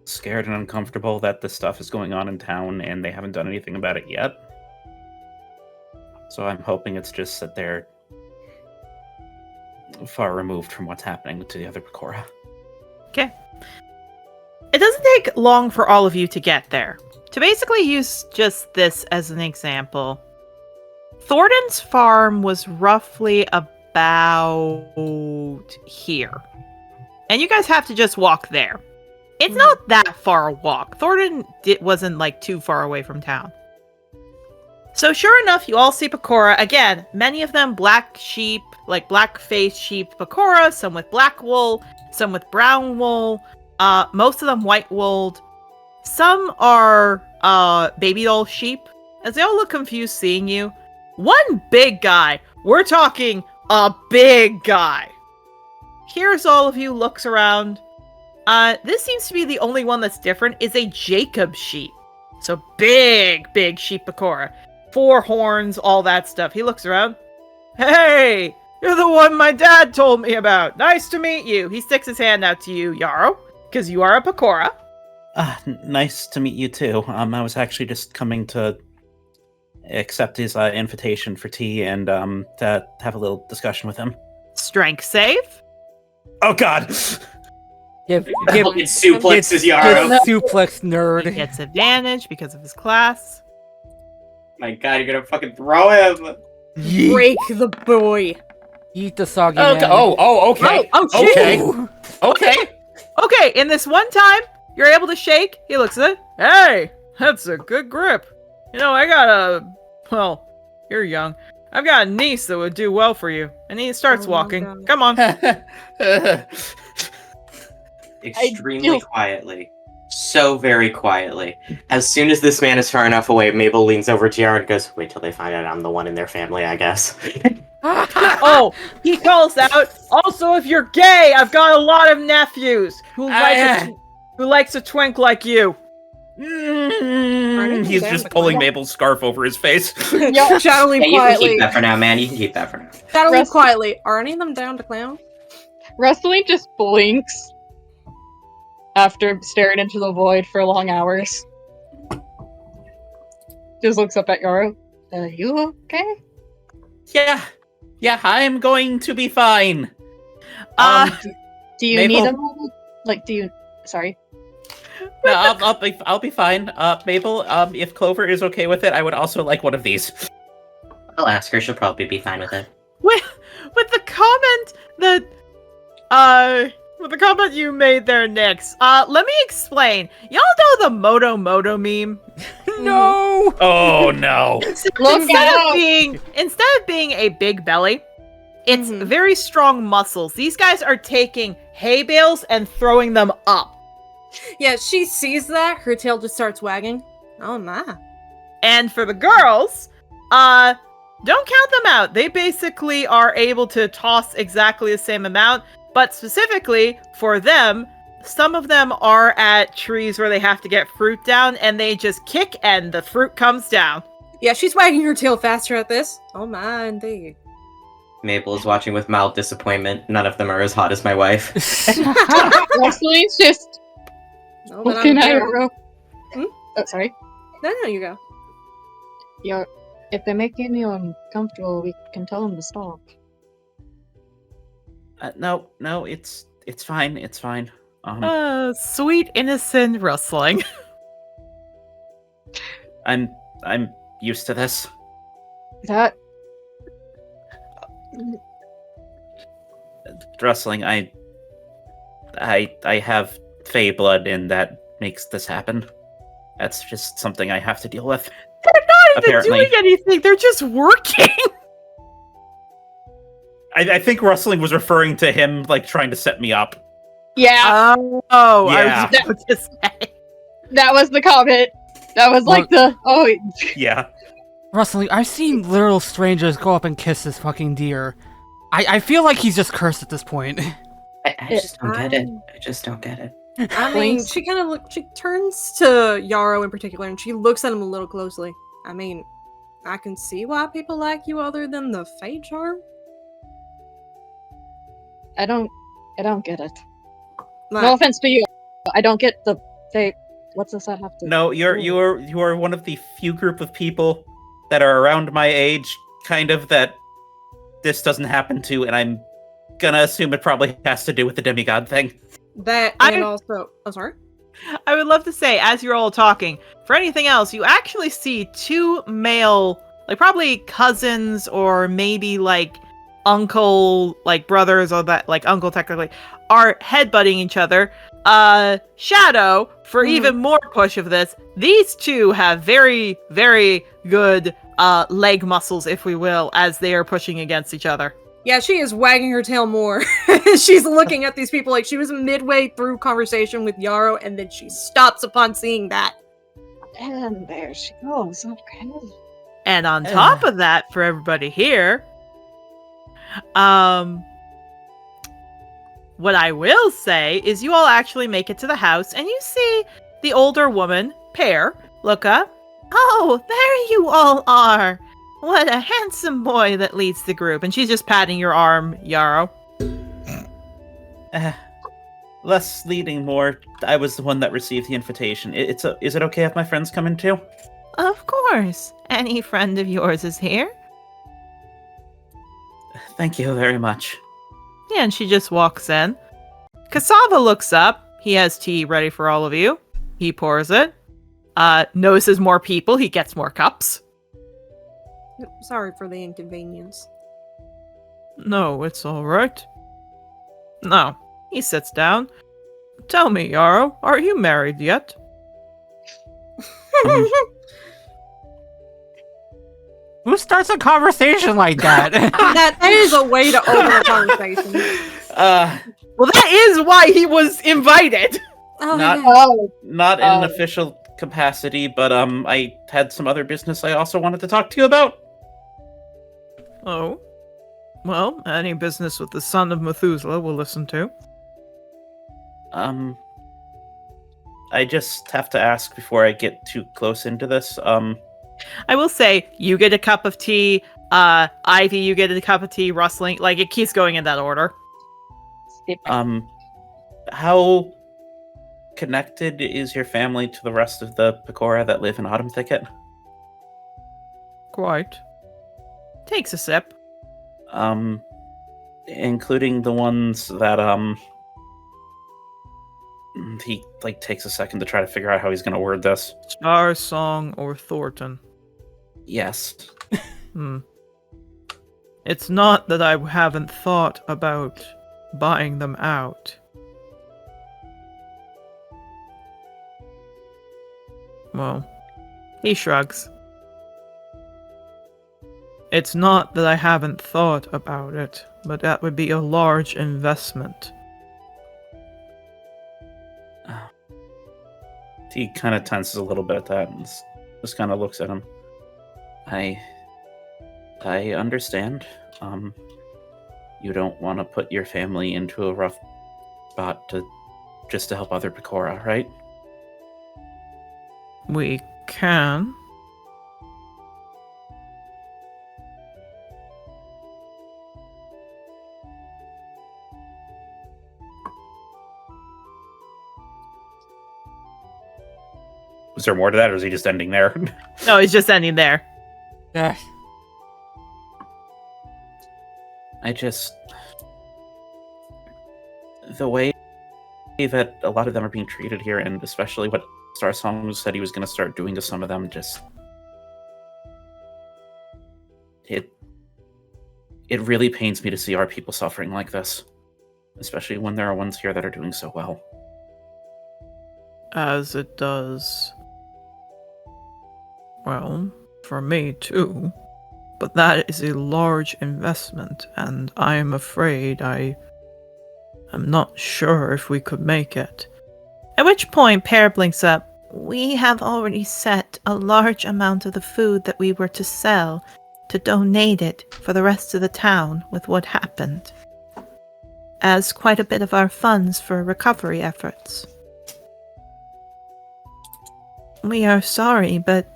scared and uncomfortable that this stuff is going on in town and they haven't done anything about it yet. So I'm hoping it's just that they're far removed from what's happening to the other Pecora. Okay. It doesn't take long for all of you to get there. To basically use just this as an example, Thornton's farm was roughly about here. And you guys have to just walk there. It's not that far a walk. Thornton wasn't like too far away from town. So sure enough, you all see Pecora. Again, many of them black sheep, like black-faced sheep Pecora, some with black wool, some with brown wool, most of them white-wooled. Some are baby doll sheep, as they all look confused seeing you. One big guy, we're talking a big guy. Here's all of you, looks around. This seems to be the only one that's different, is a Jacob sheep. So big sheep Pecora. 4 horns, all that stuff. He looks around. Hey, you're the one my dad told me about. Nice to meet you. He sticks his hand out to you, Yarrow, because you are a Pecora. Nice to meet you too. I was actually just coming to accept his invitation for tea and to have a little discussion with him. Strength save. Oh God! Give It suplexes Yarrow. suplex nerd. He gets advantage because of his class. My God, you're gonna fucking throw him. Break the boy. Eat the soggy Okay. man. Okay. Oh, shit. Okay. Okay, in this one time, you're able to shake. He looks at it. Hey, that's a good grip. You know, well, you're young. I've got a niece that would do well for you. And he starts walking. God. Come on. Extremely quietly. So very quietly. As soon as this man is far enough away, Mabel leans over to Yara and goes, "Wait till they find out I'm the one in their family, I guess." Oh, he calls out. Also, if you're gay, I've got a lot of nephews who likes to twink like you. He's just pulling Mabel's scarf over his face. Shadowing Hey, you can quietly. keep that for now, man. You can keep that for now. Shadowing quietly. Are any of them down to clown? Rustling just blinks after staring into the void for long hours. Just looks up at Yarrow. Are you okay? Yeah, I'm going to be fine. Do you Mabel? need a moment? Like, do you... Sorry. No, I'll be fine. Mabel, if Clover is okay with it, I would also like one of these. I'll ask her. She'll probably be fine with it. With the comment that With the comment you made there, Nyx, let me explain. Y'all know the Moto Moto meme? No! Oh no! Instead of being a big belly, it's very strong muscles. These guys are taking hay bales and throwing them up. Yeah, she sees that, her tail just starts wagging. Oh my. And for the girls, don't count them out. They basically are able to toss exactly the same amount, but specifically for them, some of them are at trees where they have to get fruit down, and they just kick and the fruit comes down. Yeah, she's wagging her tail faster at this. Oh my, indeed. Mabel is watching with mild disappointment. None of them are as hot as my wife. Leslie's just No, looking at her. Oh, sorry. No, you go. Yeah, if they're making you uncomfortable, we can tell them to stop. No, it's fine. It's fine. Sweet innocent rustling. I'm used to this. That Rustling. I have Fey blood, and that makes this happen. That's just something I have to deal with. They're not even doing anything. They're just working. I think Rustling was referring to him, like, trying to set me up. Yeah. Yeah. I was about to say. That was the comment. That was like Yeah. Rustling, I've seen literal strangers go up and kiss this fucking deer. I feel like he's just cursed at this point. I just don't get it. I just don't get it. I mean, she turns to Yarrow in particular, and she looks at him a little closely. I mean, I can see why people like you other than the Fey charm. I don't get it. No offense to you. I don't get the Fey. What's this I have to? No, you are one of the few group of people that are around my age, kind of, that this doesn't happen to, and I'm gonna assume it probably has to do with the demigod thing. That and also, sorry. I would love to say, as you're all talking, for anything else, you actually see two male, like probably cousins or maybe like uncle, like brothers or that, like uncle technically, are headbutting each other. Shadow, for even more push of this, these two have very, very good leg muscles, if we will, as they are pushing against each other. Yeah, she is wagging her tail more. She's looking at these people like she was midway through conversation with Yarrow, and then she stops upon seeing that. And there she goes. Okay. And on top of that, for everybody here, what I will say is you all actually make it to the house, and you see the older woman, Pear, look up. Oh, there you all are. What a handsome boy that leads the group. And she's just patting your arm, Yarrow. Less leading, more. I was the one that received the invitation. Is it okay if my friends come in too? Of course. Any friend of yours is here. Thank you very much. Yeah, and she just walks in. Cassava looks up. He has tea ready for all of you. He pours it. Notices more people. He gets more cups. Sorry for the inconvenience. No, it's all right. No. He sits down. Tell me, Yarrow, are you married yet? Who starts a conversation like that? that is a way to open a conversation. Well, that is why he was invited. Not in an official capacity, but I had some other business I also wanted to talk to you about. Oh. Well, any business with the son of Methuselah we'll listen to. I just have to ask before I get too close into this. I will say, you get a cup of tea, Ivy, you get a cup of tea, Rustling, like, it keeps going in that order. How connected is your family to the rest of the Pecora that live in Autumn Thicket? Quite. Takes a sip. Including the ones that, he, like, takes a second to try to figure out how he's gonna word this. Star Song or Thornton? Yes. It's not that I haven't thought about buying them out. Well, he shrugs. It's not that I haven't thought about it, but that would be a large investment. He kind of tenses a little bit at that and just kind of looks at him. I understand. You don't want to put your family into a rough spot just to help other Pecora, right? We can. Was there more to that, or is he just ending there? No, he's just ending there. Yeah. The way that a lot of them are being treated here, and especially what Starsong said he was going to start doing to some of them, it really pains me to see our people suffering like this, especially when there are ones here that are doing so well. As it does. Well, for me too. But that is a large investment, and I am afraid I'm not sure if we could make it. At which point, Pear blinks up. We have already set a large amount of the food that we were to sell to donate it for the rest of the town with what happened, as quite a bit of our funds for recovery efforts. We are sorry, but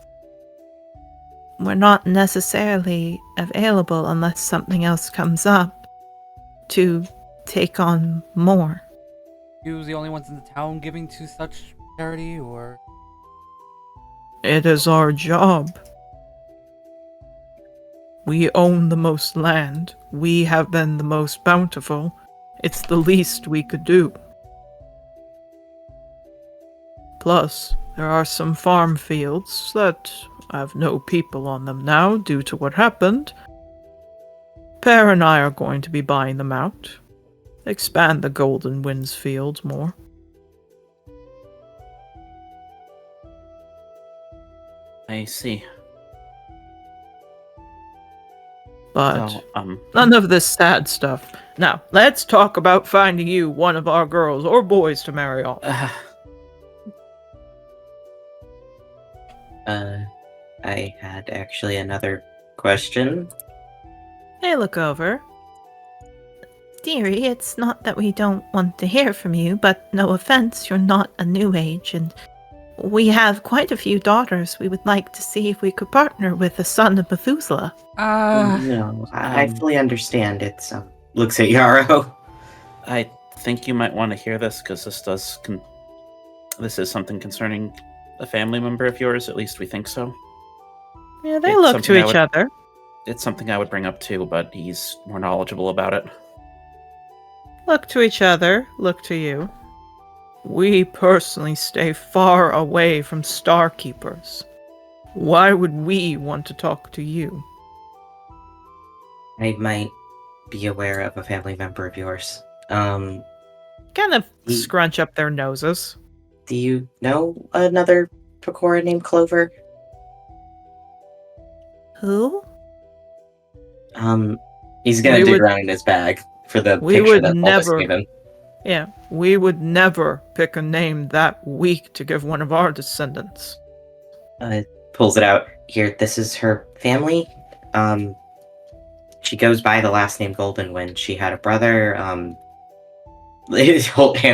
we're not necessarily available unless something else comes up to take on more. You the only ones in the town giving to such charity, or? It is our job. We own the most land. We have been the most bountiful. It's the least we could do. Plus, there are some farm fields that have no people on them now due to what happened. Pear and I are going to be buying them out. Expand the Golden Winds fields more. I see. But So, none of this sad stuff. Now, let's talk about finding you one of our girls or boys to marry off. I had actually another question. They look over. Dearie, it's not that we don't want to hear from you, but no offense, you're not a new age, and we have quite a few daughters. We would like to see if we could partner with the son of Methuselah. No, I fully understand. It's looks at Yarrow. I think you might want to hear this, because this is something concerning a family member of yours. At least we think so. Yeah, they look to each other. It's something I would bring up too, but he's more knowledgeable about it. Look to each other, look to you. We personally stay far away from Star Keepers. Why would we want to talk to you? I might be aware of a family member of yours. Kind of scrunch up their noses. Do you know another Pecora named Clover? Who? He's gonna dig around in his bag for the picture that Aldous gave him. Yeah, we would never pick a name that weak to give one of our descendants. Pulls it out. Here, this is her family. She goes by the last name Goldenwind. She had a brother. Hands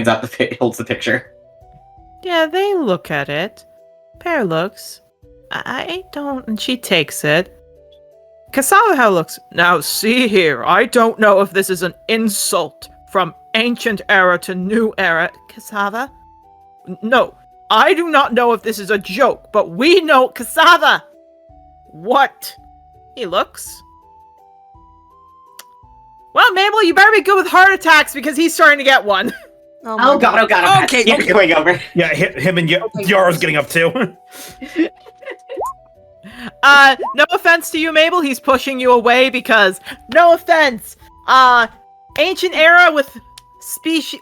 up, holds the picture. Yeah, they look at it. Pear looks. I don't. And she takes it. Cassava looks. Now, see here. I don't know if this is an insult from ancient era to new era. Cassava? No, I do not know if this is a joke, but we know Cassava. What? He looks. Well, Mabel, you better be good with heart attacks because he's starting to get one. Oh god. Okay, going over. Yeah, him and Yarrow's getting up too. No offense to you, Mabel. He's pushing you away because, no offense, ancient era with species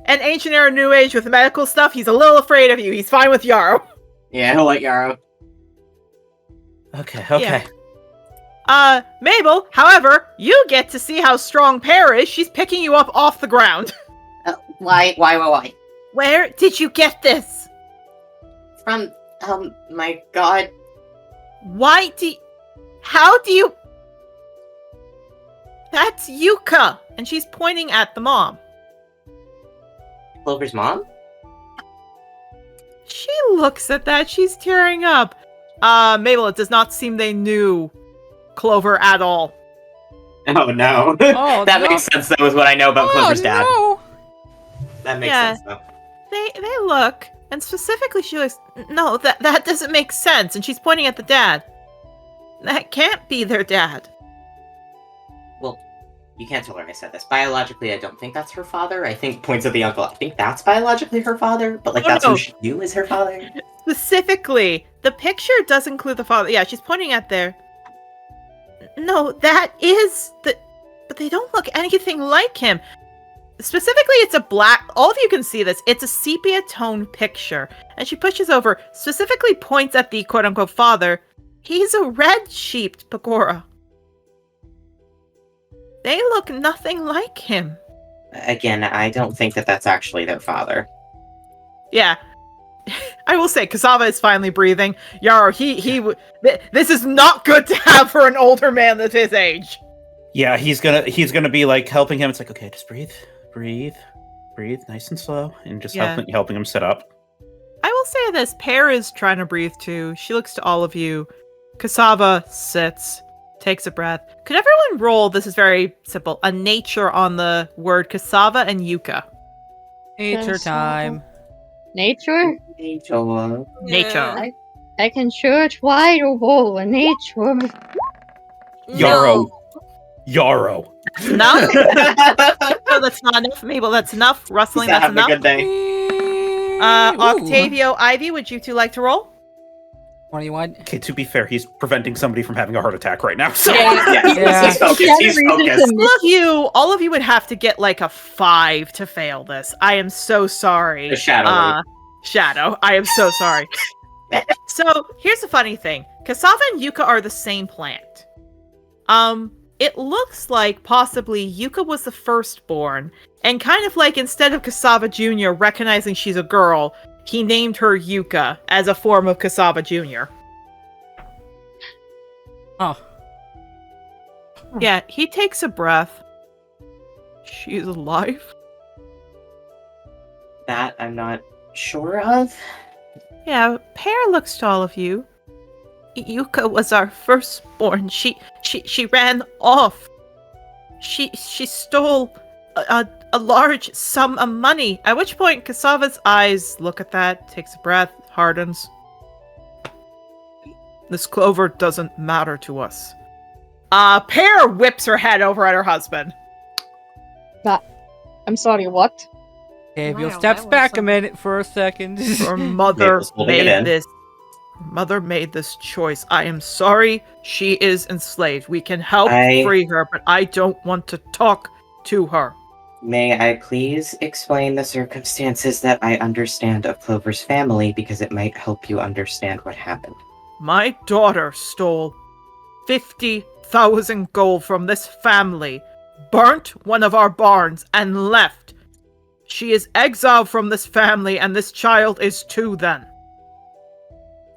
and ancient era new age with medical stuff. He's a little afraid of you. He's fine with Yarrow. Yeah, he'll let Yarrow. Okay. Mabel, however, you get to see how strong Pear is. She's picking you up off the ground. Why? Where did you get this? From, my god. How do you... That's Yuka! And she's pointing at the mom. Clover's mom? She looks at that, she's tearing up. Mabel, it does not seem they knew Clover at all. Oh no. Oh, that no. makes sense though, with what I know about Clover's dad. No. That makes sense though. They look, and specifically she looks, no, that doesn't make sense, and she's pointing at the dad. That can't be their dad. Well, you can't tell her I said this. Biologically, I don't think that's her father. I think points at the uncle. I think that's biologically her father, but that's who she knew as her father. Specifically, the picture does include the father. Yeah, she's pointing at there. No, that is the... But they don't look anything like him. Specifically, it's a black... All of you can see this. It's a sepia tone picture. And she pushes over, specifically points at the quote-unquote father. He's a red-sheeped Pecora. They look nothing like him. Again, I don't think that that's actually their father. Yeah. I will say, Cassava is finally breathing. Yarrow, this is not good to have for an older man at his age. Yeah, he's gonna be like helping him. It's like, okay, just breathe, nice and slow, and just helping him sit up. I will say this, Pear is trying to breathe too. She looks to all of you. Cassava sits, takes a breath. Could everyone roll, this is very simple, a nature on the word Cassava and Yuka? Nature time. Nature? Nature. I can sure try to roll a nature. Yarrow. Enough? No, that's not enough. Mabel, that's enough. Rustling, that's enough. Have a good day. Octavio, Ivy, would you two like to roll? 21. Okay, to be fair, he's preventing somebody from having a heart attack right now. So He's focused. He's focused. All of you would have to get like a 5 to fail this. I am so sorry. The Shadow. Shadow. I am so sorry. So here's the funny thing. Cassava and Yuka are the same plant. It looks like possibly Yuka was the firstborn, and kind of like instead of Cassava Jr. recognizing she's a girl, he named her Yuka as a form of Cassava Jr. Oh. Yeah, he takes a breath. She's alive? That I'm not sure of. Yeah, Pear looks to all of you. Yuka was our firstborn. She ran off. She stole a large sum of money. At which point, Cassava's eyes look at that, takes a breath, hardens. This Clover doesn't matter to us. Pear whips her head over at her husband. I'm sorry, what? Gabriel steps back a minute for a second. Her mother made this choice. I am sorry she is enslaved. We can help free her, but I don't want to talk to her. May I please explain the circumstances that I understand of Clover's family, because it might help you understand what happened. My daughter stole 50,000 gold from this family, burnt one of our barns, and left. She is exiled from this family, and this child is too then.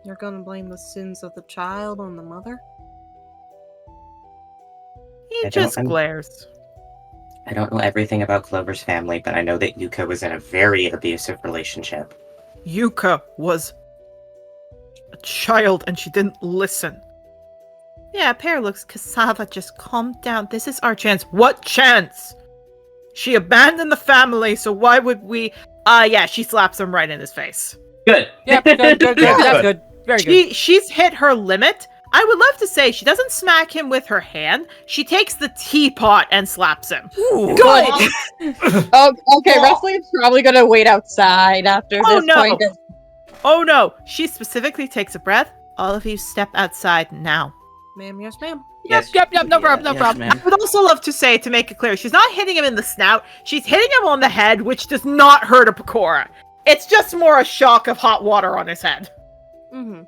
You're gonna blame the sins of the child on the mother? He just glares. I don't know everything about Clover's family, but I know that Yuka was in a very abusive relationship. Yuka was a child and she didn't listen. Yeah, Pear looks, Cassava, just calm down. This is our chance. What chance? She abandoned the family, so why would we... yeah, she slaps him right in his face. Good. Yep, good. That's good. Very good. She's hit her limit. I would love to say she doesn't smack him with her hand. She takes the teapot and slaps him. Ooh, good. Okay, Wrestling's probably gonna wait outside after this point. Oh no! She specifically takes a breath. All of you step outside now. Ma'am, yes, ma'am. Yep, no problem. I would also love to say, to make it clear, she's not hitting him in the snout. She's hitting him on the head, which does not hurt a Pecora. It's just more a shock of hot water on his head. Mm-hmm.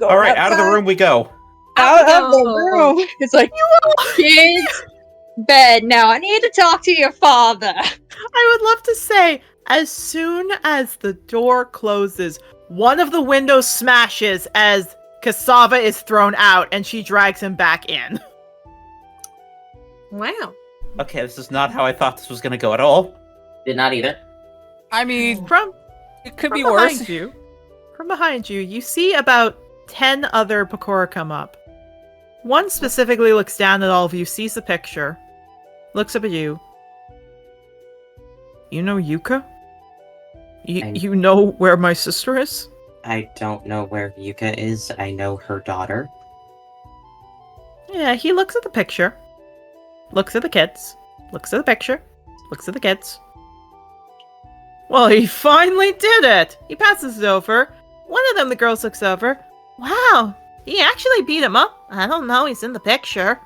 All right, out of the room we go. Out of the room. It's like, kids, bed now. I need to talk to your father. I would love to say, as soon as the door closes, one of the windows smashes as Cassava is thrown out and she drags him back in. Wow. Okay, this is not how I thought this was going to go at all. Did not either. I mean, it could be behind worse. From behind you, you see about 10 other Pakora come up. One specifically looks down at all of you, sees the picture, looks up at you. You know Yuka? You know where my sister is? I don't know where Yuka is. I know her daughter. Yeah, he looks at the picture, looks at the kids, looks at the picture, looks at the kids. Well, he finally did it! He passes it over. One of them, the girls, looks over. Wow, he actually beat him up. I don't know, he's in the picture.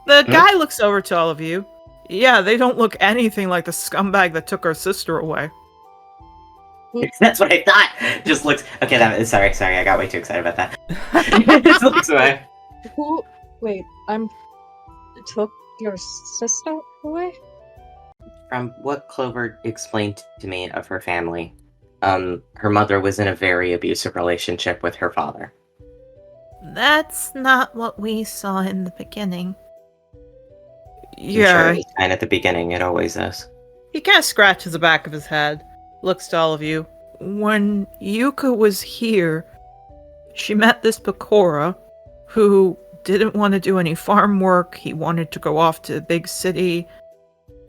The guy looks over to all of you. Yeah, they don't look anything like the scumbag that took our sister away. That's what I thought. Just looks. Okay, sorry. I got way too excited about that. Just looks away. Who? Wait, took your sister away? From what Clover explained to me of her family, her mother was in a very abusive relationship with her father. That's not what we saw in the beginning. Sure, it was fine at the beginning. It always is. He kind of scratches the back of his head, looks to all of you. When Yuka was here, she met this Pakora, who didn't want to do any farm work. He wanted to go off to a big city.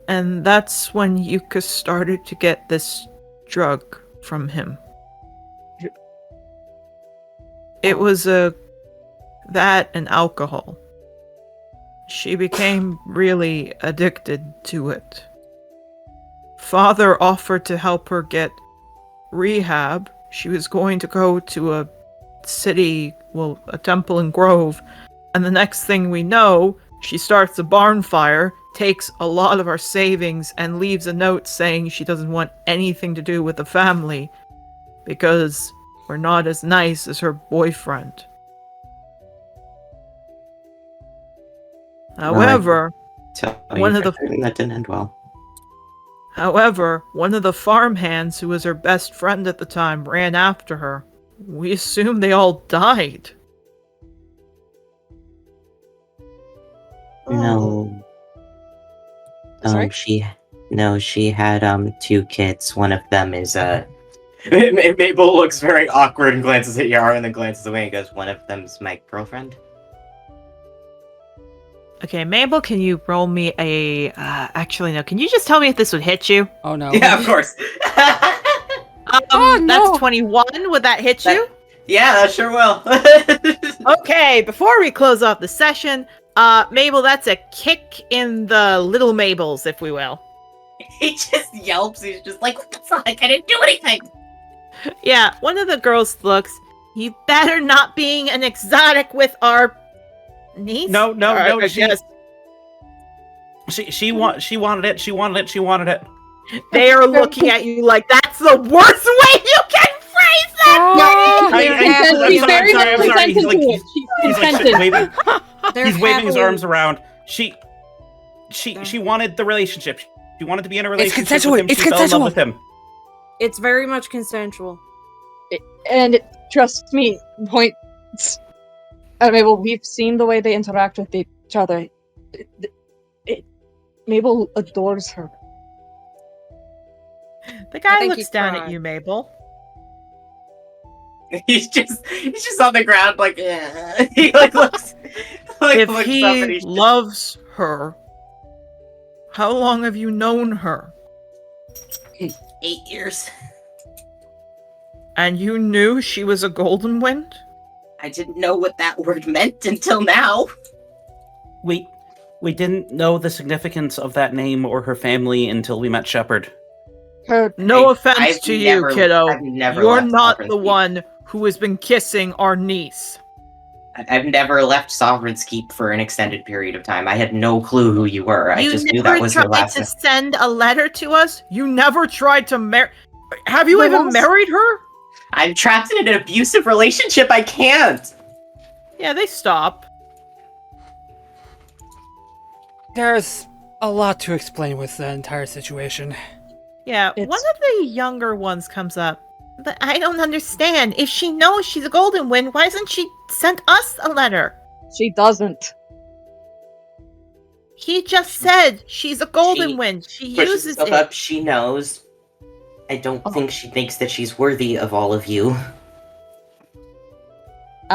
And that's when Yuka started to get this drug from him. It was that and alcohol. She became really addicted to it. Father offered to help her get rehab. She was going to go to a city, a temple in Grove, and the next thing we know, she starts a barn fire, takes a lot of our savings, and leaves a note saying she doesn't want anything to do with the family because we're not as nice as her boyfriend. However, that didn't end well. However, one of the farmhands who was her best friend at the time ran after her. We assume they all died. No. Sorry? She had two kids. One of them is Mabel looks very awkward and glances at Yara and then glances away and goes, one of them's my girlfriend. Okay, Mabel, can you roll me a... actually, no. Can you just tell me if this would hit you? Oh, no. Yeah, of course. no. That's 21. Would that hit you? Yeah, that sure will. Okay, before we close off the session, Mabel, that's a kick in the little Mabels, if we will. He just yelps. He's just like, what the fuck? I didn't do anything. Yeah, one of the girls looks, you better not being an exotic with our niece? No. She wanted it. They are looking at you like that's the worst way you can phrase that! She's very much consented to it. She's consented. He's waving his arms around. She wanted the relationship. She wanted to be in a relationship with him. She fell in love with him. It's very much consensual. And trust me, points. Mabel, we've seen the way they interact with each other. Mabel adores her. The guy looks down at you, Mabel. He's just on the ground, like, he looks. If looks he up and loves her, how long have you known her? 8 years. And you knew she was a Golden Wind? I didn't know what that word meant until now. We didn't know the significance of that name or her family until we met Shepard. No offense to you, kiddo. You're not the Keep. one who has been kissing our niece. I've never left Sovereign's Keep for an extended period of time. I had no clue who you were. I just knew that was your last name. You never tried to send a letter to us? You never tried to marry... Have you even married her? I'm trapped in an abusive relationship. I can't. Yeah, they stop. There's a lot to explain with the entire situation. Yeah, one of the younger ones comes up. But I don't understand. If she knows she's a golden wind, why hasn't she sent us a letter? She doesn't. He just said she's a golden wind. She uses it. Up. She knows. I don't think she thinks that she's worthy of all of you.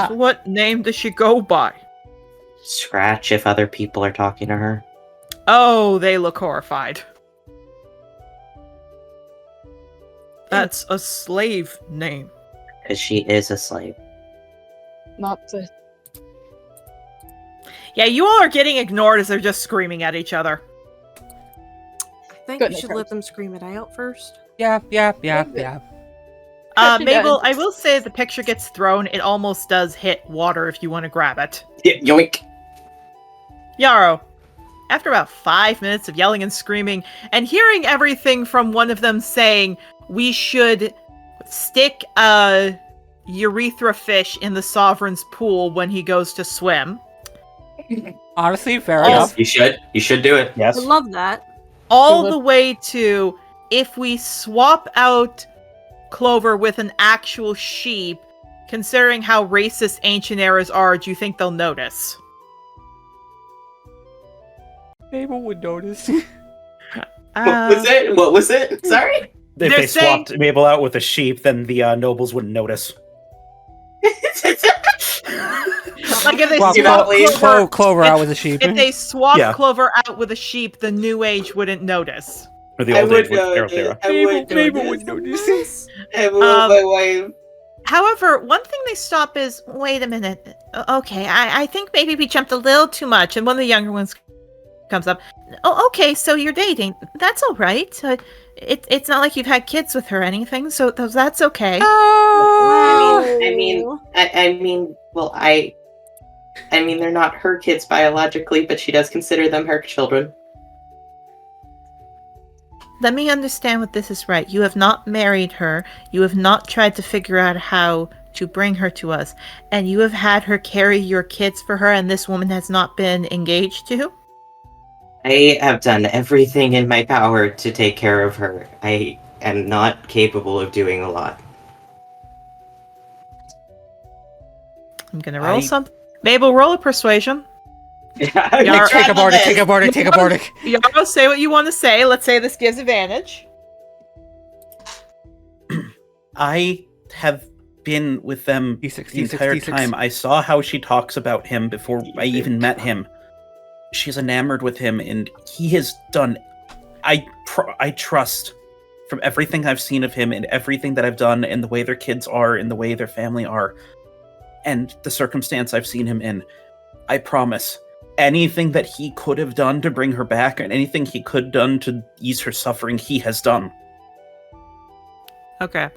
What name does she go by? Scratch if other people are talking to her. Oh, they look horrified. That's a slave name. Because she is a slave. Not to... Yeah, you all are getting ignored as they're just screaming at each other. I think we should let them scream it out first. Yeah. Mabel, I will say the picture gets thrown. It almost does hit water if you want to grab it. Yoink. Yarrow, after about 5 minutes of yelling and screaming, and hearing everything from one of them saying, we should stick a urethra fish in the Sovereign's pool when he goes to swim. Honestly, fair enough. You should do it. Yes. I love that. All the way to, if we swap out Clover with an actual sheep, considering how racist ancient eras are, do you think they'll notice? Mabel would notice. What was it? Sorry? If they swapped Mabel out with a sheep, then the nobles wouldn't notice. Like if they swap Clover out with a sheep. If they swap Clover out with a sheep, the New Age wouldn't notice. Or the old age with Mabel would notice. My wife. However, one thing they stop is, wait a minute. Okay, I think maybe we jumped a little too much. And one of the younger ones comes up. Oh, okay, so you're dating. That's all right. It's not like you've had kids with her or anything, so that's okay. I mean, they're not her kids biologically, but she does consider them her children. Let me understand what this is right. You have not married her. You have not tried to figure out how to bring her to us. And you have had her carry your kids for her, and this woman has not been engaged to? I have done everything in my power to take care of her. I am not capable of doing a lot. I'm gonna roll something. Mabel, roll a persuasion. Take a bardic. Yarrow, say what you want to say. Let's say this gives advantage. I have been with them the entire time. I saw how she talks about him before I even met him. She's enamored with him, and he has done... I trust, from everything I've seen of him and everything that I've done and the way their kids are and the way their family are, and the circumstance I've seen him in, I promise, anything that he could have done to bring her back and anything he could have done to ease her suffering, he has done. Okay.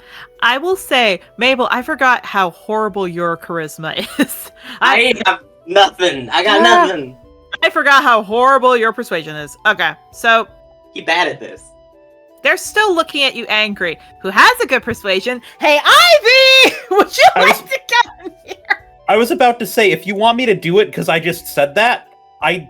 I will say, Mabel, I forgot how horrible your charisma is. I have nothing. I got nothing. I forgot how horrible your persuasion is. Okay, so... Keep bad at this. They're still looking at you angry. Who has a good persuasion? Hey, Ivy! Would you like to come here? I was about to say, if you want me to do it because I just said that, I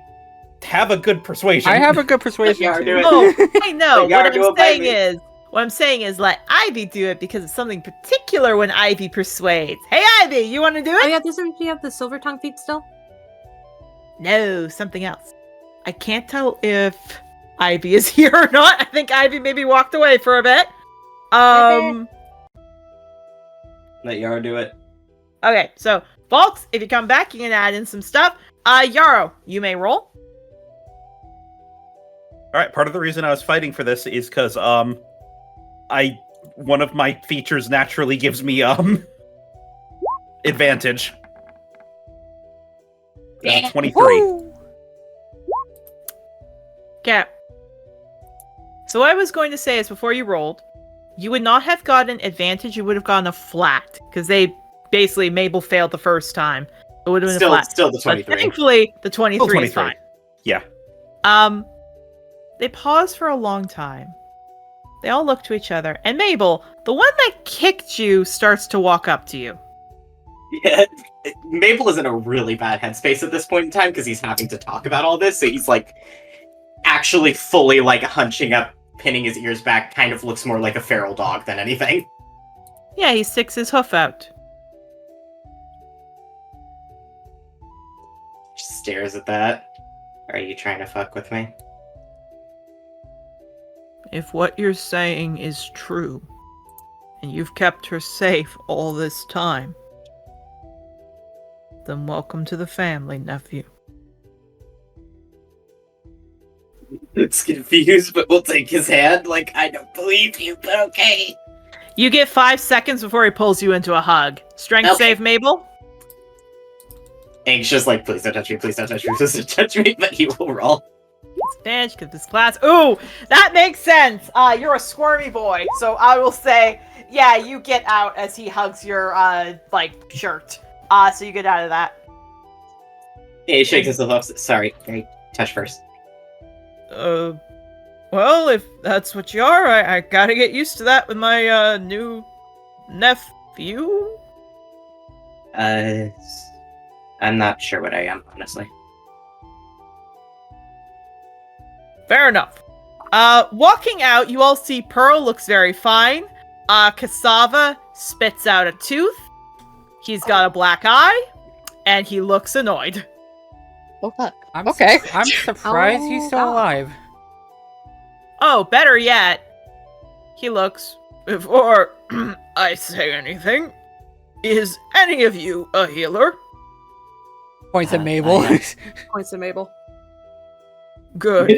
have a good persuasion. I have a good persuasion. Oh, I know. What I'm saying is let Ivy do it because it's something particular when Ivy persuades. Hey, Ivy, you want to do it? Oh yeah, doesn't she have the silver tongue feet still? No, something else. I can't tell if Ivy is here or not. I think Ivy maybe walked away for a bit. Let Yarrow do it. Okay, so Volks, if you come back, you can add in some stuff. Yarrow, you may roll. Alright, part of the reason I was fighting for this is because, one of my features naturally gives me, advantage. 23. Okay. So what I was going to say is, before you rolled, you would not have gotten advantage, you would have gotten a flat, because they basically, Mabel failed the first time. It would have been a flat. Still the 23. But thankfully, the 23 is fine. Yeah. They pause for a long time. They all look to each other. And Mabel, the one that kicked you, starts to walk up to you. Yeah, Mabel is in a really bad headspace at this point in time because he's having to talk about all this, so he's like actually fully like hunching up, pinning his ears back, kind of looks more like a feral dog than anything. Yeah, he sticks his hoof out. Just stares at that. Are you trying to fuck with me? If what you're saying is true, and you've kept her safe all this time, then welcome to the family, nephew. It's confused, but we'll take his hand. Like, I don't believe you, but okay. You get 5 seconds before he pulls you into a hug. Strength save, Mabel? Anxious, like, please don't touch me, please don't touch me, please don't touch me, but he will roll. Advantage, get this class. Ooh, that makes sense. You're a squirmy boy, so I will say, yeah, you get out as he hugs your, shirt. So you get out of that. Yeah, he shakes himself off. Sorry, touch first. Well, if that's what you are, I gotta get used to that with my, new nephew. I'm not sure what I am, honestly. Fair enough. Walking out, you all see Pearl looks very fine. Cassava spits out a tooth. He's got a black eye, and he looks annoyed. Oh, fuck. Okay. I'm surprised he's still alive. Oh, better yet, he looks, before I say anything, is any of you a healer? Points at Mabel. Points to Mabel. Good.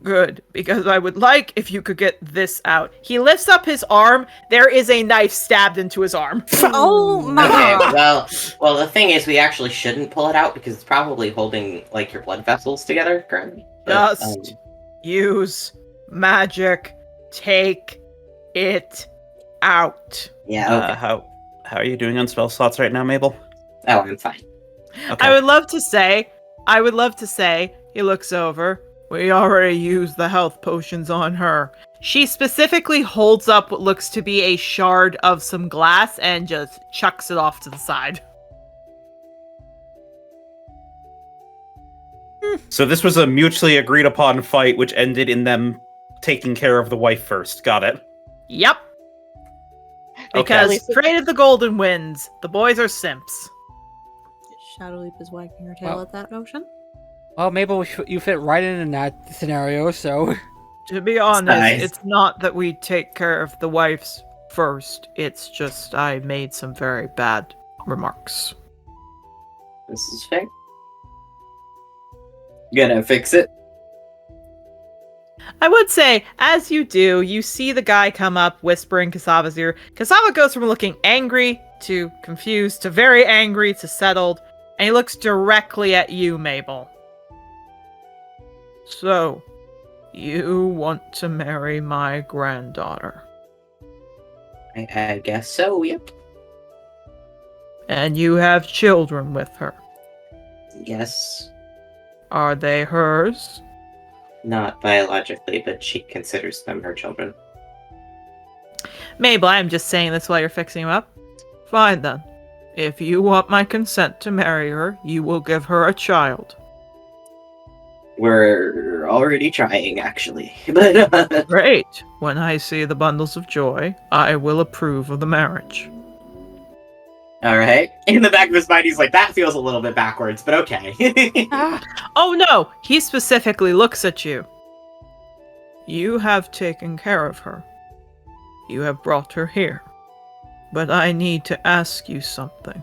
Good, because I would like if you could get this out. He lifts up his arm. There is a knife stabbed into his arm. Oh my god. Well, the thing is, we actually shouldn't pull it out because it's probably holding, like, your blood vessels together currently. But, Just use magic. Take it out. Yeah, okay. How are you doing on spell slots right now, Mabel? Oh, I'm fine. Okay. I would love to say, he looks over. We already used the health potions on her. She specifically holds up what looks to be a shard of some glass and just chucks it off to the side. So this was a mutually agreed upon fight, which ended in them taking care of the wife first. Got it. Yep. Because traded the golden winds. The boys are simps. Shadowleap is wagging her tail at that notion. Well, Mabel, you fit right in that scenario, so... To be honest, it's not that we take care of the wives first. It's just I made some very bad remarks. This is fair. Gonna fix it. I would say, as you do, you see the guy come up, whispering Cassava's ear. Cassava goes from looking angry to confused to very angry to settled, and he looks directly at you, Mabel. So, you want to marry my granddaughter? I guess so, yep. And you have children with her? Yes. Are they hers? Not biologically, but she considers them her children. Mabel, I'm just saying this while you're fixing him up. Fine then. If you want my consent to marry her, you will give her a child. We're already trying, actually. But Great. When I see the bundles of joy, I will approve of the marriage. Alright. In the back of his mind, he's like, that feels a little bit backwards, but okay. Oh no! He specifically looks at you. You have taken care of her. You have brought her here. But I need to ask you something.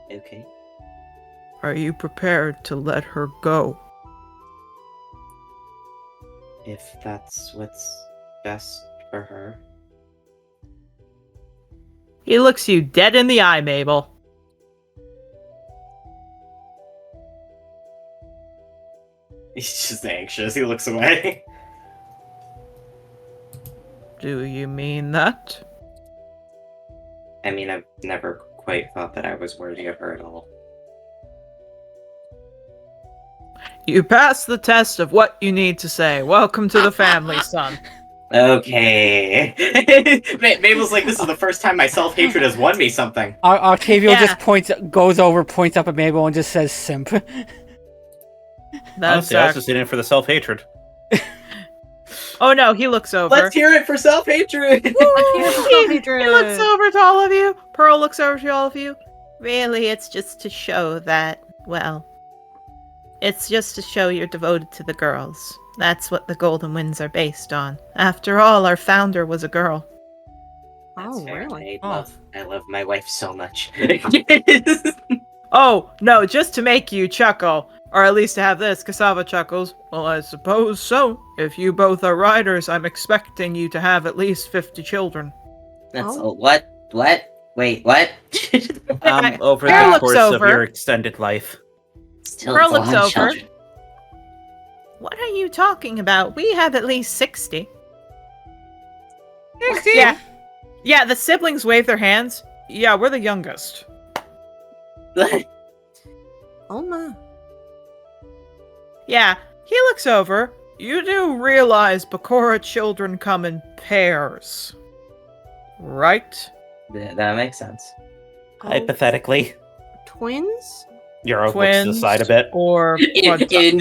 Okay. Are you prepared to let her go? If that's what's best for her. He looks you dead in the eye, Mabel. He's just anxious. He looks away. Do you mean that? I mean, I've never quite thought that I was worthy of her at all. You passed the test of what you need to say. Welcome to the family, son. Okay. Mabel's like, this is the first time my self-hatred has won me something. Octavio just points up at Mabel and just says simp. Honestly, I was just in it for the self-hatred. Oh no, he looks over. Let's hear it for self-hatred! He looks over to all of you. Pearl looks over to all of you. Really, it's just to show that, well, it's just to show you're devoted to the girls. That's what the Golden Winds are based on. After all, our founder was a girl. That's fair. Really? I love my wife so much. Oh, no, just to make you chuckle. Or at least to have this, Cassava chuckles. Well, I suppose so. If you both are riders, I'm expecting you to have at least 50 children. That's what? Wait, what? Over Pearl the course over. of your extended life. Still, Pearl it's a looks lot of over. children. What are you talking about? We have at least 60. 60? Yeah. Yeah, the siblings wave their hands. Yeah, we're the youngest. Oh my. Yeah, he looks over. You do realize Bakura children come in pairs, right? That makes sense. Hypothetically. Twins? Yarrow looks to the side a bit. Or In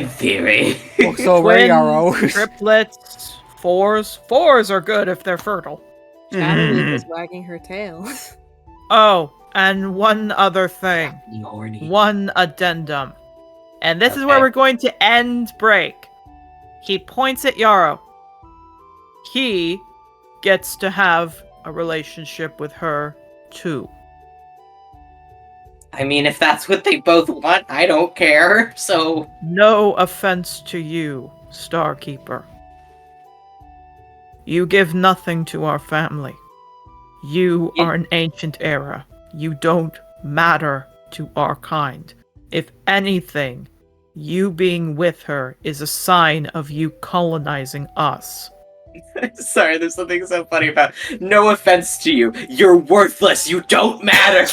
theory. So where Yarrow? triplets, fours. Fours are good if they're fertile. Chatterleaf is wagging her tail. Oh, and one other thing. Horny. One addendum. And this is Okay. where we're going to end break. He points at Yarrow. He gets to have a relationship with her, too. I mean, if that's what they both want, I don't care, so... No offense to you, Starkeeper. You give nothing to our family. You are an ancient era. You don't matter to our kind. If anything, you being with her is a sign of you colonizing us. Sorry, there's something so funny about no offense to you. You're worthless. You don't matter.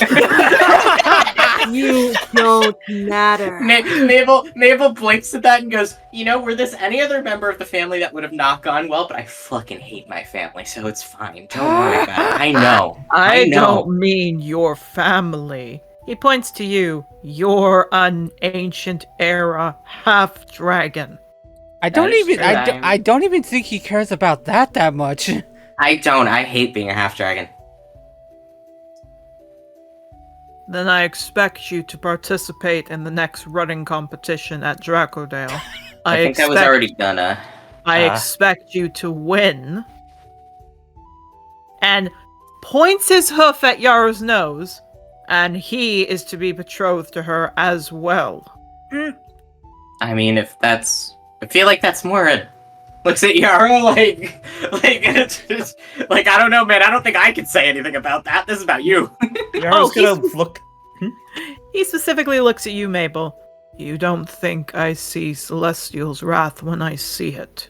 You don't matter. Mabel blinks at that and goes, you know, were this any other member of the family that would have not gone well, but I fucking hate my family, so it's fine. Don't worry about it. I know. I know. don't mean your family. He points to you. You're an ancient era half-dragon. I don't That is even. true. I don't even think he cares about that much. I don't. I hate being a half-dragon. Then I expect you to participate in the next running competition at Dracodale. I think that was already done, I expect you to win. And points his hoof at Yarrow's nose, and he is to be betrothed to her as well. I mean, if that's... I feel like that's more a... Looks at Yarrow like, I don't know, man. I don't think I can say anything about that. This is about you. Yarrow's gonna look... He specifically looks at you, Mabel. You don't think I see Celestial's wrath when I see it.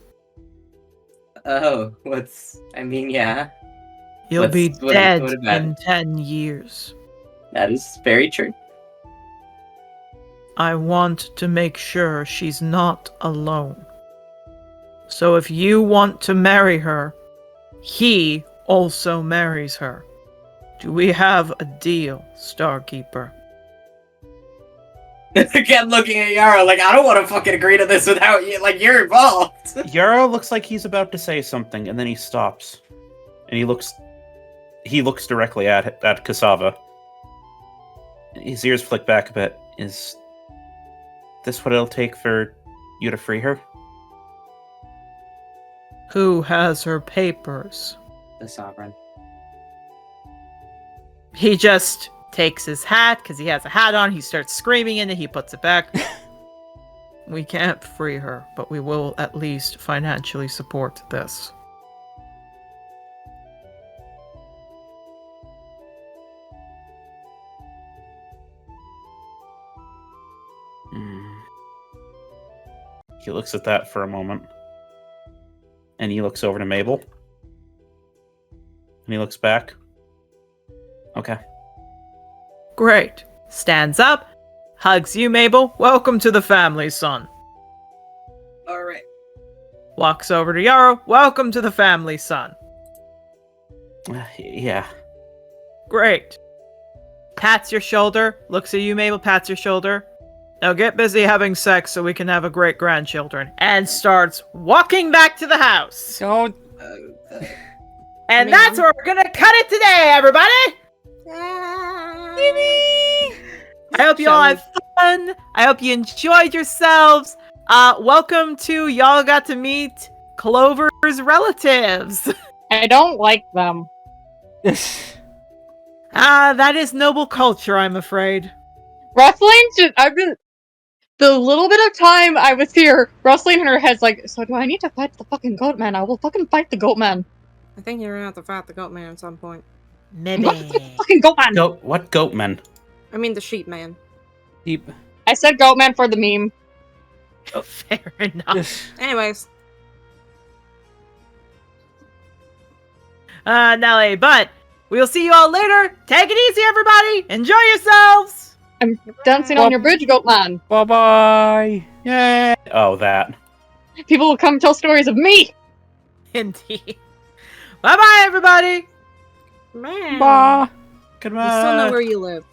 Oh, I mean, yeah. You'll be what dead about in it? 10 years. That is very true. I want to make sure she's not alone. So if you want to marry her, he also marries her. Do we have a deal, Starkeeper? Again, looking at Yarrow, like, I don't want to fucking agree to this without you, like, you're involved. Yarrow looks like he's about to say something, and then he stops. And he looks directly at Cassava. His ears flick back a bit. Is this what it'll take for you to free her? Who has her papers? The Sovereign. He just takes his hat, because he has a hat on, he starts screaming in it, he puts it back. We can't free her, but we will at least financially support this. He looks at that for a moment. And he looks over to Mabel. And he looks back. Okay. Great. Stands up. Hugs you, Mabel. Welcome to the family, son. Alright. Walks over to Yarrow. Welcome to the family, son. Yeah. Great. Pats your shoulder. Looks at you, Mabel. Pats your shoulder. Now get busy having sex so we can have a great grandchildren. And starts walking back to the house. Don't. And that's where we're gonna cut it today, everybody! I hope you all had fun. I hope you enjoyed yourselves. Welcome to y'all got to meet Clover's relatives. I don't like them. That is noble culture, I'm afraid. Wrestling? I've been... The little bit of time I was here, wrestling in her head's like, so do I need to fight the fucking goat man? I will fucking fight the goat man. I think you're gonna have to fight the goat man at some point. Maybe. What the fucking goat man? What goat men? I mean the sheep man. Deep. I said goat man for the meme. Fair enough. Anyways. Nelly, but we'll see you all later. Take it easy, everybody. Enjoy yourselves. I'm dancing on your bridge, goat man. Bye-bye. Yeah. Oh, that. People will come tell stories of me. Indeed. Bye-bye, everybody. Man. Bye. We still know where you live.